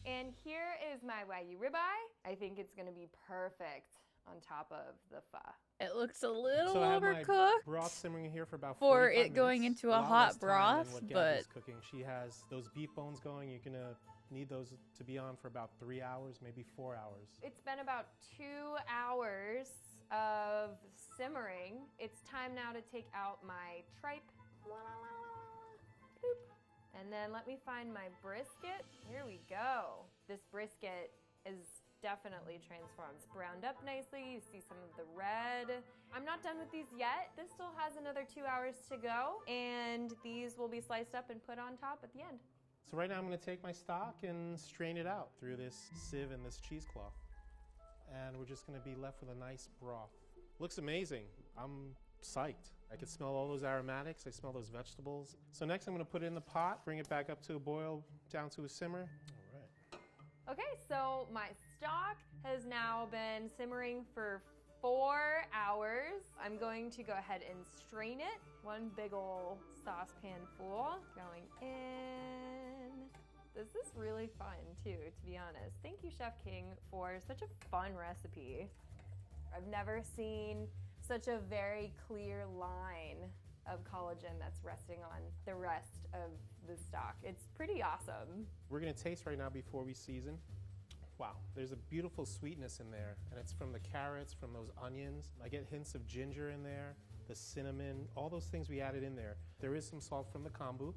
And here is my Wagyu ribeye. I think it's gonna be perfect on top of the pho. It looks a little So I have my overcooked broth simmering here for about for 45 it going minutes. into a lot hot less time than broth, what but Gabby's cooking. She has those beef bones going. You're gonna need those to be on for about 3 hours, maybe 4 hours. It's been about 2 hours of simmering. It's time now to take out my tripe. Boop. And then let me find my brisket. Here we go. This brisket is definitely transformed. It's browned up nicely. You see some of the red. I'm not done with these yet. This still has another 2 hours to go, and these will be sliced up and put on top at the end. So right now I'm gonna take my stock and strain it out through this sieve and this cheesecloth. And we're just gonna be left with a nice broth. Looks amazing. I'm psyched. I can smell all those aromatics. I smell those vegetables. So next I'm gonna put it in the pot, bring it back up to a boil, down to a simmer. All right. Okay, so my stock has now been simmering for 4 hours. I'm going to go ahead and strain it. One big ol' saucepan full going in. This is really fun too, to be honest. Thank you, Chef King, for such a fun recipe. I've never seen such a very clear line of collagen that's resting on the rest of the stock. It's pretty awesome. We're gonna taste right now before we season. Wow, there's a beautiful sweetness in there, and it's from the carrots, from those onions. I get hints of ginger in there, the cinnamon, all those things we added in there. There is some salt from the kombu,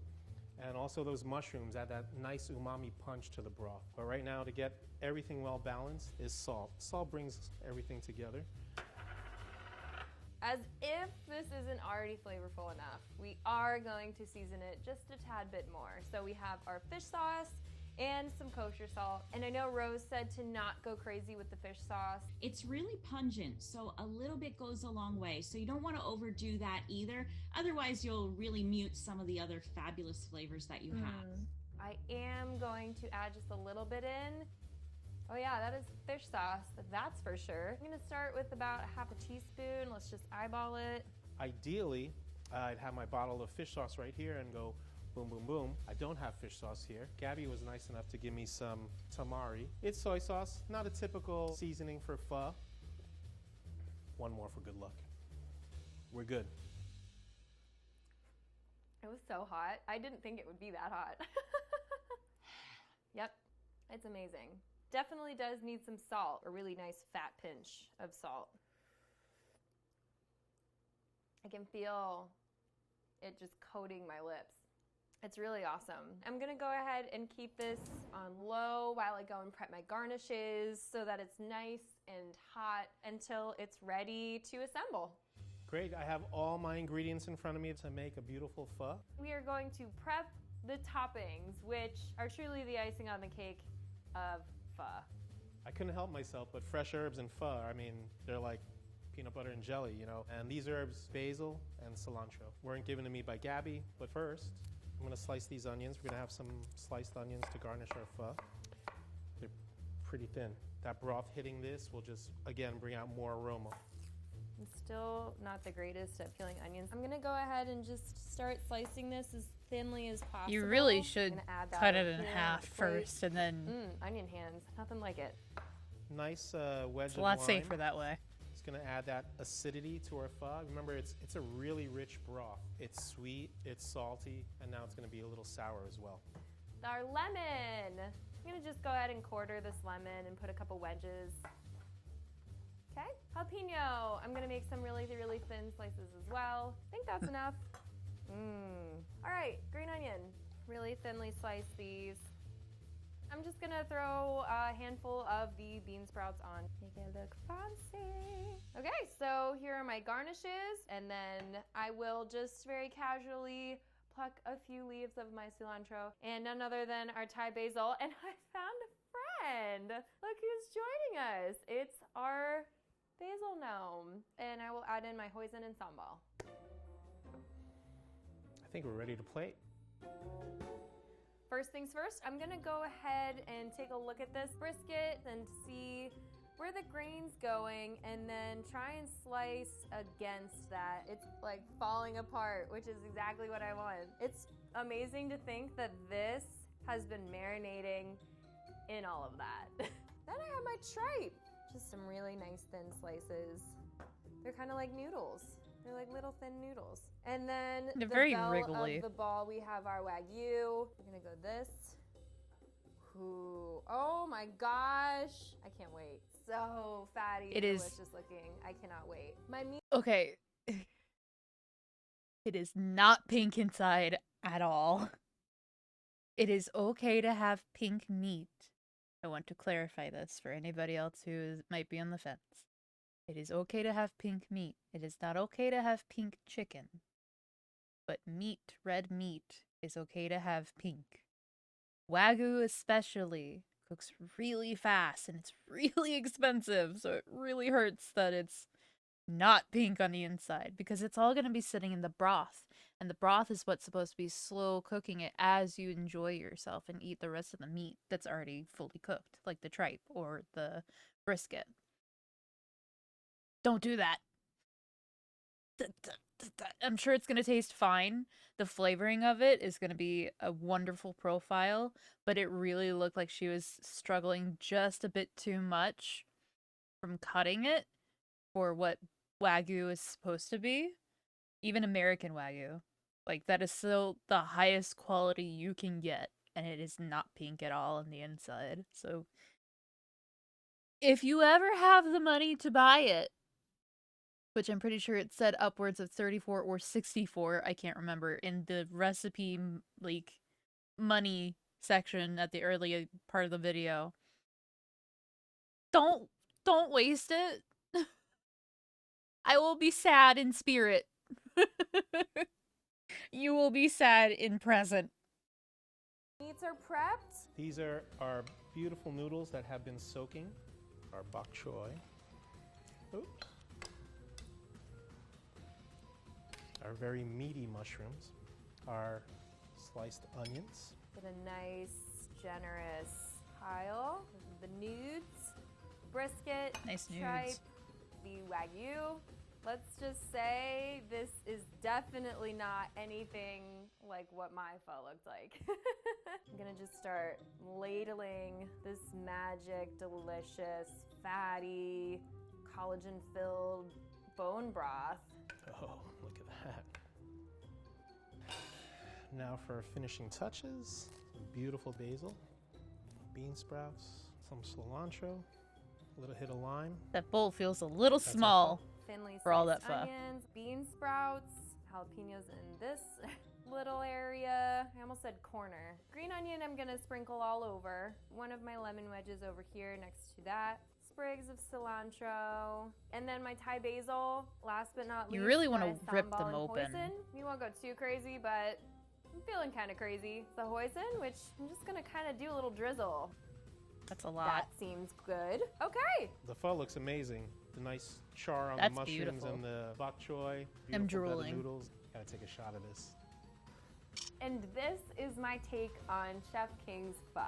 and also those mushrooms add that nice umami punch to the broth. But right now, to get everything well balanced is salt. Salt brings everything together. As if this isn't already flavorful enough, we are going to season it just a tad bit more. So we have our fish sauce and some kosher salt. And I know Rose said to not go crazy with the fish sauce. It's really pungent, so a little bit goes a long way. So you don't want to overdo that either. Otherwise, you'll really mute some of the other fabulous flavors that you have. I am going to add just a little bit in. Oh yeah, that is fish sauce, that's for sure. I'm gonna start with about a half a teaspoon. Let's just eyeball it. Ideally, I'd have my bottle of fish sauce right here and go boom, boom, boom. I don't have fish sauce here. Gabby was nice enough to give me some tamari. It's soy sauce, not a typical seasoning for pho. one more for good luck. We're good. It was so hot. I didn't think it would be that hot. Yep, it's amazing. Definitely does need some salt, a really nice fat pinch of salt. I can feel it just coating my lips. It's really awesome. I'm gonna go ahead and keep this on low while I go and prep my garnishes so that it's nice and hot until it's ready to assemble. Great, I have all my ingredients in front of me to make a beautiful pho. We are going to prep the toppings, which are truly the icing on the cake of pho. I couldn't help myself, but fresh herbs and pho, I mean, they're like peanut butter and jelly, you know? And these herbs, basil and cilantro, weren't given to me by Gabby, but first, I'm gonna slice these onions. We're gonna have some sliced onions to garnish our pho. They're pretty thin. That broth hitting this will just, again, bring out more aroma. I'm still not the greatest at peeling onions. I'm gonna go ahead and just start slicing this as thinly as possible. You really should cut it in here half on the plate. first and then. Onion hands, nothing like it. Nice wedge It's a of lot lime. safer that way. It's gonna add that acidity to our pho. Remember, it's a really rich broth. It's sweet, it's salty, and now it's gonna be a little sour as well. Our lemon. I'm gonna just go ahead and quarter this lemon and put a couple wedges. Okay, jalapeno. I'm gonna make some really, really thin slices as well. I think that's enough. All right, green onion. Really thinly slice these. I'm just gonna throw a handful of the bean sprouts on. Make it look fancy. Okay, so here are my garnishes, and then I will just very casually pluck a few leaves of my cilantro, and none other than our Thai basil. And I found a friend. Look who's joining us. It's our basil gnome, and I will add in my hoisin and sambal. I think we're ready to plate. First things first, I'm gonna go ahead and take a look at this brisket and see where the grain's going, and then try and slice against that. It's like falling apart, which is exactly what I want. It's amazing to think that this has been marinating in all of that. Then I have my tripe. Just some really nice thin slices. They're kind of like noodles. They're like little thin noodles. And then They're the very bell wriggly. of the ball, we have our Wagyu. We're gonna go this. Ooh, oh my gosh. I can't wait. So fatty, It is- delicious looking. I cannot wait. My meat. Okay. It is not pink inside at all. It is okay to have pink meat. I want to clarify this for anybody else who might be on the fence. It is okay to have pink meat. It is not okay to have pink chicken. But meat, red meat, is okay to have pink. Wagyu especially cooks really fast and it's really expensive, so it really hurts that it's not pink on the inside because it's all going to be sitting in the broth. And the broth is what's supposed to be slow cooking it as you enjoy yourself and eat the rest of the meat that's already fully cooked, like the tripe or the brisket. Don't do that. I'm sure it's going to taste fine. The flavoring of it is going to be a wonderful profile, but it really looked like she was struggling just a bit too much from cutting it for what Wagyu is supposed to be. Even American Wagyu. Like, that is still the highest quality you can get, and it is not pink at all on the inside. So, if you ever have the money to buy it, which I'm pretty sure it said upwards of 34 or 64, I can't remember, in the recipe, like, money section at the early part of the video. Don't waste it. I will be sad in spirit. You will be sad in present. Meats are prepped. These are our beautiful noodles that have been soaking, our bok choy. Oops. Our very meaty mushrooms, our sliced onions. Get a nice, generous pile. This is the nudes, brisket, Nice tripe, nudes. the Wagyu. Let's just say this is definitely not anything like what my pho looked like. I'm gonna just start ladling this magic, delicious, fatty, collagen-filled bone broth. Oh, look at that. Now for finishing touches, some beautiful basil, bean sprouts, some cilantro, a little hit of lime. That bowl feels a little That's small Thinly for all sliced that pho. onions, bean sprouts, jalapenos in this little area. I almost said corner. Green onion I'm gonna sprinkle all over. One of my lemon wedges over here next to that. Sprigs of cilantro. And then my Thai basil, last but not least. You really want my to rip sambal them and open. hoisin. You won't go too crazy, but I'm feeling kind of crazy. The hoisin, which I'm just gonna kind of do a little drizzle. That's a lot. That seems good. Okay. The pho looks amazing. The nice char on That's the mushrooms beautiful. and the bok choy. I'm Beautiful bed of drooling. noodles. Gotta take a shot of this. And this is my take on Chef King's pho.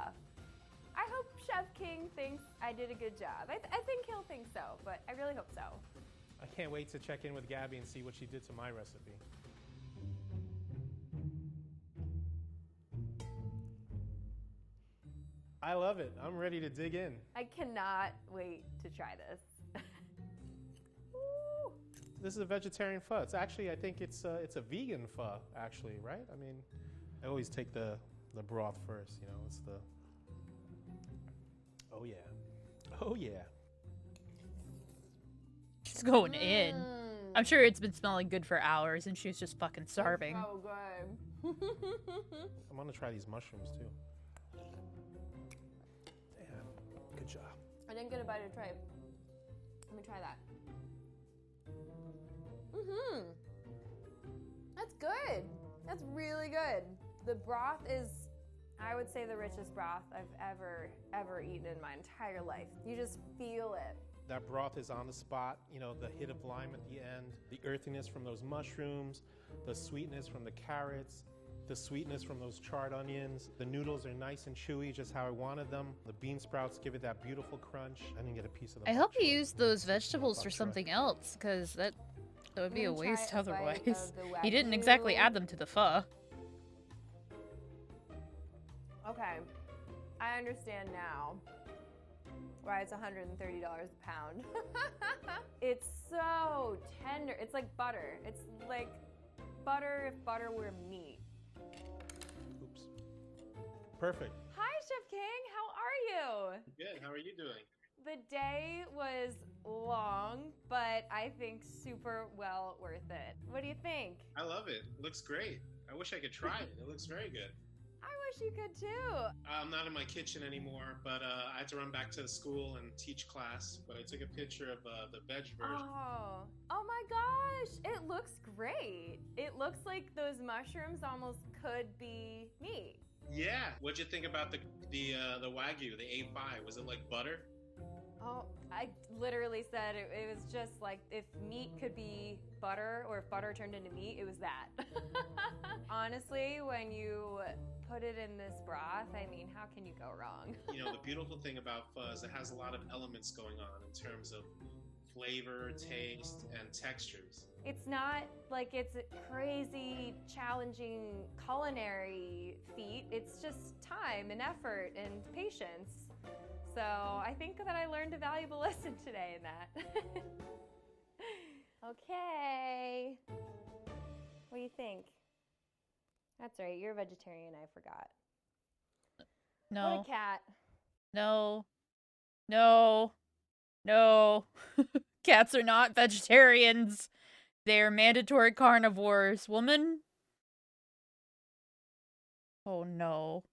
I hope Chef King thinks I did a good job. I think he'll think so, but I really hope so. I can't wait to check in with Gabby and see what she did to my recipe. I love it. I'm ready to dig in. I cannot wait to try this. Woo. This is a vegetarian pho. It's actually, I think it's a vegan pho, actually, right? I mean, I always take the broth first, you know, it's the, oh yeah. Oh yeah. She's going in. I'm sure it's been smelling good for hours and she's just fucking starving. So good. I'm gonna try these mushrooms too. Damn, good job. I didn't get a bite of try. Let me try that. Mm-hmm. That's good. That's really good. The broth is, I would say, the richest broth I've ever eaten in my entire life. You just feel it. That broth is on the spot, you know, the hit of lime at the end, the earthiness from those mushrooms, the sweetness from the carrots, the sweetness from those charred onions. The noodles are nice and chewy, just how I wanted them. The bean sprouts give it that beautiful crunch. I didn't get a piece of the I hope bok you choy. used those vegetables for something else, because that would be a I'm gonna waste try a bite otherwise. of the He didn't exactly Wagyu. add them to the pho. Okay, I understand now why it's $130 a pound. It's so tender. It's like butter. It's like butter if butter were meat. Oops. Perfect. Hi, Chef King. How are you? Good. How are you doing? The day was long, but I think super well worth it. What do you think? I love it. It looks great. I wish I could try it. It looks very good. I wish you could too. I'm not in my kitchen anymore, but I had to run back to the school and teach class. But I took a picture of the veg version. Oh my gosh, it looks great. It looks like those mushrooms almost could be meat. Yeah. What'd you think about the Wagyu, the A5? Was it like butter? Oh, I literally said it was just like if meat could be butter or if butter turned into meat, it was that. Honestly, when you put it in this broth, I mean, how can you go wrong? You know, the beautiful thing about pho is it has a lot of elements going on in terms of flavor, taste, and textures. It's not like it's a crazy, challenging culinary feat. It's just time and effort and patience. So I think that I learned a valuable lesson today in that. Okay. What do you think? That's right, you're a vegetarian, I forgot. No. What a cat. No. No. No. Cats are not vegetarians. They're mandatory carnivores. Woman? Oh no.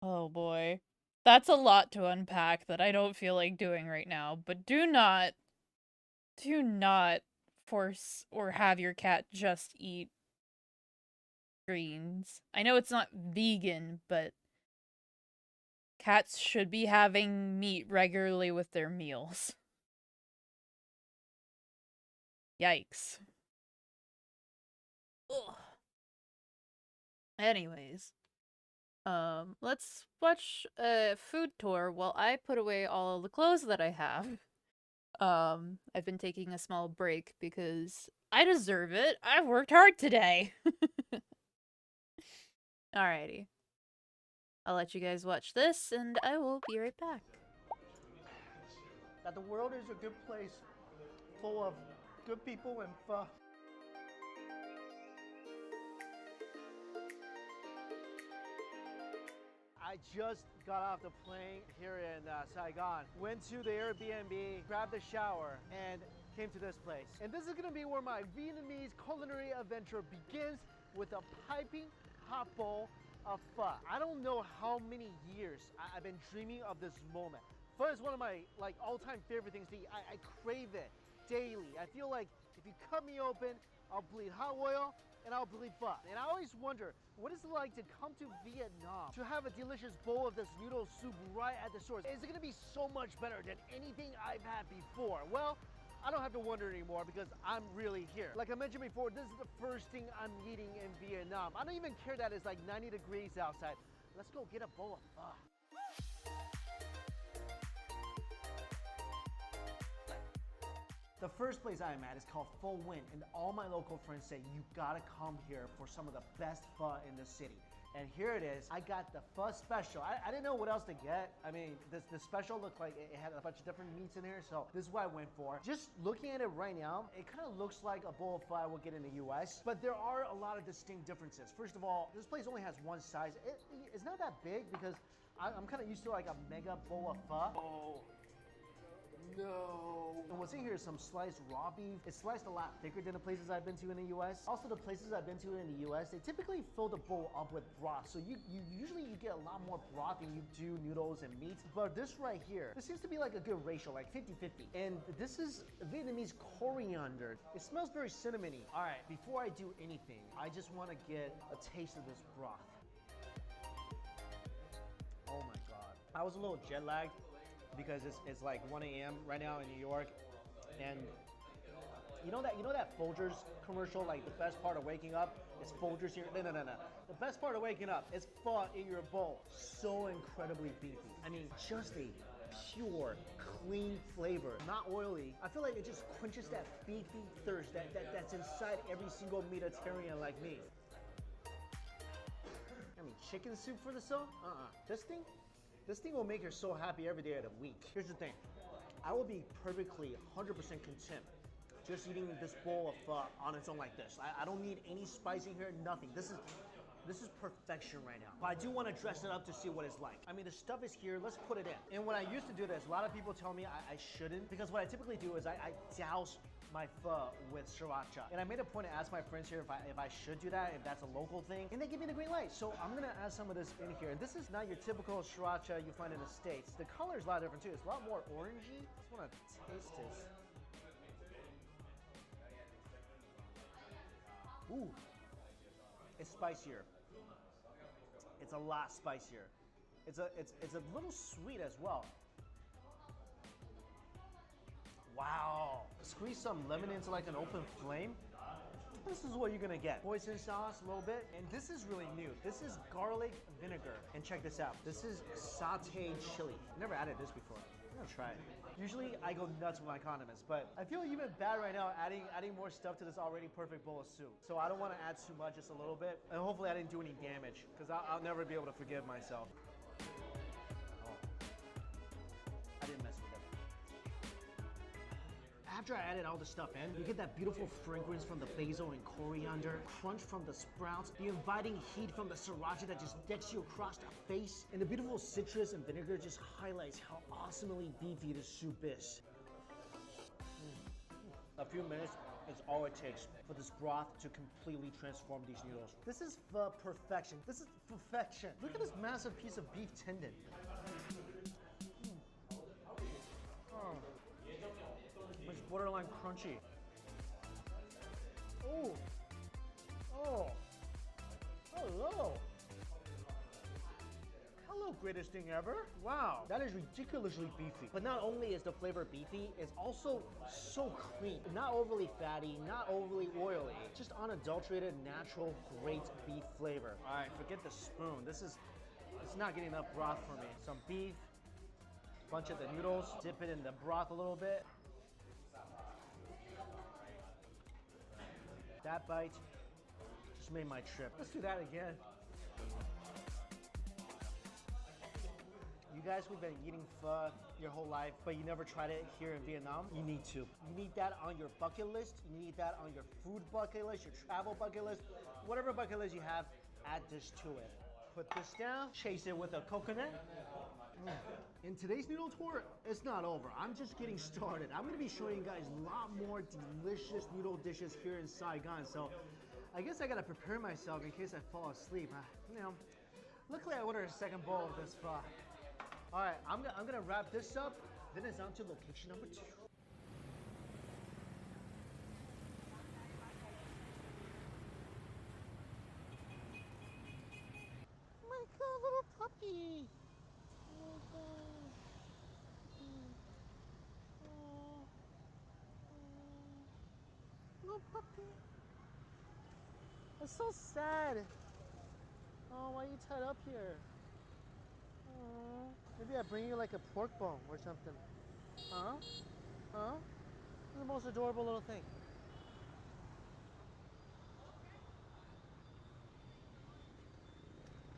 Oh boy. That's a lot to unpack that I don't feel like doing right now, but do not force or have your cat just eat greens. I know it's not vegan, but cats should be having meat regularly with their meals. Yikes. Ugh. Anyways. Let's watch a food tour while I put away all the clothes that I have. I've been taking a small break because I deserve it. I've worked hard today. Alrighty. I'll let you guys watch this and I will be right back. that the world is a good place full of good people and pho. I just got off the plane here in Saigon, went to the Airbnb, grabbed a shower, and came to this place. And this is gonna be where my Vietnamese culinary adventure begins with a piping hot bowl of pho. I don't know how many years I've been dreaming of this moment. Pho is one of my all-time favorite things to eat. I crave it daily. I feel like if you cut me open, I'll bleed hot oil and I'll bleed pho. And I always wonder, what is it like to come to Vietnam to have a delicious bowl of this noodle soup right at the source? Is it gonna be so much better than anything I've had before? Well, I don't have to wonder anymore because I'm really here. Like I mentioned before, this is the first thing I'm eating in Vietnam. I don't even care that it's like 90 degrees outside. Let's go get a bowl of pho. The first place I'm at is called Pho Win, and all my local friends say you gotta come here for some of the best pho in the city. And here it is. I got the pho special. I didn't know what else to get. I mean, the special looked like it had a bunch of different meats in here, so this is what I went for. Just looking at it right now, it kind of looks like a bowl of pho I would get in the US, but there are a lot of distinct differences. First of all, this place only has one size. It's not that big because I'm kind of used to like a mega bowl of pho. Oh. No. And what's in here is some sliced raw beef. It's sliced a lot thicker than the places I've been to in the US. Also, the places I've been to in the US, they typically fill the bowl up with broth. So you usually get a lot more broth than you do noodles and meats. But this right here, this seems to be like a good ratio, like 50-50. And this is Vietnamese coriander. It smells very cinnamony. All right, before I do anything, I just want to get a taste of this broth. Oh my God. I was a little jet lagged because it's like 1 a.m. right now in New York, and you know that Folgers commercial, like the best part of waking up is Folgers here. No. The best part of waking up is pho in your bowl. So incredibly beefy. I mean, just a pure, clean flavor, not oily. I feel like it just quenches that beefy thirst that's inside every single Mediterranean like me. I mean, chicken soup for the soul? This thing will make her so happy every day of the week. Here's the thing. I will be perfectly 100% content just eating this bowl of pho on its own like this. I don't need any spice in here, nothing. This is perfection right now. But I do want to dress it up to see what it's like. I mean, the stuff is here, let's put it in. And when I used to do this, a lot of people tell me I shouldn't, because what I typically do is I douse my pho with sriracha. And I made a point to ask my friends here if I should do that, if that's a local thing, and they give me the green light. So I'm gonna add some of this in here. And this is not your typical sriracha you find in the States. The color is a lot different too. It's a lot more orangey. I just wanna taste this. Ooh, it's spicier. It's a lot spicier. It's a little sweet as well. Wow. Squeeze some lemon into like an open flame. This is what you're gonna get. Hoisin sauce a little bit. And this is really new. This is garlic vinegar. And check this out. This is sauteed chili. I've never added this before. I'm gonna try it. Usually I go nuts with my condiments, but I feel even bad right now adding more stuff to this already perfect bowl of soup. So I don't wanna add too much, just a little bit. And hopefully I didn't do any damage, because I'll never be able to forgive myself. Oh. I didn't mess with it. After I added all the stuff in, you get that beautiful fragrance from the basil and coriander, crunch from the sprouts, the inviting heat from the sriracha that just decks you across the face, and the beautiful citrus and vinegar just highlights how awesomely beefy this soup is. A few minutes is all it takes for this broth to completely transform these noodles. This is perfection. This is perfection. Look at this massive piece of beef tendon. Oh. It's borderline crunchy. Oh. Oh. Hello. Hello, greatest thing ever. Wow, that is ridiculously beefy. But not only is the flavor beefy, it's also so clean. Not overly fatty, not overly oily. Just unadulterated, natural, great beef flavor. All right, forget the spoon. It's not getting enough broth for me. Some beef, bunch of the noodles, dip it in the broth a little bit. That bite just made my trip. Let's do that again. You guys who've been eating pho your whole life, but you never tried it here in Vietnam, you need to. You need that on your bucket list. You need that on your food bucket list, your travel bucket list, whatever bucket list you have, add this to it. Put this down, chase it with a coconut. In today's noodle tour, it's not over. I'm just getting started. I'm gonna be showing you guys a lot more delicious noodle dishes here in Saigon. So I guess I gotta prepare myself in case I fall asleep. Luckily I ordered a second bowl of this pho. All right, I'm gonna wrap this up. Then it's on to location number 2. My God, little puppy. Oh, God. Oh. Little puppy. That's so sad. Oh, why are you tied up here? Oh, maybe I bring you like a pork bone or something. Huh? Huh? You're the most adorable little thing.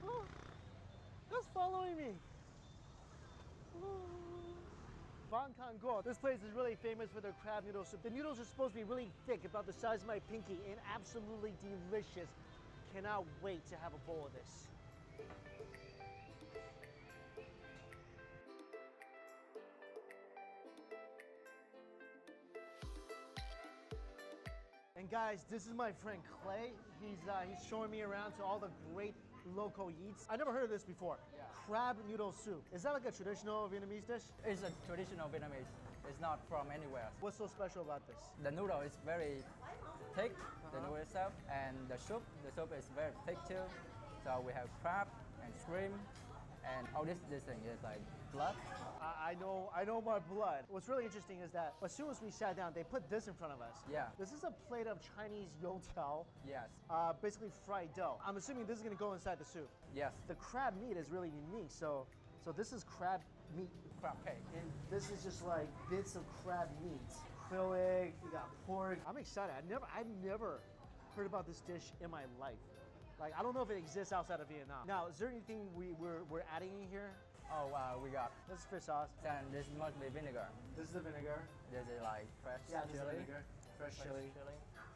Oh, that's following me. Oh. Bang Kang Go. This place is really famous for their crab noodle soup. The noodles are supposed to be really thick, about the size of my pinky, and absolutely delicious. Cannot wait to have a bowl of this. And guys, this is my friend Clay. He's showing me around to all the great local eats. I never heard of this before. Yeah. Crab noodle soup. Is that like a traditional Vietnamese dish? It's a traditional Vietnamese. It's not from anywhere. What's so special about this? The noodle is very thick, the noodle itself, and the soup is very thick too. So we have crab and shrimp, and all this thing is like blood. I know my blood. What's really interesting is that as soon as we sat down, they put this in front of us. Yeah. This is a plate of Chinese youtiao. Yes. Basically fried dough. I'm assuming this is gonna go inside the soup. Yes. The crab meat is really unique. So this is crab meat. Crab cake. And this is just like bits of crab meat. Krill egg, you got pork. I'm excited. I've never heard about this dish in my life. Like, I don't know if it exists outside of Vietnam. Now, is there anything we're adding in here? Oh, we got. This is fish sauce. And this must be vinegar. This is the vinegar. This is like fresh Yeah, this is chili. vinegar. Fresh chili.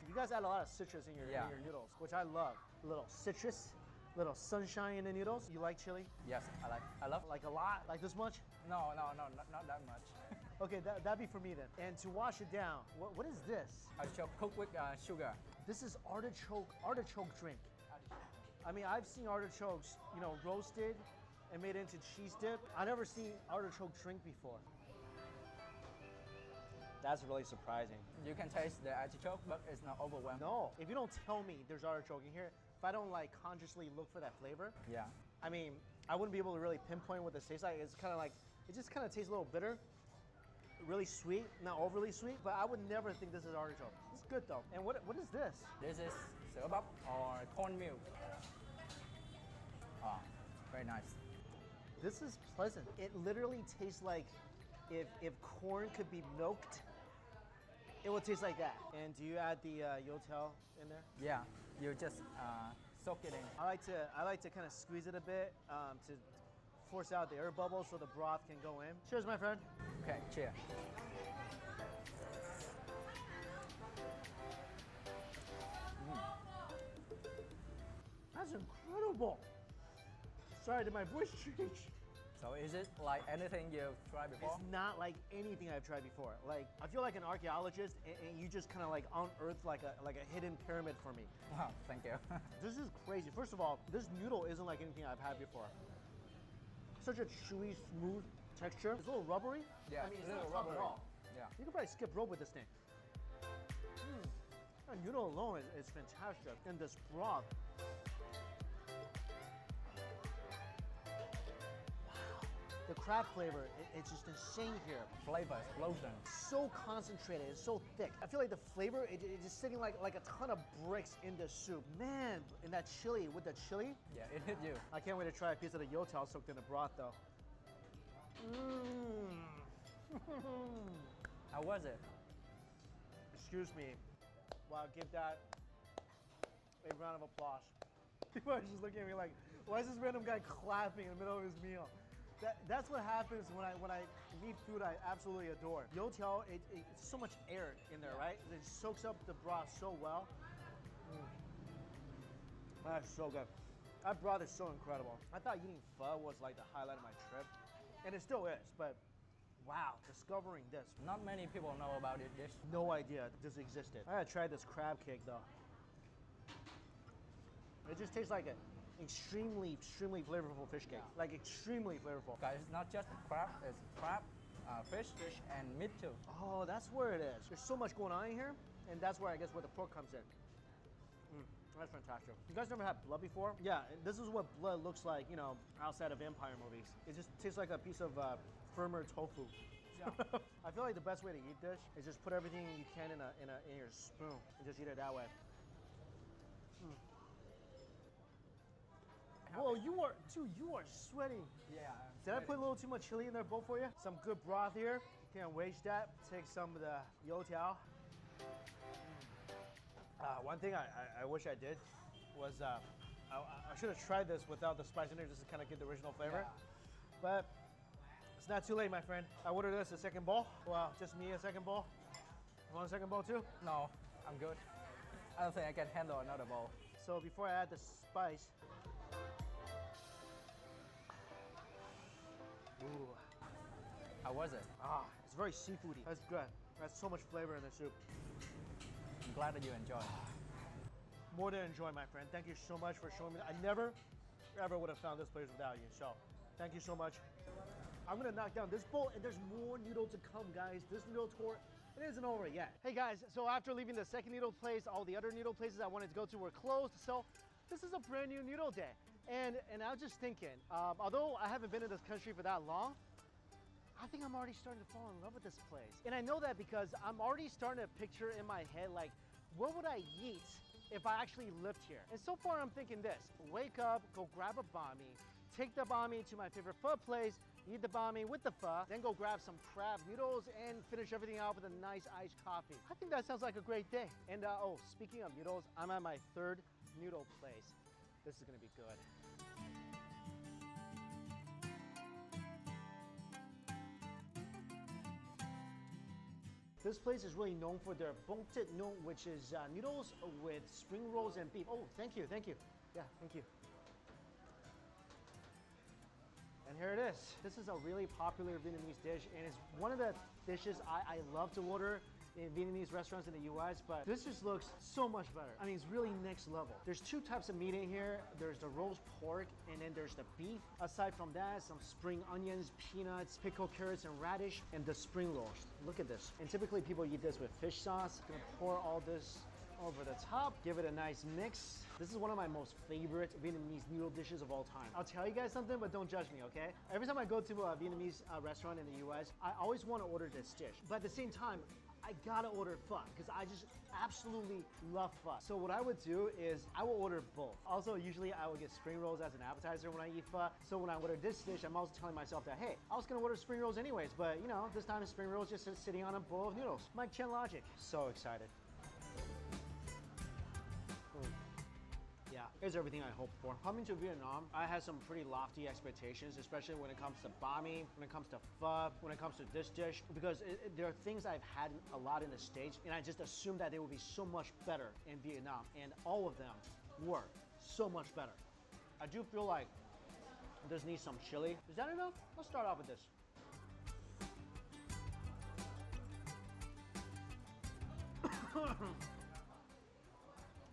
You guys add a lot of citrus in your noodles, which I love. A little citrus, little sunshine in the noodles. You like chili? Yes, I love. Like a lot? Like this much? No, not that much. Okay, that'd be for me then. And to wash it down, what is this? Artichoke cooked with sugar. This is artichoke drink. I mean, I've seen artichokes, roasted and made into cheese dip. I've never seen artichoke drink before. That's really surprising. You can taste the artichoke, but it's not overwhelming. No, if you don't tell me there's artichoke in here, if I don't like consciously look for that flavor, yeah. I mean, I wouldn't be able to really pinpoint what this tastes like. It's kind of like, it just kind of tastes a little bitter, really sweet, not overly sweet, but I would never think this is artichoke. It's good though. And what is this? This is SUBATHON or cornmeal. Oh, very nice. This is pleasant. It literally tastes like if corn could be milked, it would taste like that. And do you add the youtiao in there? Yeah, you just soak it in. I like to kind of squeeze it a bit to force out the air bubbles so the broth can go in. Cheers, my friend. Okay, cheers. That's incredible. Sorry, did my voice change? So is it like anything you've tried before? It's not like anything I've tried before. Like, I feel like an archaeologist, and you just kind of like unearthed like a hidden pyramid for me. Wow, thank you. This is crazy. First of all, this noodle isn't like anything I've had before. Such a chewy, smooth texture. It's a little rubbery. Yeah, I mean, it's a little not tough at rubbery. all. Yeah. You could probably skip rope with this thing. That noodle alone is fantastic. And this broth. The crab flavor, it's just insane here. Flavor explosion. So concentrated, it's so thick. I feel like the flavor, it's just sitting like a ton of bricks in the soup. Man, and that chili, with the chili. Yeah, it hit you. I can't wait to try a piece of the youtiao soaked in the broth though. How was it? Excuse me. Wow, give that a round of applause. People are just looking at me like, why is this random guy clapping in the middle of his meal? That's what happens when I eat food I absolutely adore. Youtiao, it's so much air in there, right? It soaks up the broth so well. That's so good. That broth is so incredible. I thought eating pho was like the highlight of my trip, and it still is, but wow, discovering this. Not many people know about it dish. No idea this existed. I gotta try this crab cake though. It just tastes like an extremely flavorful fish cake. Like extremely flavorful. Guys, it's not just crab, it's crab, fish, and meat too. Oh, that's where it is. There's so much going on in here, and that's where I guess where the pork comes in. That's fantastic. You guys never had blood before? Yeah, this is what blood looks like, you know, outside of vampire movies. It just tastes like a piece of firmer tofu. Yeah. I feel like the best way to eat this is just put everything you can in your spoon and just eat it that way. Whoa, you are sweating. Yeah. Did I put a little too much chili in there both for you? Some good broth here. Can't waste that. Take some of the youtiao. One thing I wish I did was I should have tried this without the spice in there just to kind of get the original flavor. Yeah. But it's not too late, my friend. I ordered this a second bowl. Well, just me a second bowl. You want a second bowl too? No, I'm good. I don't think I can handle another bowl. So before I add the spice, ooh. How was it? It's very seafoody. That's good. That's so much flavor in the soup. I'm glad that you enjoyed. More than enjoy, my friend. Thank you so much for showing me. I never, ever would have found this place without you. So, thank you so much. I'm gonna knock down this bowl, and there's more noodle to come, guys. This noodle tour, it isn't over yet. Hey guys, so after leaving the second noodle place, all the other noodle places I wanted to go to were closed. So, this is a brand new noodle day. And I was just thinking, although I haven't been in this country for that long, I think I'm already starting to fall in love with this place. And I know that because I'm already starting to picture in my head, like, what would I eat if I actually lived here? And so far I'm thinking this: wake up, go grab a bami, take the bami to my favorite pho place, eat the bami with the pho, then go grab some crab noodles and finish everything out with a nice iced coffee. I think that sounds like a great day. And oh, speaking of noodles, I'm at my third noodle place. This is gonna be good. This place is really known for their bongtit noodle, which is noodles with spring rolls and beef. Oh, thank you. Yeah, thank you. And here it is. This is a really popular Vietnamese dish, and it's one of the dishes I love to order in Vietnamese restaurants in the US, but this just looks so much better. I mean, it's really next level. There's two types of meat in here. There's the roast pork, and then there's the beef. Aside from that, some spring onions, peanuts, pickled carrots, and radish, and the spring rolls. Look at this. And typically people eat this with fish sauce. Gonna pour all this over the top, give it a nice mix. This is one of my most favorite Vietnamese noodle dishes of all time. I'll tell you guys something, but don't judge me, okay? Every time I go to a Vietnamese restaurant in the US, I always want to order this dish. But at the same time, I gotta order pho because I just absolutely love pho. So what I would do is I will order both. Also, usually I would get spring rolls as an appetizer when I eat pho. So when I order this dish, I'm also telling myself that, hey, I was gonna order spring rolls anyways, but you know, this time the spring rolls just sitting on a bowl of noodles. Mike Chen logic. So excited. Yeah, here's everything I hoped for. Coming to Vietnam, I had some pretty lofty expectations, especially when it comes to bami, when it comes to pho, when it comes to this dish, because there are things I've had a lot in the States, and I just assumed that they would be so much better in Vietnam, and all of them were so much better. I do feel like this needs some chili. Is that enough? Let's start off with this.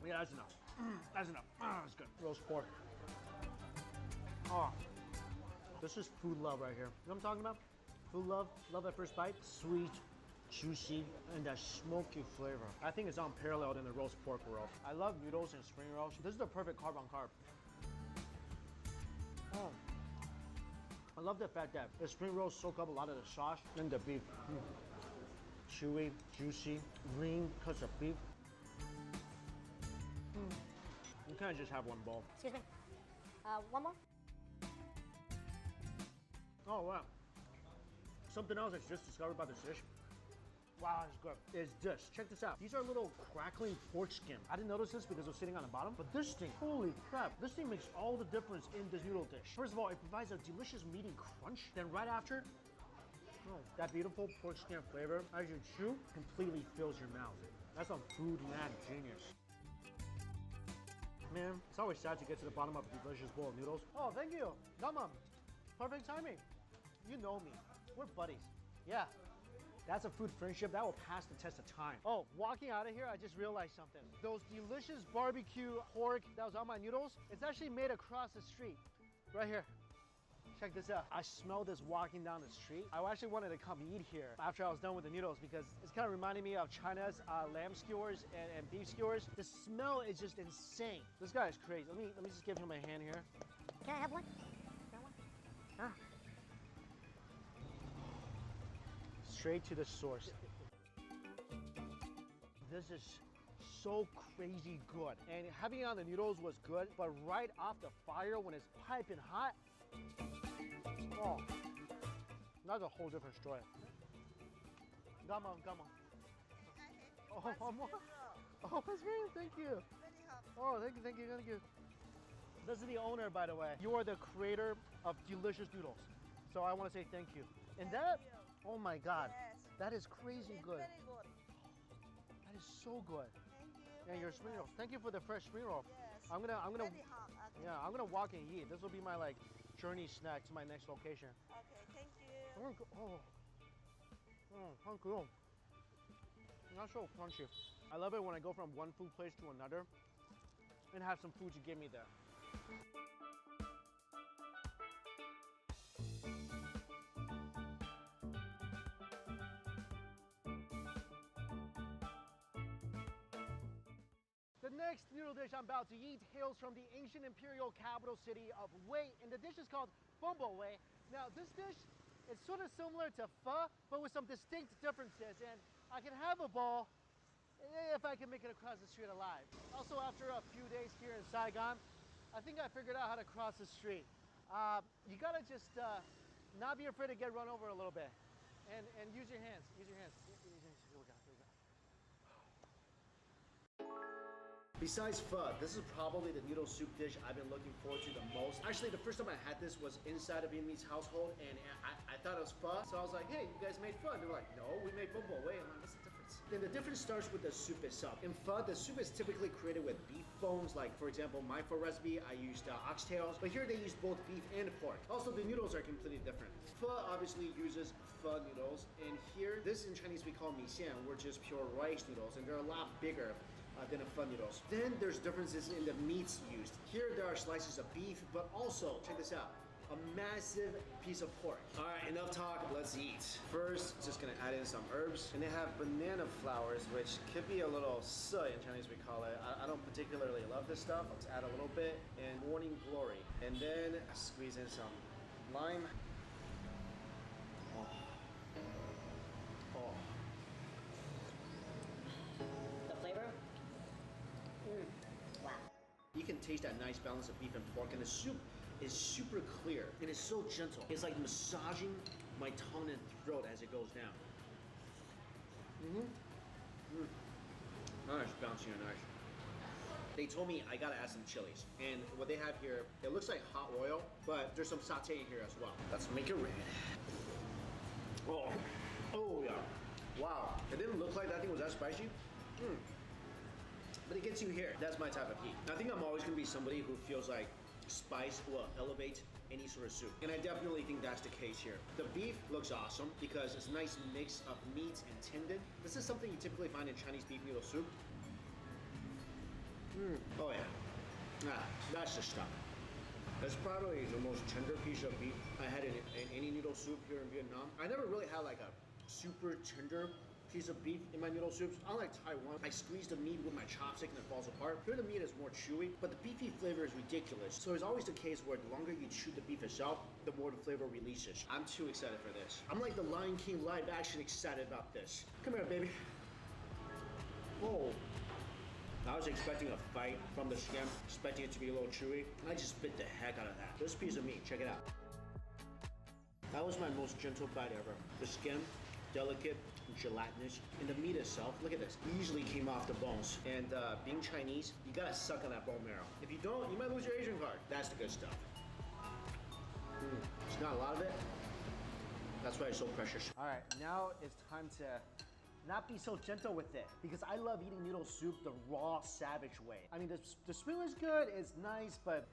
Yeah, that's enough. That's enough. That's good. Roast pork. Oh, this is food love right here. You know what I'm talking about? Food love, love at first bite. Sweet, juicy, and that smoky flavor. I think it's unparalleled in the roast pork world. I love noodles and spring rolls. This is the perfect carb on carb. Oh. I love the fact that the spring rolls soak up a lot of the sauce and the beef. Chewy, juicy, green cuts of beef. You can't just have one bowl. Excuse me. One more? Oh, wow. Something else I just discovered about this dish. Wow, it's good. It's this. Check this out. These are little crackling pork skin. I didn't notice this because it was sitting on the bottom, but this thing, holy crap, this thing makes all the difference in this noodle dish. First of all, it provides a delicious meaty crunch. Then right after, that beautiful pork skin flavor, as you chew, completely fills your mouth. That's some food mad genius. Man, it's always sad to get to the bottom of a delicious bowl of noodles. Oh, thank you. Gamam. Perfect timing. You know me. We're buddies. Yeah. That's a food friendship that will pass the test of time. Oh, walking out of here, I just realized something. Those delicious barbecue pork that was on my noodles, it's actually made across the street. Right here. Check this out. I smelled this walking down the street. I actually wanted to come eat here after I was done with the noodles because it's kind of reminding me of China's lamb skewers and beef skewers. The smell is just insane. This guy is crazy. Let me just give him a hand here. Can I have one? Huh? Straight to the source. This is so crazy good. And having it on the noodles was good, but right off the fire when it's piping hot, oh, that's a whole different story. Come on. Oh, one more. Oh, that's great. Thank you. Oh, thank you. This is the owner, by the way. You are the creator of delicious noodles. So I want to say thank you. And that, oh my God, that is crazy good. Very good. That is so good. Thank you. And your spring roll. Thank you for the fresh spring roll. Yes. I'm gonna, Very hot. Okay. yeah, I'm gonna walk and eat. This will be my like journey snack to my next location. Okay, thank you. Thank you. Not so crunchy. I love it when I go from one food place to another and have some food to get me there. The next noodle dish I'm about to eat hails from the ancient imperial capital city of Wei, and the dish is called Bumbo Wei. Now, this dish is sort of similar to pho, but with some distinct differences, and I can have a bowl if I can make it across the street alive. Also, after a few days here in Saigon, I think I figured out how to cross the street. You gotta just not be afraid to get run over a little bit, and use your hands. Here we go. Besides pho, this is probably the noodle soup dish I've been looking forward to the most. Actually, the first time I had this was inside a Vietnamese household, and I thought it was pho, so I was like, hey, you guys made pho? And they were like, no, we made bumbo wei. I'm like, what's the difference? Then the difference starts with the soup itself. In pho, the soup is typically created with beef bones, like for example, my pho recipe, I used oxtails, but here they use both beef and pork. Also, the noodles are completely different. Pho obviously uses pho noodles, and here, this in Chinese we call mi xian, which is pure rice noodles, and they're a lot bigger than a pho noodles. Then there's differences in the meats used. Here there are slices of beef, but also, check this out, a massive piece of pork. All right, enough talk, let's eat. First, just gonna add in some herbs. And they have banana flowers, which could be a little in Chinese we call it. I don't particularly love this stuff. Let's add a little bit, and morning glory. And then squeeze in some lime. The flavor? Wow. You can taste that nice balance of beef and pork, and the soup is super clear and it's so gentle. It's like massaging my tongue and throat as it goes down. Nice, bouncy and nice. They told me I gotta add some chilies, and what they have here, it looks like hot oil, but there's some sauté in here as well. Let's make it red. Oh yeah. Wow, it didn't look like that thing was that spicy. But it gets you here. That's my type of heat. I think I'm always gonna be somebody who feels like spice will elevate any sort of soup. And I definitely think that's the case here. The beef looks awesome because it's a nice mix of meat and tendon. This is something you typically find in Chinese beef noodle soup. Oh yeah. That's the stuff. That's probably the most tender piece of beef I had in any noodle soup here in Vietnam. I never really had like a super tender piece of beef in my noodle soups. Unlike Taiwan, I squeeze the meat with my chopstick and it falls apart. Here the meat is more chewy, but the beefy flavor is ridiculous. So it's always the case where the longer you chew the beef itself, the more the flavor releases. I'm too excited for this. I'm like the Lion King live action excited about this. Come here, baby. Oh. I was expecting a fight from the skin, expecting it to be a little chewy. I just bit the heck out of that. This piece of meat, check it out. That was my most gentle bite ever. The skin delicate, gelatinous. And the meat itself, look at this, easily came off the bones. And being Chinese, you gotta suck on that bone marrow. If you don't, you might lose your Asian card. That's the good stuff. It's not a lot of it. That's why it's so precious. All right, now it's time to not be so gentle with it, because I love eating noodle soup the raw, savage way. I mean, the smell is good, it's nice, but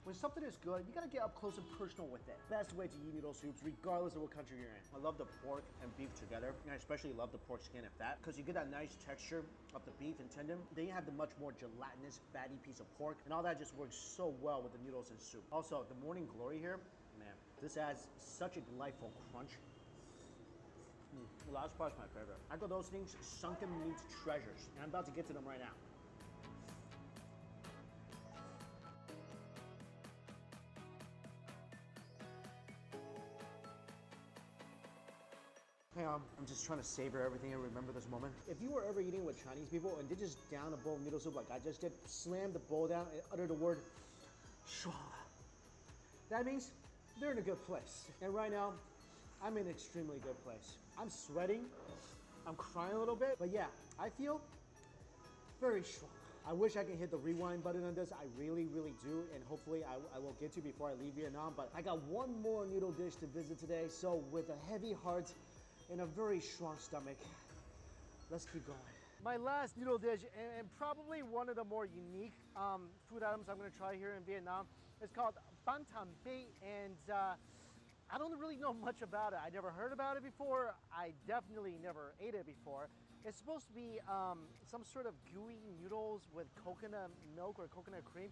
when something is good, you gotta get up close and personal with it. Best way to eat noodle soups, regardless of what country you're in. I love the pork and beef together, and I especially love the pork skin and fat, because you get that nice texture of the beef and tendon. Then you have the much more gelatinous, fatty piece of pork, and all that just works so well with the noodles and soup. Also, the morning glory here, man, this adds such a delightful crunch. The last part's my favorite. I call those things sunken meat treasures, and I'm about to get to them right now. Hey, I'm just trying to savor everything and remember this moment. If you were ever eating with Chinese people and they just down a bowl of noodle soup like I just did, slam the bowl down and utter the word, "Shua," that means they're in a good place. And right now, I'm in an extremely good place. I'm sweating, I'm crying a little bit, but yeah, I feel very strong. I wish I could hit the rewind button on this. I really, really do, and hopefully I will get to before I leave Vietnam, but I got one more noodle dish to visit today, so with a heavy heart and a very strong stomach, let's keep going. My last noodle dish, and probably one of the more unique food items I'm gonna try here in Vietnam, is called Ban Tan Bei, and I don't really know much about it. I never heard about it before. I definitely never ate it before. It's supposed to be some sort of gooey noodles with coconut milk or coconut cream.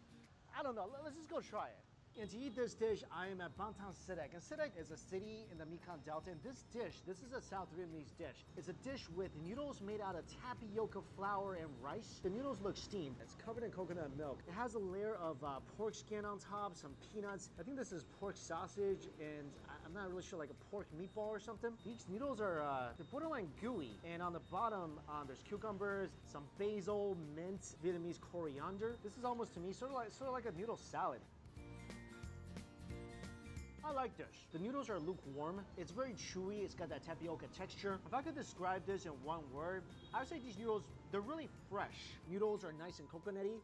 I don't know, let's just go try it. And to eat this dish, I am at Ban Tan Sidak. And Sidak is a city in the Mekong Delta. And this is a South Vietnamese dish. It's a dish with noodles made out of tapioca flour and rice. The noodles look steamed. It's covered in coconut milk. It has a layer of pork skin on top, some peanuts. I think this is pork sausage, and I'm not really sure, like a pork meatball or something. These noodles are, they're borderline gooey. And on the bottom, there's cucumbers, some basil, mint, Vietnamese coriander. This is almost, to me, sort of like a noodle salad. I like this. The noodles are lukewarm. It's very chewy. It's got that tapioca texture. If I could describe this in one word, I would say these noodles, they're really fresh. Noodles are nice and coconutty,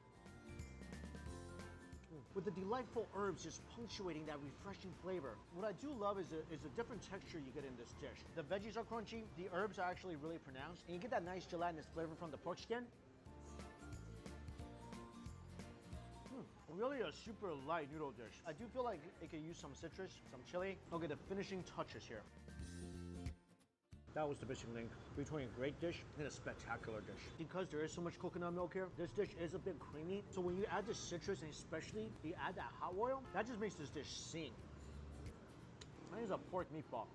with the delightful herbs just punctuating that refreshing flavor. What I do love is the different texture you get in this dish. The veggies are crunchy, the herbs are actually really pronounced, and you get that nice gelatinous flavor from the pork skin. Really a super light noodle dish. I do feel like it could use some citrus, some chili. Okay, the finishing touches here. That was the missing link between a great dish and a spectacular dish. Because there is so much coconut milk here, this dish is a bit creamy. So when you add the citrus, and especially you add that hot oil, that just makes this dish sing. I think it's a pork meatball.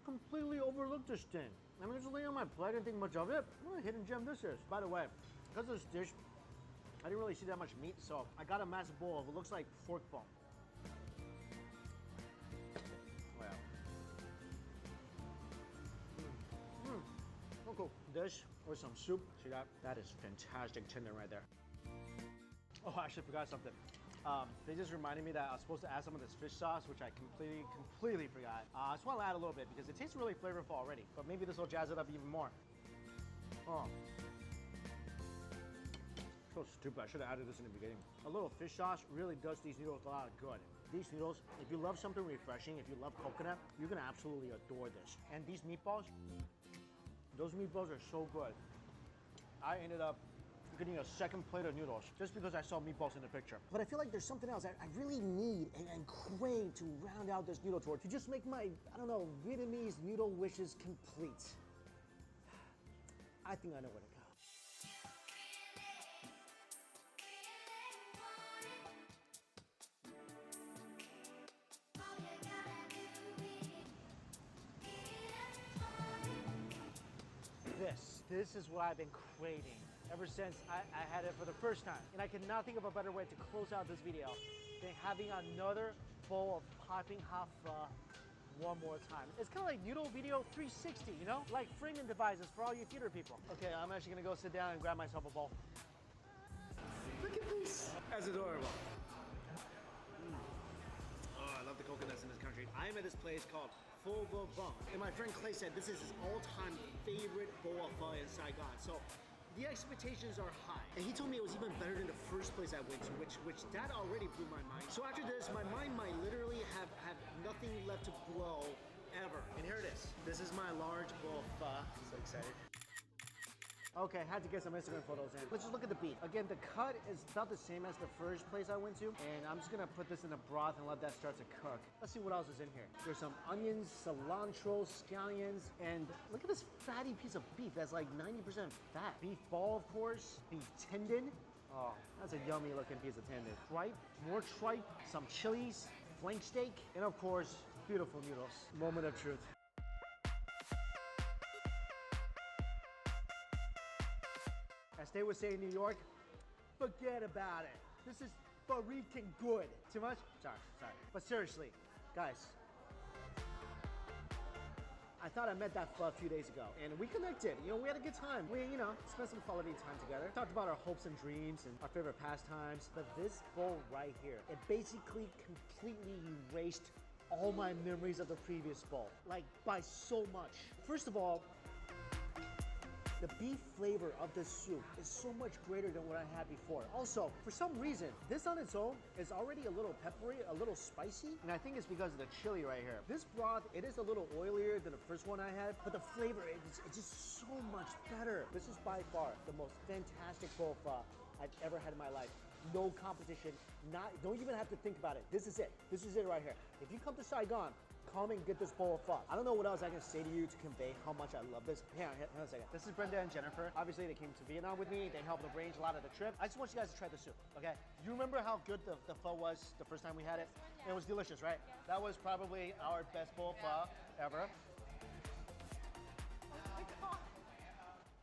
Completely overlooked this thing. I mean, it's laying on my plate, I didn't think much of it. What a hidden gem this is. By the way, because of this dish, I didn't really see that much meat, so I got a massive bowl of what looks like pork bone. Wow. Cool. Dish or some soup. See that? That is fantastic tendon right there. Oh, I actually forgot something. They just reminded me that I was supposed to add some of this fish sauce, which I completely forgot. I just want to add a little bit because it tastes really flavorful already, but maybe this will jazz it up even more. Oh. So stupid, I should have added this in the beginning. A little fish sauce really does these noodles a lot of good. These noodles, if you love something refreshing, if you love coconut, you're gonna absolutely adore this. And these meatballs, those meatballs are so good. I ended up getting a second plate of noodles just because I saw meatballs in the picture. But I feel like there's something else I really need and crave to round out this noodle tour, to just make my, I don't know, Vietnamese noodle wishes complete. I think I know where to go. This is what I've been craving ever since I had it for the first time. And I cannot think of a better way to close out this video than having another bowl of popping hot pho one more time. It's kind of like noodle video 360, you know? Like framing devices for all you theater people. Okay, I'm actually gonna go sit down and grab myself a bowl. Look at this. That's adorable. Oh, I love the coconuts in this country. I'm I'm at this place called SUBATHON. And my friend Clay said this is his all-time favorite bowl of pho in Saigon. So the expectations are high. And he told me it was even better than the first place I went to, which that already blew my mind. So after this, my mind might literally have nothing left to blow ever. And here it is. This is my large bowl of pho. I'm so excited. Okay, had to get some Instagram photos in. Let's just look at the beef. Again, the cut is about the same as the first place I went to, and I'm just gonna put this in the broth and let that start to cook. Let's see what else is in here. There's some onions, cilantro, scallions, and look at this fatty piece of beef that's like 90% fat. Beef ball, of course, beef tendon. Oh, that's a yummy looking piece of tendon. Tripe, more tripe, some chilies, flank steak, and of course, beautiful noodles. Moment of truth. As they would say in New York, forget about it. This is freaking good. Too much? Sorry. But seriously, guys, I thought I met that pho a few days ago, and we connected. You know, we had a good time. We, spent some quality time together. Talked about our hopes and dreams and our favorite pastimes. But this bowl right here, it basically completely erased all my memories of the previous bowl, like by so much. First of all, the beef flavor of this soup is so much greater than what I had before. Also, for some reason, this on its own is already a little peppery, a little spicy, and I think it's because of the chili right here. This broth, it is a little oilier than the first one I had, but the flavor, it's just so much better. This is by far the most fantastic bowl pho I've ever had in my life. No competition, don't even have to think about it. This is it right here. If you come to Saigon, come and get this bowl of pho. I don't know what else I can say to you to convey how much I love this. Hang on a second. This is Brenda and Jennifer. Obviously, they came to Vietnam with me. They helped arrange a lot of the trip. I just want you guys to try the soup, okay? You remember how good the pho was the first time we had it? It was delicious, right? That was probably our best bowl of pho ever.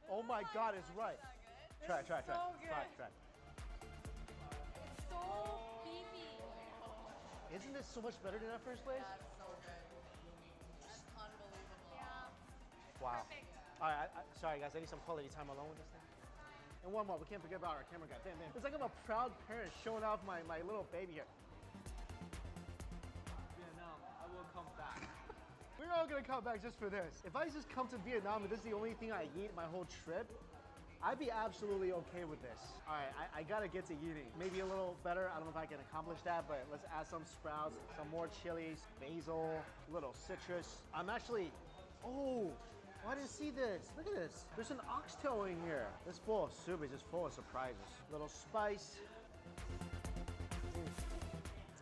Oh my God, it's right. Try. So good. Try. It's so beefy. Isn't this so much better than that first place? That's so good. That's unbelievable. Yeah. Wow. Perfect. All right, sorry guys, I need some quality time alone with this thing. And one more, we can't forget about our camera guy. Bam. It's like I'm a proud parent showing off my little baby here. Vietnam, I will come back. We're all gonna come back just for this. If I just come to Vietnam and this is the only thing I eat my whole trip, I'd be absolutely okay with this. All right, I gotta get to eating. Maybe a little better. I don't know if I can accomplish that, but let's add some sprouts, some more chilies, basil, a little citrus. I'm actually, oh, I didn't see this. Look at this. There's an oxtail in here. This bowl of soup is just full of surprises. Little spice.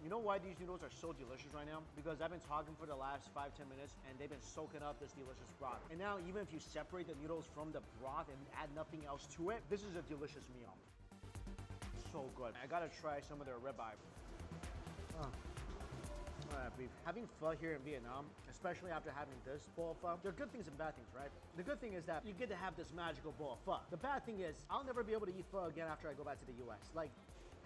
You know why these noodles are so delicious right now? Because I've been talking for the last 5-10 minutes and they've been soaking up this delicious broth. And now even if you separate the noodles from the broth and add nothing else to it, this is a delicious meal. So good. I gotta try some of their ribeye. Beef. Having pho here in Vietnam, especially after having this bowl of pho, there are good things and bad things, right? The good thing is that you get to have this magical bowl of pho. The bad thing is I'll never be able to eat pho again after I go back to the US. Like,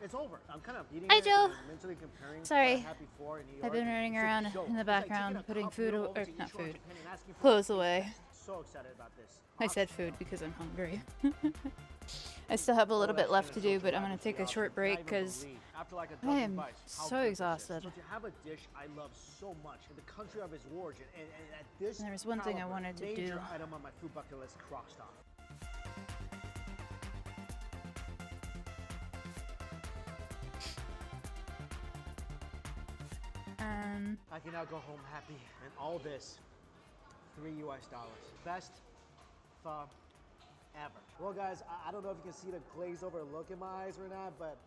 it's over. I'm kind of eating Hi, it Joe. and mentally comparing Sorry. what I had before in New York. I've been running It's a around joke. in the It's like background taking a putting cup food, noodle or over to not each one in food, Japan and asking for clothes a away. So excited about this. I said food because I'm hungry. I still have a little bit left to do, but I'm gonna take a short break because I am so exhausted. So to have a dish I love so much in the country of its origin, and at this And there's one thing I caliber, wanted to major do. item on my food bucket list crossed off. I can now go home happy, and all this, $3 US. Best pho ever. Well guys, I don't know if you can see the glazed over look in my eyes or not, but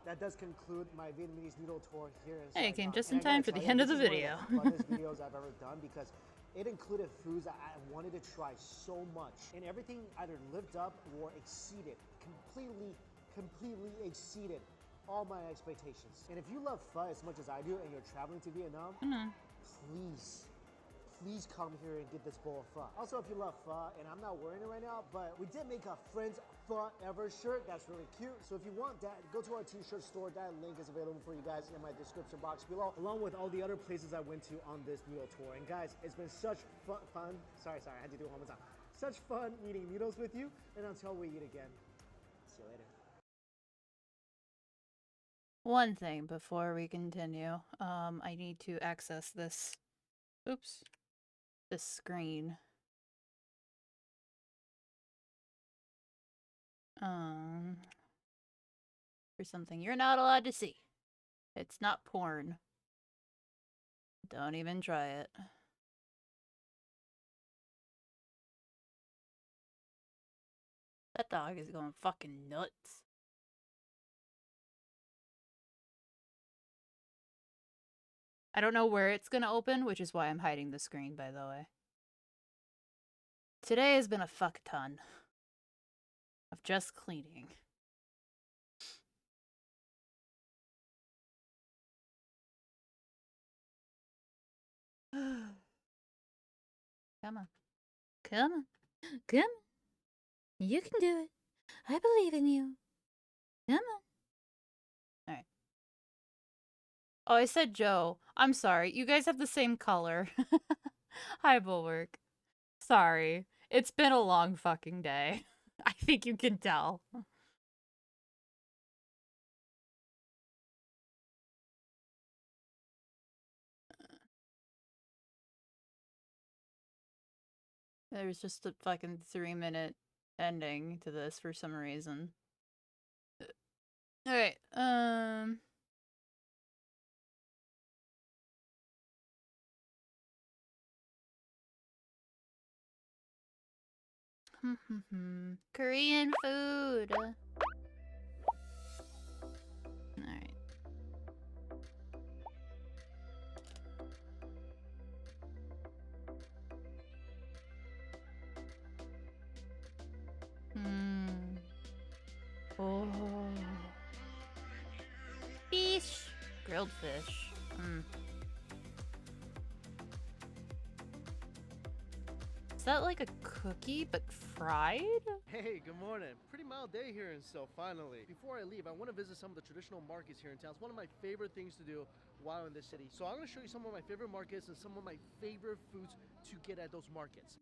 that does conclude my Vietnamese noodle tour here in Hey, you came Saigon. just in And I gotta time for the tell you, end of this the is video. one of the funnest videos I've ever done because it included foods that I wanted to try so much, and everything either lived up or exceeded, completely exceeded all my expectations. And if you love pho as much as I do and you're traveling to Vietnam, please come here and get this bowl of pho. Also, if you love pho, and I'm not wearing it right now, but we did make a Friends Pho Ever shirt. That's really cute. So if you want that, go to our t-shirt store. That link is available for you guys in my description box below, along with all the other places I went to on this noodle tour. And guys, it's been such fun. Sorry, I had to do it one more time. Such fun eating noodles with you, and until we eat again, see you later. One thing before we continue, I need to access this Oops. This screen. For something you're not allowed to see. It's not porn. Don't even try it. That dog is going fucking nuts. I don't know where it's gonna open, which is why I'm hiding the screen, by the way. Today has been a fuck ton of just cleaning. Come on. Come on. Come on. You can do it. I believe in you. Come on. Alright. Oh, I said Joe. I'm sorry. You guys have the same color. Hi, Bulwark. Sorry. It's been a long fucking day. I think you can tell. There's just a fucking 3-minute ending to this for some reason. Alright, Korean food. Alright. Oh. Fish. Grilled fish. Is that like a cookie but fried? Hey, good morning. Pretty mild day here in Seoul, finally. Before I leave, I want to visit some of the traditional markets here in town. It's one of my favorite things to do while in this city. So I'm going to show you some of my favorite markets and some of my favorite foods to get at those markets.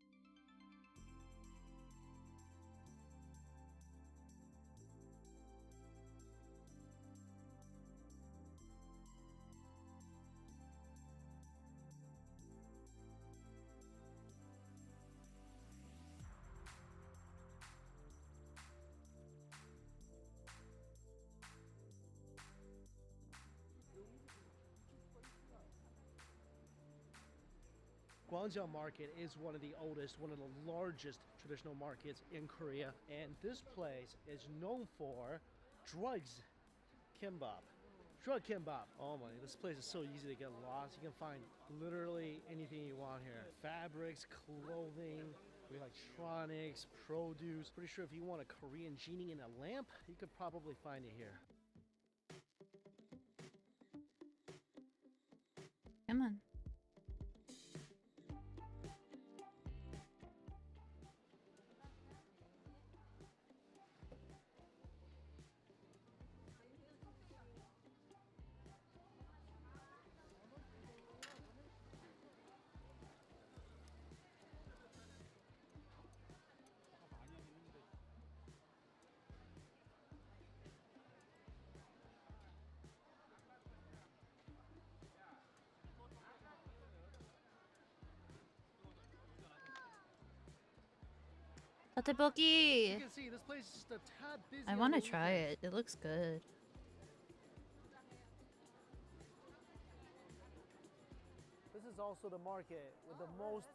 Gwangjang Market is one of the oldest, one of the largest traditional markets in Korea. And this place is known for drugs kimbap. Drug kimbap. Oh my, this place is so easy to get lost. You can find literally anything you want here. Fabrics, clothing, electronics, produce. Pretty sure if you want a Korean genie in a lamp, you could probably find it here. Come on. Tteokbokki! You can see this place is just a tad busy. I want to try it. It looks good. This is also the market with the most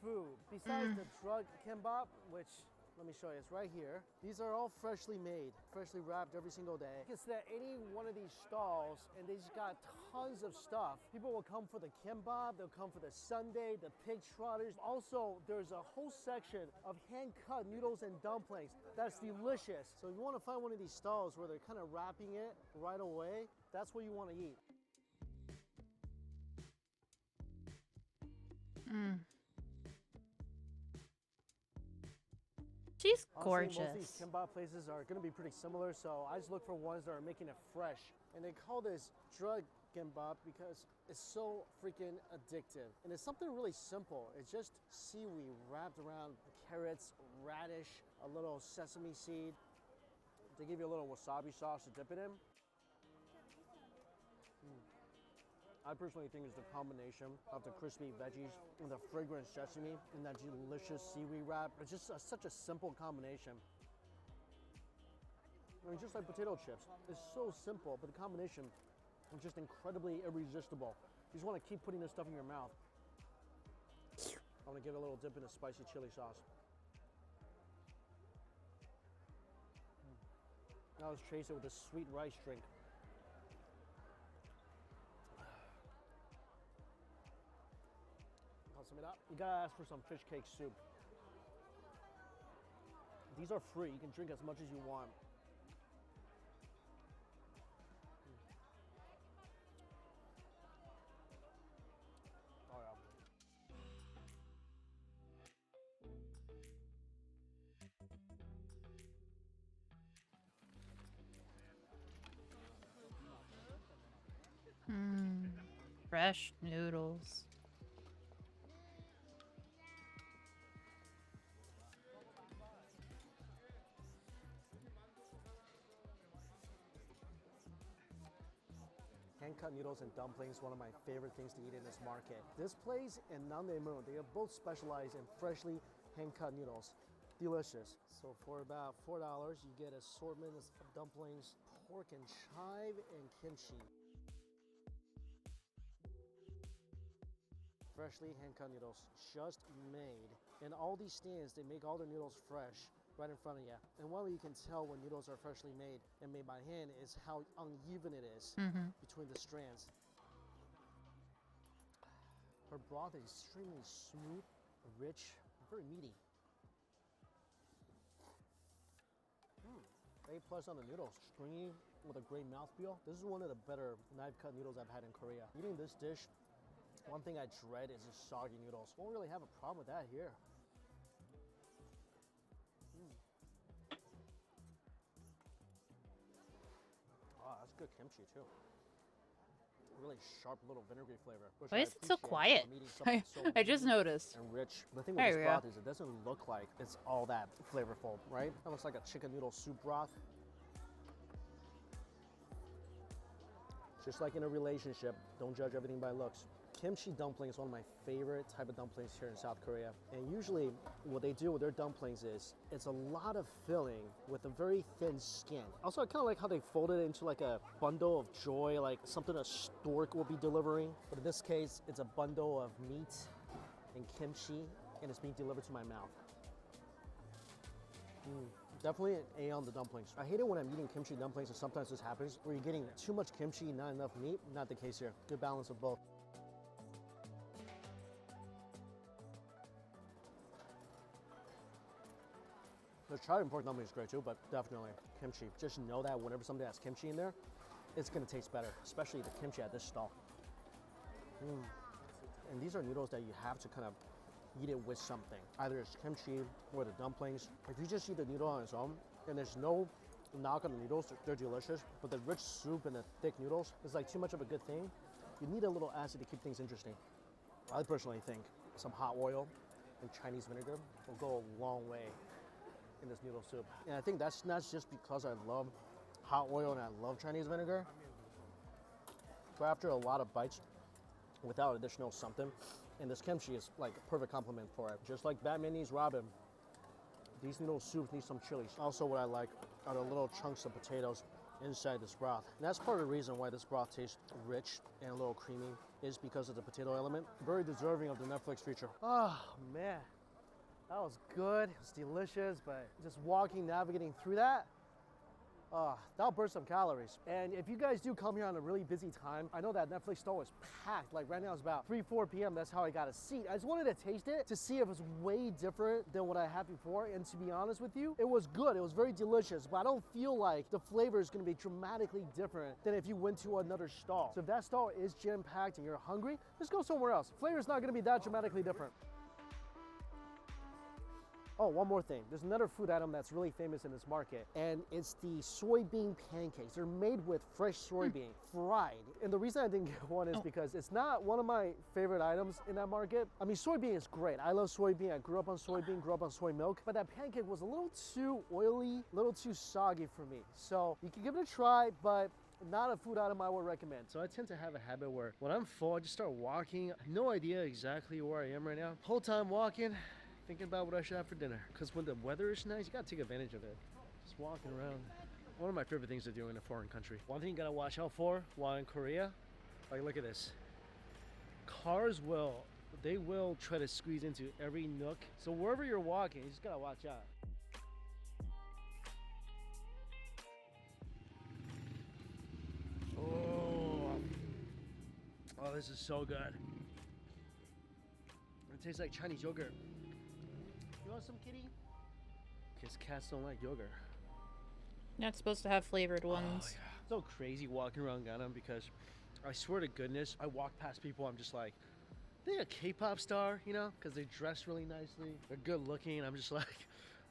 food. Besides the drug kimbap, which, let me show you, it's right here. These are all freshly made, freshly wrapped every single day. You can sit at any one of these stalls and they just got tons of stuff. People will come for the kimbap, they'll come for the sundae, the pig trotters. Also, there's a whole section of hand-cut noodles and dumplings. That's delicious. So if you want to find one of these stalls where they're kind of wrapping it right away, that's what you want to eat. She's Honestly, gorgeous. most of these kimbap places are going to be pretty similar, so I just look for ones that are making it fresh. And they call this drug kimbap because it's so freaking addictive. And it's something really simple. It's just seaweed wrapped around carrots, radish, a little sesame seed. They give you a little wasabi sauce to dip it in. I personally think it's the combination of the crispy veggies and the fragrant sesame and that delicious seaweed wrap. It's just such a simple combination. I mean, just like potato chips. It's so simple, but the combination is just incredibly irresistible. You just want to keep putting this stuff in your mouth. I'm gonna give it a little dip in the spicy chili sauce. Now let's chase it with a sweet rice drink. You gotta ask for some fish cake soup. These are free. You can drink as much as you want. Oh yeah. Fresh noodles. Hand-cut noodles and dumplings, one of my favorite things to eat in this market. This place and Nandaemun, they are both specialized in freshly hand-cut noodles. Delicious. So for about $4, you get assortments of dumplings, pork and chive, and kimchi. Freshly hand-cut noodles, just made. And all these stands, they make all the noodles fresh right in front of you. And one way you can tell when noodles are freshly made and made by hand is how uneven it is between the strands. Her broth is extremely smooth, rich, very meaty. A+ on the noodles, stringy with a great mouthfeel. This is one of the better knife-cut noodles I've had in Korea. Eating this dish, one thing I dread is just soggy noodles. Won't really have a problem with that here. Oh, that's good kimchi too. Really sharp little vinegary flavor. Why is it so quiet? I just noticed. And rich. The thing with this broth is it doesn't look like it's all that flavorful, right? It looks like a chicken noodle soup broth. Just like in a relationship, don't judge everything by looks. Kimchi dumpling is one of my favorite type of dumplings here in South Korea. And usually what they do with their dumplings is it's a lot of filling with a very thin skin. Also, I kind of like how they fold it into like a bundle of joy, like something a stork will be delivering. But in this case, it's a bundle of meat and kimchi, and it's being delivered to my mouth. Definitely an A on the dumplings. I hate it when I'm eating kimchi dumplings, and sometimes this happens, where you're getting too much kimchi, not enough meat. Not the case here. Good balance of both. The chive and pork dumpling is great too, but definitely kimchi. Just know that whenever somebody has kimchi in there, it's gonna taste better, especially the kimchi at this stall. And these are noodles that you have to kind of eat it with something. Either it's kimchi or the dumplings. If you just eat the noodle on its own, and there's no knock on the noodles, they're delicious, but the rich soup and the thick noodles is like too much of a good thing. You need a little acid to keep things interesting. I personally think some hot oil and Chinese vinegar will go a long way in this noodle soup. And I think that's not just because I love hot oil and I love Chinese vinegar, but after a lot of bites without additional something, and this kimchi is like a perfect complement for it. Just like Batman needs Robin, these noodle soups need some chilies. Also what I like are the little chunks of potatoes inside this broth. And that's part of the reason why this broth tastes rich and a little creamy, is because of the potato element. Very deserving of the Netflix feature. Oh man. That was good, it was delicious, but just walking, navigating through that, that'll burn some calories. And if you guys do come here on a really busy time, I know that Netflix store is packed. Like right now it's about 3-4 p.m. That's how I got a seat. I just wanted to taste it to see if it was way different than what I had before. And to be honest with you, it was good. It was very delicious, but I don't feel like the flavor is gonna be dramatically different than if you went to another stall. So if that stall is jam-packed and you're hungry, just go somewhere else. Flavor's not gonna be that dramatically different. Oh, one more thing. There's another food item that's really famous in this market, and it's the soybean pancakes. They're made with fresh soybean, fried. And the reason I didn't get one is because it's not one of my favorite items in that market. I mean, soybean is great. I love soybean. I grew up on soybean, grew up on soy milk, but that pancake was a little too oily, a little too soggy for me. So you can give it a try, but not a food item I would recommend. So I tend to have a habit where when I'm full, I just start walking. I have no idea exactly where I am right now. Whole time walking, thinking about what I should have for dinner. Because when the weather is nice, you gotta take advantage of it. Just walking around. One of my favorite things to do in a foreign country. One thing you gotta watch out for while in Korea, like look at this. Cars will try to squeeze into every nook. So wherever you're walking, you just gotta watch out. Oh, this is so good. It tastes like Chinese yogurt. You want some, kitty? Because cats don't like yogurt. Not supposed to have flavored ones. Oh, yeah. So crazy walking around Ghana because I swear to goodness, I walk past people, I'm just like, they a K-pop star, you know, because they dress really nicely, they're good looking. I'm just like,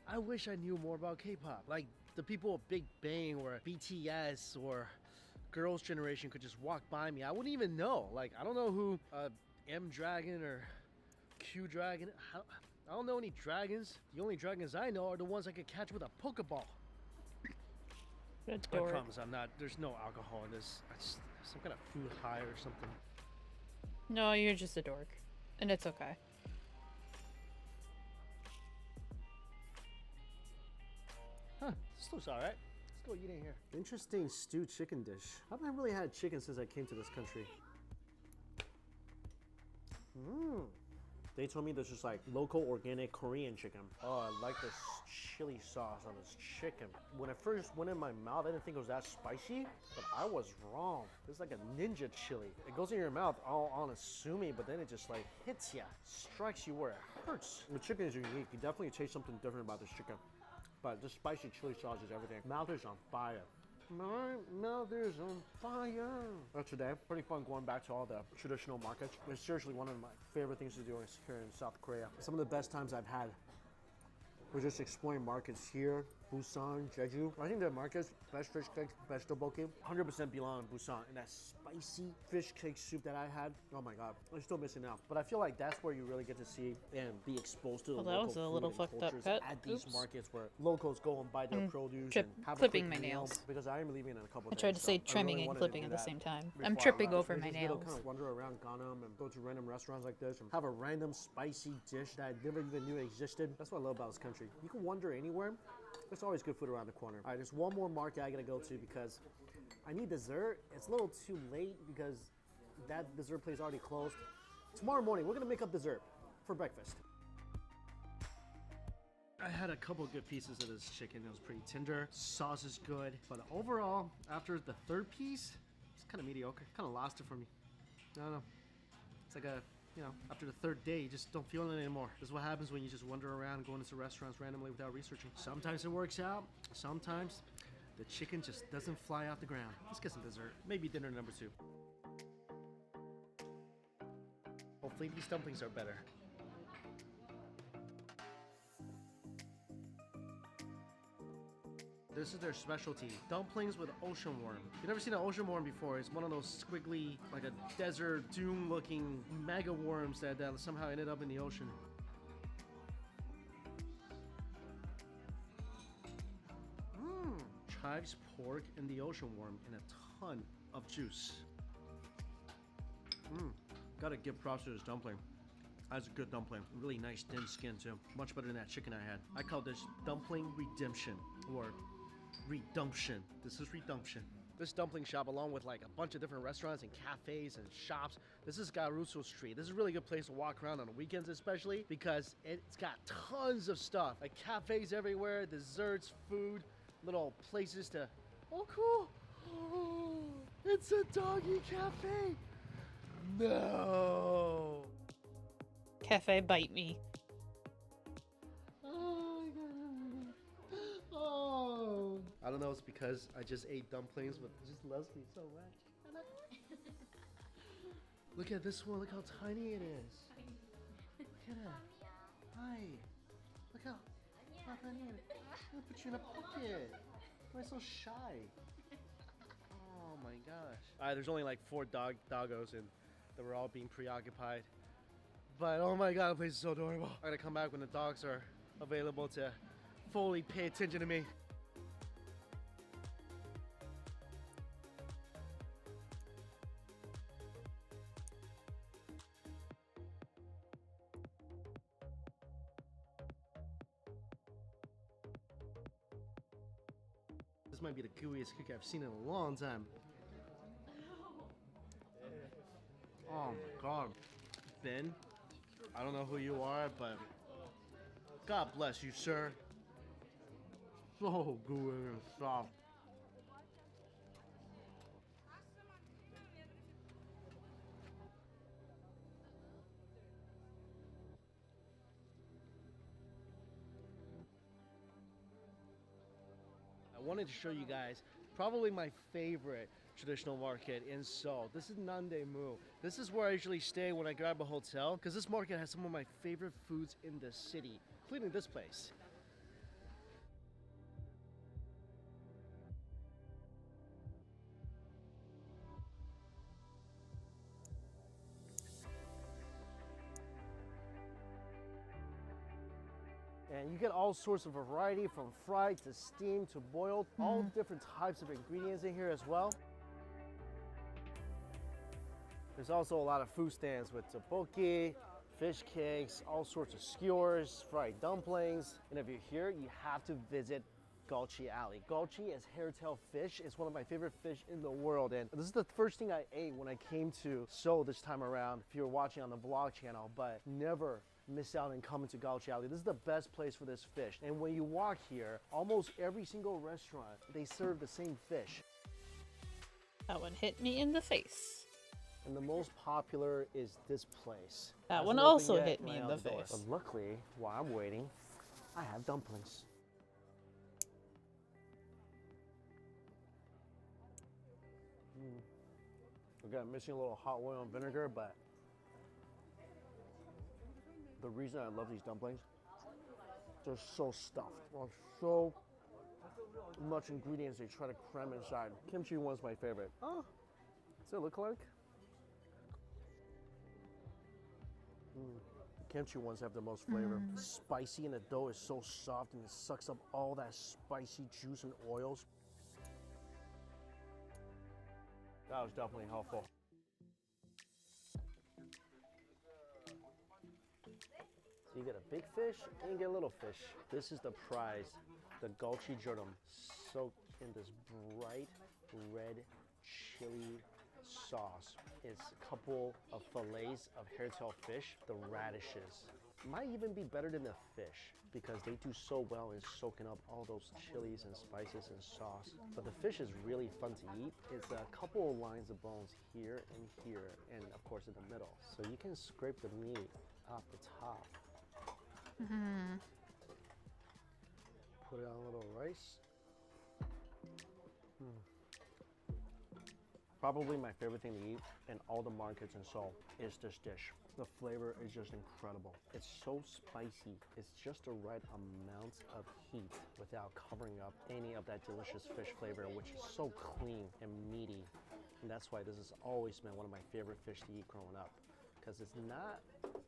I wish I knew more about K-pop. Like the people of Big Bang or BTS or Girls' Generation could just walk by me. I wouldn't even know. Like, I don't know who M Dragon or Q Dragon. I don't know any dragons. The only dragons I know are the ones I could catch with a Pokeball. I promise I'm not. There's no alcohol in this. It's some kind of food high or something. No, you're just a dork. And it's okay. Huh, this looks alright. Let's go eat in here. Interesting stewed chicken dish. I haven't really had chicken since I came to this country. They told me this is like local organic Korean chicken. Oh, I like this chili sauce on this chicken. When it first went in my mouth, I didn't think it was that spicy, but I was wrong. It's like a ninja chili. It goes in your mouth all unassuming, but then it just like hits you, strikes you where it hurts. The chicken is unique. You definitely taste something different about this chicken. But the spicy chili sauce is everything. Mouth is on fire. My mouth is on fire. Today, pretty fun going back to all the traditional markets. It's seriously one of my favorite things to do here in South Korea. Some of the best times I've had were just exploring markets here, Busan, Jeju. I think the markets, best fish cake, best tteokbokki, 100% belong in Busan. And that spicy fish cake soup that I had, oh my god, I'm still missing out. But I feel like that's where you really get to see and be exposed to the local food and cultures at these markets where locals go and buy their produce and have clipping a my quick meal, nails. because I am leaving in a couple I days. tried to say trimming and clipping at the same time. I'm tripping over my nails. Kind of wander around Ghana and go to random restaurants like this and have a random spicy dish that I never even knew existed. That's what I love about this country. You can wander anywhere. There's always good food around the corner. All right, there's one more market I gotta go to because I need dessert. It's a little too late because that dessert place already closed. Tomorrow morning, we're gonna make up dessert for breakfast. I had a couple good pieces of this chicken. It was pretty tender. Sauce is good. But overall, after the third piece, it's kind of mediocre. Kind of lost it for me. I don't know. It's like after the third day, you just don't feel it anymore. This is what happens when you just wander around going into restaurants randomly without researching. Sometimes it works out. Sometimes the chicken just doesn't fly off the ground. Let's get some dessert. Maybe dinner number 2. Hopefully these dumplings are better. This is their specialty. Dumplings with ocean worm. You've never seen an ocean worm before. It's one of those squiggly, like a desert doom looking mega worms that somehow ended up in the ocean. Chives pork and the ocean worm and a ton of juice. Gotta give props to this dumpling. That's a good dumpling. Really nice thin skin too. Much better than that chicken I had. I call this dumpling redemption or redumption. This is redumption. This dumpling shop, along with like a bunch of different restaurants and cafes and shops, this is Garuso Street. This is a really good place to walk around on the weekends, especially because it's got tons of stuff. Like cafes everywhere, desserts, food, little places to... Oh, cool. Oh, it's a doggy cafe. No. Cafe bite me. Oh. I don't know, it's because I just ate dumplings, but it just loves me so much. Look at this one, look how tiny it is. Look at it. Hi. Look how tiny it is. I'm gonna put you in a pocket. Why am I so shy? Oh my gosh. Alright, there's only like 4 doggos and they were all being preoccupied. But oh my god, the place is so adorable. I gotta come back when the dogs are available to fully pay attention to me. This might be the gooeyest cookie I've seen in a long time. Oh my god. Ben, I don't know who you are, but God bless you, sir. So gooey and soft. I wanted to show you guys probably my favorite traditional market in Seoul. This is Namdaemu. This is where I usually stay when I grab a hotel because this market has some of my favorite foods in the city, including this place. And you get all sorts of variety from fried to steamed to boiled, all different types of ingredients in here as well. There's also a lot of food stands with tteokbokki, fish cakes, all sorts of skewers, fried dumplings. And if you're here, you have to visit Galchi Alley. Galchi is hairtail fish. It's one of my favorite fish in the world. And this is the first thing I ate when I came to Seoul this time around, if you were watching on the vlog channel, but never miss out and coming to Galchi Alley. This is the best place for this fish. And when you walk here, almost every single restaurant, they serve the same fish. That one hit me in the face. And the most popular is this place. That Hasn't one opened also yet, hit me right in out the door. face. But luckily, while I'm waiting, I have dumplings. Again, missing a little hot oil and vinegar, but the reason I love these dumplings, they're so stuffed. There's so much ingredients they try to cram inside. Kimchi one's my favorite. Oh, does it look like? Kimchi ones have the most flavor. Spicy, and the dough is so soft and it sucks up all that spicy juice and oils. That was definitely helpful. So you get a big fish and you get a little fish. This is the prize, the Galchi Jordam, soaked in this bright red chili sauce. It's a couple of fillets of hairtail fish, the radishes. Might even be better than the fish because they do so well in soaking up all those chilies and spices and sauce. But the fish is really fun to eat. It's a couple of lines of bones here, and of course in the middle. So you can scrape the meat off the top. Put it on a little rice. Probably my favorite thing to eat in all the markets in Seoul is this dish. The flavor is just incredible. It's so spicy. It's just the right amount of heat without covering up any of that delicious fish flavor, which is so clean and meaty. And that's why this has always been one of my favorite fish to eat growing up, because it's not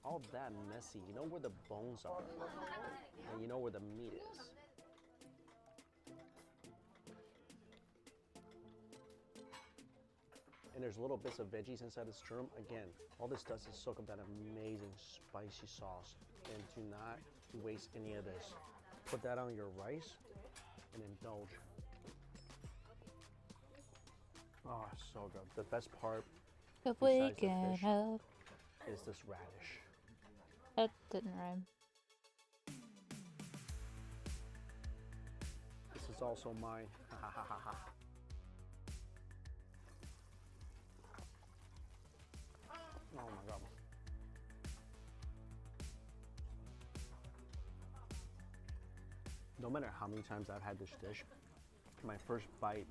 all that messy. You know where the bones are, and you know where the meat is. And there's little bits of veggies inside this shrimp. Again, all this does is soak up that amazing spicy sauce. And do not waste any of this. Put that on your rice and indulge. Oh, so good. The best part Of besides the waking fish up. is this radish. That didn't rhyme. This is also mine. Ha ha ha ha ha. Oh my god. No matter how many times I've had this dish, my first bite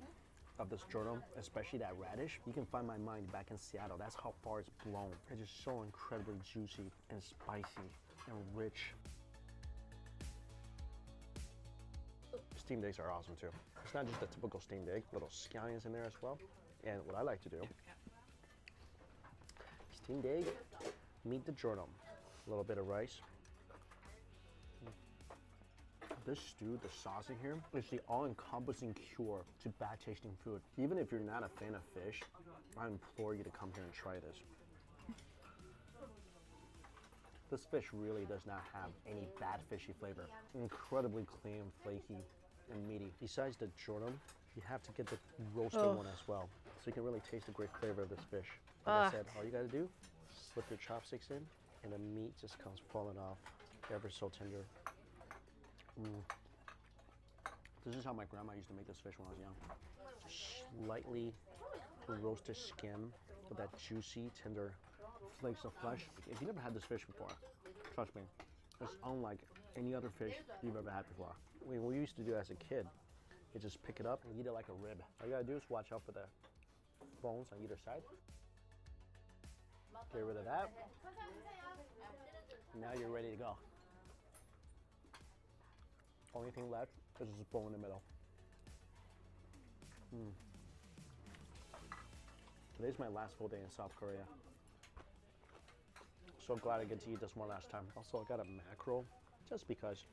of this jordam, especially that radish, you can find my mind back in Seattle. That's how far it's blown. It's just so incredibly juicy and spicy and rich. Steamed eggs are awesome too. It's not just the typical steamed egg, little scallions in there as well. And what I like to do, steamed egg, meat the jordam, a little bit of rice. This stew, the sauce in here, is the all-encompassing cure to bad tasting food. Even if you're not a fan of fish, I implore you to come here and try this. This fish really does not have any bad fishy flavor. Incredibly clean, flaky, and meaty. Besides the jordam, you have to get the roasted Oh. one as well, so you can really taste the great flavor of this fish. Like I said, all you gotta do, slip your chopsticks in, and the meat just comes falling off, ever so tender. This is how my grandma used to make this fish when I was young. Slightly roasted skin with that juicy, tender flakes of flesh. If you never had this fish before, trust me, it's unlike any other fish you've ever had before. What we used to do as a kid, you just pick it up and eat it like a rib. All you gotta do is watch out for the bones on either side. Get rid of that. Now you're ready to go. Only thing left is this bone in the middle. Today's my last full day in South Korea. So glad I get to eat this one last time. Also, I got a mackerel just because.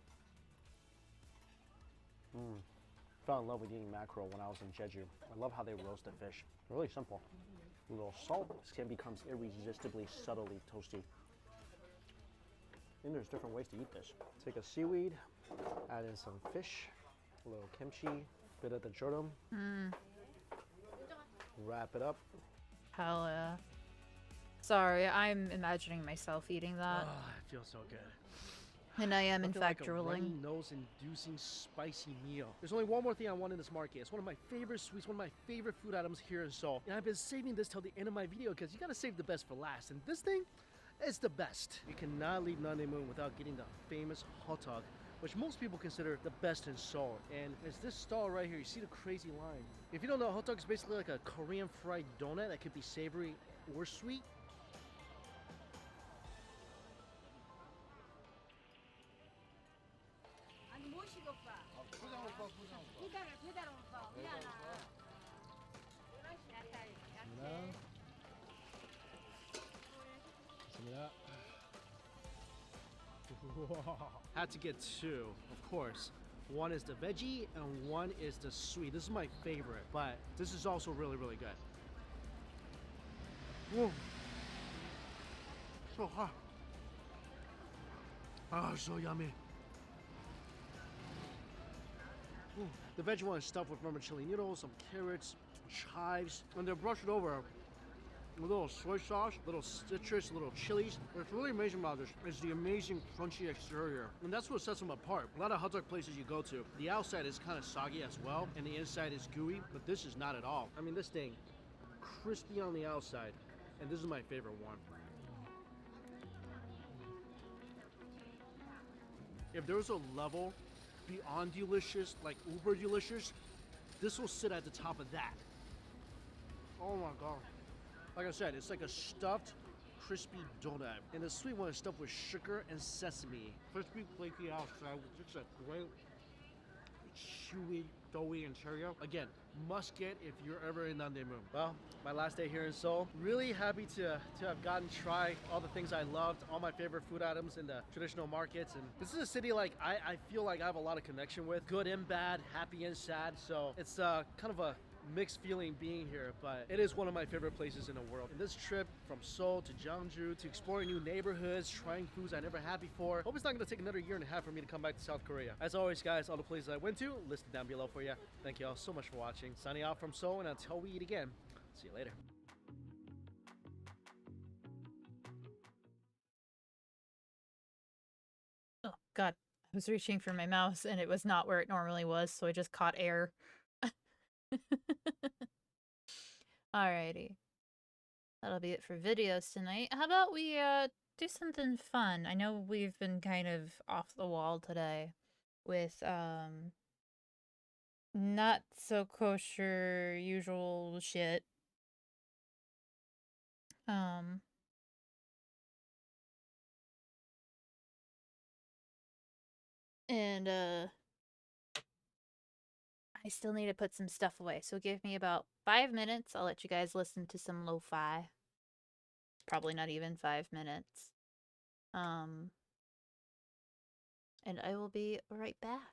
Fell in love with eating mackerel when I was in Jeju. I love how they roast the fish. Really simple. A little salt, skin becomes irresistibly subtly toasty. I think there's different ways to eat this. Take a seaweed, add in some fish, a little kimchi, bit of the jorum, wrap it up. Hell yeah. Sorry, I'm imagining myself eating that. Oh, it feels so good. And I am in Nothing fact like a runny drooling. nose-inducing spicy meal. There's only one more thing I want in this market. It's one of my favorite sweets, one of my favorite food items here in Seoul. And I've been saving this till the end of my video because you gotta save the best for last. And this thing is the best. You cannot leave Namdaemun without getting the famous hot dog, which most people consider the best in Seoul. And it's this stall right here. You see the crazy line. If you don't know, hot dog is basically like a Korean fried donut that could be savory or sweet. Had to get two, of course. One is the veggie and one is the sweet. This is my favorite, but this is also really, really good. Whoa. So hot. Oh, so yummy. The veggie one is stuffed with vermicelli noodles, some carrots, chives, and they're brushed over with a little soy sauce, little citrus, little chilies. What's really amazing about this is the amazing crunchy exterior. And that's what sets them apart. A lot of hot dog places you go to, the outside is kind of soggy as well, and the inside is gooey, but this is not at all. I mean, this thing, crispy on the outside, and this is my favorite one. If there's a level beyond delicious, like uber delicious, this will sit at the top of that. Oh my god. Like I said, it's like a stuffed, crispy donut. And the sweet one is stuffed with sugar and sesame. Crispy, flaky outside with just a great, chewy, doughy interior. Again, must get if you're ever in Namdaemun. Well, my last day here in Seoul. Really happy to have gotten to try all the things I loved, all my favorite food items in the traditional markets. And this is a city like I feel like I have a lot of connection with. Good and bad, happy and sad. So it's kind of a mixed feeling being here, but it is one of my favorite places in the world. And this trip from Seoul to Jeonju to exploring new neighborhoods, trying foods I never had before. Hope it's not gonna take another year and a half for me to come back to South Korea. As always, guys, all the places I went to listed down below for you. Thank you all so much for watching. Signing off from Seoul, and until we eat again, see you later. Oh god, I was reaching for my mouse and it was not where it normally was, so I just caught air. Alrighty. That'll be it for videos tonight. How about we do something fun? I know we've been kind of off the wall today with not so kosher usual shit. And I still need to put some stuff away, so give me about 5 minutes. I'll let you guys listen to some lo-fi. Probably not even 5 minutes. And I will be right back.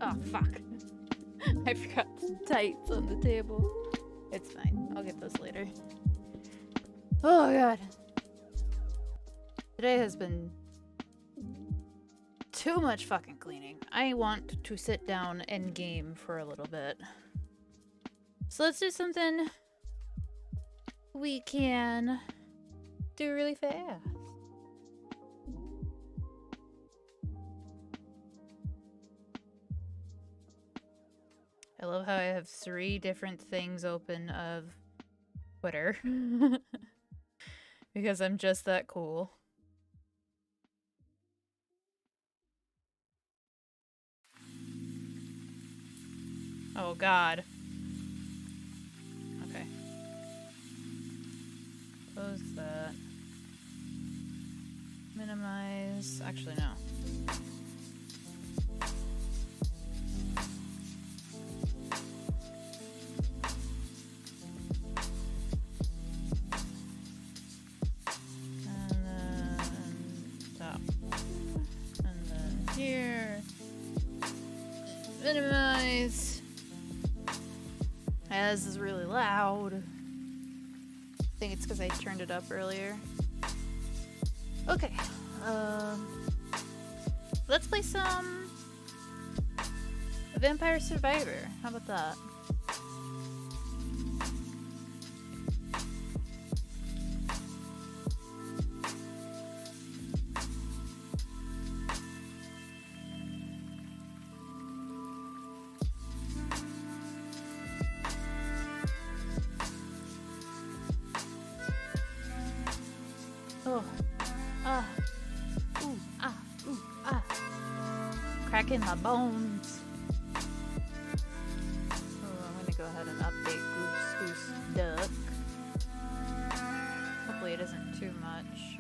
Oh, fuck. I forgot some tights on the table. It's fine. I'll get those later. Oh, God. Today has been too much fucking cleaning. I want to sit down and game for a little bit. So let's do something we can do really fast. I love how I have 3 different things open of Twitter. Because I'm just that cool. Oh god. Okay. Close that. Minimize. Actually, no. And then stop. And then here. Minimize. This is really loud. I think it's because I turned it up earlier. Okay. Let's play some Vampire Survivor. How about that? Oh. Ah. Ooh. Ah. Ooh. Ah. Cracking my bones. Oh, I'm gonna go ahead and update Goose Duck. Hopefully it isn't too much.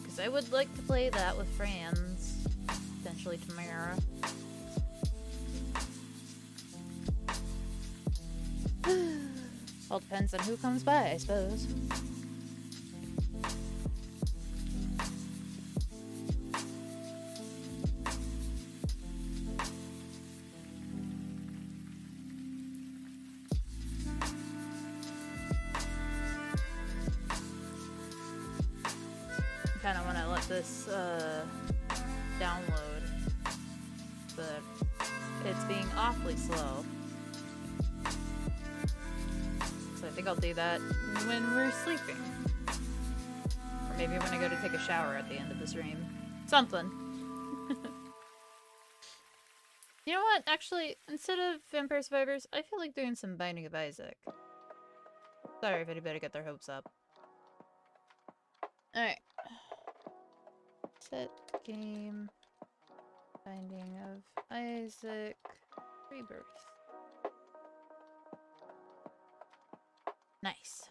Because I would like to play that with friends. Potentially tomorrow. All depends on who comes by, I suppose. I kind of want to let this download, but it's being awfully slow. So I think I'll do that when we're sleeping. Or maybe when I go to take a shower at the end of the stream. Something. You know what? Actually, instead of Vampire Survivors, I feel like doing some Binding of Isaac. Sorry if anybody got their hopes up. Alright. Set game. Binding of Isaac. Rebirth. Nice.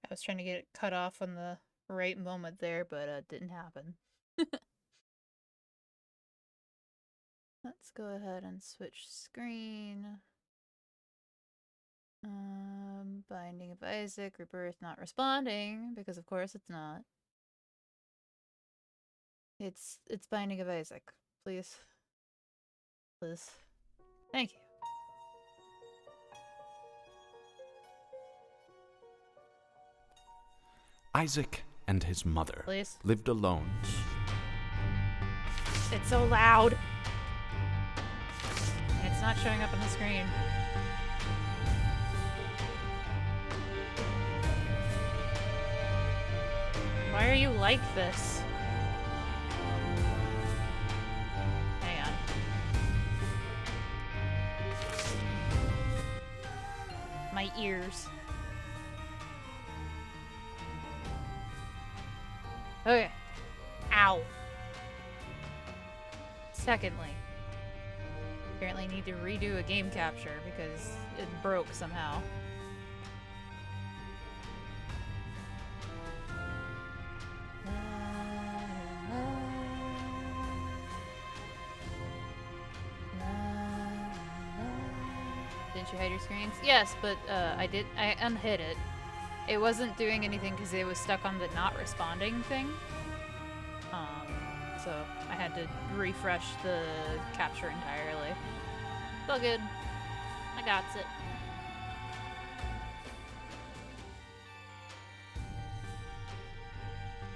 I was trying to get it cut off on the right moment there, but it didn't happen. Let's go ahead and switch screen. Binding of Isaac, Rebirth not responding, because of course it's not. It's Binding of Isaac. Please. Please. Thank you. Isaac and his mother Please. lived alone. It's so loud. And it's not showing up on the screen. Why are you like this? Hang on. My ears. Okay. Ow. Secondly, apparently need to redo a game capture because it broke somehow. Didn't you hide your screens? Yes, but I unhid it. it wasn't doing anything because it was stuck on the not responding thing. So I had to refresh the capture entirely. It's all good. I got it.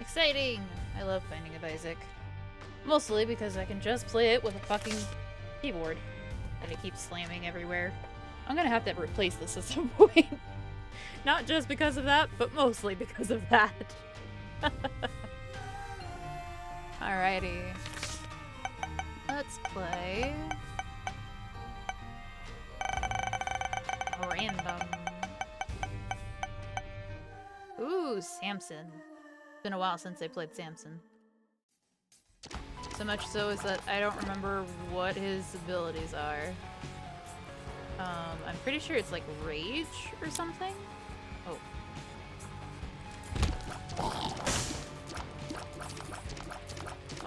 Exciting! I love Binding of Isaac. Mostly because I can just play it with a fucking keyboard that it keeps slamming everywhere. I'm gonna have to replace this at some point. Not just because of that, but mostly because of that. Alrighty. Let's play... Random. Ooh, Samson. It's been a while since I played Samson. So much so is that I don't remember what his abilities are. I'm pretty sure it's like Rage or something? Oh.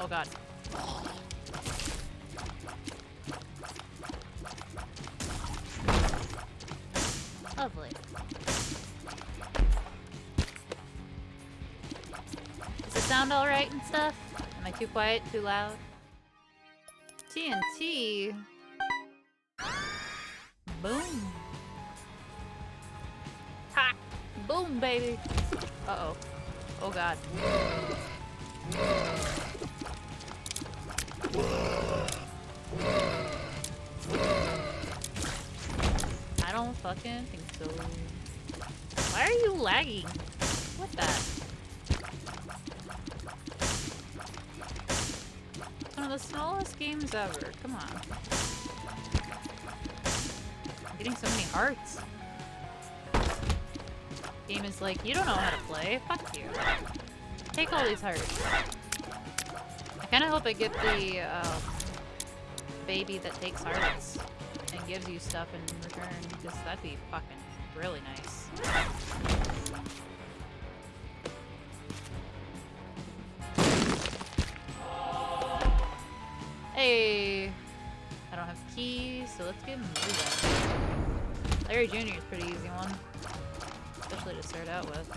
Oh god. Lovely. Does it sound alright and stuff? Am I too quiet? Too loud? TNT. Boom. Ha! Boom, baby. Uh-oh. Oh god. I don't fucking think so. Why are you lagging? What that? One of the smallest games ever. Come on. I'm getting so many hearts. Game is like, you don't know how to play. Fuck you. Take all these hearts. I kind of hope I get the baby that takes hearts and gives you stuff in return, because that'd be fucking really nice. Hey! I don't have keys, so let's give him moving. Larry Jr. is a pretty easy one. Especially to start out with.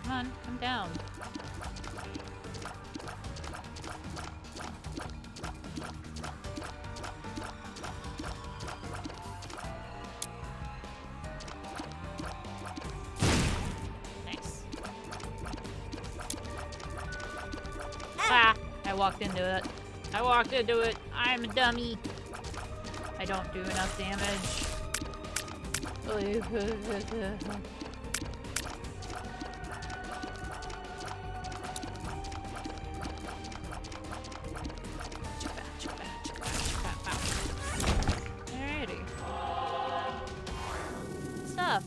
Come on, come down. Nice. Ah! I walked into it. I walked into it. I'm a dummy. I don't do enough damage. Alrighty. Stuff.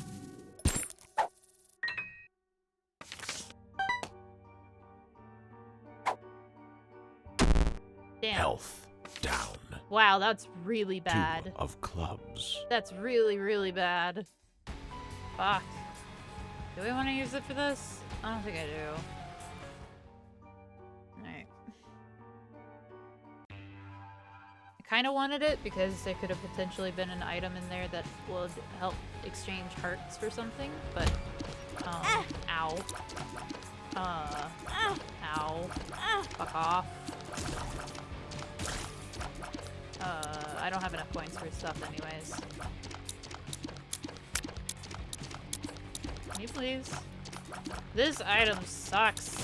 Damn. Health down. Wow, that's really bad. 2 of clubs. That's really, really bad. Fuck. Do we want to use it for this? I don't think I do. Alright. I kind of wanted it because there could have potentially been an item in there that would help exchange hearts for something, but... ow. Ow. Fuck off. I don't have enough points for stuff anyways. Can you please? This item sucks.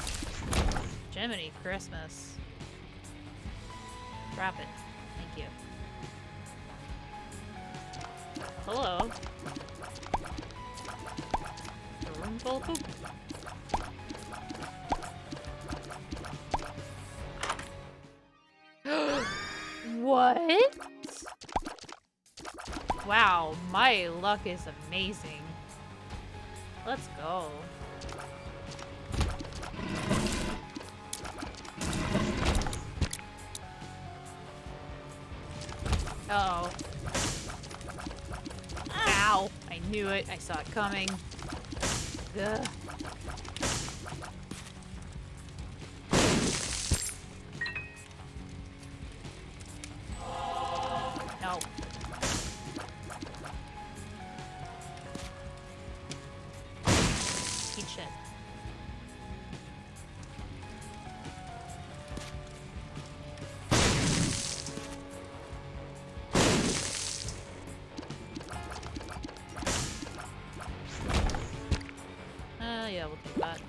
Jiminy Christmas. Drop it. Thank you. Hello. A room full of poop. What? Wow, my luck is amazing. Let's go. Uh-oh. Ow! I knew it. I saw it coming. Ugh. Eat shit. Yeah, we'll take that.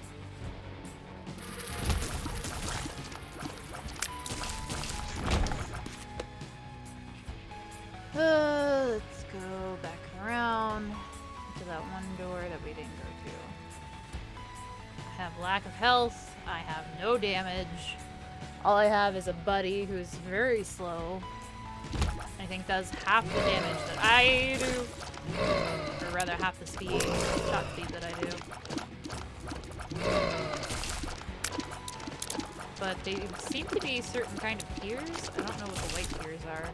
Let's go back around to that one door that we didn't go to. I have lack of health. I have no damage. All I have is a buddy who's very slow. I think does half the damage that I do. Or rather half the speed, shot speed that I do. But they seem to be certain kind of tears. I don't know what the white tears are.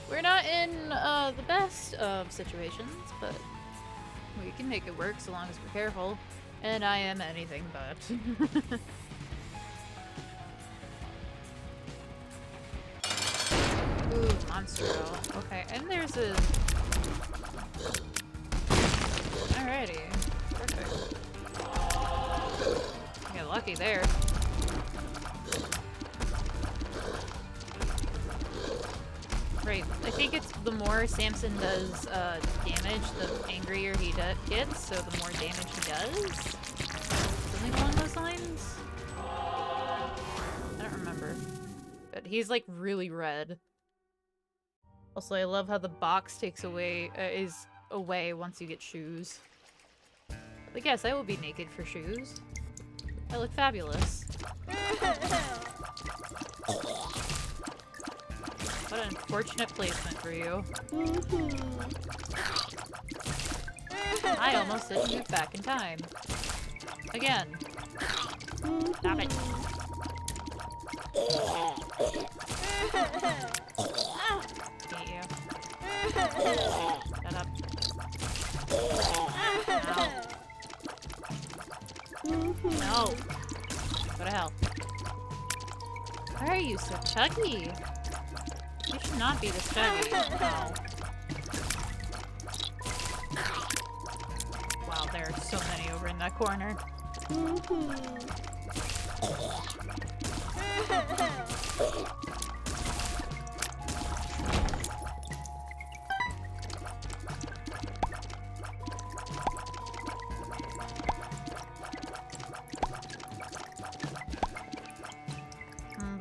We're not in the best of situations, but we can make it work so long as we're careful. And I am anything but. Ooh, monster girl. Okay, and there's a... Alrighty. Perfect. I got lucky there. Right, I think it's the more Samson does damage, the angrier he gets, so the more damage he does? Something along those lines? I don't remember. But he's like really red. Also, I love how the box takes away, is away once you get shoes. But yes, I will be naked for shoes. I look fabulous. What an unfortunate placement for you. I almost didn't move back in time. Again. Stop it. Hate you. Shut up. No. Go to hell. Why are you so chuggy? You should not be this chuggy. No. Wow, there are so many over in that corner.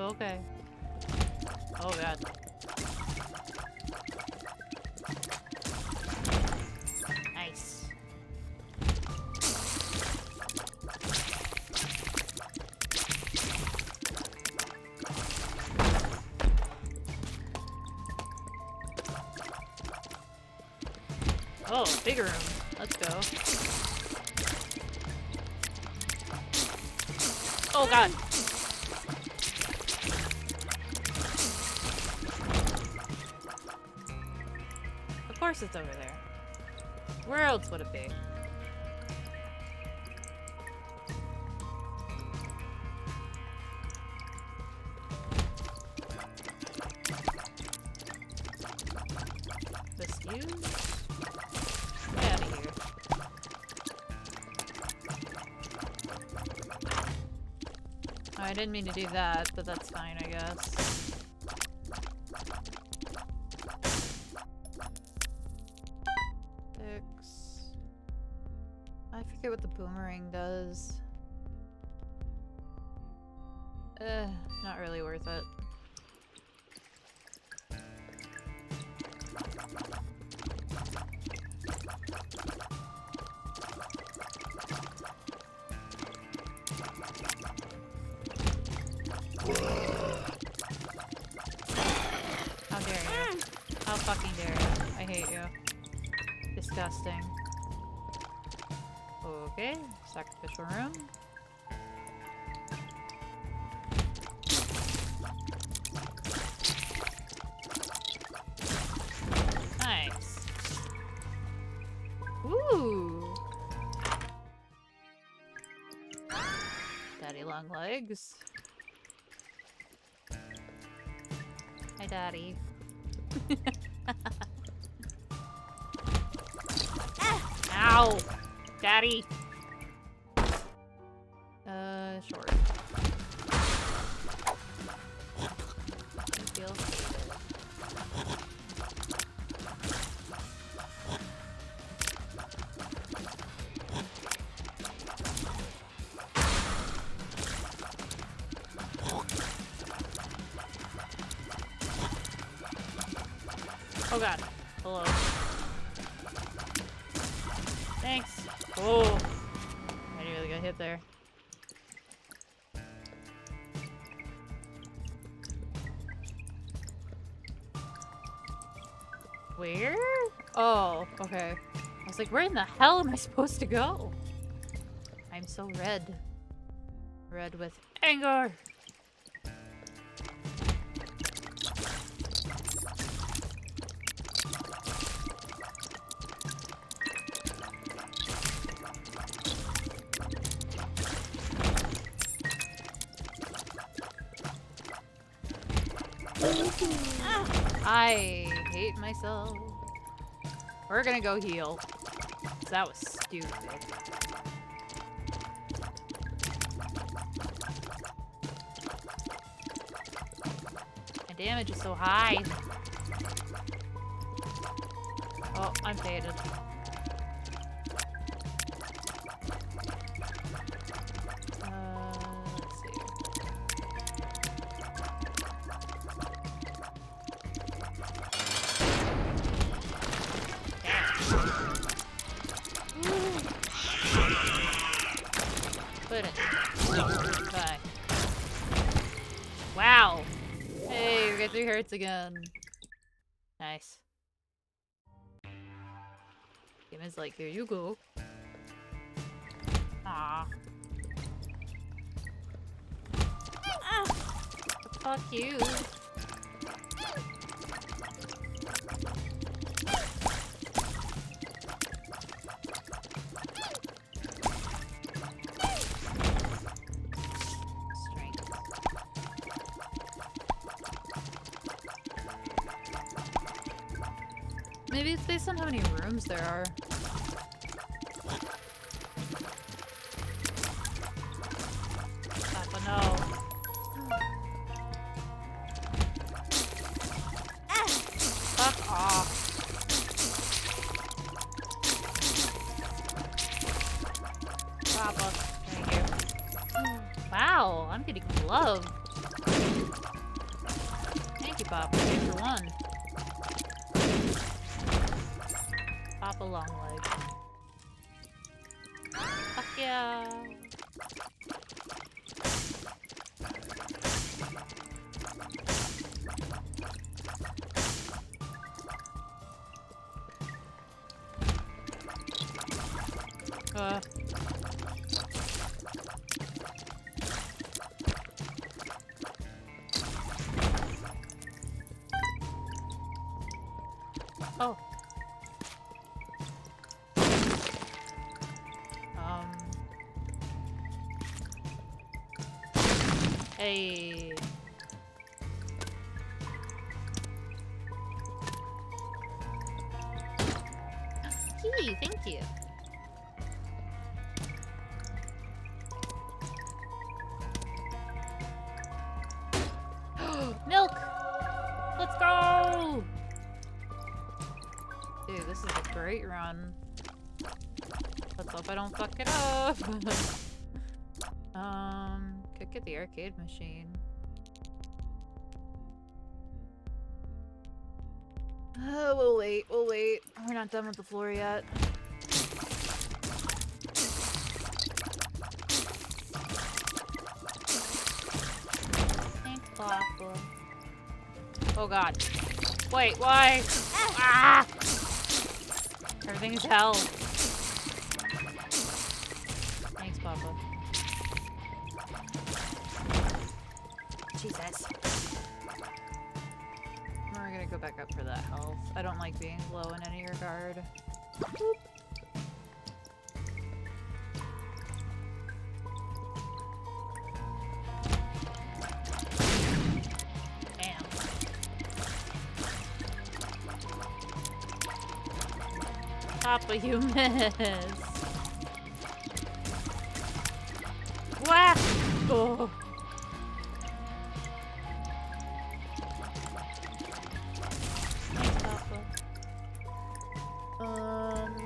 Okay. Oh god. Nice. Oh, big room. Let's go. Oh god. Of course it's over there. Where else would it be? This fuse? Get out of here. Oh, I didn't mean to do that, but that's fine, I guess. I forget what the boomerang does. Not really worth it. How dare you? How fucking dare you? I hate you. Disgusting. Okay, sacrificial room. Nice. Ooh. Daddy long legs. Hi, Daddy. Ow! Daddy! Short. Thank you. Oh god. Hello. Thanks. Oh. I nearly got hit there. Where? Oh, okay. I was like, where in the hell am I supposed to go? I'm so red. Red with anger. I hate myself. We're gonna go heal. That was stupid. My damage is so high. Oh, I'm faded. Let's see. Put it. Bye. Wow. Hey, we got 3 hearts again. Nice. Game is like, here you go. Aw. Fuck you. Maybe it's based on how many rooms there are. Papa, no. Fuck off. Papa, thank you. Wow, I'm getting love. Thank you, Papa. 2 for 1. Pop a long leg. Fuck yeah. Oh. Hey. Gee, thank you. Milk! Let's go! Dude, this is a great run. Let's hope I don't fuck it up. Could get the arcade machine. We'll wait, we'll wait. We're not done with the floor yet. Thanks, Papa. Oh god. Wait, why? Ah! Everything is hell. Thanks, Papa. Jesus. We're gonna go back up for that health. I don't like being low in any regard. Boop. Damn. Papa, you missed. Whack! Oh. Thanks, Papa.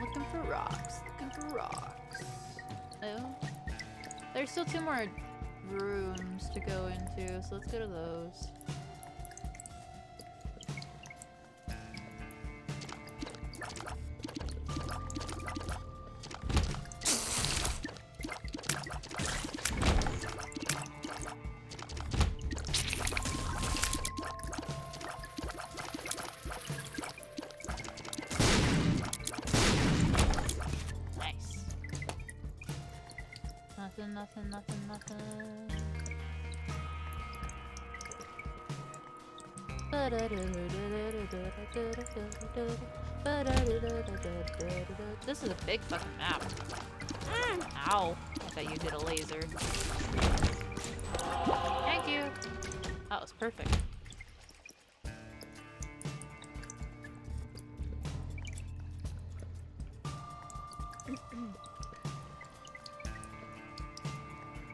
Looking for rocks. Looking for rocks. Oh. There's still 2 more rooms to go into, so let's go to those. Nice. Nothing, nothing, nothing, nothing. This is a big fucking map. Ow. I thought you did a laser. Thank you. That was perfect.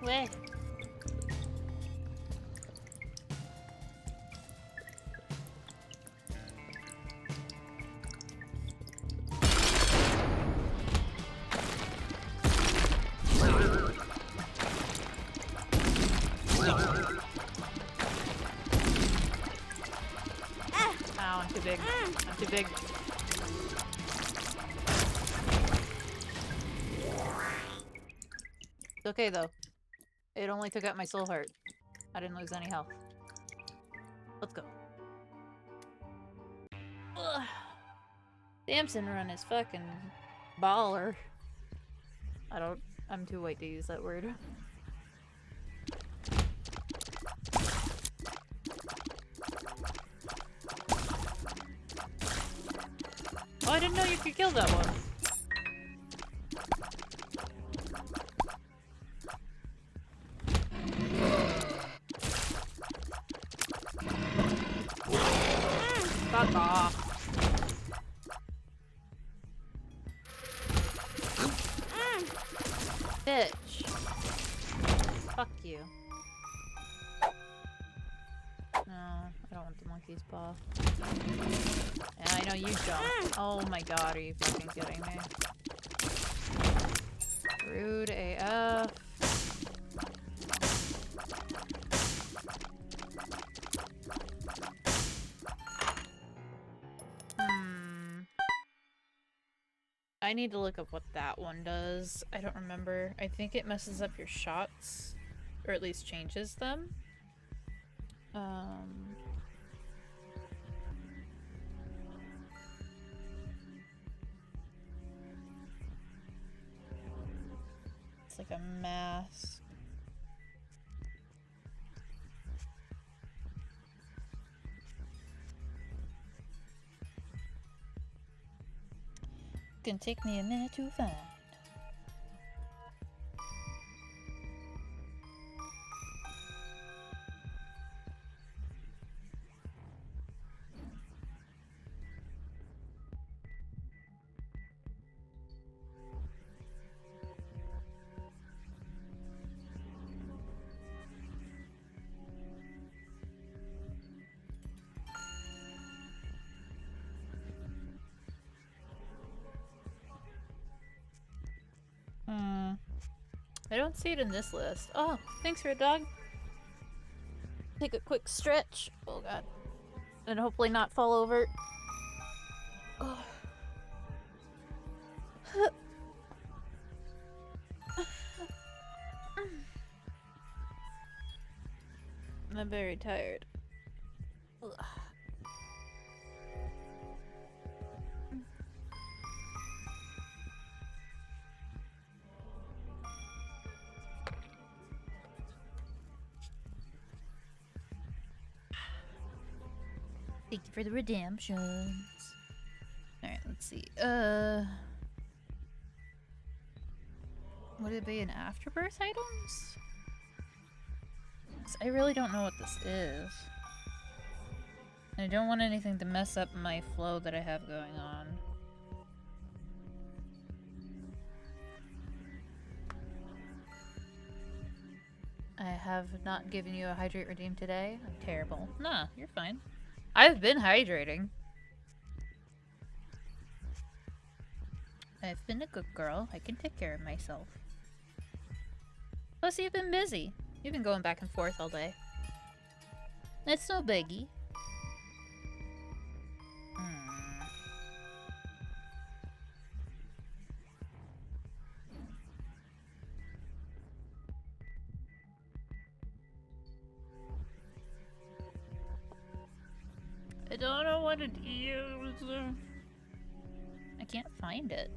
Way. Ow, I'm too big. I'm too big. It's okay though. It only took out my soul heart. I didn't lose any health. Let's go. Ugh. Samson run is fucking baller. I'm too white to use that word. Oh, I didn't know you could kill that one. Fuck off. Bitch. Fuck you. No, I don't want the monkey's paw. And I know you don't. Oh my god, are you fucking kidding me? Rude AF. I need to look up what that one does. I don't remember. I think it messes up your shots. Or at least changes them. It's like a mask. Gonna take me a minute to find. I don't see it in this list. Oh, thanks, Red Dog. Take a quick stretch. Oh god. And hopefully not fall over. Oh. I'm very tired. Ugh. Thank you for the redemptions. Alright, let's see. Would it be an afterbirth items? 'Cause I really don't know what this is. I don't want anything to mess up my flow that I have going on. I have not given you a hydrate redeem today. I'm terrible. Nah, you're fine. I've been hydrating. I've been a good girl. I can take care of myself. Plus, you've been busy. You've been going back and forth all day. It's no biggie. I don't know what it is. I can't find it.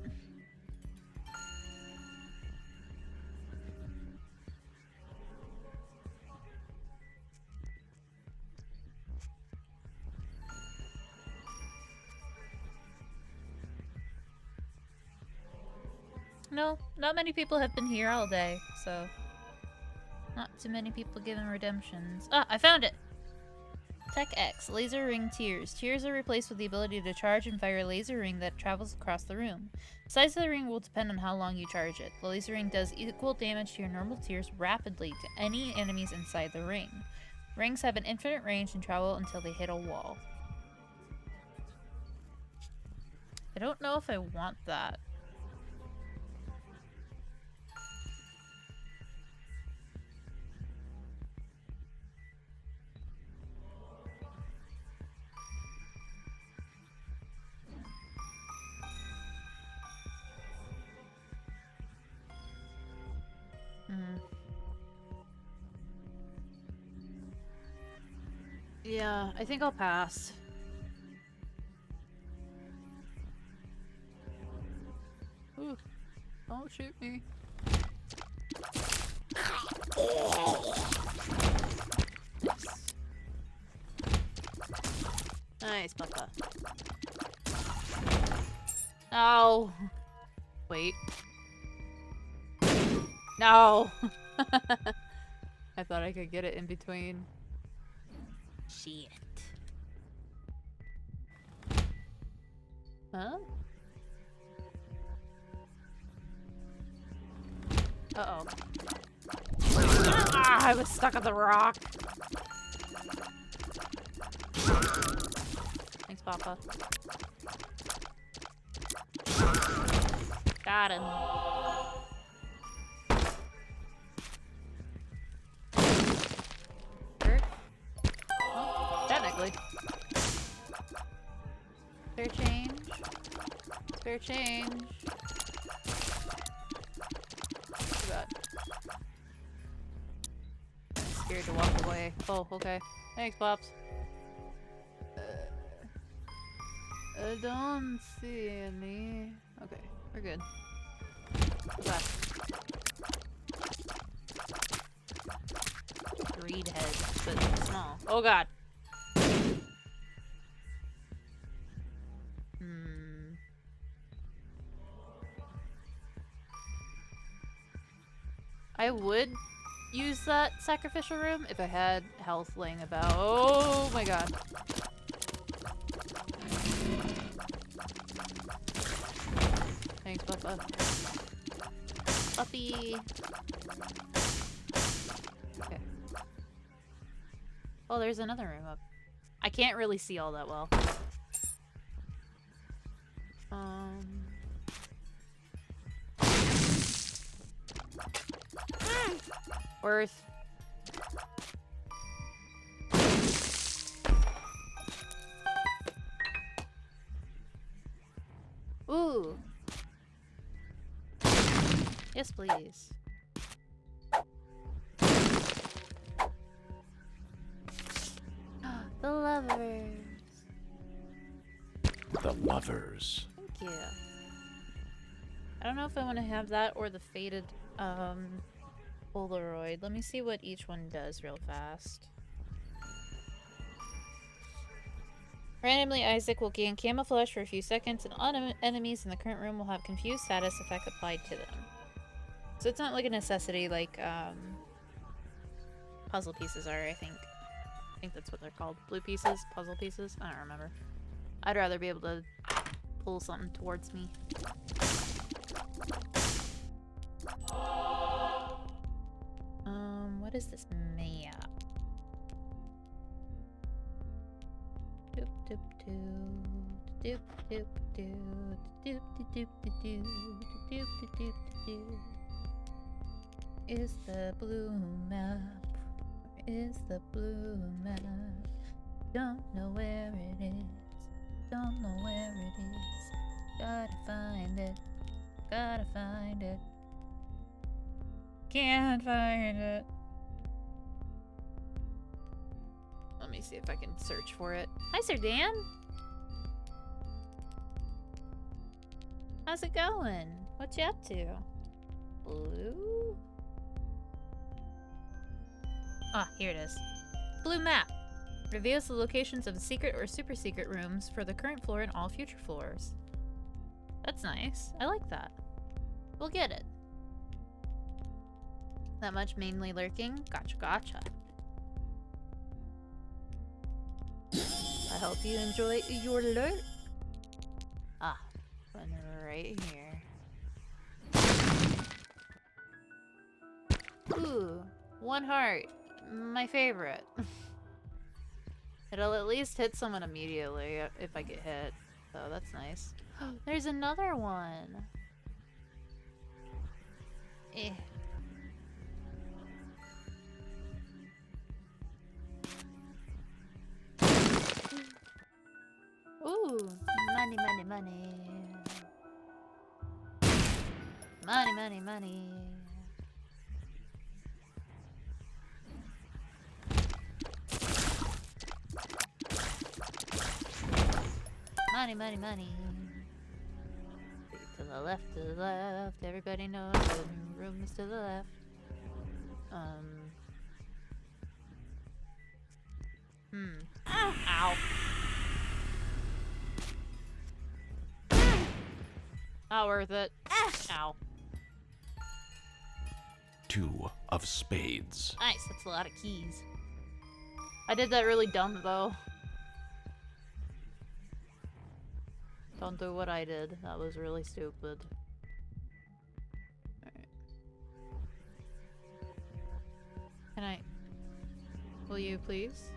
No, not many people have been here all day, so not too many people giving redemptions. Ah, I found it! Tech X, Laser Ring Tears. Tears are replaced with the ability to charge and fire a laser ring that travels across the room. The size of the ring will depend on how long you charge it. The laser ring does equal damage to your normal tears rapidly to any enemies inside the ring. Rings have an infinite range and travel until they hit a wall. I don't know if I want that. Yeah, I think I'll pass. Ooh, don't shoot me. Nice, Papa. No. Wait. No. I thought I could get it in between. Shit. Huh? Uh-oh. Ah, I was stuck on the rock. Thanks, Papa. Got him. Hurt? Well, technically. Spare change. Spare change. Too bad. I'm scared to walk away. Oh, okay. Thanks, Pops. I don't see any. Okay, we're good. Back. Greed heads, but small. Oh god. I would use that sacrificial room if I had health laying about. Oh my god. Thanks, Papa. Puppy. Okay. Oh, there's another room up. I can't really see all that well. Worth. Ooh. Yes, please. The lovers. The lovers. Thank you. I don't know if I want to have that or the faded Polaroid. Let me see what each one does real fast. Randomly, Isaac will gain camouflage for a few seconds, and all enemies in the current room will have confused status effect applied to them. So it's not like a necessity like puzzle pieces are, I think. I think that's what they're called. Blue pieces? Puzzle pieces? I don't remember. I'd rather be able to pull something towards me. What is this map? Doop doop doo. Doop doop doo. Doop doop doop doo. Doop doop doop doo. Is the blue map? Is the blue map? Don't know where it is. Don't know where it is. Gotta find it. Gotta find it. Can't find it. Let me see if I can search for it. Hi, Sir Dan. How's it going? What you up to? Blue? Ah, here it is. Blue map. Reveals the locations of the secret or super secret rooms for the current floor and all future floors. That's nice. I like that. We'll get it. That much mainly lurking? Gotcha, gotcha. I hope you enjoy your lurk. Ah, one right here. Ooh, 1 heart. My favorite. It'll at least hit someone immediately if I get hit. So that's nice. There's another one. Eh. Ooh, money, money, money. Money, money, money. Money, money, money. To the left, to the left. Everybody knows the room is to the left. Ow. Not worth it. Ow. 2 of spades. Nice, that's a lot of keys. I did that really dumb though. Don't do what I did. That was really stupid. Alright. Can I... Will you please?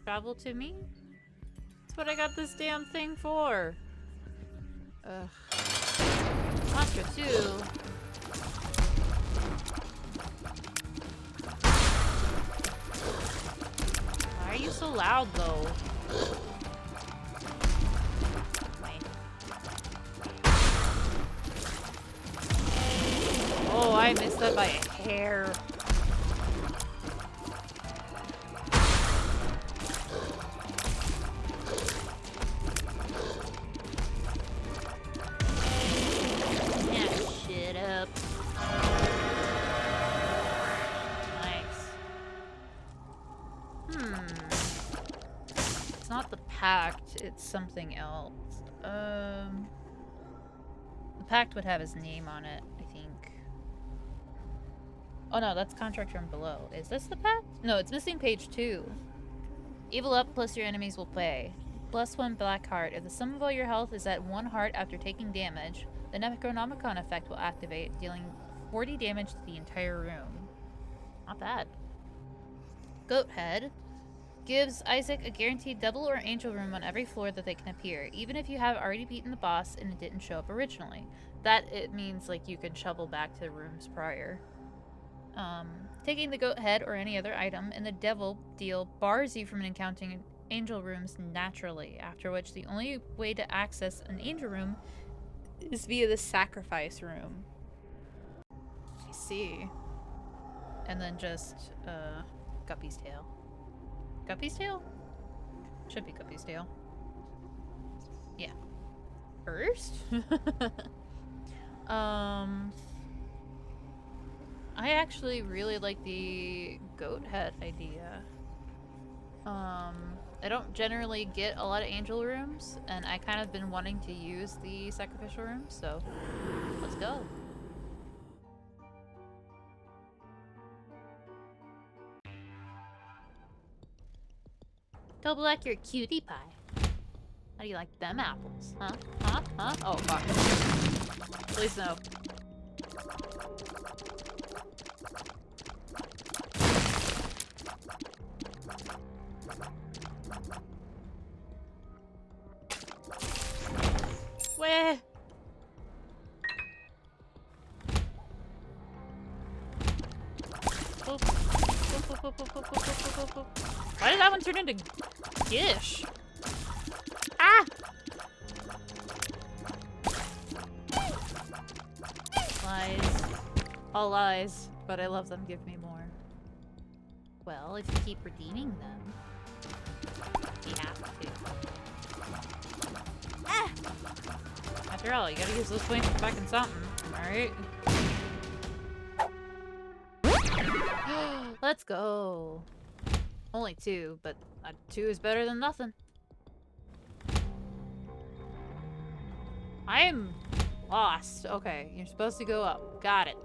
Travel to me? That's what I got this damn thing for. Ugh. Monster 2. Why are you so loud though? Oh, I missed that by a hair. Yeah, shit up. Nice. It's not the pact, it's something else. The pact would have his name on it, I think. Oh no, that's contract room below. Is this the pact? No, it's missing page 2. Evil up plus your enemies will pay. +1 black heart. If the sum of all your health is at 1 heart after taking damage, the Necronomicon effect will activate, dealing 40 damage to the entire room. Not bad. Goat head. Gives Isaac a guaranteed devil or angel room on every floor that they can appear, even if you have already beaten the boss and it didn't show up originally. That it means like you can shovel back to the rooms prior. Taking the goat head or any other item in the devil deal bars you from encountering angel rooms naturally, after which the only way to access an angel room is via the sacrifice room. I see. And then just, Guppy's tail. Guppy's tail? Should be Guppy's tail. Yeah. First? I actually really like the goat head idea. I don't generally get a lot of angel rooms, and I kind of been wanting to use the sacrificial room, so let's go. Double like your cutie pie. How do you like them apples? Huh? Huh? Huh? Oh, fuck. Please no. Where? Why did that one turn into Gish? Ah! Lies. All lies, but I love them. Give me more. Well, if you keep redeeming them, we have to. Ah! After all, you gotta use those points for fucking something, alright? Let's go. Only 2, but 2 is better than nothing. I am lost. Okay, you're supposed to go up. Got it.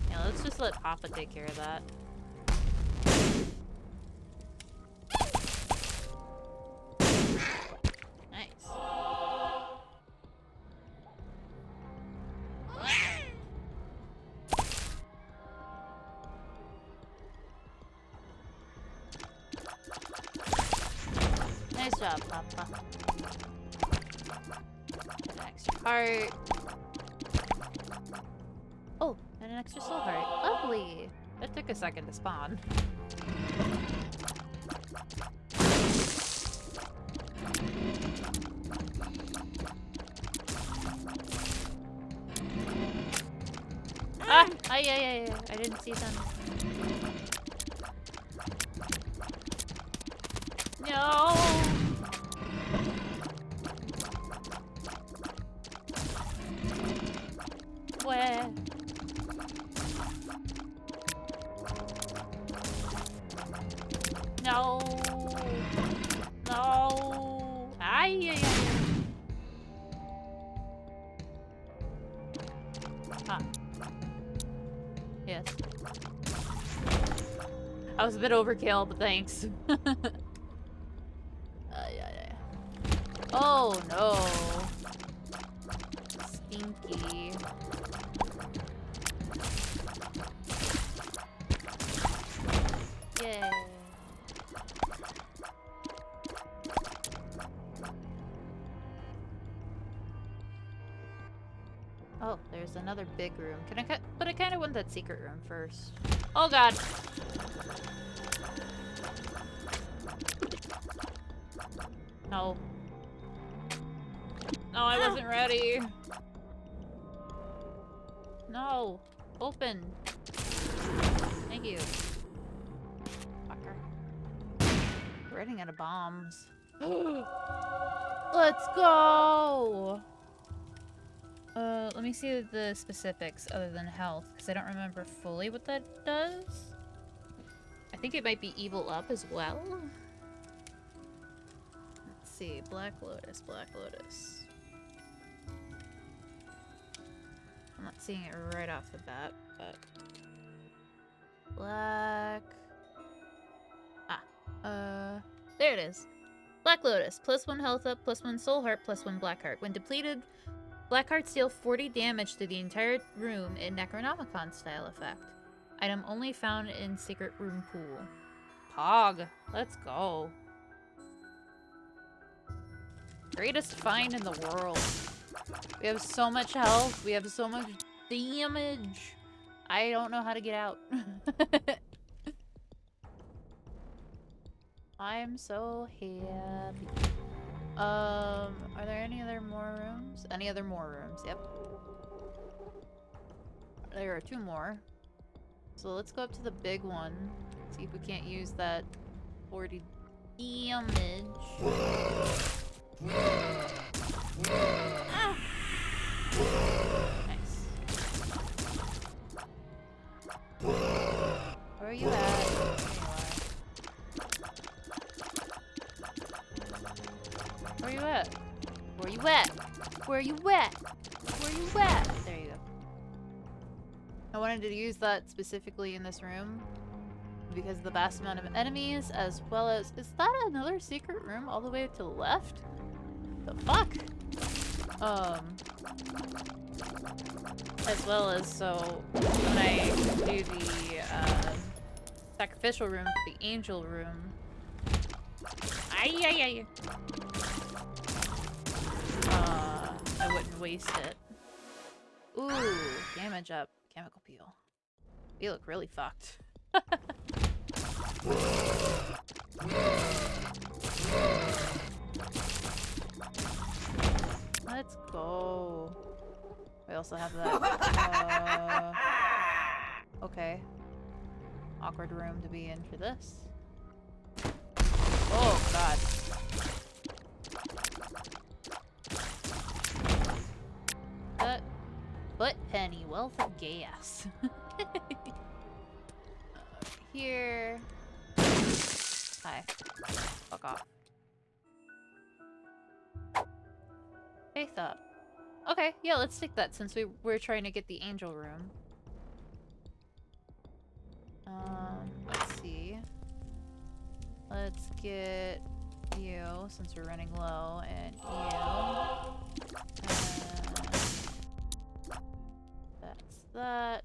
Yeah, let's just let Papa take care of that. Nice. Nice job, Papa. An extra heart. Oh, and an extra soul heart. Lovely. That took a second to spawn. Ah! Ay. I didn't see them. No! Where? No! No! Ay. Ah. Yes. I was a bit overkill, but thanks. Oh no. Stinky. Yay. Oh, there's another big room. Can I cut? But I kind of want that secret room first. Oh god. No. No, I wasn't ready. No. Open. Thank you. Fucker. We're running out of bombs. Let's go! Let me see the specifics other than health, because I don't remember fully what that does. I think it might be evil up as well. Let's see. Black Lotus, Black Lotus. I'm not seeing it right off the bat, but... Black... there it is. Black Lotus. +1 health up, +1 soul heart, +1 black heart. When depleted, black hearts deal 40 damage to the entire room in Necronomicon style effect. Item only found in secret room pool. Pog. Let's go. Greatest find in the world. We have so much health. We have so much damage. I don't know how to get out. I'm so happy. Are there any other more rooms? Any other more rooms? Yep. There are 2 more. So let's go up to the big one. See if we can't use that 40 damage. Ah! Nice. Where are you at? Where you at? Where you at? Where you at? Where you at? There you go. I wanted to use that specifically in this room because of the vast amount of enemies, as well as... Is that another secret room all the way to the left? The fuck? As well as, so when I do the sacrificial room for the angel room. Ay. I wouldn't waste it. Ooh, damage up. Chemical peel. You look really fucked. Let's go. We also have that. Okay. Awkward room to be in for this. Oh, God. Butt penny, wealth of gas. Here. Hi. Fuck off. Faith up. Okay, yeah, let's take that since we're trying to get the angel room. Let's see. Let's get you since we're running low, and you. That's that.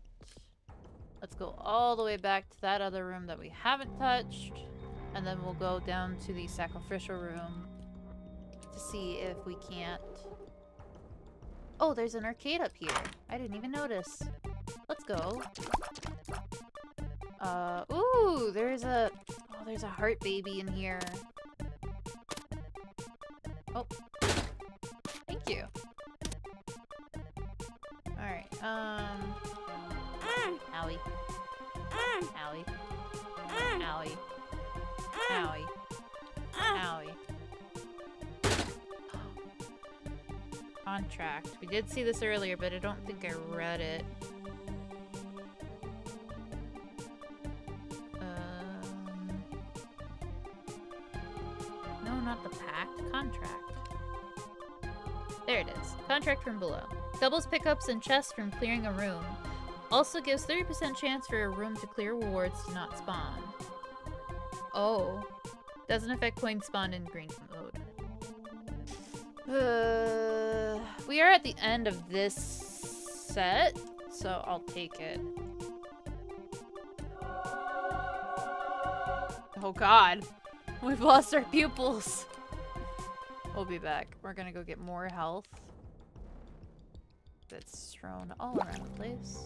Let's go all the way back to that other room that we haven't touched, and then we'll go down to the sacrificial room to see if we can't. Oh, there's an arcade up here. I didn't even notice. Let's go. Ooh, there's a heart baby in here. Oh. Thank you. Alright, Owie. Owie. Owie. Owie. Owie. Contract. We did see this earlier, but I don't think I read it. No, not the pact. Contract. There it is. Contract from below. Doubles pickups and chests from clearing a room. Also gives 30% chance for a room to clear rewards to not spawn. Oh. Doesn't affect coin spawn in green mode. We are at the end of this set, so I'll take it. Oh god. We've lost our pupils. We'll be back. We're gonna go get more health. That's strewn all around the place.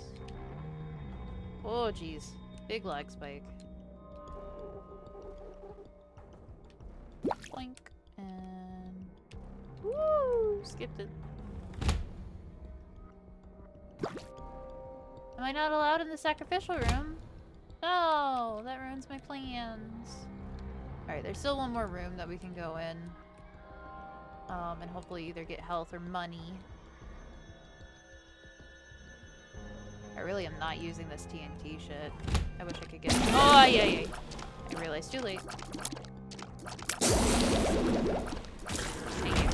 Oh jeez. Big lag spike. Boink. And... woo! Skipped it. Am I not allowed in the sacrificial room? No! That ruins my plans. Alright, there's still one more room that we can go in. And hopefully either get health or money. I really am not using this TNT shit. I wish I could get... oh, yeah. I realized too late. Thank you.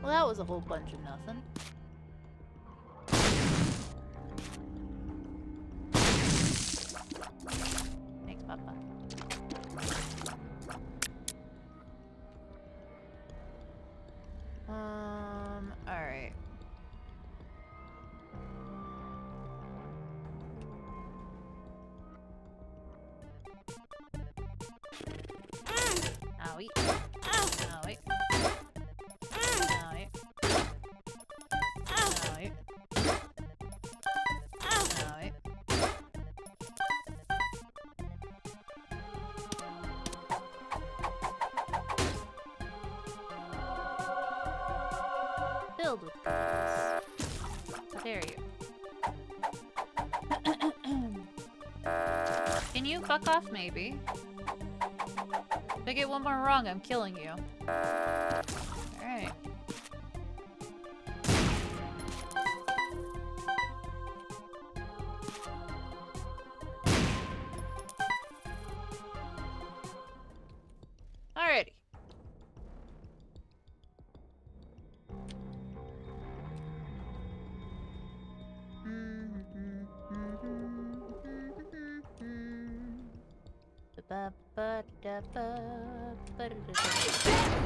Well, that was a whole bunch of nothing. Thanks, Papa. Alright. Owie. Owie. Owie. Owie. Owie. Filled with girls. How dare you? Can you fuck off, maybe? If I get one more wrong, I'm killing you. Alright. Alrighty.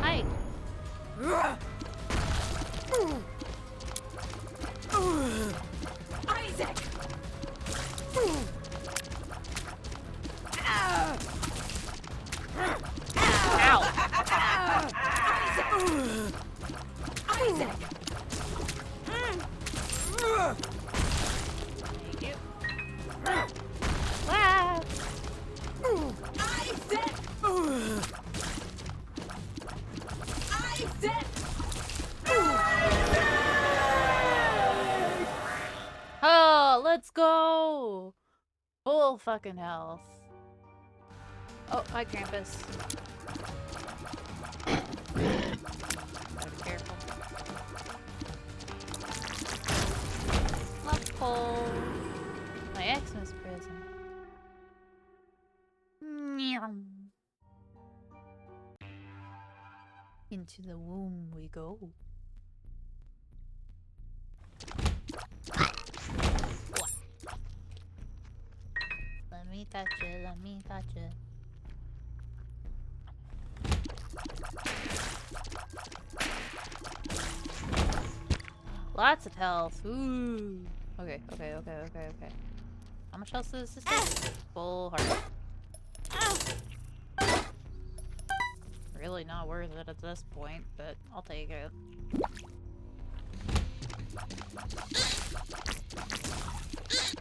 Hi. Isaac! Isaac! Thank you. Wow. Isaac! Isaac! Oh, let's go! Full fucking health. Oh, hi, Krampus. Gotta be careful. Love pole. My Xmas present. Meow. Into the womb we go. Let me touch it, let me touch it. Lots of health. Ooh. Okay. How much health does this take? Full heart. Really not worth it at this point, but I'll take it.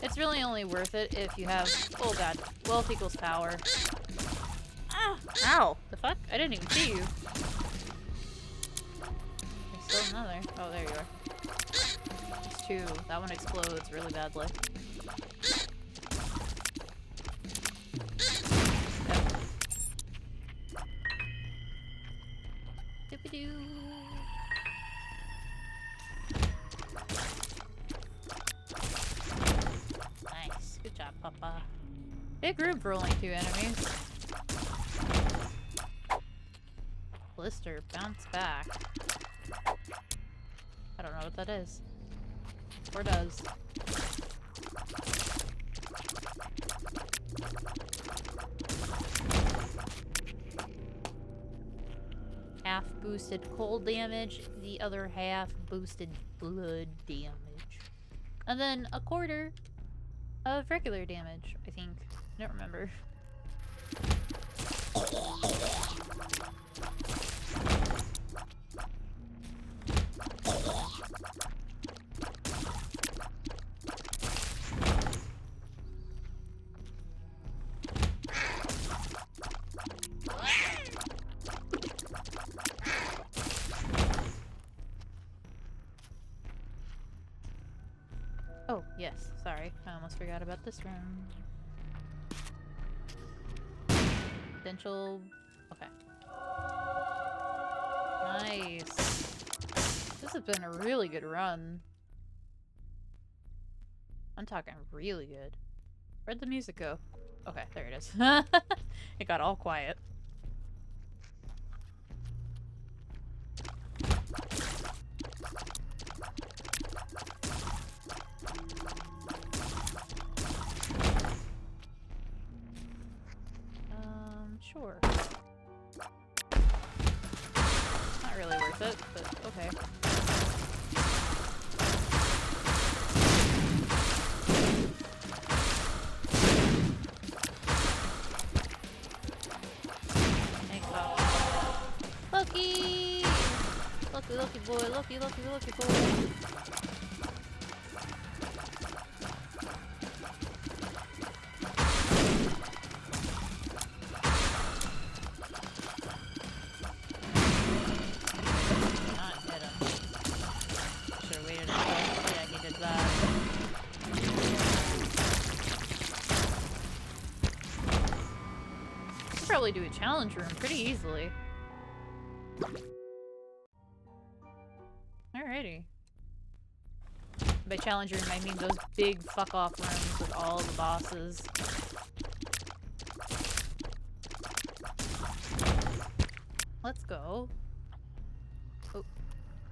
It's really only worth it if you have, oh god, wealth equals power. Ow! The fuck? I didn't even see you. There's still another. Oh, there you are. There's two. That one explodes really badly. Yep. Doopy-doo. Nice. Good job, Papa. Big room for only 2 enemies. Blister, bounce back. I don't know what that is. Or does. Half boosted cold damage, the other half boosted blood damage. And then a quarter of regular damage, I think. I don't remember. Oh, yes, sorry. I almost forgot about this room. Potential... okay. Nice. This has been a really good run. I'm talking really good. Where'd the music go? Okay, there it is. It got all quiet. Sure. Not really worth it, but okay. Thanks, Pop. Loki! Loki boy, Loki boy. Probably do a challenge room pretty easily. Alrighty. By challenge room, I mean those big fuck off rooms with all the bosses. Let's go. Oh,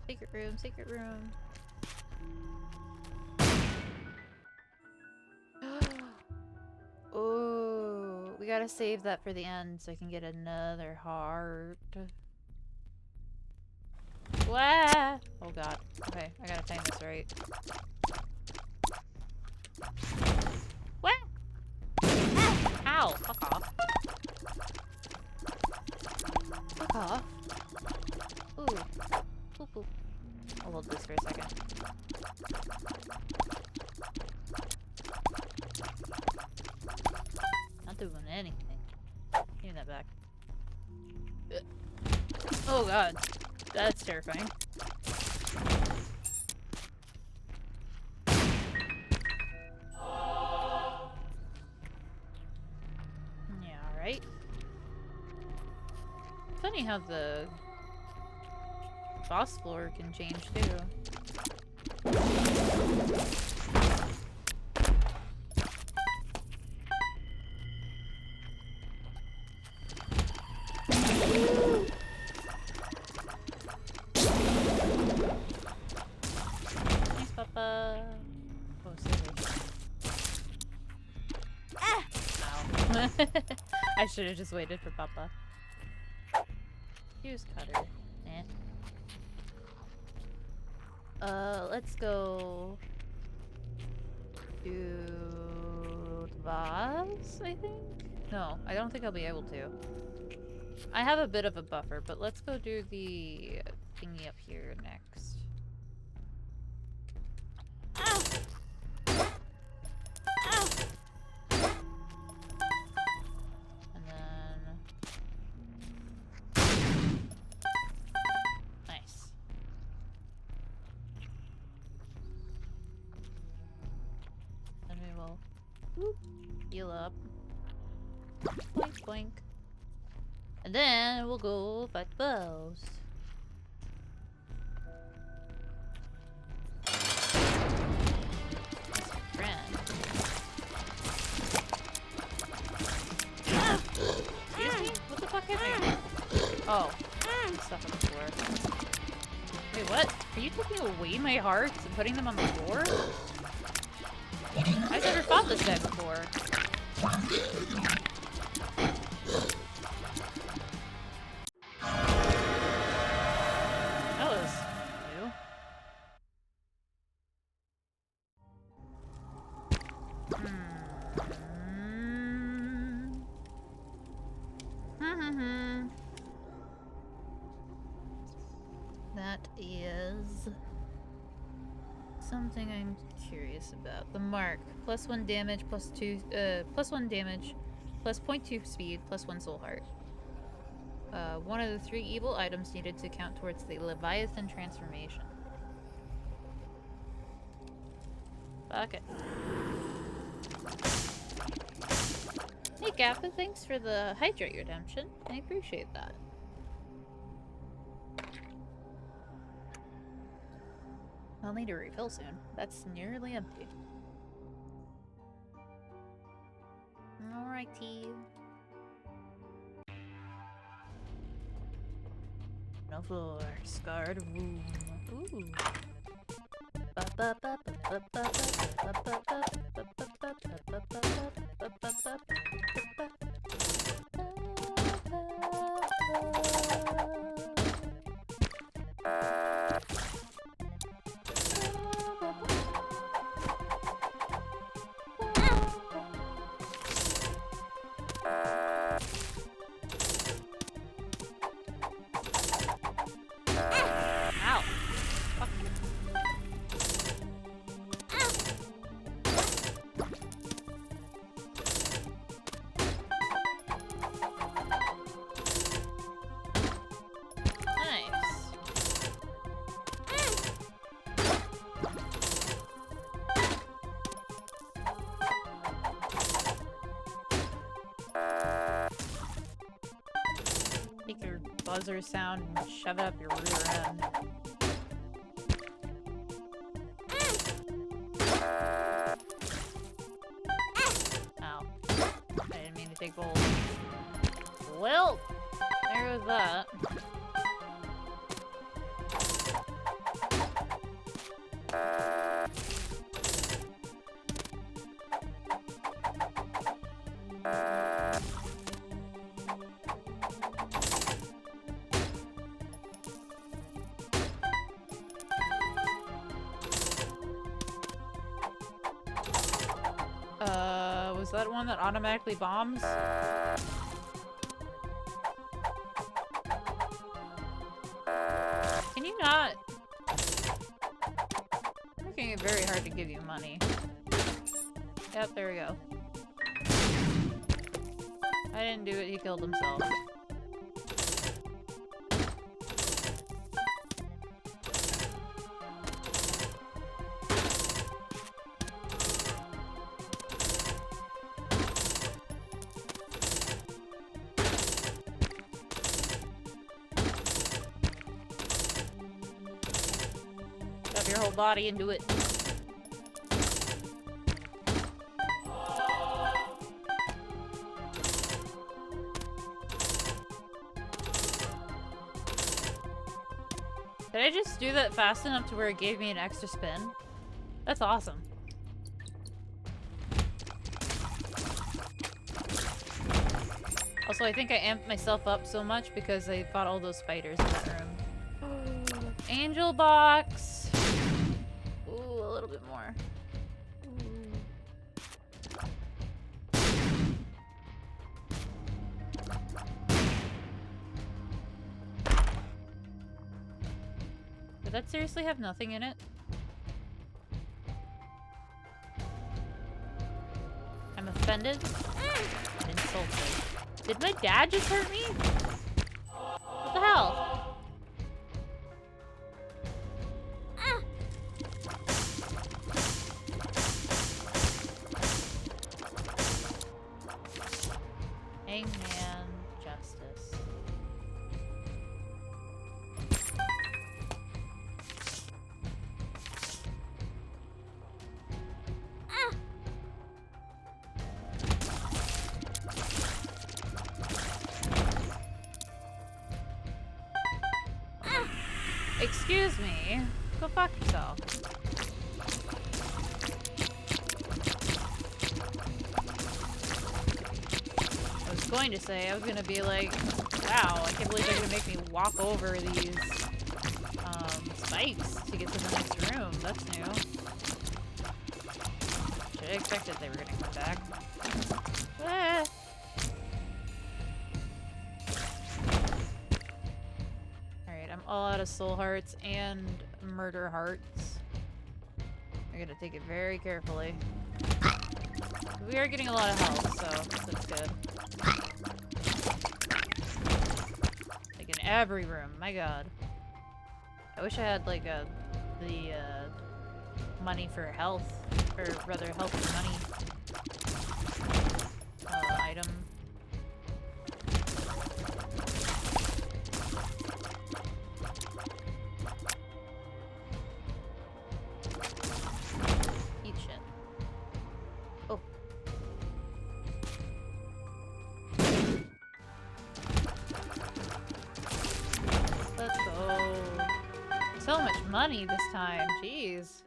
secret room, secret room. Oh, we gotta save that for the end so I can get another heart. Wah! Oh god. Okay, I gotta time this right. What? Ah! Ow! Fuck off. Fuck off. Ooh. Oh god. That's terrifying. Yeah, alright. Funny how the boss floor can change too. Thanks, Papa. Oh, seriously. Ah! Ow. I should have just waited for Papa. Fuse cutter. Eh. Let's go to the boss, I think? No, I don't think I'll be able to. I have a bit of a buffer, but let's go do the thingy up here next. Ow! Ow! And then... Nice. Then we will whoop, heal up. Boink, boink. And then we'll go fight the boss. That's my friend. Ah! Excuse me? What the fuck hit me? Oh. Stuff on the floor. Wait, what? Are you taking away my hearts and putting them on the floor? I've never fought this guy before. That was new. That is something I'm curious about. The mark. +1 damage, +1 damage, +0.2 speed, +1 soul heart. One of the 3 evil items needed to count towards the Leviathan transformation. Fuck it. Hey Gappa, thanks for the hydrate redemption. I appreciate that. I'll need a refill soon. That's nearly empty. Alrighty. No floor. Scarred room. Ooh. Ow. Fuck. Take your buzzer sound and shove it up your rear end. Ow. I didn't mean to take both. Well, there goes that. Was that one that automatically bombs? Can you not? I'm making it very hard to give you money. Yep, there we go. I didn't do it, he killed himself. your whole body into it. Did I just do that fast enough to where it gave me an extra spin? That's awesome. Also, I think I amped myself up so much because I fought all those spiders in that room. Angel box! Ooh, a little bit more. Did that seriously have nothing in it? I'm offended and insulted. Did my dad just hurt me? What the hell? Hangman justice. Excuse me. Go fuck yourself. I was going to say, I was gonna be like, wow, I can't believe they're gonna make me walk over these spikes to get to the next room. That's new. Should have expected they were gonna come back. Ah. All out of soul hearts and murder hearts. I gotta take it very carefully. We are getting a lot of health, so that's good. Like in every room, my god. I wish I had like the money for health, or rather health for money item. So much money this time, jeez.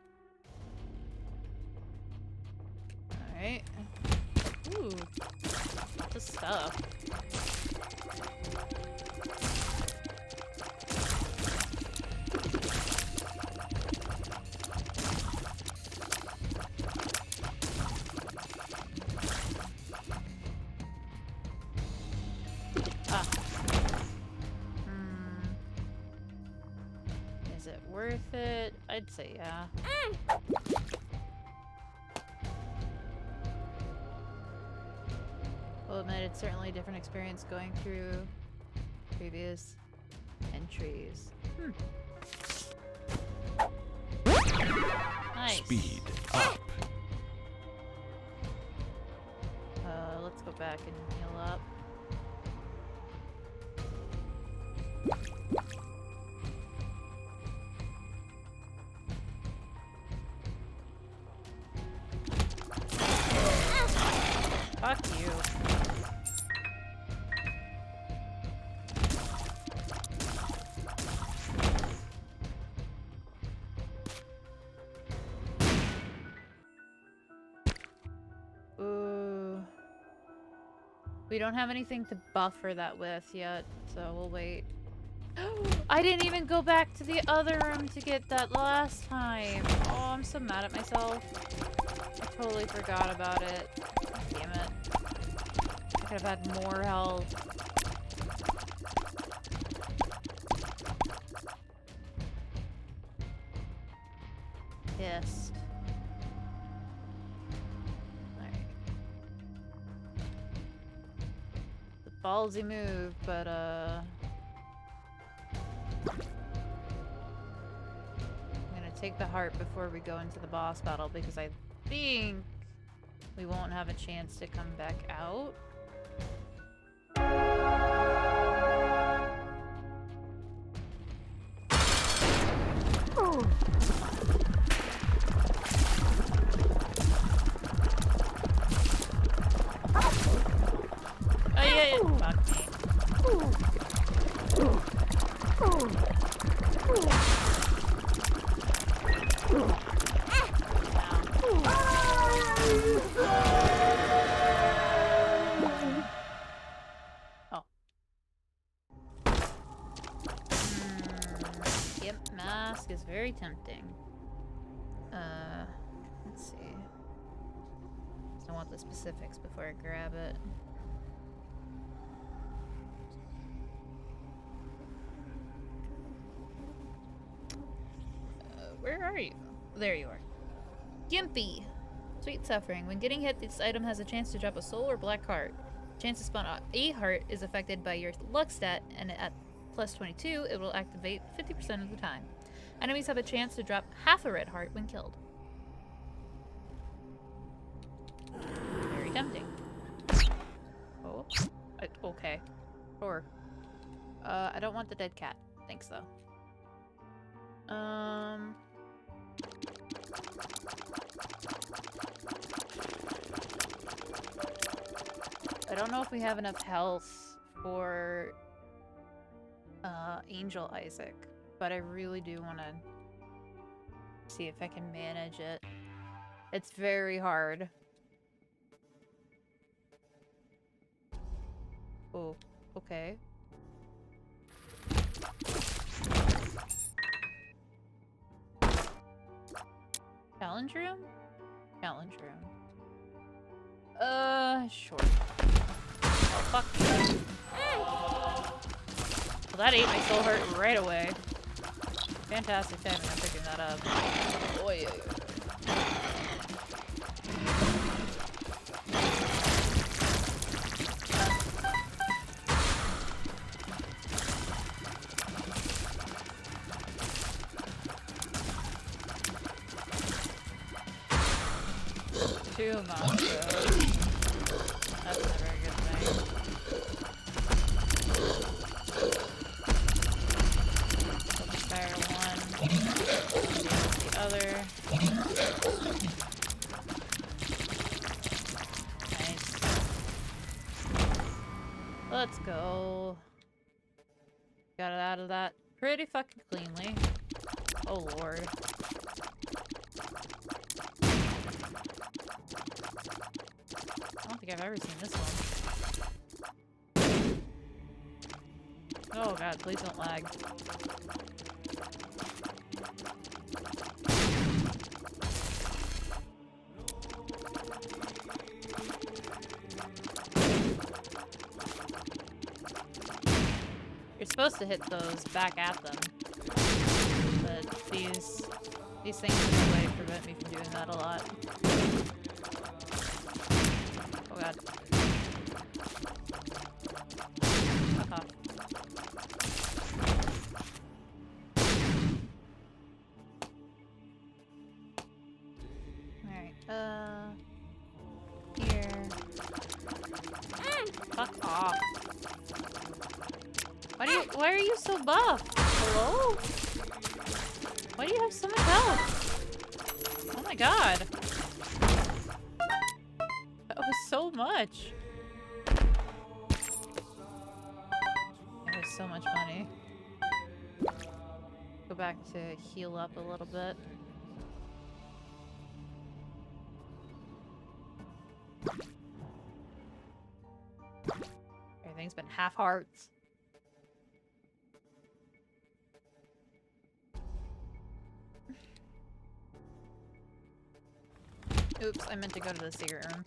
Alright. Ooh. Lots of stuff. Ah. Is it worth it? I'd say yeah. Well, admit it's certainly a different experience going through previous entries. Nice. Speed up. Let's go back and heal up. Fuck you. Ooh. We don't have anything to buffer that with yet, so we'll wait. I didn't even go back to the other room to get that last time. Oh, I'm so mad at myself. I totally forgot about it. Damn it. I could have had more health. Pissed. Alright. The ballsy move, but I'm gonna take the heart before we go into the boss battle because I think we won't have a chance to come back out. mask is very tempting. Let's see. I want the specifics before I grab it. Where are you? There you are. Gimpy! Sweet suffering. When getting hit, this item has a chance to drop a soul or black heart. The chance to spawn a heart is affected by your luck stat, and at plus 22, it will activate 50% of the time. Enemies have a chance to drop half a red heart when killed. Very tempting. Oh. Okay. Sure. I don't want the dead cat. Thanks, though. I don't know if we have enough health for Angel Isaac, but I really do want to see if I can manage it. It's very hard. Oh, okay. Challenge room? Challenge room. Sure. Oh, fuck. Well, that ate my soul heart right away. Fantastic timing on picking that up. Oh, yeah. Too much, though. That's never a good thing. Fire one. The other. Nice. Let's go. Got it out of that pretty fucking cleanly. Oh lord. I don't think I've ever seen this one. Oh god, please don't lag. You're supposed to hit those back at them, but these things in the way prevent me from doing that a lot. Oh god. Fuck off. Alright, here. Fuck off. Why are you so buff? Hello? Why do you have so much health? Oh my god. That was so much. That was so much money. Go back to heal up a little bit. Everything's been half hearts. Oops, I meant to go to the secret room.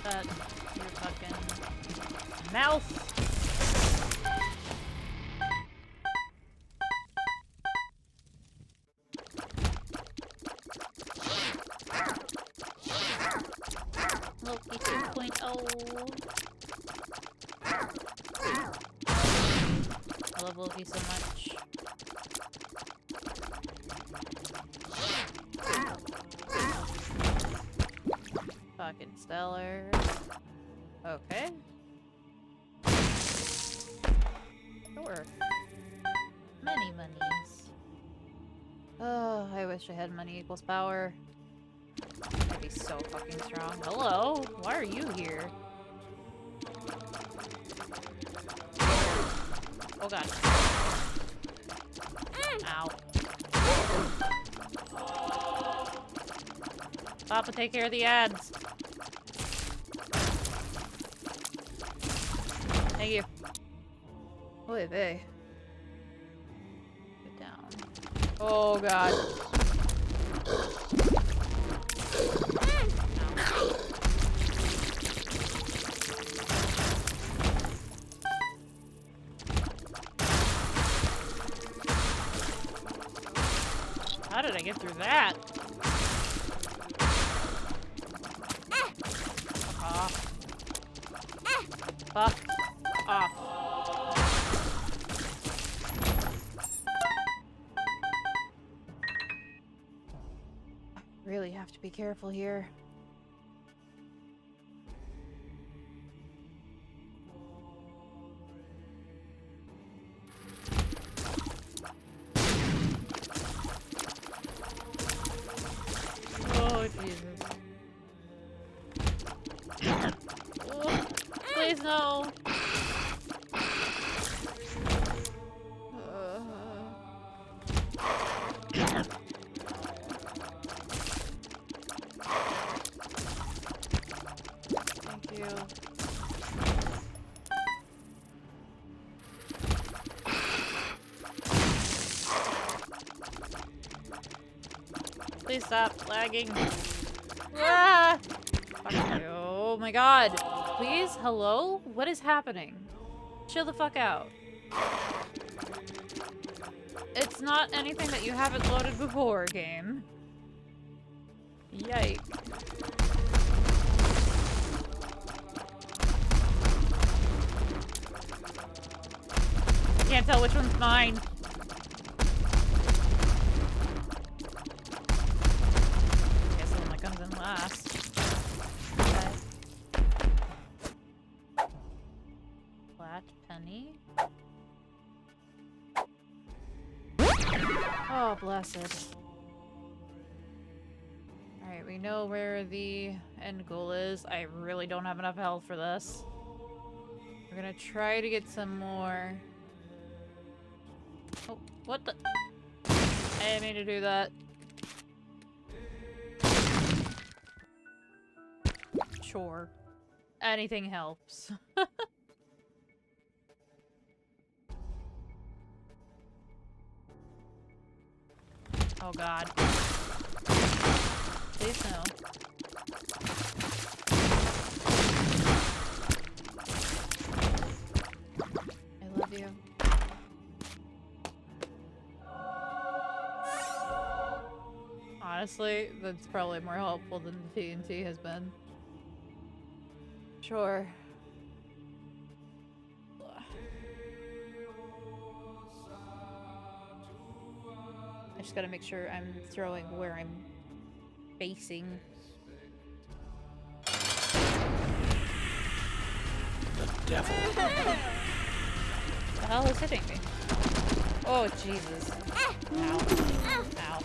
That your fucking mouth. Loki 2.0. I love Loki so much. Fucking stellar. Okay. Sure. Many monies. Oh, I wish I had money equals power. I'd be so fucking strong. Hello? Why are you here? Oh god. Ow. Papa, take care of the ads. Thank you. Oy vey. Get down. Oh god. How did I get through that? Fuck off. Really have to be careful here. Oh, Jesus. Oh, please no. Thank you. Please stop lagging. Ah! Fuck you. Oh my god. Please? Hello? What is happening? Chill the fuck out. It's not anything that you haven't loaded before, game. Yikes. Can't tell which one's mine. Guess the one that comes in last. Okay. Flat penny. Oh, blessed. Alright, we know where the end goal is. I really don't have enough health for this. We're gonna try to get some more. Oh, what the? I didn't mean to do that. Sure. Anything helps. Oh god. Please no. I love you. Honestly, that's probably more helpful than the TNT has been. Sure. I just gotta make sure I'm throwing where I'm facing. The devil. The hell is hitting me? Oh, Jesus. Ow. Ow.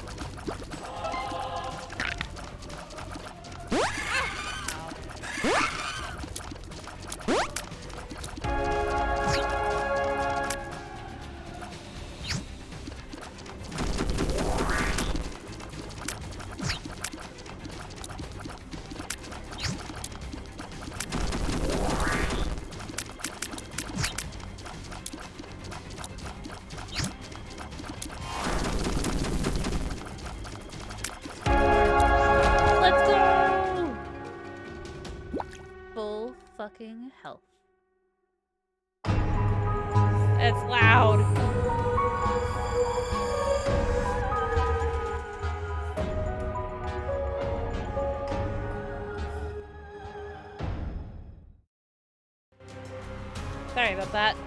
Fucking health. It's loud. Sorry about that.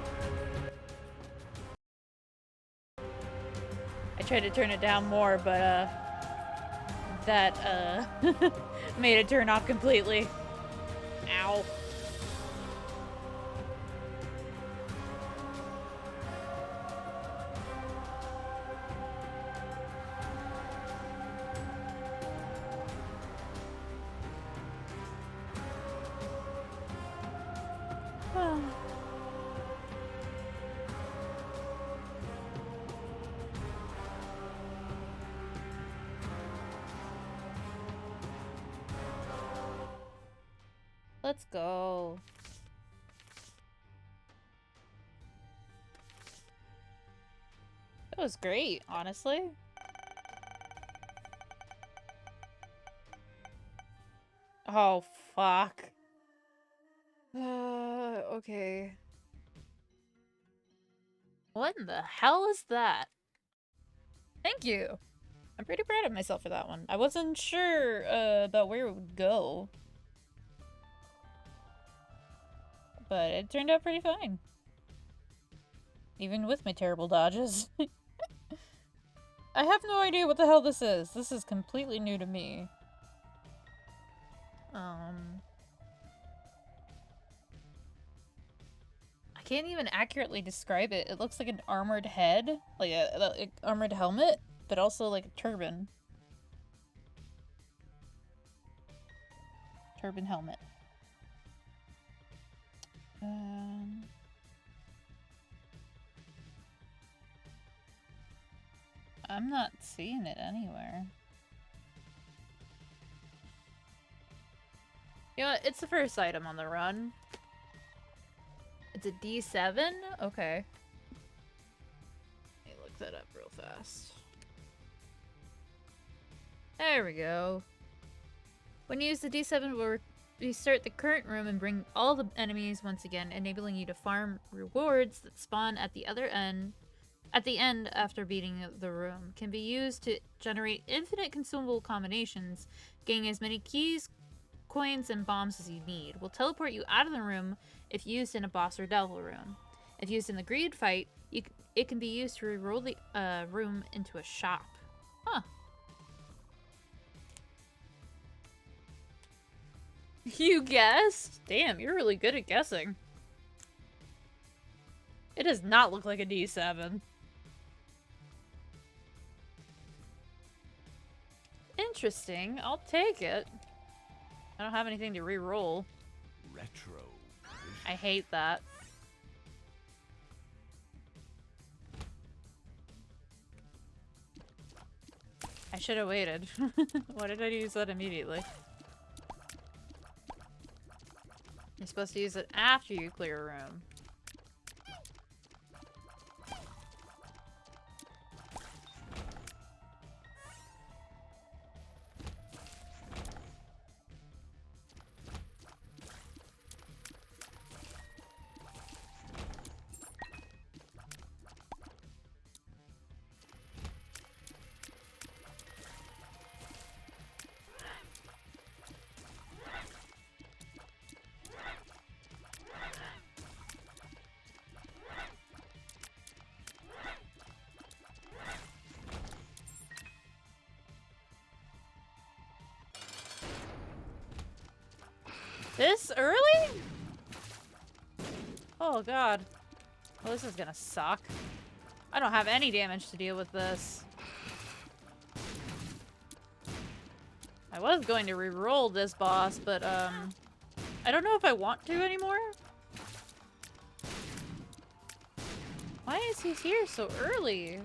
I tried to turn it down more, but that made it turn off completely. Ow. Let's go. That was great, honestly. Oh, fuck. Okay. What in the hell is that? Thank you. I'm pretty proud of myself for that one. I wasn't sure about where it would go. But it turned out pretty fine. Even with my terrible dodges. I have no idea what the hell this is. This is completely new to me. I can't even accurately describe it. It looks like an armored head, like a armored helmet, but also like a turban. Turban helmet. I'm not seeing it anywhere. You know what? It's the first item on the run. It's a D7? Okay. Let me look that up real fast. There we go. When you use the D7, it will restart the current room and bring all the enemies once again, enabling you to farm rewards that spawn at the other end. At the end, after beating the room, can be used to generate infinite consumable combinations, gaining as many keys, coins, and bombs as you need. Will teleport you out of the room if used in a boss or devil room. If used in the greed fight, it can be used to reroll the room into a shop. Huh. You guessed? Damn, you're really good at guessing. It does not look like a D7. Interesting. I'll take it. I don't have anything to re-roll. Retro. I hate that. I should have waited. Why did I use that immediately? You're supposed to use it after you clear a room. This early? Oh god. Well, this is gonna suck. I don't have any damage to deal with this. I was going to re-roll this boss, but I don't know if I want to anymore. Why is he here so early?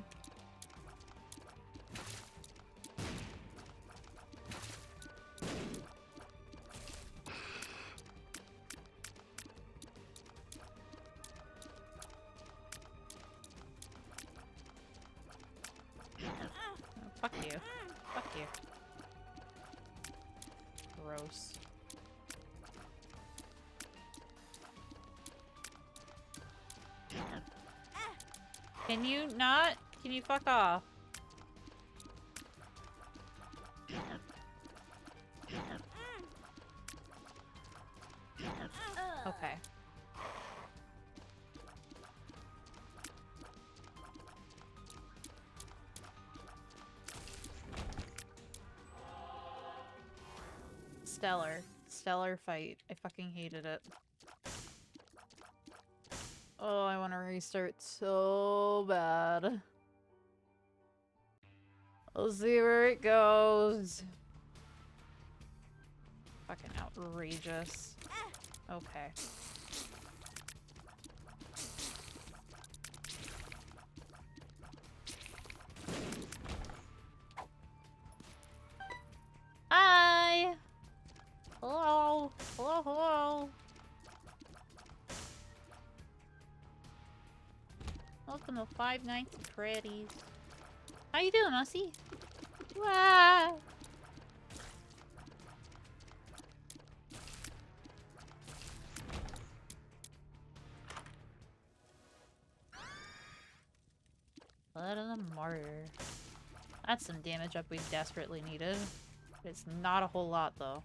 Fuck you. Fuck you. Gross. Can you not? Can you fuck off? Okay. Stellar fight. I fucking hated it. Oh, I want to restart so bad. We'll see where it goes. Fucking outrageous. Okay. Hi! Hello? Hello, hello? Welcome to Five Nights at Freddy's. How you doing, Aussie? Wah! Blood of the Martyr. That's some damage up we desperately needed. It's not a whole lot, though.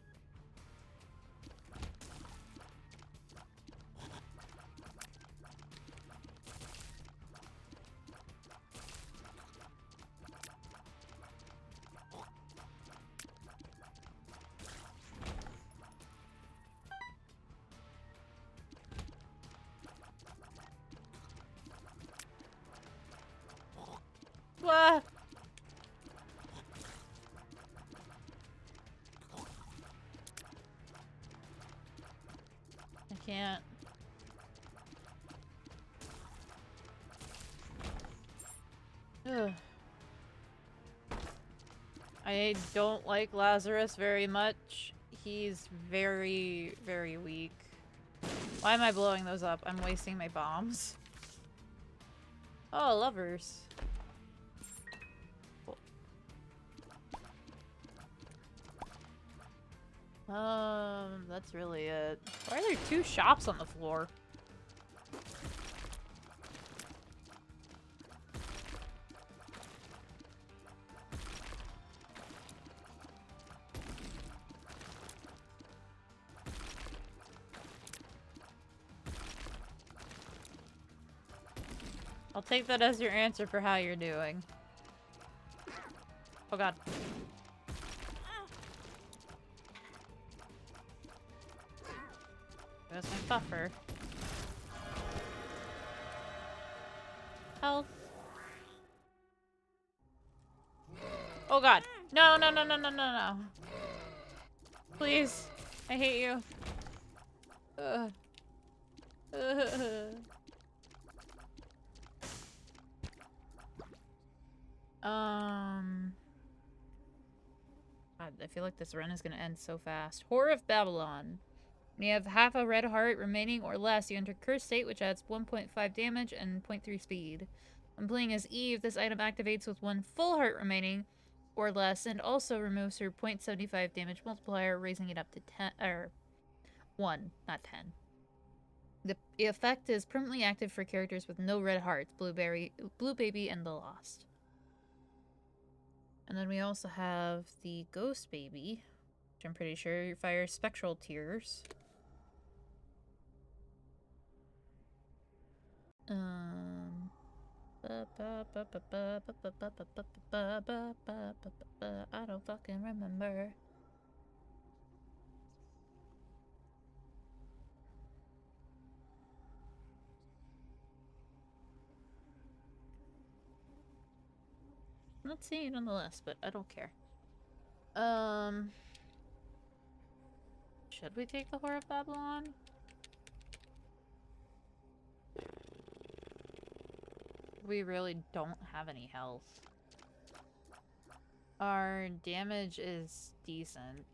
Wah! I can't. Ugh. I don't like Lazarus very much. He's very, very weak. Why am I blowing those up? I'm wasting my bombs. Oh, lovers. Cool. That's really it. Why are there two shops on the floor? I'll take that as your answer for how you're doing. Oh god. There's my buffer. Health. Oh god. No, no, no, no, no, no, no. Please. I hate you. Ugh. God, I feel like this run is gonna end so fast. Whore of Babylon. When you have half a red heart remaining or less, you enter Cursed State, which adds 1.5 damage and 0.3 speed. When playing as Eve, this item activates with 1 full heart remaining or less, and also removes her 0.75 damage multiplier, raising it up to 10, or 1, not 10. The effect is permanently active for characters with no red hearts, Blue Baby, and the Lost. And then we also have the Ghost Baby, which I'm pretty sure fires spectral tears. I don't fucking remember. I'm not seeing it on the list, but I don't care. Should we take the Whore of Babylon? We really don't have any health. Our damage is decent.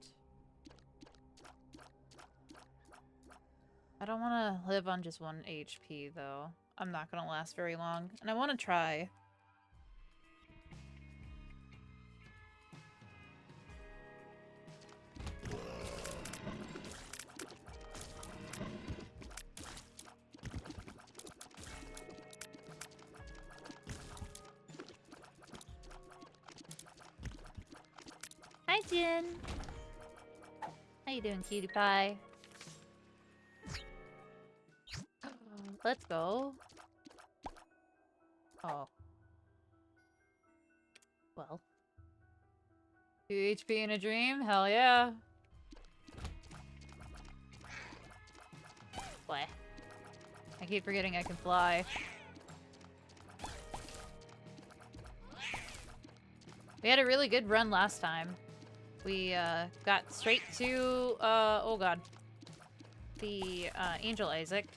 I don't want to live on just 1 HP, though. I'm not going to last very long, and I want to try. Hi, Jin. How you doing, cutie pie? Let's go. Oh. Well. 2 HP in a dream? Hell yeah. What? I keep forgetting I can fly. We had a really good run last time. We got straight to, oh god, the Angel Isaac,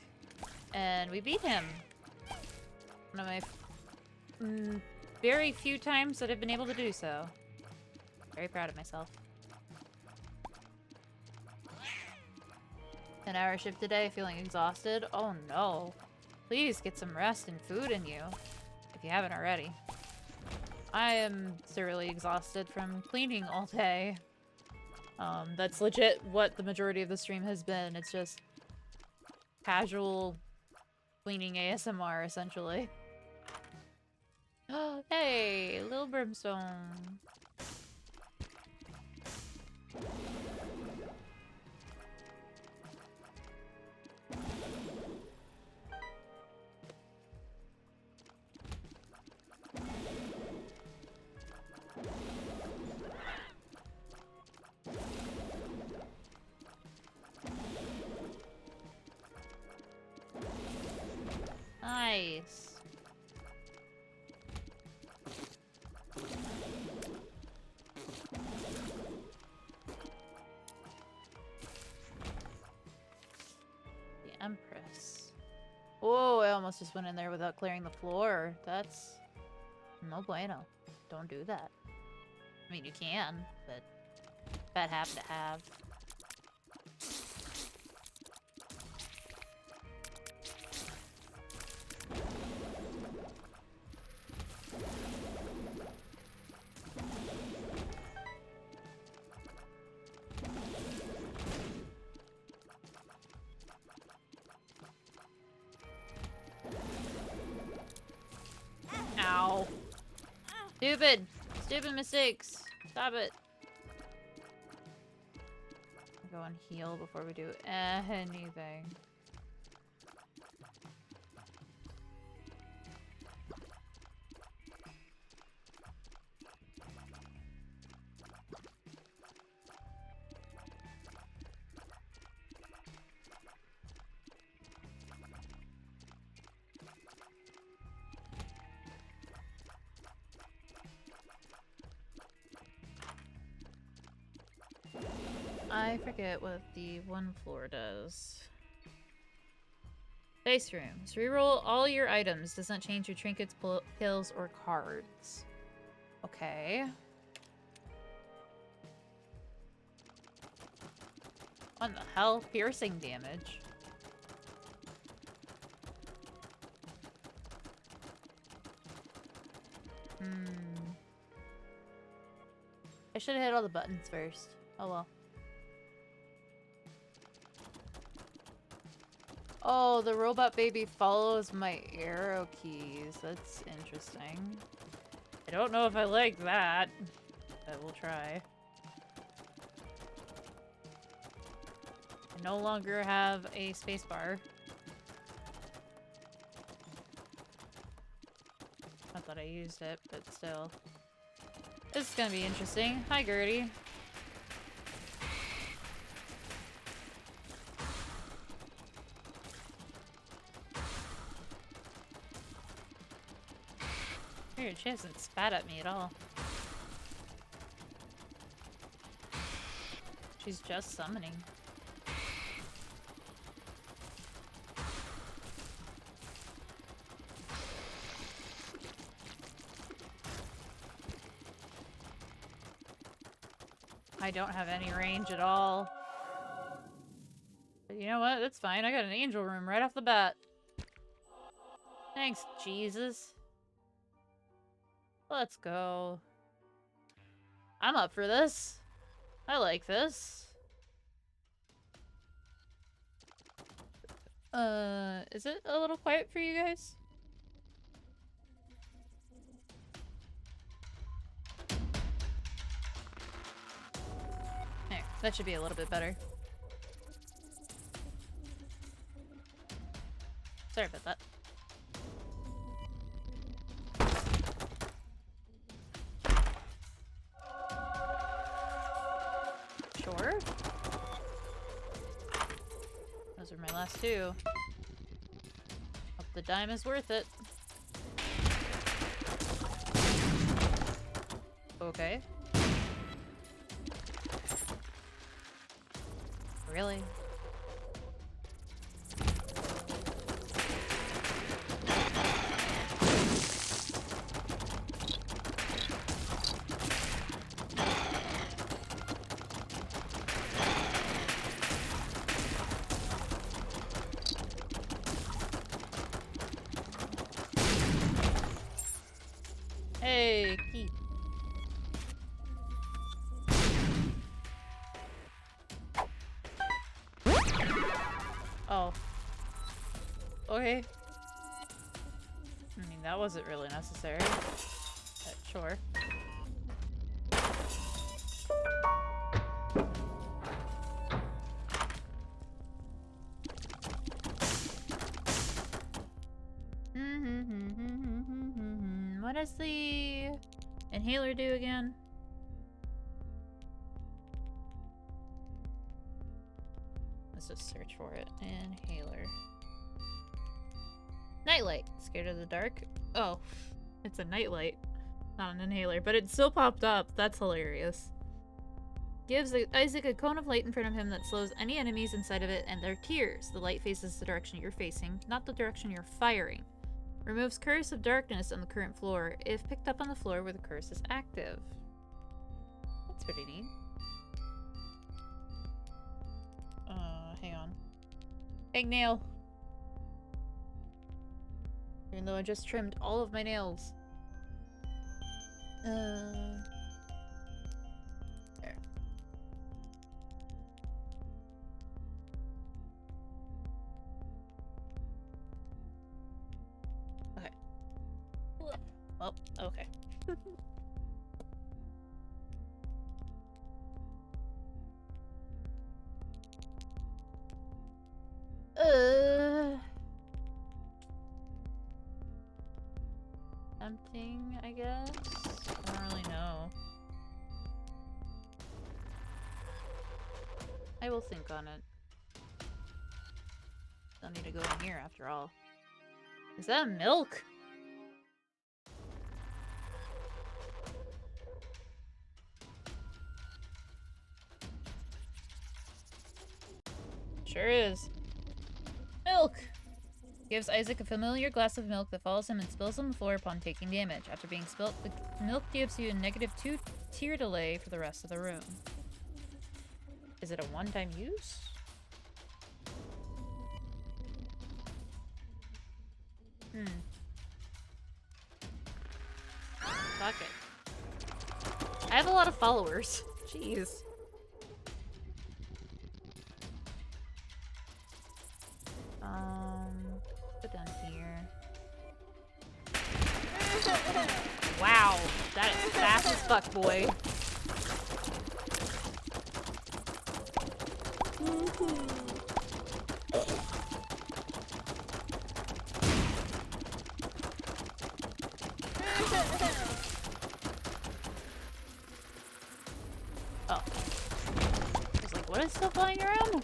and we beat him. One of my very few times that I've been able to do so. Very proud of myself. 10-hour shift today, feeling exhausted. Oh no. Please get some rest and food in you, if you haven't already. I am thoroughly exhausted from cleaning all day. That's legit what the majority of the stream has been. It's just casual cleaning ASMR, essentially. Hey, little brimstone. Nice. The Empress. Whoa, I almost just went in there without clearing the floor. That's no bueno. Don't do that. I mean, you can, but bad habit to have. Ow. Stupid. Stupid mistakes. Stop it. Go and heal before we do anything. I forget what the one floor does. Base rooms. Reroll all your items. Does not change your trinkets, pills, or cards. Okay. What the hell? Piercing damage. I should have hit all the buttons first. Oh well. Oh, the robot baby follows my arrow keys. That's interesting. I don't know if I like that, but we'll try. I no longer have a spacebar. Not that I used it, but still. This is gonna be interesting. Hi, Gertie. Weird, she hasn't spat at me at all. She's just summoning. I don't have any range at all. But you know what? That's fine. I got an angel room right off the bat. Thanks, Jesus. Let's go. I'm up for this. I like this. Is it a little quiet for you guys? There, that should be a little bit better. Sorry about that. Sure. Those are my last two. Hope the dime is worth it. Okay. Really? Oh. Okay. I mean, that wasn't really necessary. But sure. What does the inhaler do again? Let's just search for it. Inhaler. Nightlight. Scared of the dark? Oh, it's a nightlight, not an inhaler, but it still popped up. That's hilarious. Gives Isaac a cone of light in front of him that slows any enemies inside of it and their tears. The light faces the direction you're facing, not the direction you're firing. Removes curse of darkness on the current floor if picked up on the floor where the curse is active. That's pretty neat. Hang on. Hangnail. Even though I just trimmed all of my nails. There. Okay. Oh, okay. Tempting, I guess? I don't really know. I will think on it. Don't need to go in here after all. Is that milk? Sure is. Milk! Gives Isaac a familiar glass of milk that follows him and spills on the floor upon taking damage. After being spilt, the milk gives you a -2 tier delay for the rest of the room. Is it a one-time use? Fuck it. I have a lot of followers. Jeez. Put down here. Wow, that is fast as fuck, boy. Oh. I was like, what is still flying around?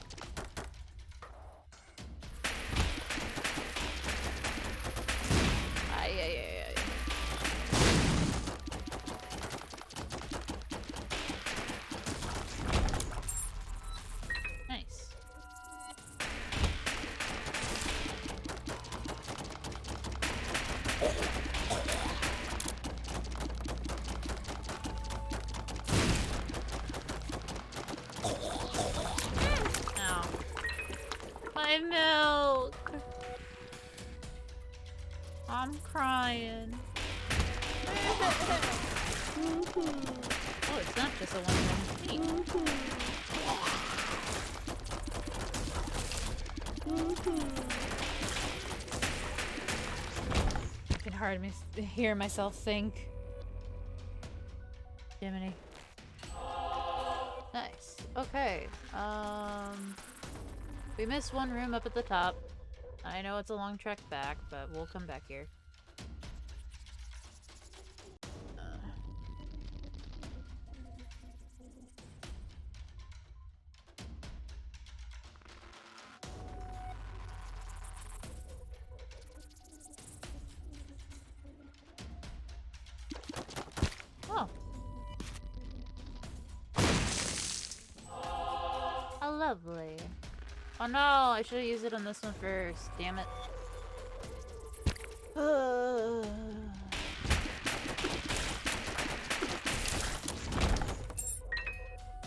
Nice. Ow. My milk. I'm crying. Oh, it's not just a one-time thing. It can hard me to hear myself think. Jiminy. Nice. Okay. We missed one room up at the top. I know it's a long trek back, but we'll come back here. Oh. Oh, lovely. Oh no, I should have used it on this one first. Damn it.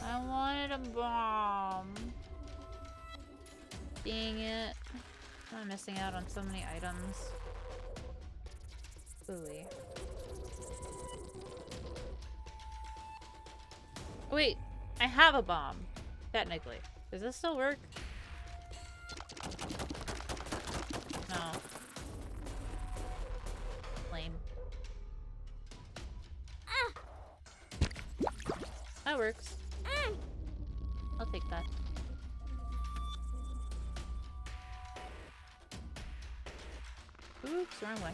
I wanted a bomb. Dang it. I'm missing out on so many items. Ooey. Wait, I have a bomb. Technically. Does this still work? That works. I'll take that. Oops, wrong way.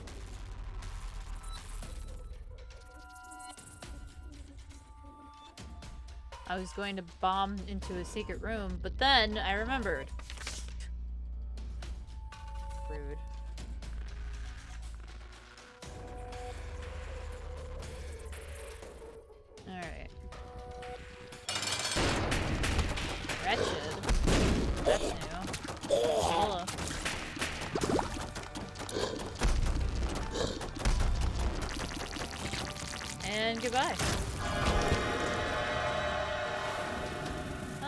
I was going to bomb into a secret room, but then I remembered. Rude. Alright. Wretched. That's new. Hello. And goodbye.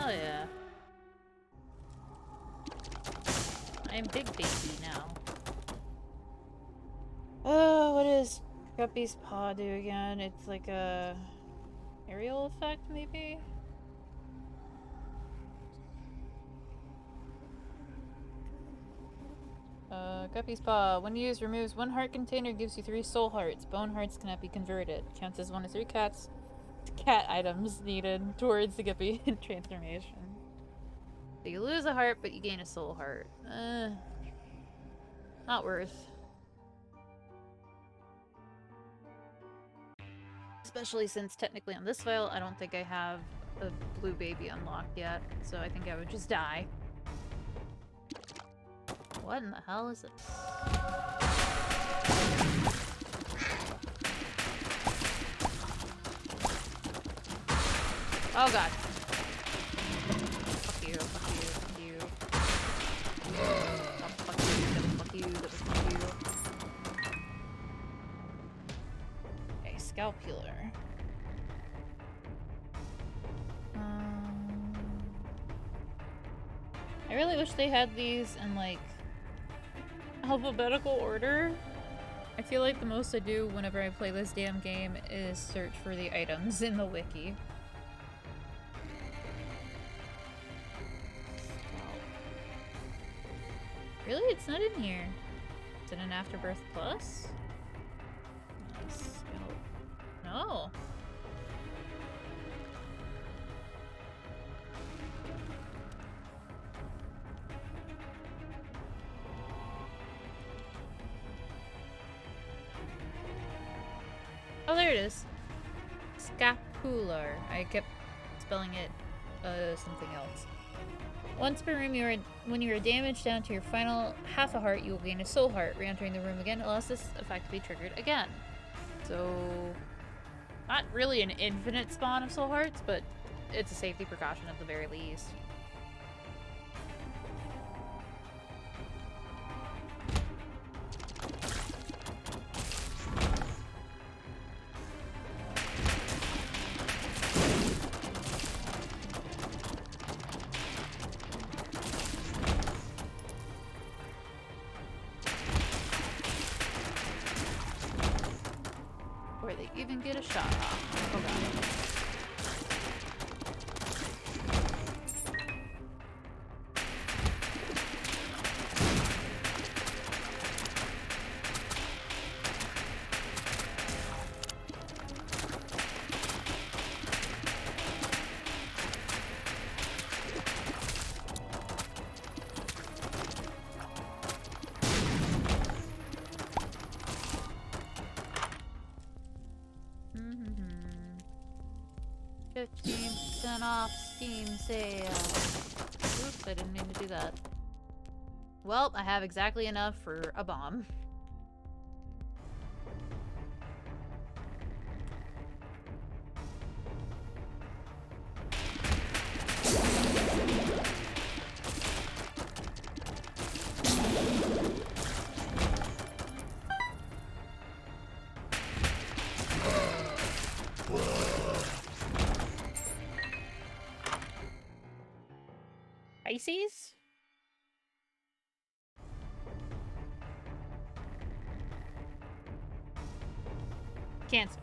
Oh yeah. I am big baby now. Oh, what is Guppy's paw do again? It's like a aerial effect, maybe? Guppy's paw. When used, removes 1 heart container, gives you 3 soul hearts. Bone hearts cannot be converted. Counts as 1 of 3 cat items needed towards the Guppy transformation. So you lose a heart, but you gain a soul heart. Not worth. Especially since technically on this file, I don't think I have a blue baby unlocked yet, so I think I would just die. What in the hell is it? Oh god. Fuck you, fuck you, fuck you. Oh, fuck you, that was fuck you, that was fuck you. Okay, scalp healer. I really wish they had these in like alphabetical order. I feel like the most I do whenever I play this damn game is search for the items in the wiki. Really? It's not in here. Is it an Afterbirth Plus? No. Oh, there it is. Scapular. I kept spelling it something else. Once per room, when you are damaged down to your final half a heart, you will gain a soul heart. Re-entering the room again allows this effect to be triggered again. So, not really an infinite spawn of soul hearts, but it's a safety precaution at the very least. Before they even get a shot off. Oh god. Off Steam sale. Oops, I didn't mean to do that. Well, I have exactly enough for a bomb. Pisces? Cancel.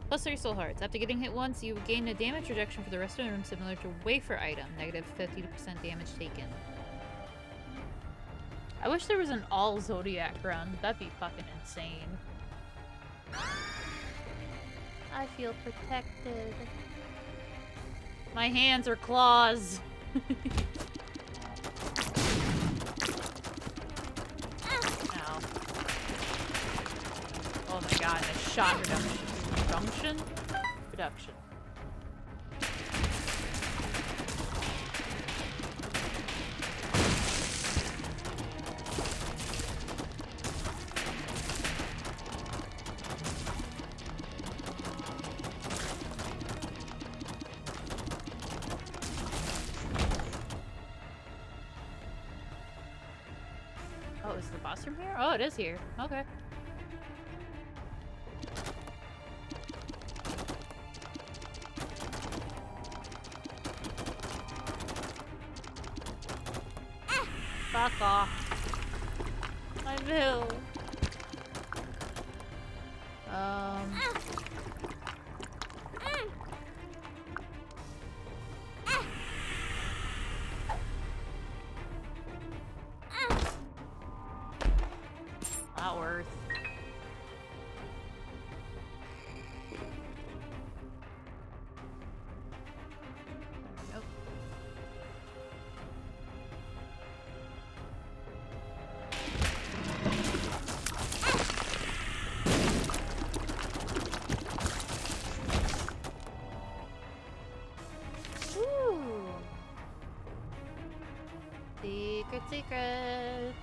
Plus 3 soul hearts. After getting hit once, you gain a damage reduction for the rest of the room similar to wafer item. Negative 50% damage taken. I wish there was an all Zodiac run. That'd be fucking insane. I feel protected. My hands are claws. Ow. Oh my god, a shot reduction. Reduction. Oh, is the boss room here? Oh, it is here. Okay. Fuck off. I will. Not worth. Nope. Ooh. Secret.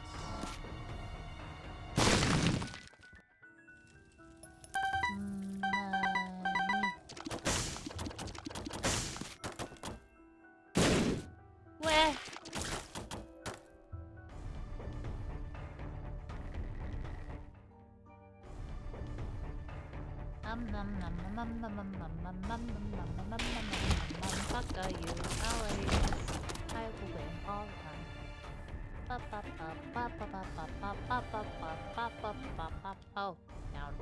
Where? Fuck you, always. I will win all the time. Oh, down.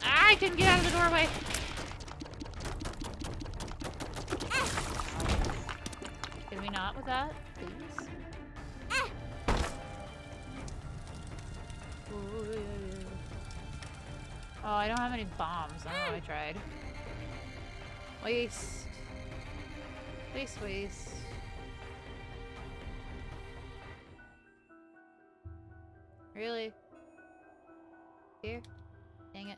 I can get out of the doorway. Can we not with that, please? Oh, I don't have any bombs. I know I tried. Waste. Waste. Really? Here? Dang it.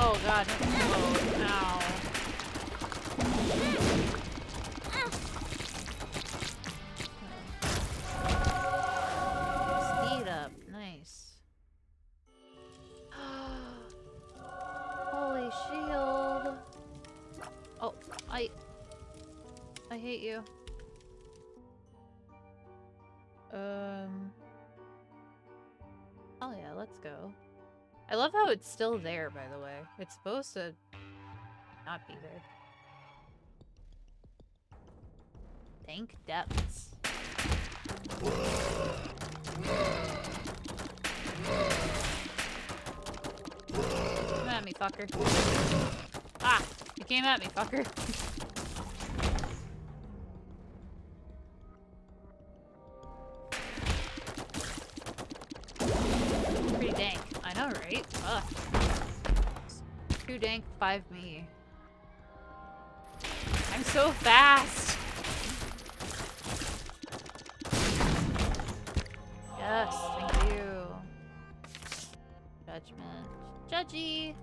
Oh god, no. Ow. Speed up. Nice. Holy shield. Oh, I hate you. Oh yeah, let's go. I love how it's still there, by the way. It's supposed to not be there. Dank depths. Come at me, fucker. Ah! You came at me, fucker. Pretty dank. I know, right? Fuck. Too dank, 5 me. I'm so fast! Yes, thank you. Judgment. Judgy!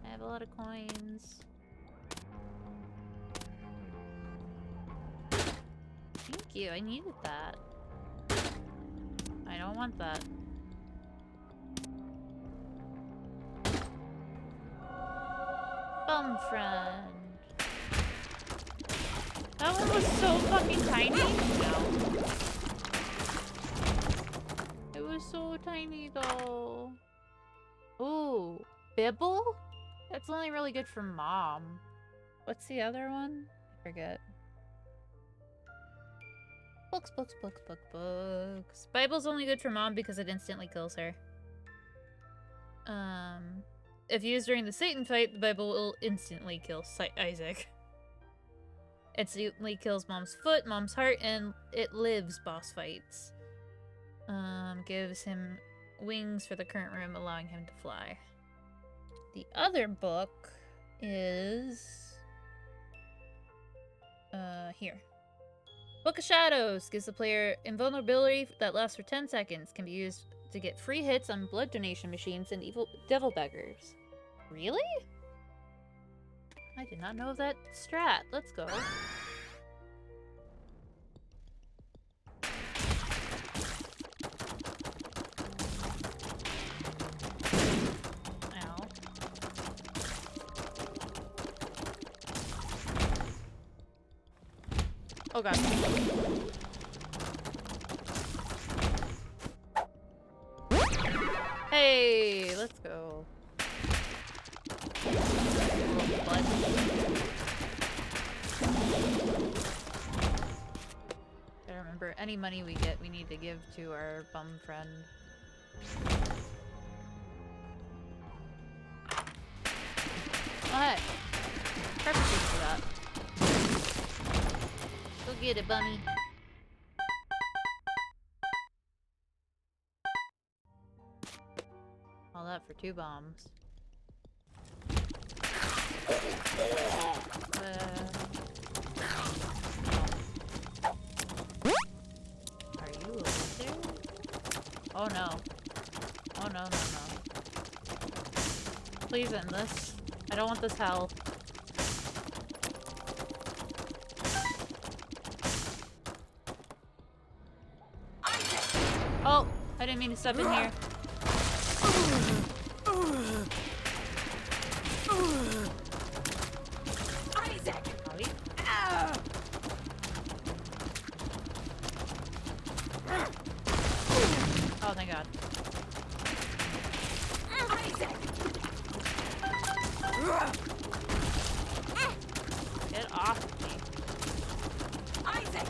I have a lot of coins. Thank you, I needed that. I don't want that. Bum friend. That one was so fucking tiny. No. It was so tiny though. Ooh, Bibble? That's only really good for mom. What's the other one? I forget. Books. Bible's only good for mom because it instantly kills her. If used during the Satan fight, the Bible will instantly kill Isaac. Instantly kills Mom's foot, Mom's heart, and it lives boss fights. Gives him wings for the current room, allowing him to fly. The other book is... here. Book of Shadows gives the player invulnerability that lasts for 10 seconds. Can be used to get free hits on blood donation machines and evil devil beggars. Really? I did not know of that strat. Let's go. Ow. Oh god. Hey, let's go. Gotta remember, any money we get, we need to give to our bum friend. Oh, hey. Perfect for that. Go get it, bunny. All that for 2 bombs. Are you over there? Oh no. Oh no, no, no. Please end this. I don't want this hell. Oh, I didn't mean to step in here. Isaac! Oh, thank God. Isaac! Get off me. Isaac!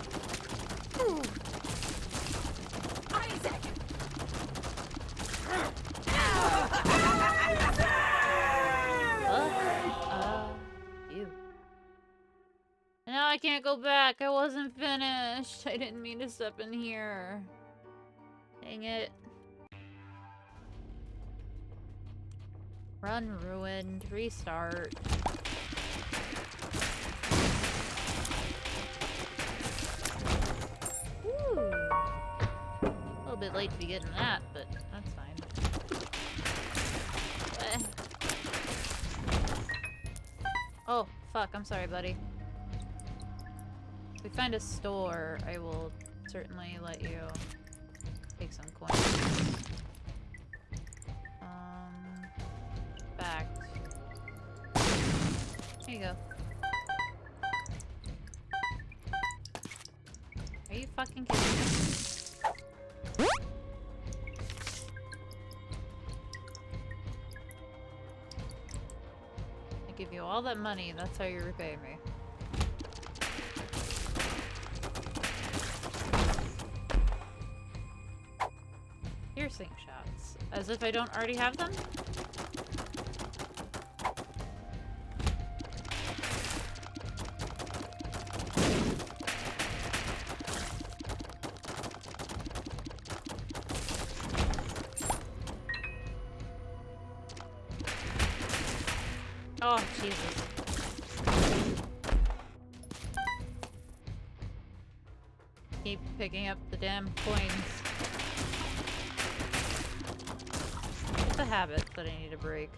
Isaac! You. Now I can't go back. I wasn't finished. I didn't mean to step in here. Dang it. Run ruined. Restart. Woo. A little bit late to be getting that, but that's fine. Oh, fuck. I'm sorry, buddy. If we find a store, I will certainly let you take some coins. Back. Here you go. Are you fucking kidding me? I give you all that money, and that's how you repay me. Piercing shots. As if I don't already have them? Oh, Jesus. Keep picking up the damn coins. It's a habit that I need to break.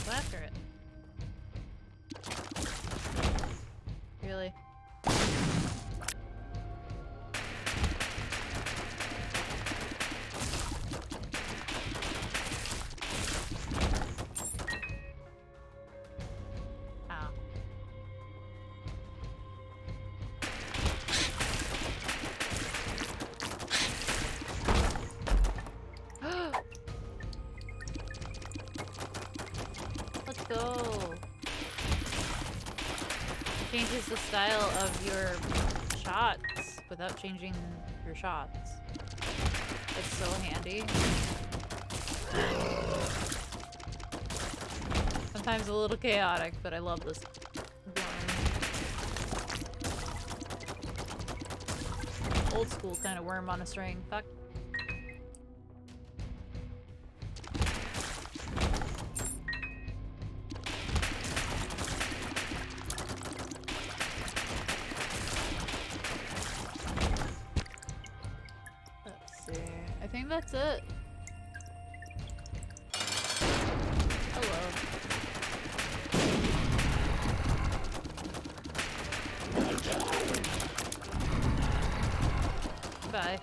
Go after it. Really? go. Changes the style of your shots without changing your shots. It's so handy. Sometimes a little chaotic, but I love this worm. Old school kind of worm on a string. Fuck. Let's see. I think that's it. Hello. Bye.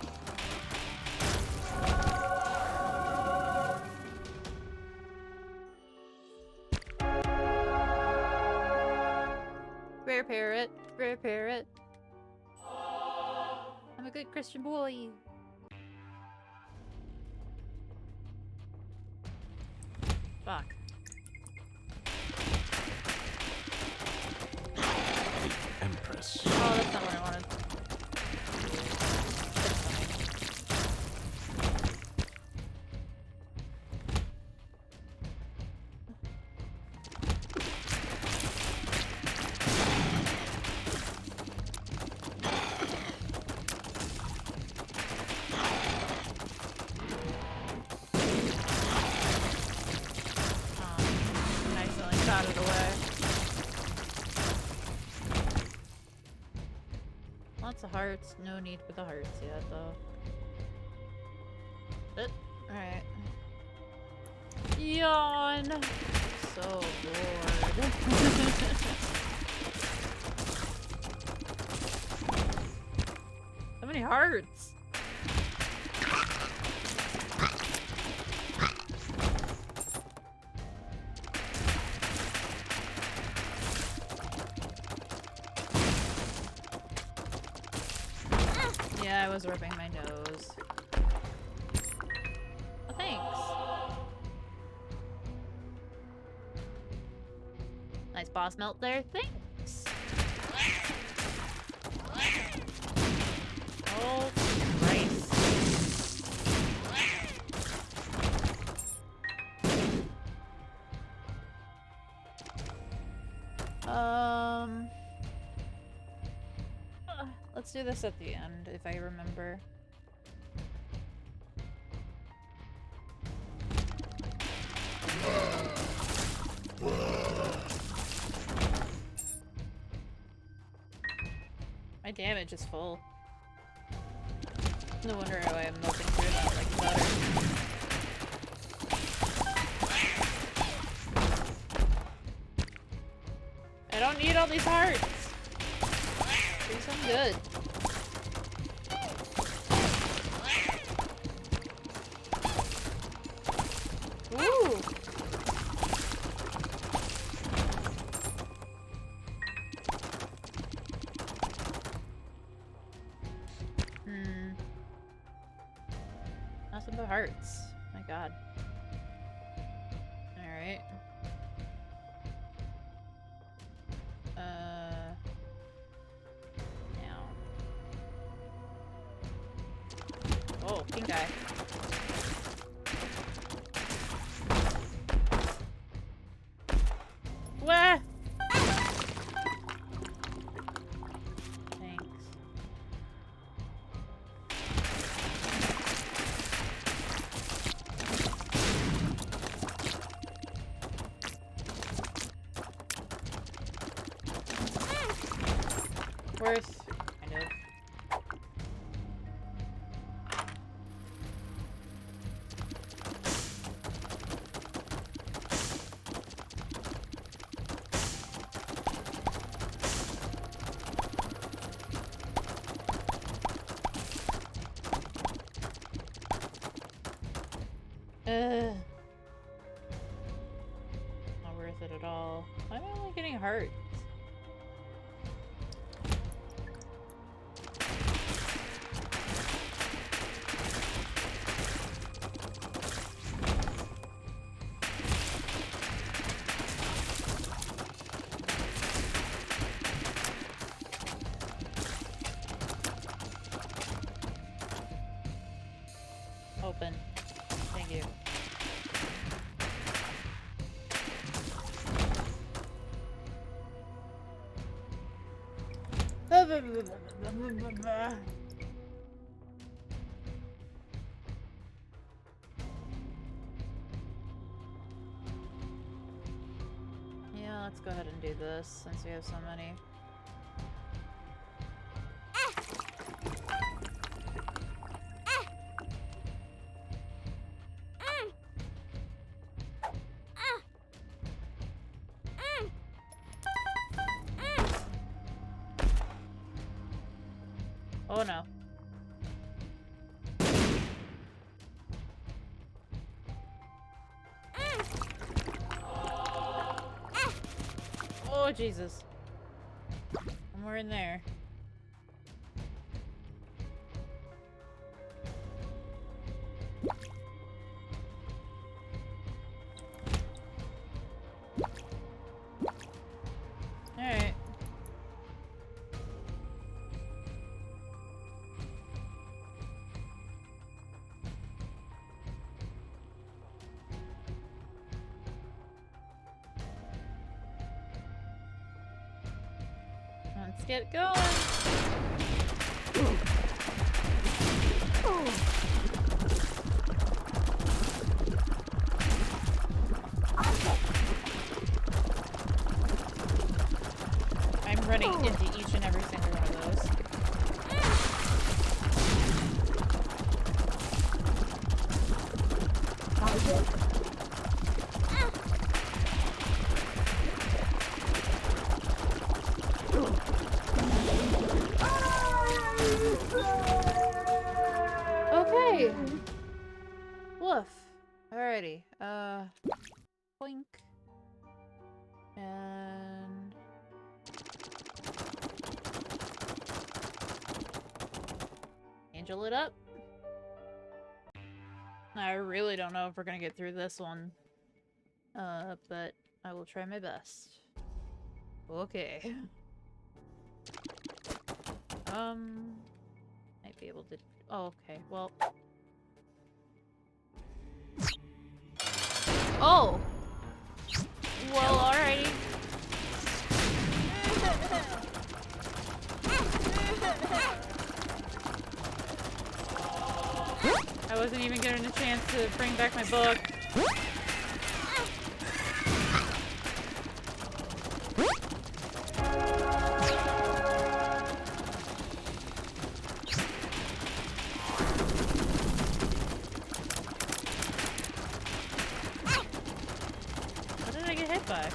Rare parrot, rare parrot. I'm a good Christian boy. Fuck. Empress. Oh, that's not what I wanted. Accidentally shot it away. Lots of hearts. No need for the hearts yet, though. But, alright. Yawn! So bored. So many hearts! Yeah, I was rubbing my nose. Oh, thanks. Nice boss melt there. Thanks. Oh, Christ. Let's do this at the end, if I remember. My damage is full. No wonder why I'm melting through that like butter. I don't need all these hearts. Do some good. Ooh. Nothing but hearts. My god. Alright. Now. Oh, pink eye. Wah! Thanks. Worth, kind of. Not worth it at all. Why am I only getting hurt? Yeah, let's go ahead and do this since we have so many. Oh no. Oh Jesus. Somewhere in there. Alright. Let's get going. I'm running into each and every single one of those. Okay. Woof. Alrighty. Boink. And angel it up. I really don't know if we're gonna get through this one. But I will try my best. Okay. Might be able to. Oh, okay. Well. Oh! Well, alrighty. I wasn't even getting a chance to bring back my book. What did I get hit by?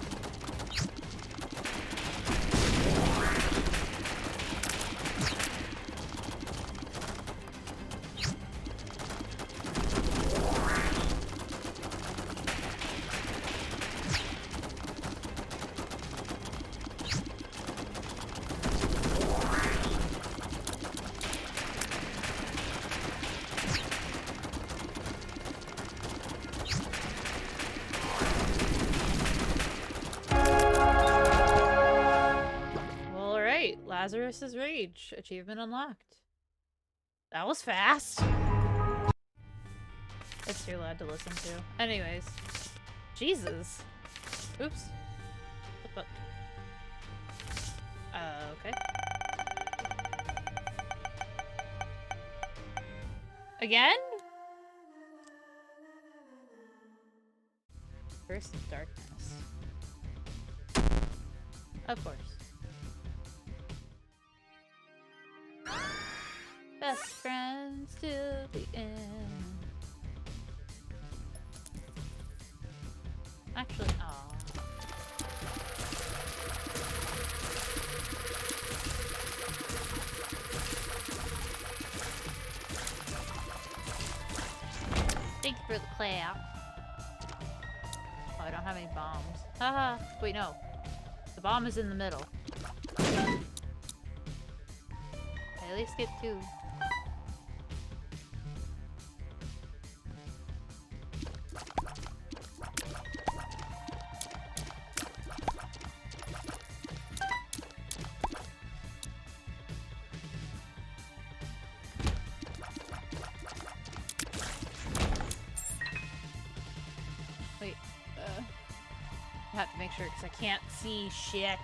Lazarus's Rage. Achievement unlocked. That was fast. It's too loud to listen to. Anyways. Jesus. Oops. What the? Okay. Again? Burst of darkness. Of course. Best friends till the end. Actually, aw. Thank you for the clap. Oh, I don't have any bombs. Haha. Wait, no. The bomb is in the middle. I at least get two. Wait, I have to make sure because I can't see shit.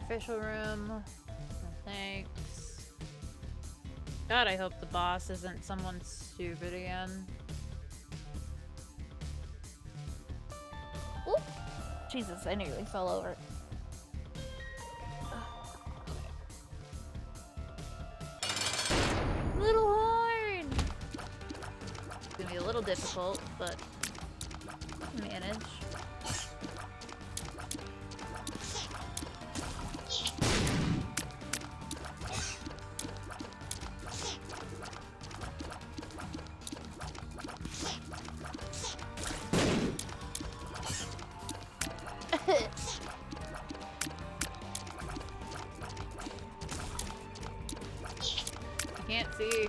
Sacrificial room. No thanks. God, I hope the boss isn't someone stupid again. Oop! Jesus, I nearly fell over. Little horn! It's gonna be a little difficult, but manage. Can't see.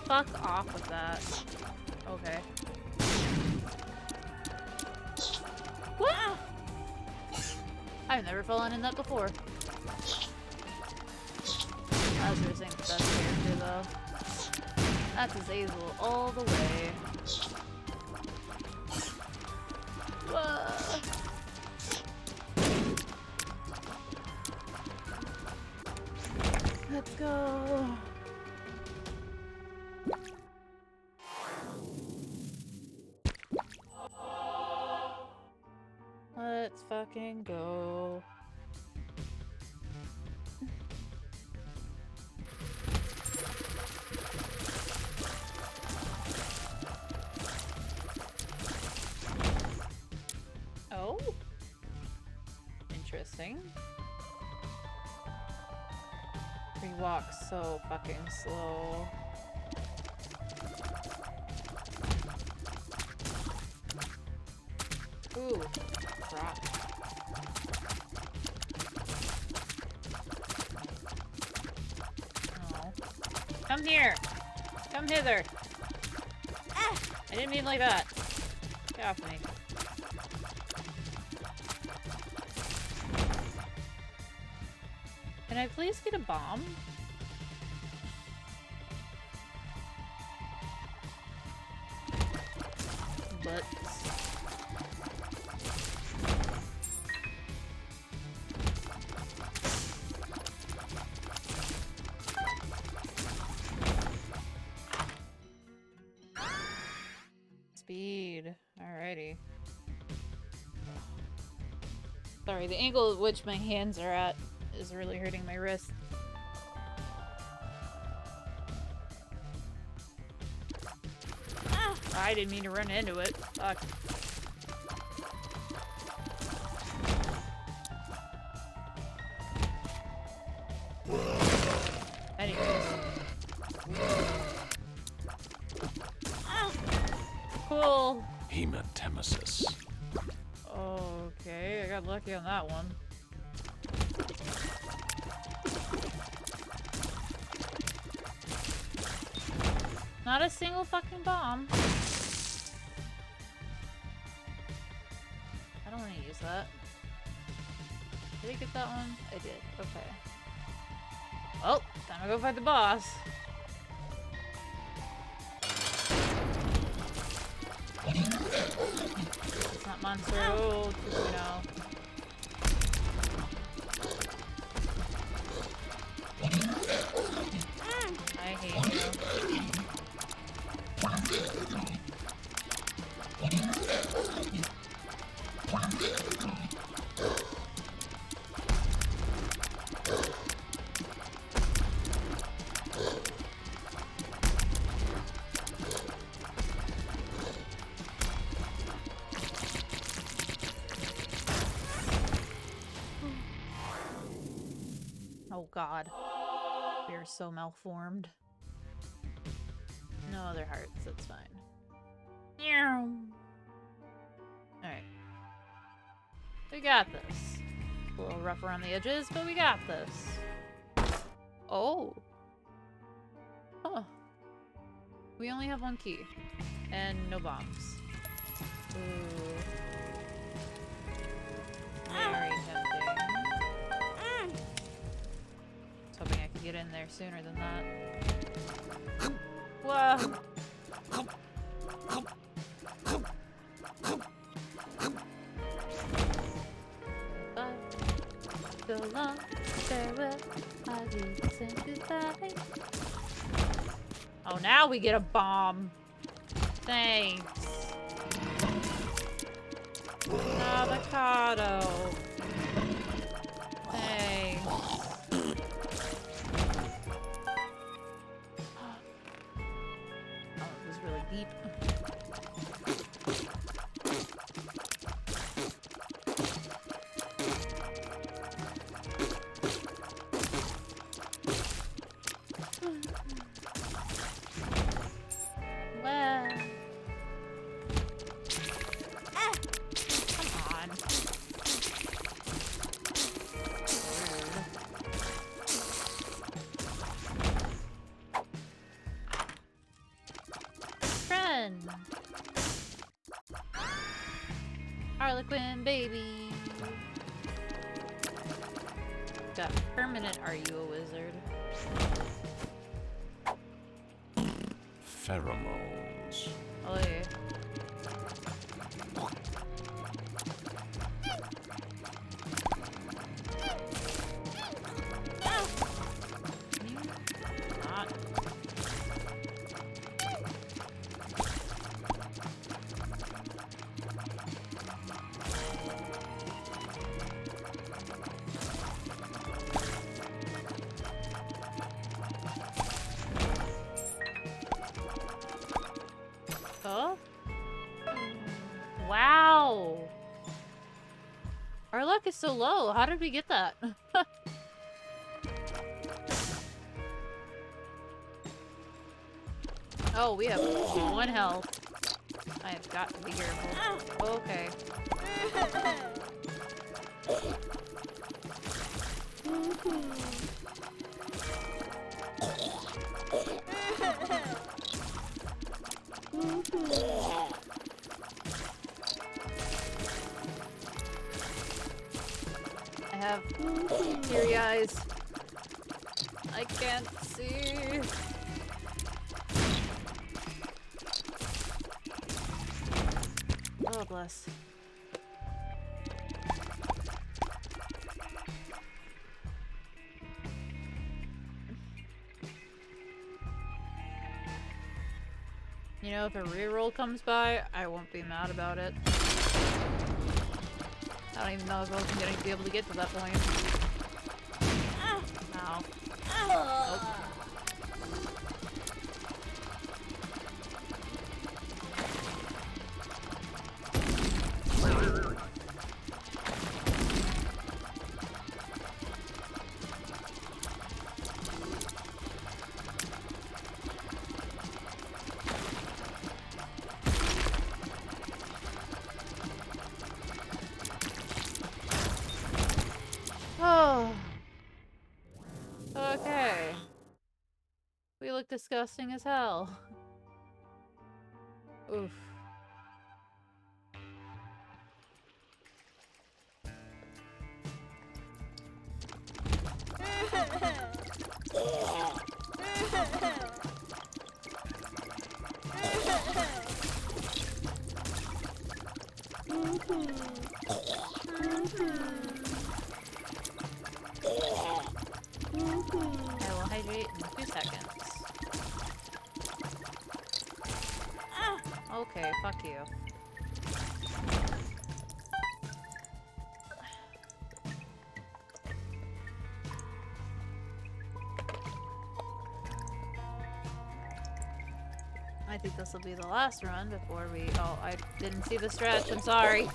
Fuck off with that. Okay. What? I've never fallen in that before. Azur's the best character though. That's Azazel all the way. Whoa. Let's go. Let's fucking go. Oh. Interesting. We walk so fucking slow. Ooh, crap. Oh. Come here! Come hither! Ah! I didn't mean like that. Get off me. Can I please get a bomb? But... Speed. Alrighty. Sorry, the angle at which my hands are at is really hurting my wrist. Ah, I didn't mean to run into it. Fuck. Anyways. Ah, cool. Hematemesis. Okay, I got lucky on that one. Not a single fucking bomb. I don't want to use that. Did I get that one? I did. Okay. Well, time to go fight the boss. It's not Monster Old, you know. I hate you. Oh god. We are so malformed. No other hearts, that's fine. Alright. We got this. A little rough around the edges, but we got this. Oh. Huh. We only have one key. And no bombs. Ooh. get in there sooner than that. Whoa. So long, farewell, adios and goodbye. Oh, now we get a bomb. Thanks. Avocado. Thanks. Oh, it was really deep. Well. Come on. Friend. Harlequin baby. Got permanent Are You a Wizard? Pheromones. Oh yeah. Not. Oh? Wow. Our luck is so low. How did we get that? Oh, we have 1 health. I have got to be careful. Okay. I have teary eyes. I can't see. Oh, bless. You know, if a reroll comes by, I won't be mad about it. I don't even know if I was going to be able to get to that point. Ow. Nope. Oh. Okay. We look disgusting as hell. Oof. I will hydrate in 2 seconds. Okay, fuck you. I think this will be the last run before we... Oh, I didn't see the stretch. I'm sorry.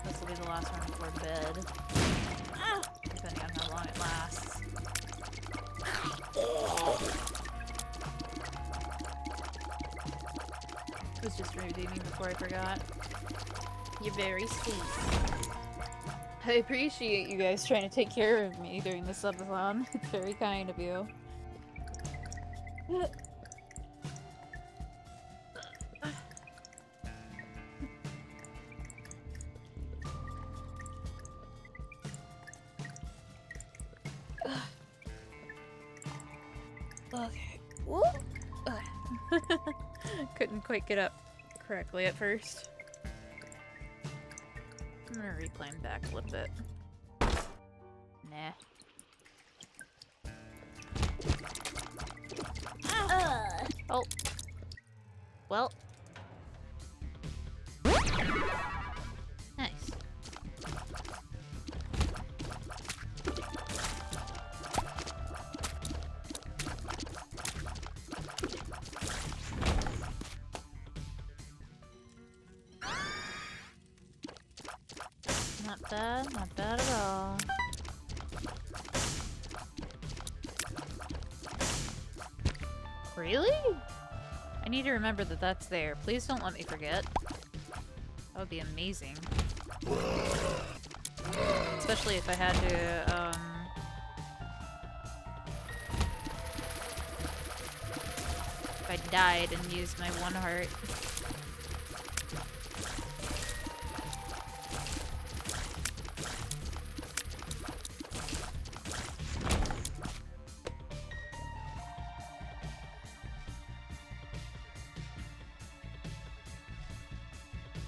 This will be the last run before bed. Depending on how long it lasts. I was just redeeming before I forgot. You're very sweet. I appreciate you guys trying to take care of me during the subathon. It's very kind of you. Okay. Whoop. Couldn't quite get up correctly at first. I'm gonna recline back a little bit. Nah. Oh. Well. Nice. Not bad at all. Really? I need to remember that that's there. Please don't let me forget. That would be amazing. Especially if I had to, if I died and used my one heart.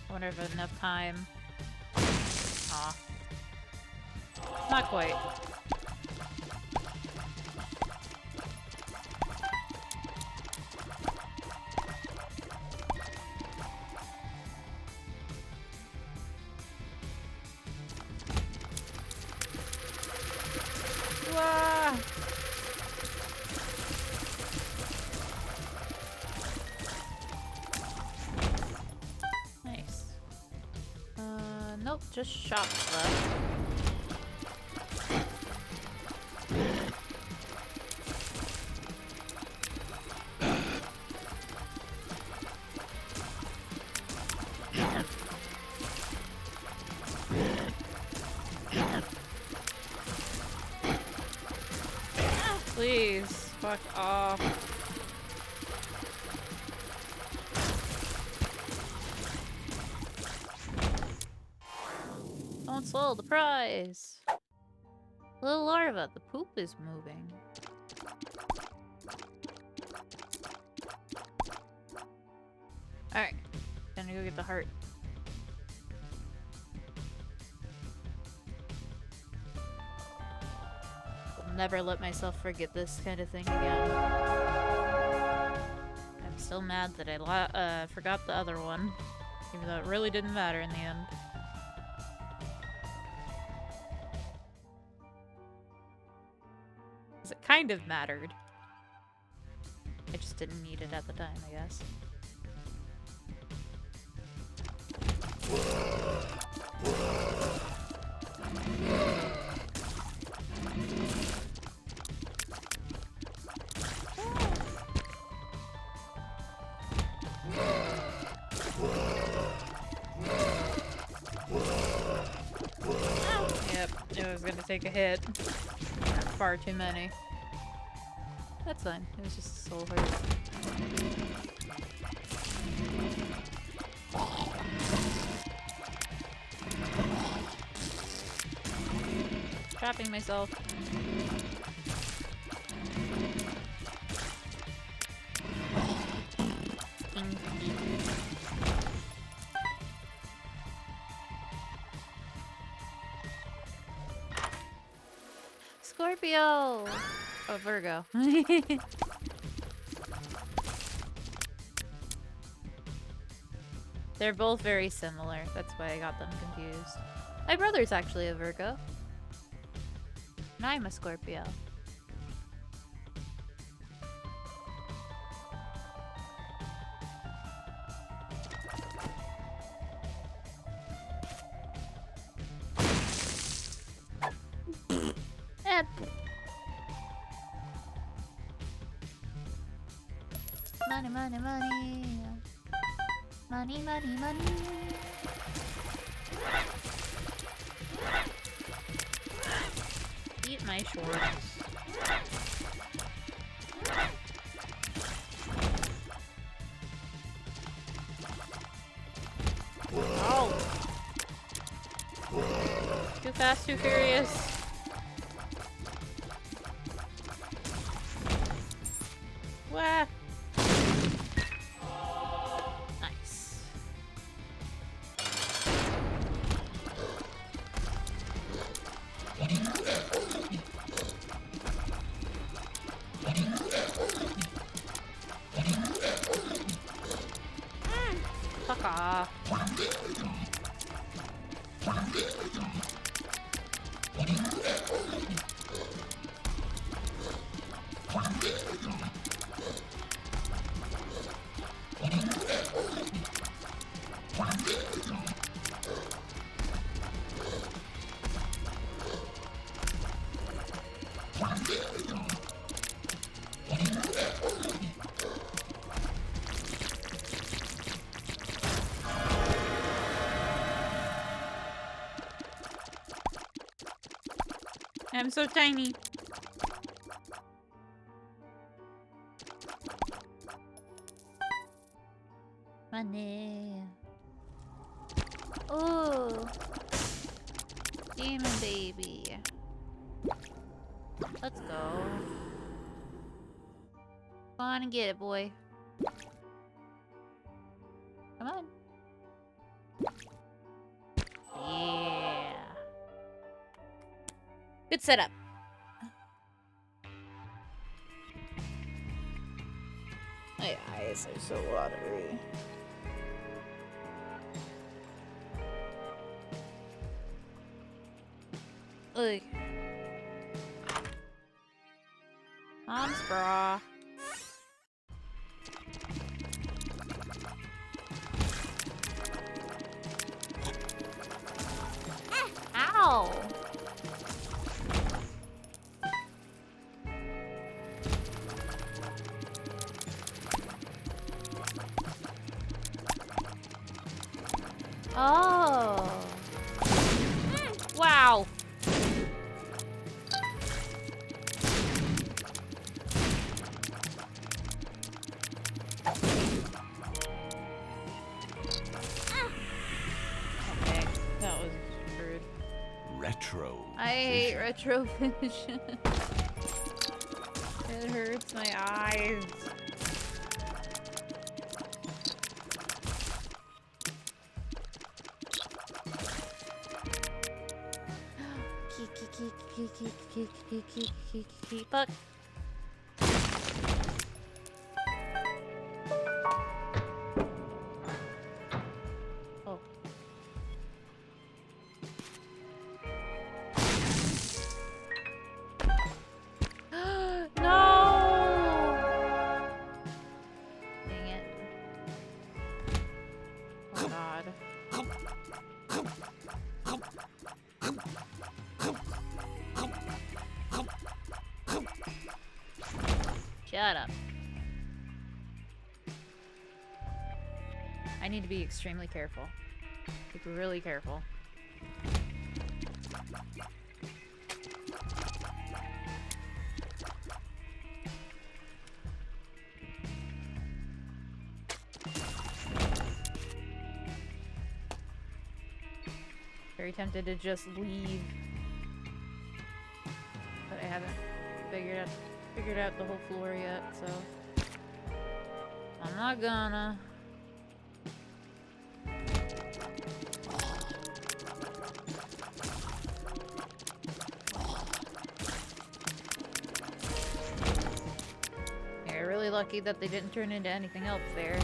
Wonder if I have enough time. Aw. Not quite. Wah! Nice. Nope, just shops left. Please, fuck off. Don't slow the prize. Little larva, the poop is moving. Alright, gonna go get the heart. Never let myself forget this kind of thing again. I'm still mad that I forgot the other one, even though it really didn't matter in the end. Because it kind of mattered. I just didn't need it at the time, I guess. Yep, it was gonna take a hit. Far too many. That's fine. It was just a soul hurt. Trapping myself. Scorpio! Oh, Virgo. They're both very similar. That's why I got them confused. My brother's actually a Virgo. And I'm a Scorpio. Money, money, money. Money, money, money. Eat my shorts. Oh! Too fast, too furious. Wah. Nice. Fuck off. I'm so tiny. Money. Oh, demon baby. Let's go. Go on and get it, boy. Come on. Yeah. Good setup. My eyes are so watery. Ugh. Mom's bra. Ow! Oh. Wow. Okay, that was rude. Retro. I hate retro vision. It hurts my eyes. Fuck. Oh. No! Dang it. Oh god. Shut up. I need to be extremely careful. Like, really careful. Very tempted to just leave. But I haven't figured out the whole floor yet, so I'm not gonna. You're really lucky that they didn't turn into anything else there.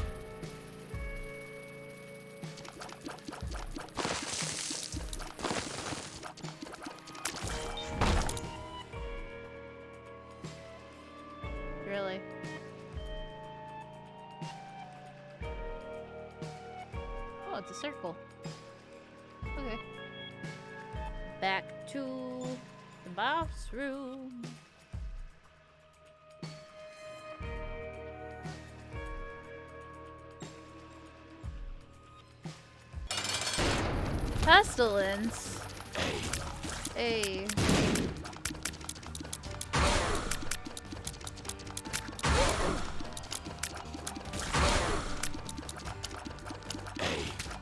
Really? Oh, it's a circle. Okay. Back to the bathroom. Pestilence? Hey.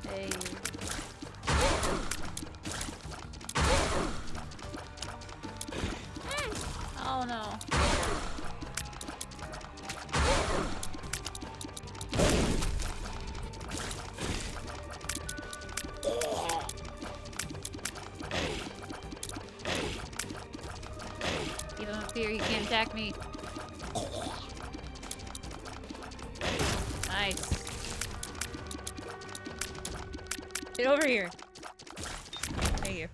Hey. Oh no. attack me. Nice. Get over here. Thank you.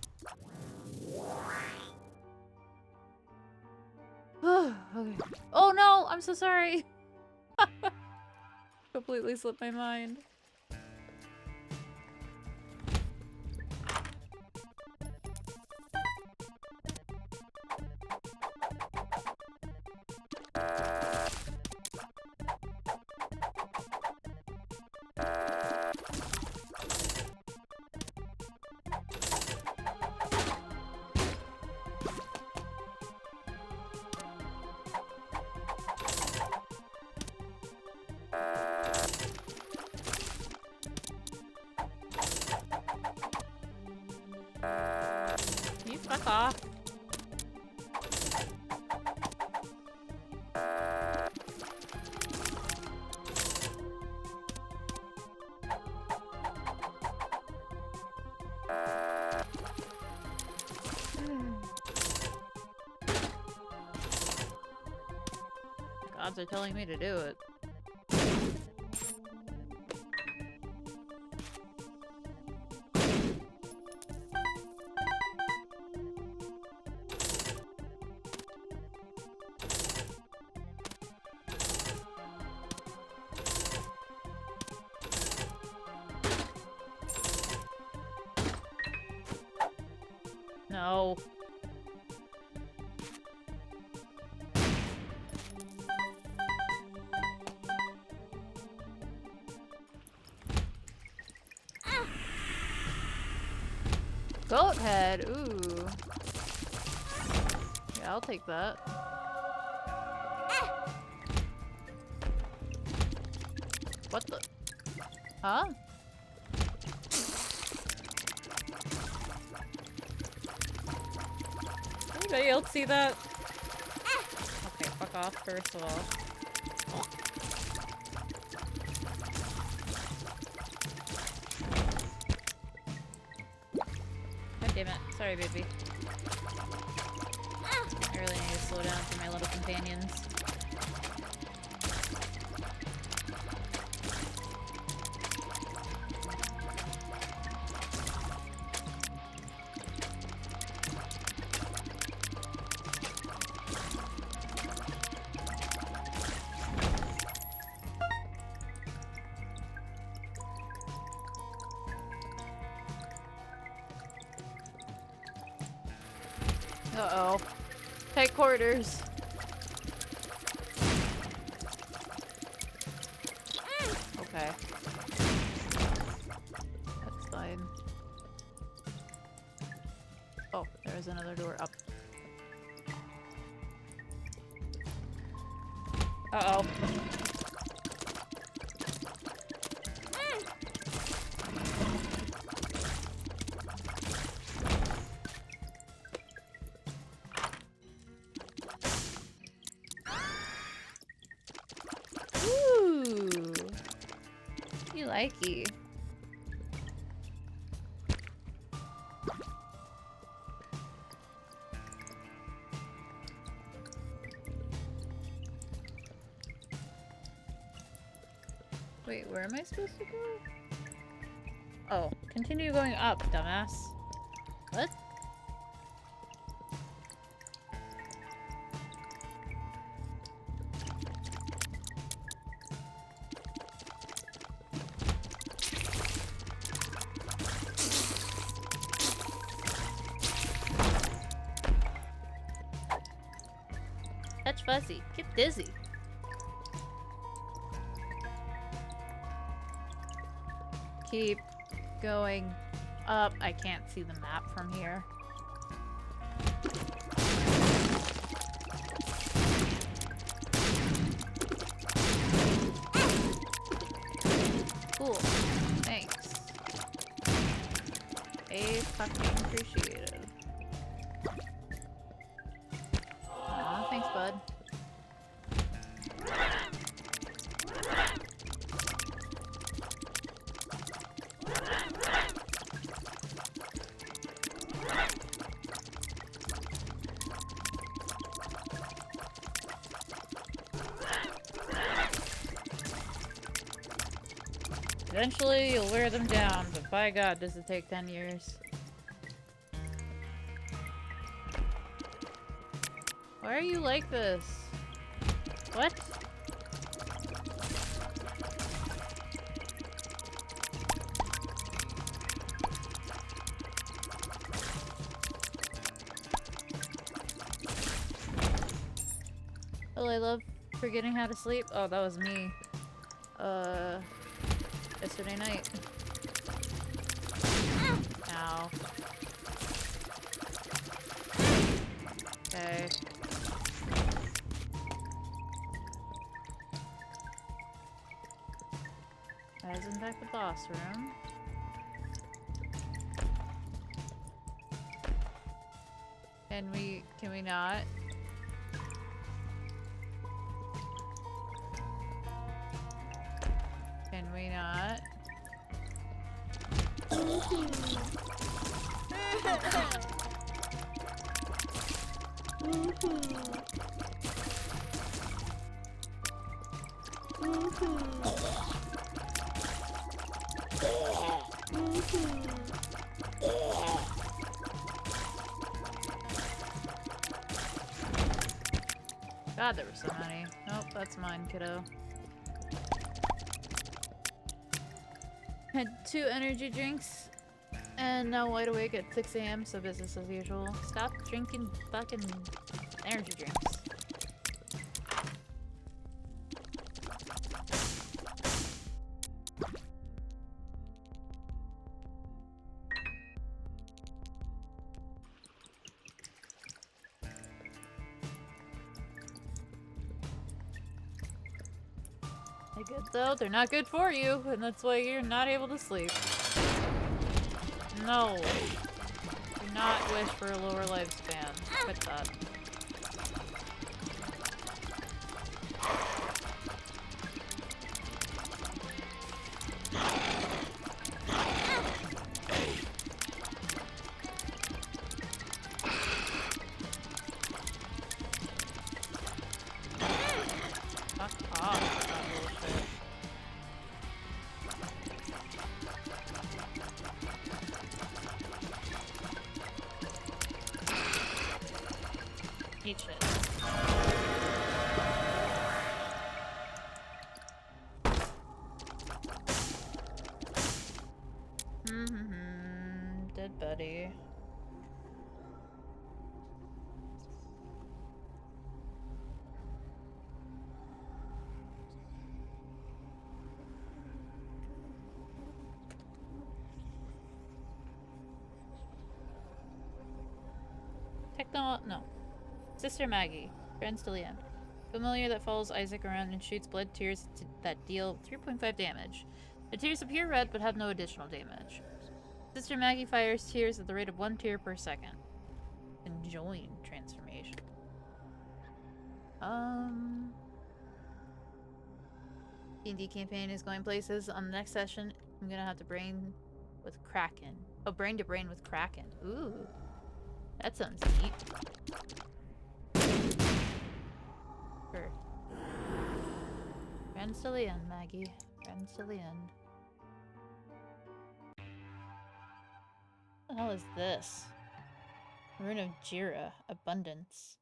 Okay. Oh no, I'm so sorry. Completely slipped my mind. You fuck off. Gods are telling me to do it. No. Goat head, ooh. Yeah, I'll take that. What the? Huh? Anybody else see that? Okay, fuck off first of all. God damn it. Sorry, baby. I really need to slow down for my little companions. Uh-oh. Tight quarters. Okay. That's fine. Oh, there's another door up. Uh-oh. Ooh. You likey. Wait, where am I supposed to go? Oh, continue going up, dumbass. What? Touch fuzzy. Get dizzy. Keep going up. I can't see the map from here. Cool. Thanks. Fucking appreciated. Aw, thanks, bud. Eventually, you'll wear them down, but by God, does it take 10 years. Why are you like this? What? Oh, I love forgetting how to sleep. Oh, that was me. Yesterday night. Ow. Okay. That is in fact the boss room. Can we not? Can we not? God, there were so many. Nope, that's mine, kiddo. Had 2 energy drinks, and now wide awake at 6 a.m., so business as usual. Stop drinking fucking energy drinks. They're good though, they're not good for you, and that's why you're not able to sleep. No. Do not wish for a lower lifespan. Quit that. Fuck off with that bullshit. Eat shit. Dead buddy. No. Sister Maggie, friends to Leanne. Familiar that follows Isaac around and shoots blood tears that deal 3.5 damage. The tears appear red but have no additional damage. Sister Maggie fires tears at the rate of 1 tear per second. Enjoying transformation. D&D campaign is going places. On the next session, I'm gonna have to brain with Kraken. Oh, brain to brain with Kraken. Ooh. That sounds neat. Sure. Friends to the end, Maggie. Friends to the end. What the hell is this? Rune of Jira. Abundance.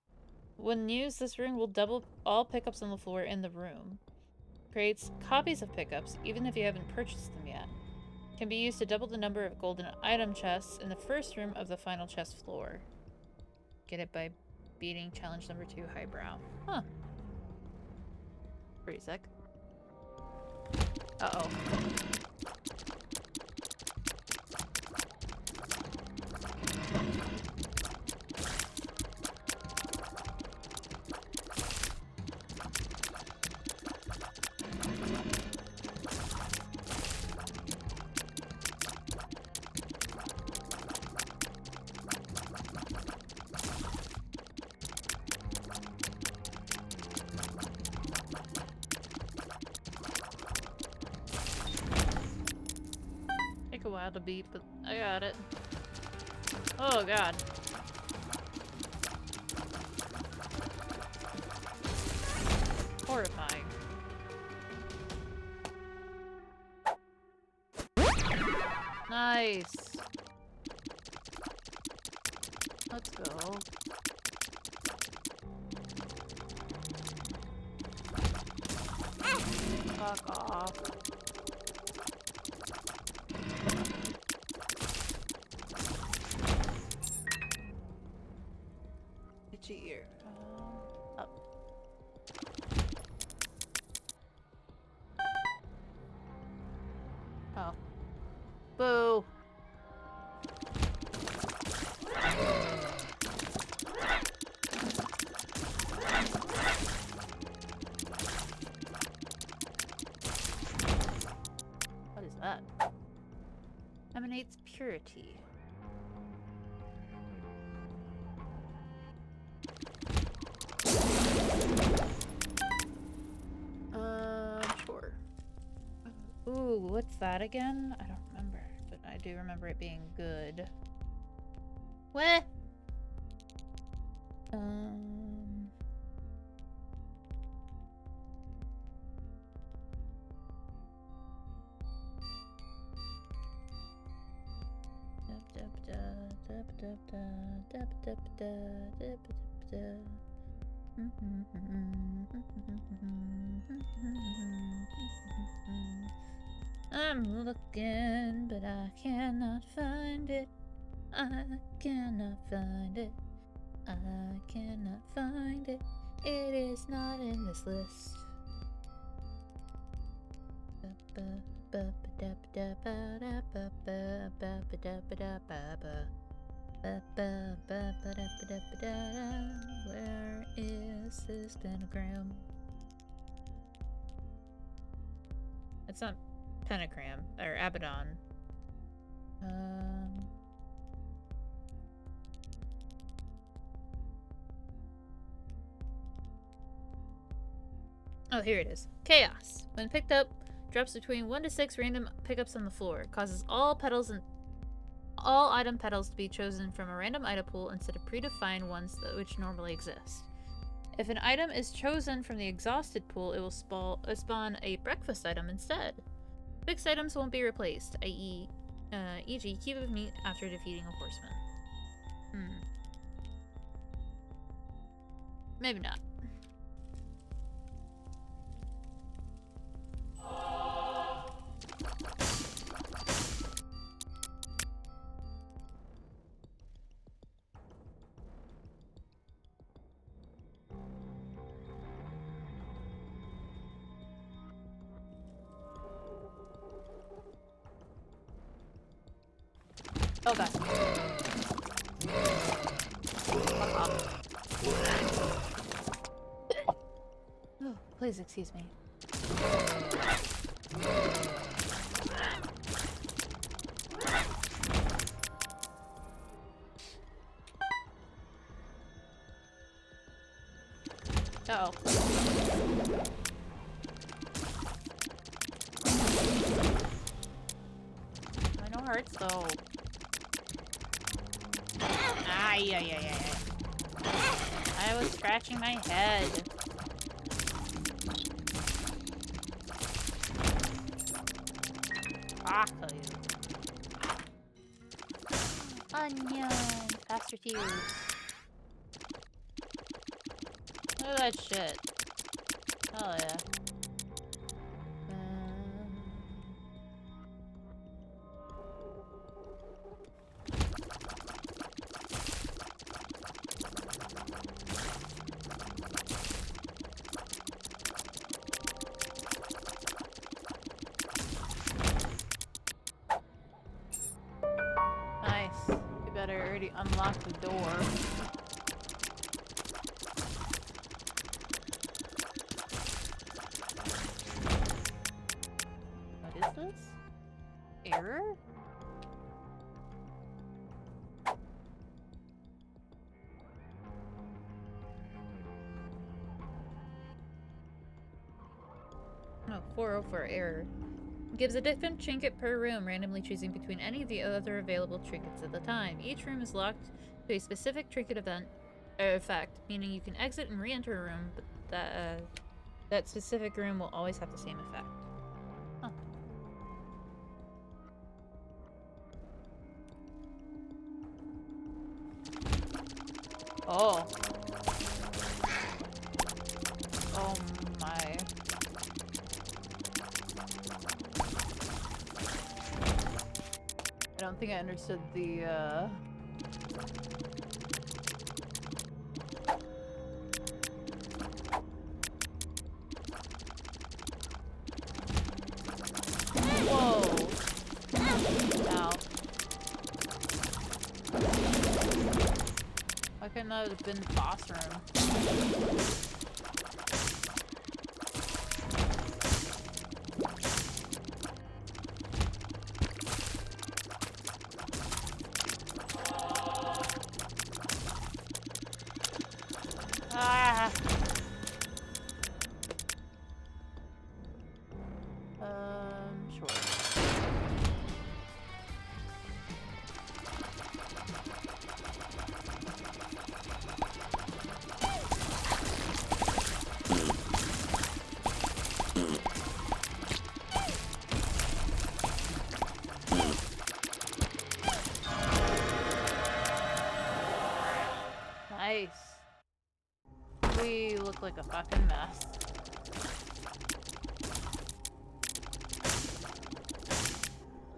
When used, this rune will double all pickups on the floor in the room. Creates copies of pickups, even if you haven't purchased them yet. Can be used to double the number of golden item chests in the first room of the final chest floor. Get it by beating challenge number 2, highbrow. Huh. Pretty sick. Uh-oh. A while to beat, but I got it. Oh god. Horrifying. Nice. Let's go. Fuck off. Itchy ear. Up. Oh. Boo. What is that? Emanates purity. Sure. Ooh, what's that again? I don't remember, but I do remember it being good. What? I'm looking, but I cannot find it. I cannot find it. I cannot find it. It is not in this list. Where is this pentagram? It's not pentagram or Abaddon. Oh, here it is. Chaos. When picked up, drops between 1 to 6 random pickups on the floor. It causes all item petals to be chosen from a random item pool instead of predefined ones which normally exist. If an item is chosen from the exhausted pool, it will spawn a breakfast item instead. Fixed items won't be replaced, i.e., e.g., cube of meat after defeating a horseman. Maybe not. Oh god. Oh, please excuse me. Uh-oh. I know hurts though. Ay. I was scratching my head. Ah, onion. Pass your tears. Look at that shit. Hell yeah. Nice. You better already unlock the door. What is this? Error? No, 404 error. Gives a different trinket per room, randomly choosing between any of the other available trinkets at the time. Each room is locked to a specific trinket effect, meaning you can exit and re-enter a room, but that specific room will always have the same effect. Huh. Oh. Oh my. I don't think I understood the, Whoa. Ow. Why couldn't that have been the boss room? Ah. Sure. Nice. We look like a fucking mess.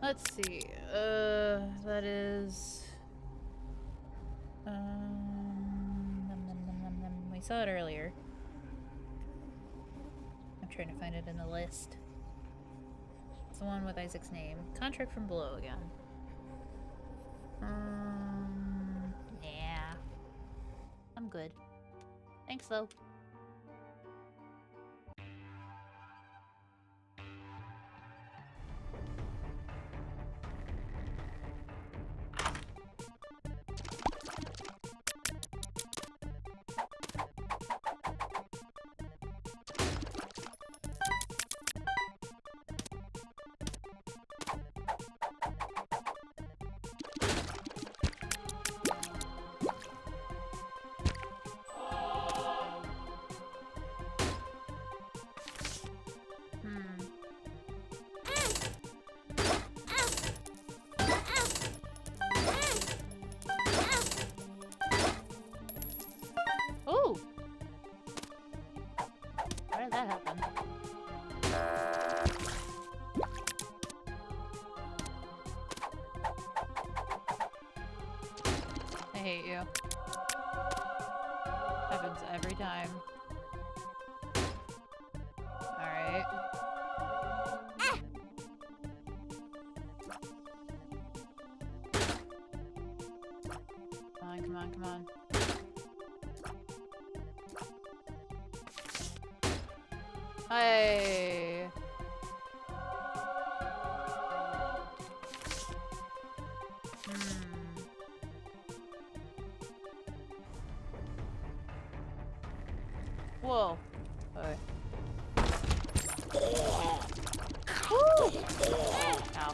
Let's see. That is. We saw it earlier. I'm trying to find it in the list. It's the one with Isaac's name. Contract from below again. Yeah. I'm good. Thanks, though. Ooh! Why did that happen? I hate you. Happens every time. Alright. Come on, come on, come on. Hey. Whoa. Okay. Woo! Ow.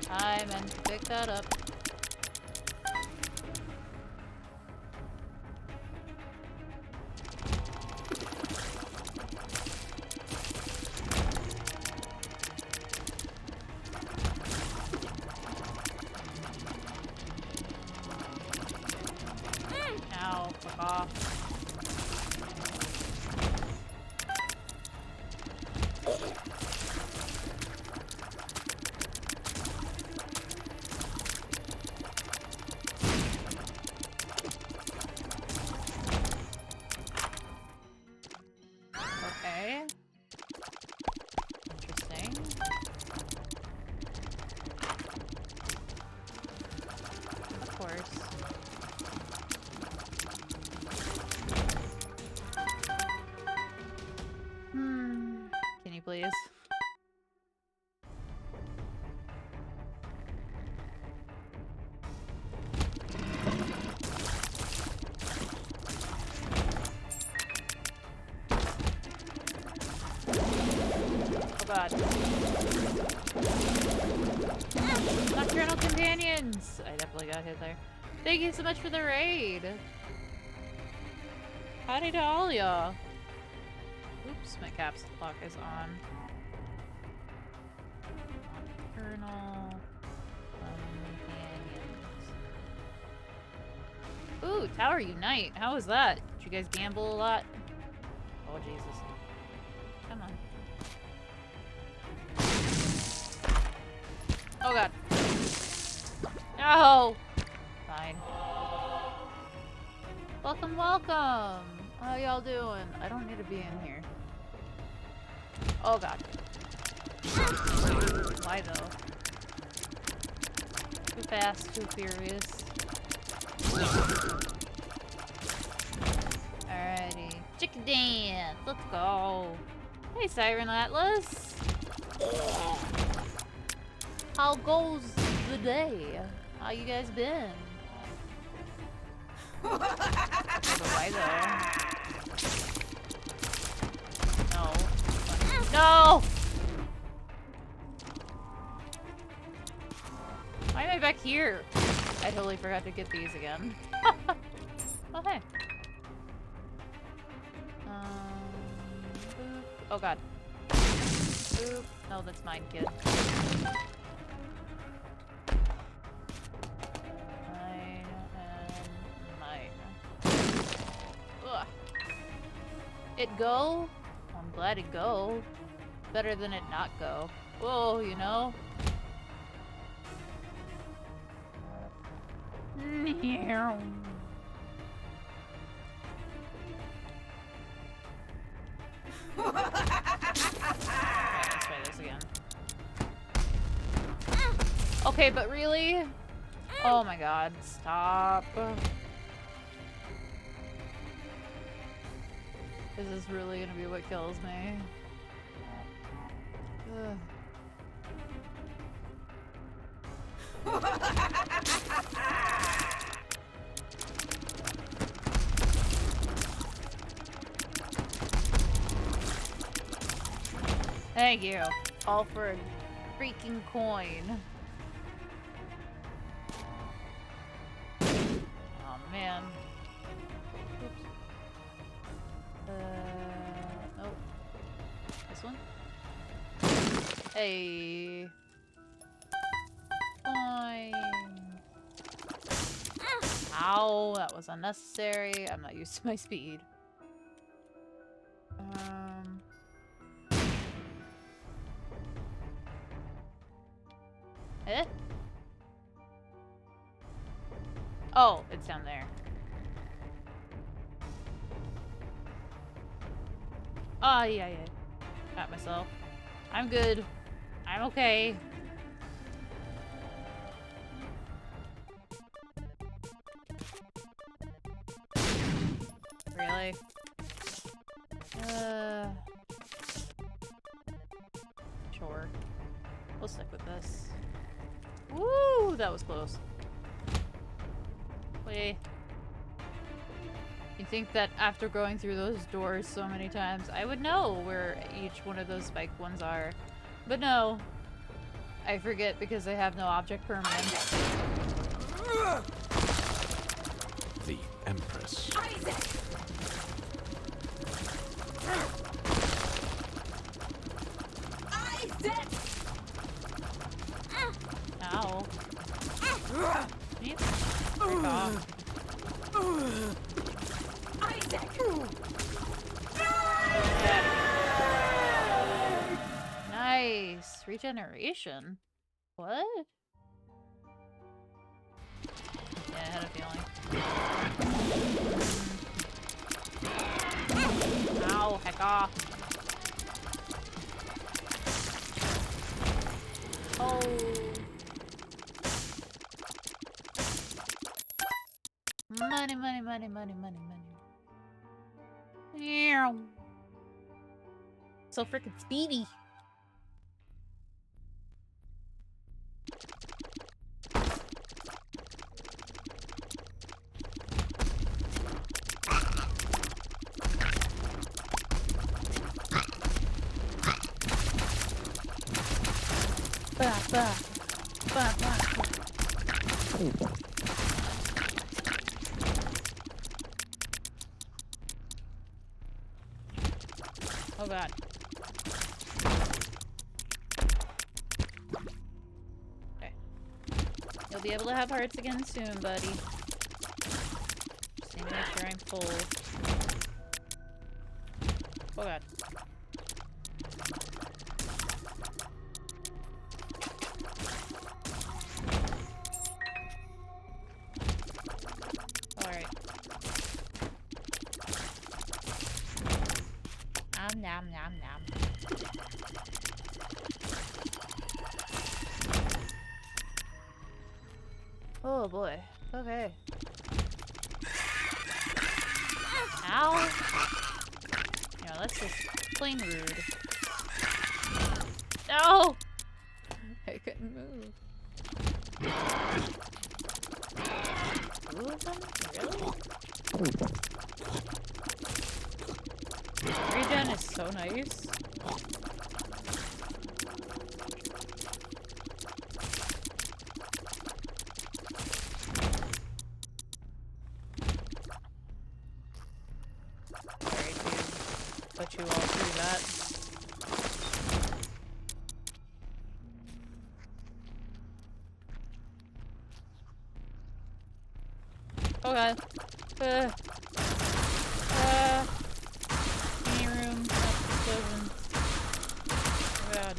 I meant to pick that up. Ow, fuck off. Okay. Interesting. Of course. Can you please? Oh god. beans. I definitely got hit there. Thank you so much for the raid. Howdy to all y'all. Oops, my caps lock is on. Nocturnal companions. Ooh, Tower Unite. How was that? Did you guys gamble a lot? Oh, Jesus. Come on. Oh, God. No! Fine. Welcome, welcome! How y'all doing? I don't need to be in here. Oh, God. Why, though? Too fast, too furious. Alrighty. Chicken dance! Let's go! Hey, Siren Atlas! How goes the day? How you guys been? Why though? No. No! Why am I back here? I totally forgot to get these again. Oh, hey. Boop. Oh, God. Boop. No, that's mine, kid. Mine and mine. Ugh. It go? I'm glad it go. Better than it not go. Whoa, you know? Meow. Let's try this again. Okay, but really? Oh my god, stop. This is really gonna be what kills me. Ugh. Thank you. All for a freaking coin. Oh man. Oops. Oh. This one? Hey. Coin. Ow, that was unnecessary. I'm not used to my speed. Eh? Oh, it's down there. Oh, yeah. Got myself. I'm good. I'm okay. Really? Sure. We'll stick with this. Woo! That was close. Wait. You'd think that after going through those doors so many times, I would know where each one of those spiked ones are. But no. I forget because I have no object permanence. The Empress. Isaac! Isaac! Ow. Yep. Break off. Isaac! Nice. Regeneration. What? Yeah, I had a feeling. Ow, heck off. Oh. Money. Meow. So freaking speedy. Bah. Oh god. Okay. You'll be able to have hearts again soon, buddy. Just need to make sure I'm full. Oh god. Alright. Nom nom nom. Oh boy. Okay. Ow. You know, that's just plain rude. No! I couldn't move. Two of them? Really? Regen is so nice. Sorry to put you all through that. Oh god. Any room, explosion. Oh god.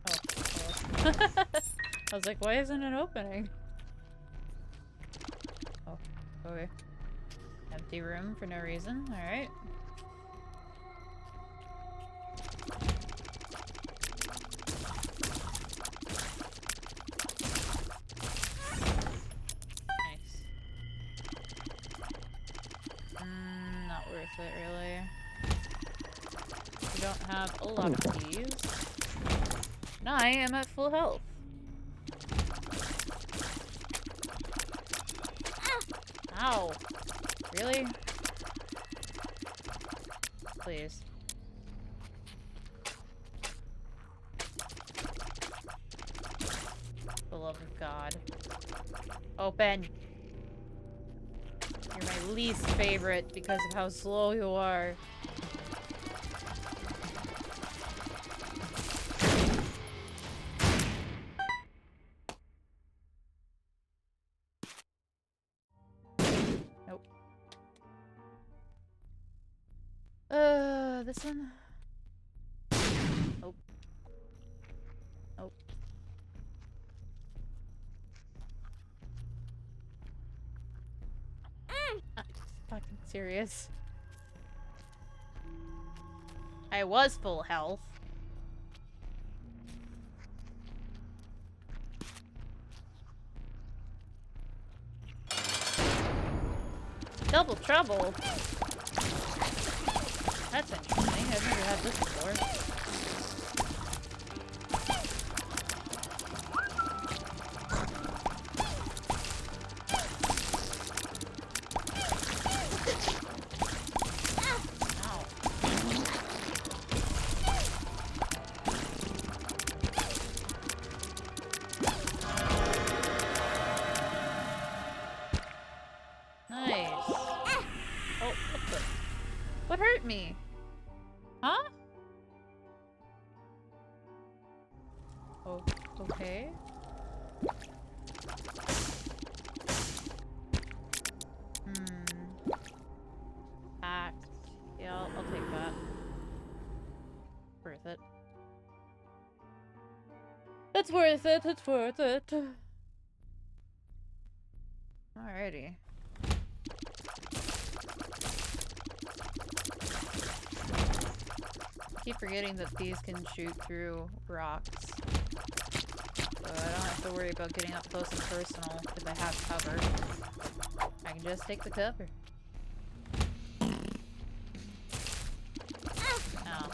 Oh. I was like, why isn't it opening? Oh, okay. Empty room for no reason. Alright. Not worth it, really. We don't have a lot of these. And I am at full health. Ow. Really? Please. For the love of God. Open! You're my least favorite because of how slow you are. Nope. This one? Nope. Nope. Fucking serious. I was full health. Double trouble? That's interesting. I've never had this before. Nice. Oh, what the? What hurt me? Huh? Oh, okay. Axe. Yeah, I'll take that. Worth it. It's worth it. It's worth it. Alrighty. I keep forgetting that these can shoot through rocks. So I don't have to worry about getting up close and personal if I have cover. I can just take the cover. Ow.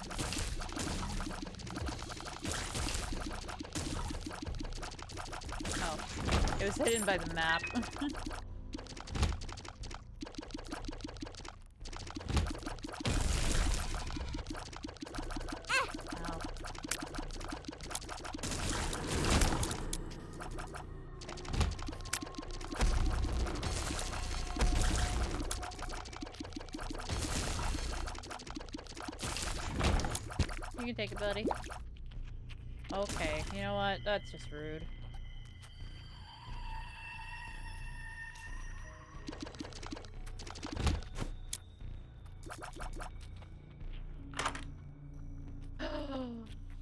Oh. It was hidden by the map. can take it, buddy. Okay, you know what? That's just rude.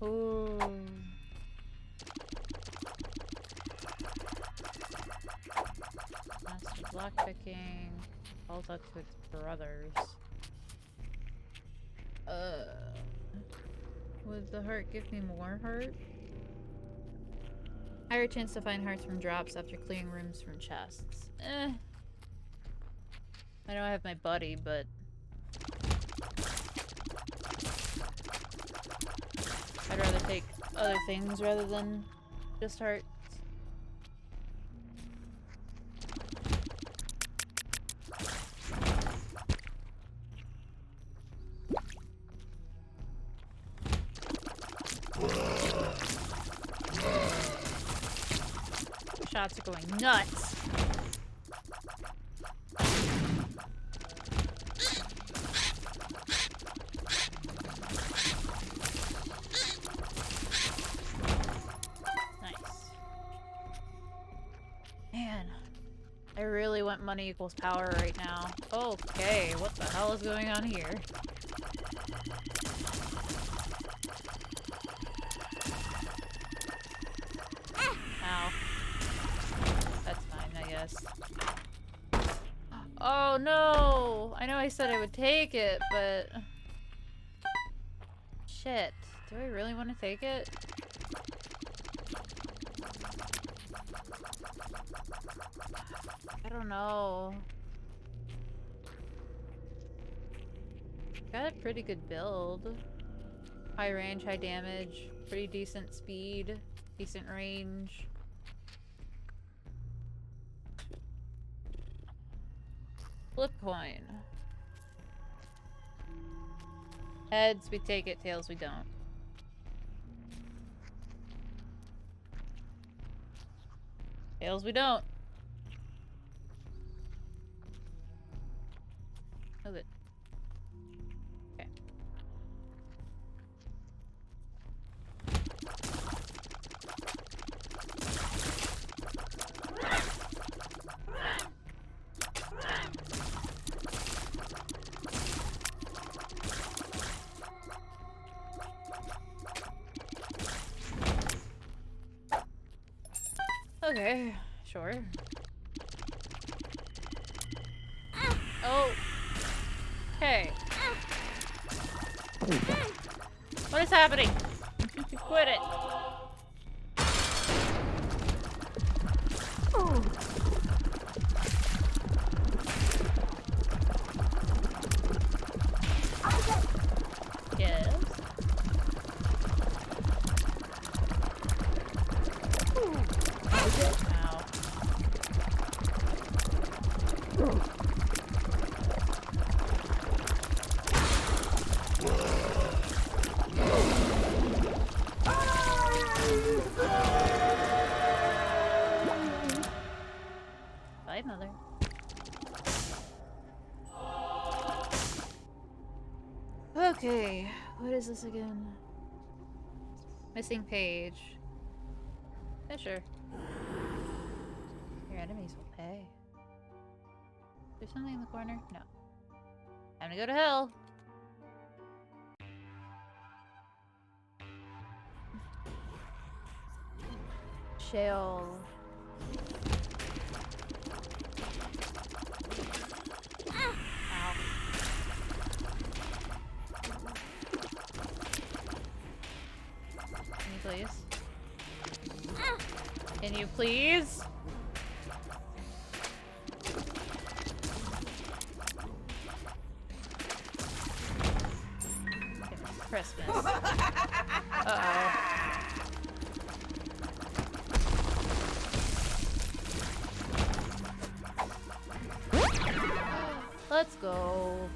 Ooh. Master lockpicking. All up to its brothers. Would the heart give me more heart? Higher chance to find hearts from drops after clearing rooms from chests. I know I have my buddy, but I'd rather take other things rather than just hearts. Shots are going nuts. Nice. Man, I really want money equals power right now. Okay, what the hell is going on here? Ow. That's fine, I guess. Oh no! I know I said I would take it, but... Shit. Do I really want to take it? I don't know. Got a pretty good build. High range, high damage, pretty decent speed, decent range. Flip coin. Heads, we take it. Tails, we don't. Tails, we don't. Move it. Okay. Okay, sure. Oh. Okay. What is happening? Quit it. Yes. Ow. Bye, mother. Okay, what is this again? Missing page. Yeah, sure. Your enemies will pay. Is there something in the corner? No. Time to go to hell. Shale. Ow. Can you please? Can you please? Christmas. Uh-oh. Let's go.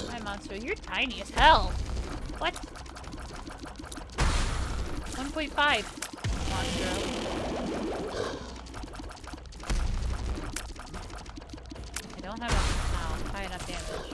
Hi, monster. You're tiny as hell. What? 1.5. Monster. I don't have high enough damage.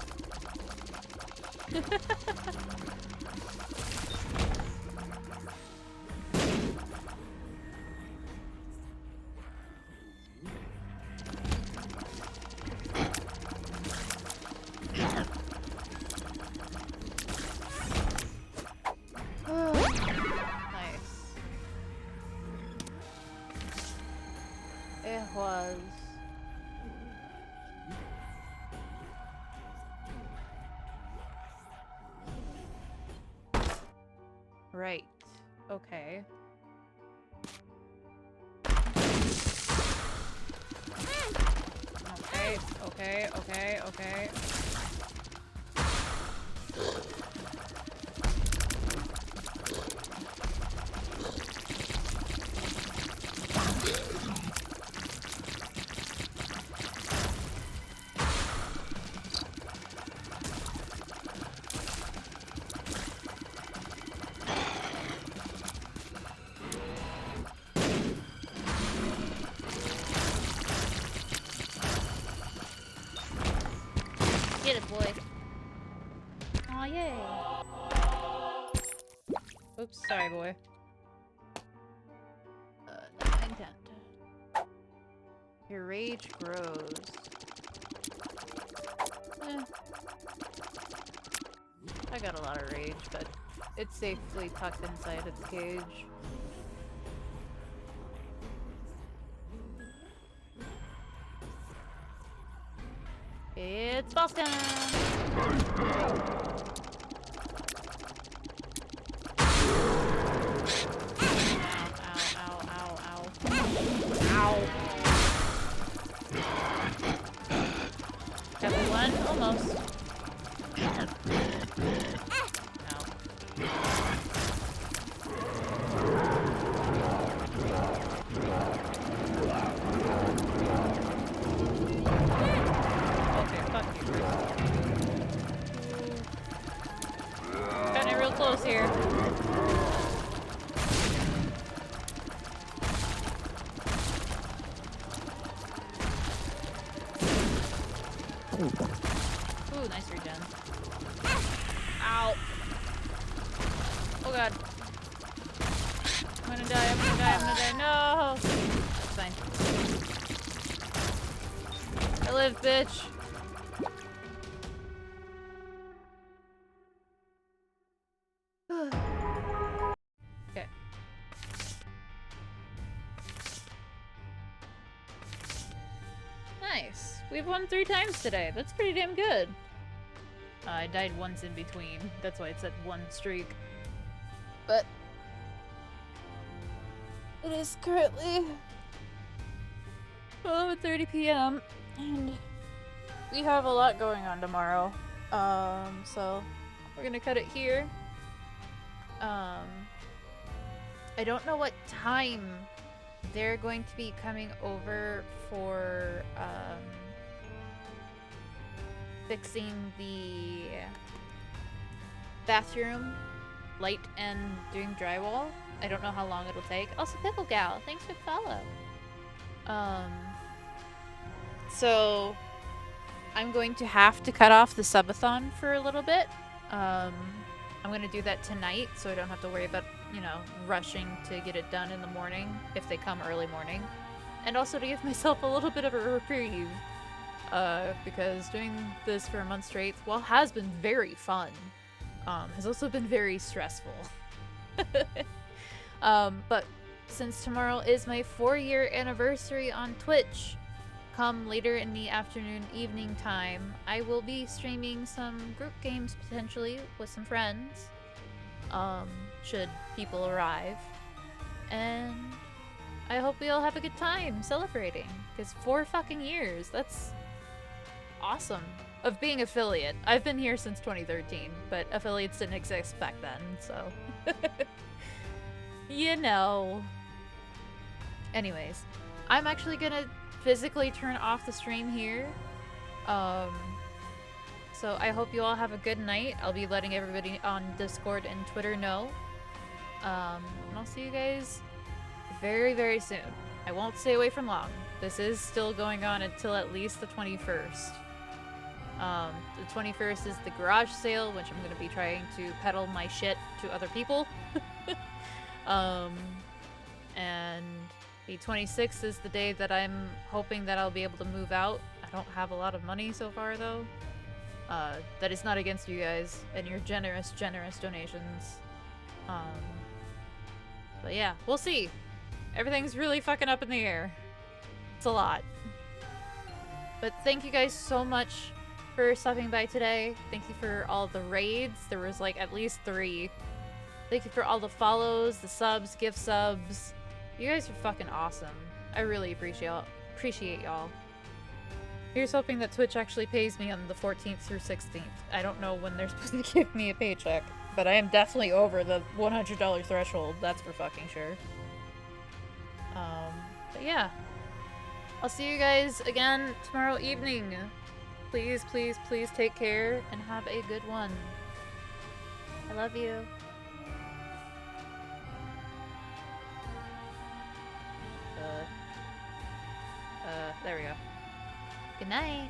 Nice. It was. Right. Okay. Okay. Get it, boy. Aw, yay. Oops, sorry, boy. Not intent. Your rage grows. I got a lot of rage, but it's safely tucked inside its cage. It's boss time! Ow. Got one, almost. Ow. Getting real close here. Ooh, nice regen. Ow. Oh god. I'm gonna die. No! It's fine. I live, bitch. Okay. Nice. We've won 3 times today. That's pretty damn good. I died once in between. That's why it's at 1 streak. But it is currently 12:30 p.m. and we have a lot going on tomorrow. So we're gonna cut it here. I don't know what time they're going to be coming over for fixing the bathroom light and doing drywall. I don't know how long it'll take. Also, Pickle Gal, thanks for the follow. So I'm going to have to cut off the subathon for a little bit. I'm going to do that tonight so I don't have to worry about, you know, rushing to get it done in the morning if they come early morning. And also to give myself a little bit of a reprieve. Because doing this for a month straight, while has been very fun, has also been very stressful. But since tomorrow is my 4-year anniversary on Twitch, come later in the afternoon, evening time, I will be streaming some group games potentially with some friends, should people arrive. And I hope we all have a good time celebrating, because 4 fucking years, that's awesome. Of being affiliate. I've been here since 2013, but affiliates didn't exist back then, so you know. Anyways, I'm actually gonna physically turn off the stream here. So I hope you all have a good night. I'll be letting everybody on Discord and Twitter know. And I'll see you guys very, very soon. I won't stay away for long. This is still going on until at least the 21st. The 21st is the garage sale, which I'm going to be trying to peddle my shit to other people. And the 26th is the day that I'm hoping that I'll be able to move out. I don't have a lot of money so far, though. That is not against you guys and your generous donations. But yeah, we'll see. Everything's really fucking up in the air. It's a lot. But thank you guys so much for stopping by today. Thank you for all the raids. There was like at least 3. Thank you for all the follows, the subs, gift subs. You guys are fucking awesome. I really appreciate y'all. Here's hoping that Twitch actually pays me on the 14th through 16th. I don't know when they're supposed to give me a paycheck, but I am definitely over the $100 threshold. That's for fucking sure. But yeah. I'll see you guys again tomorrow evening. Please, please, please take care and have a good one. I love you. There we go. Good night.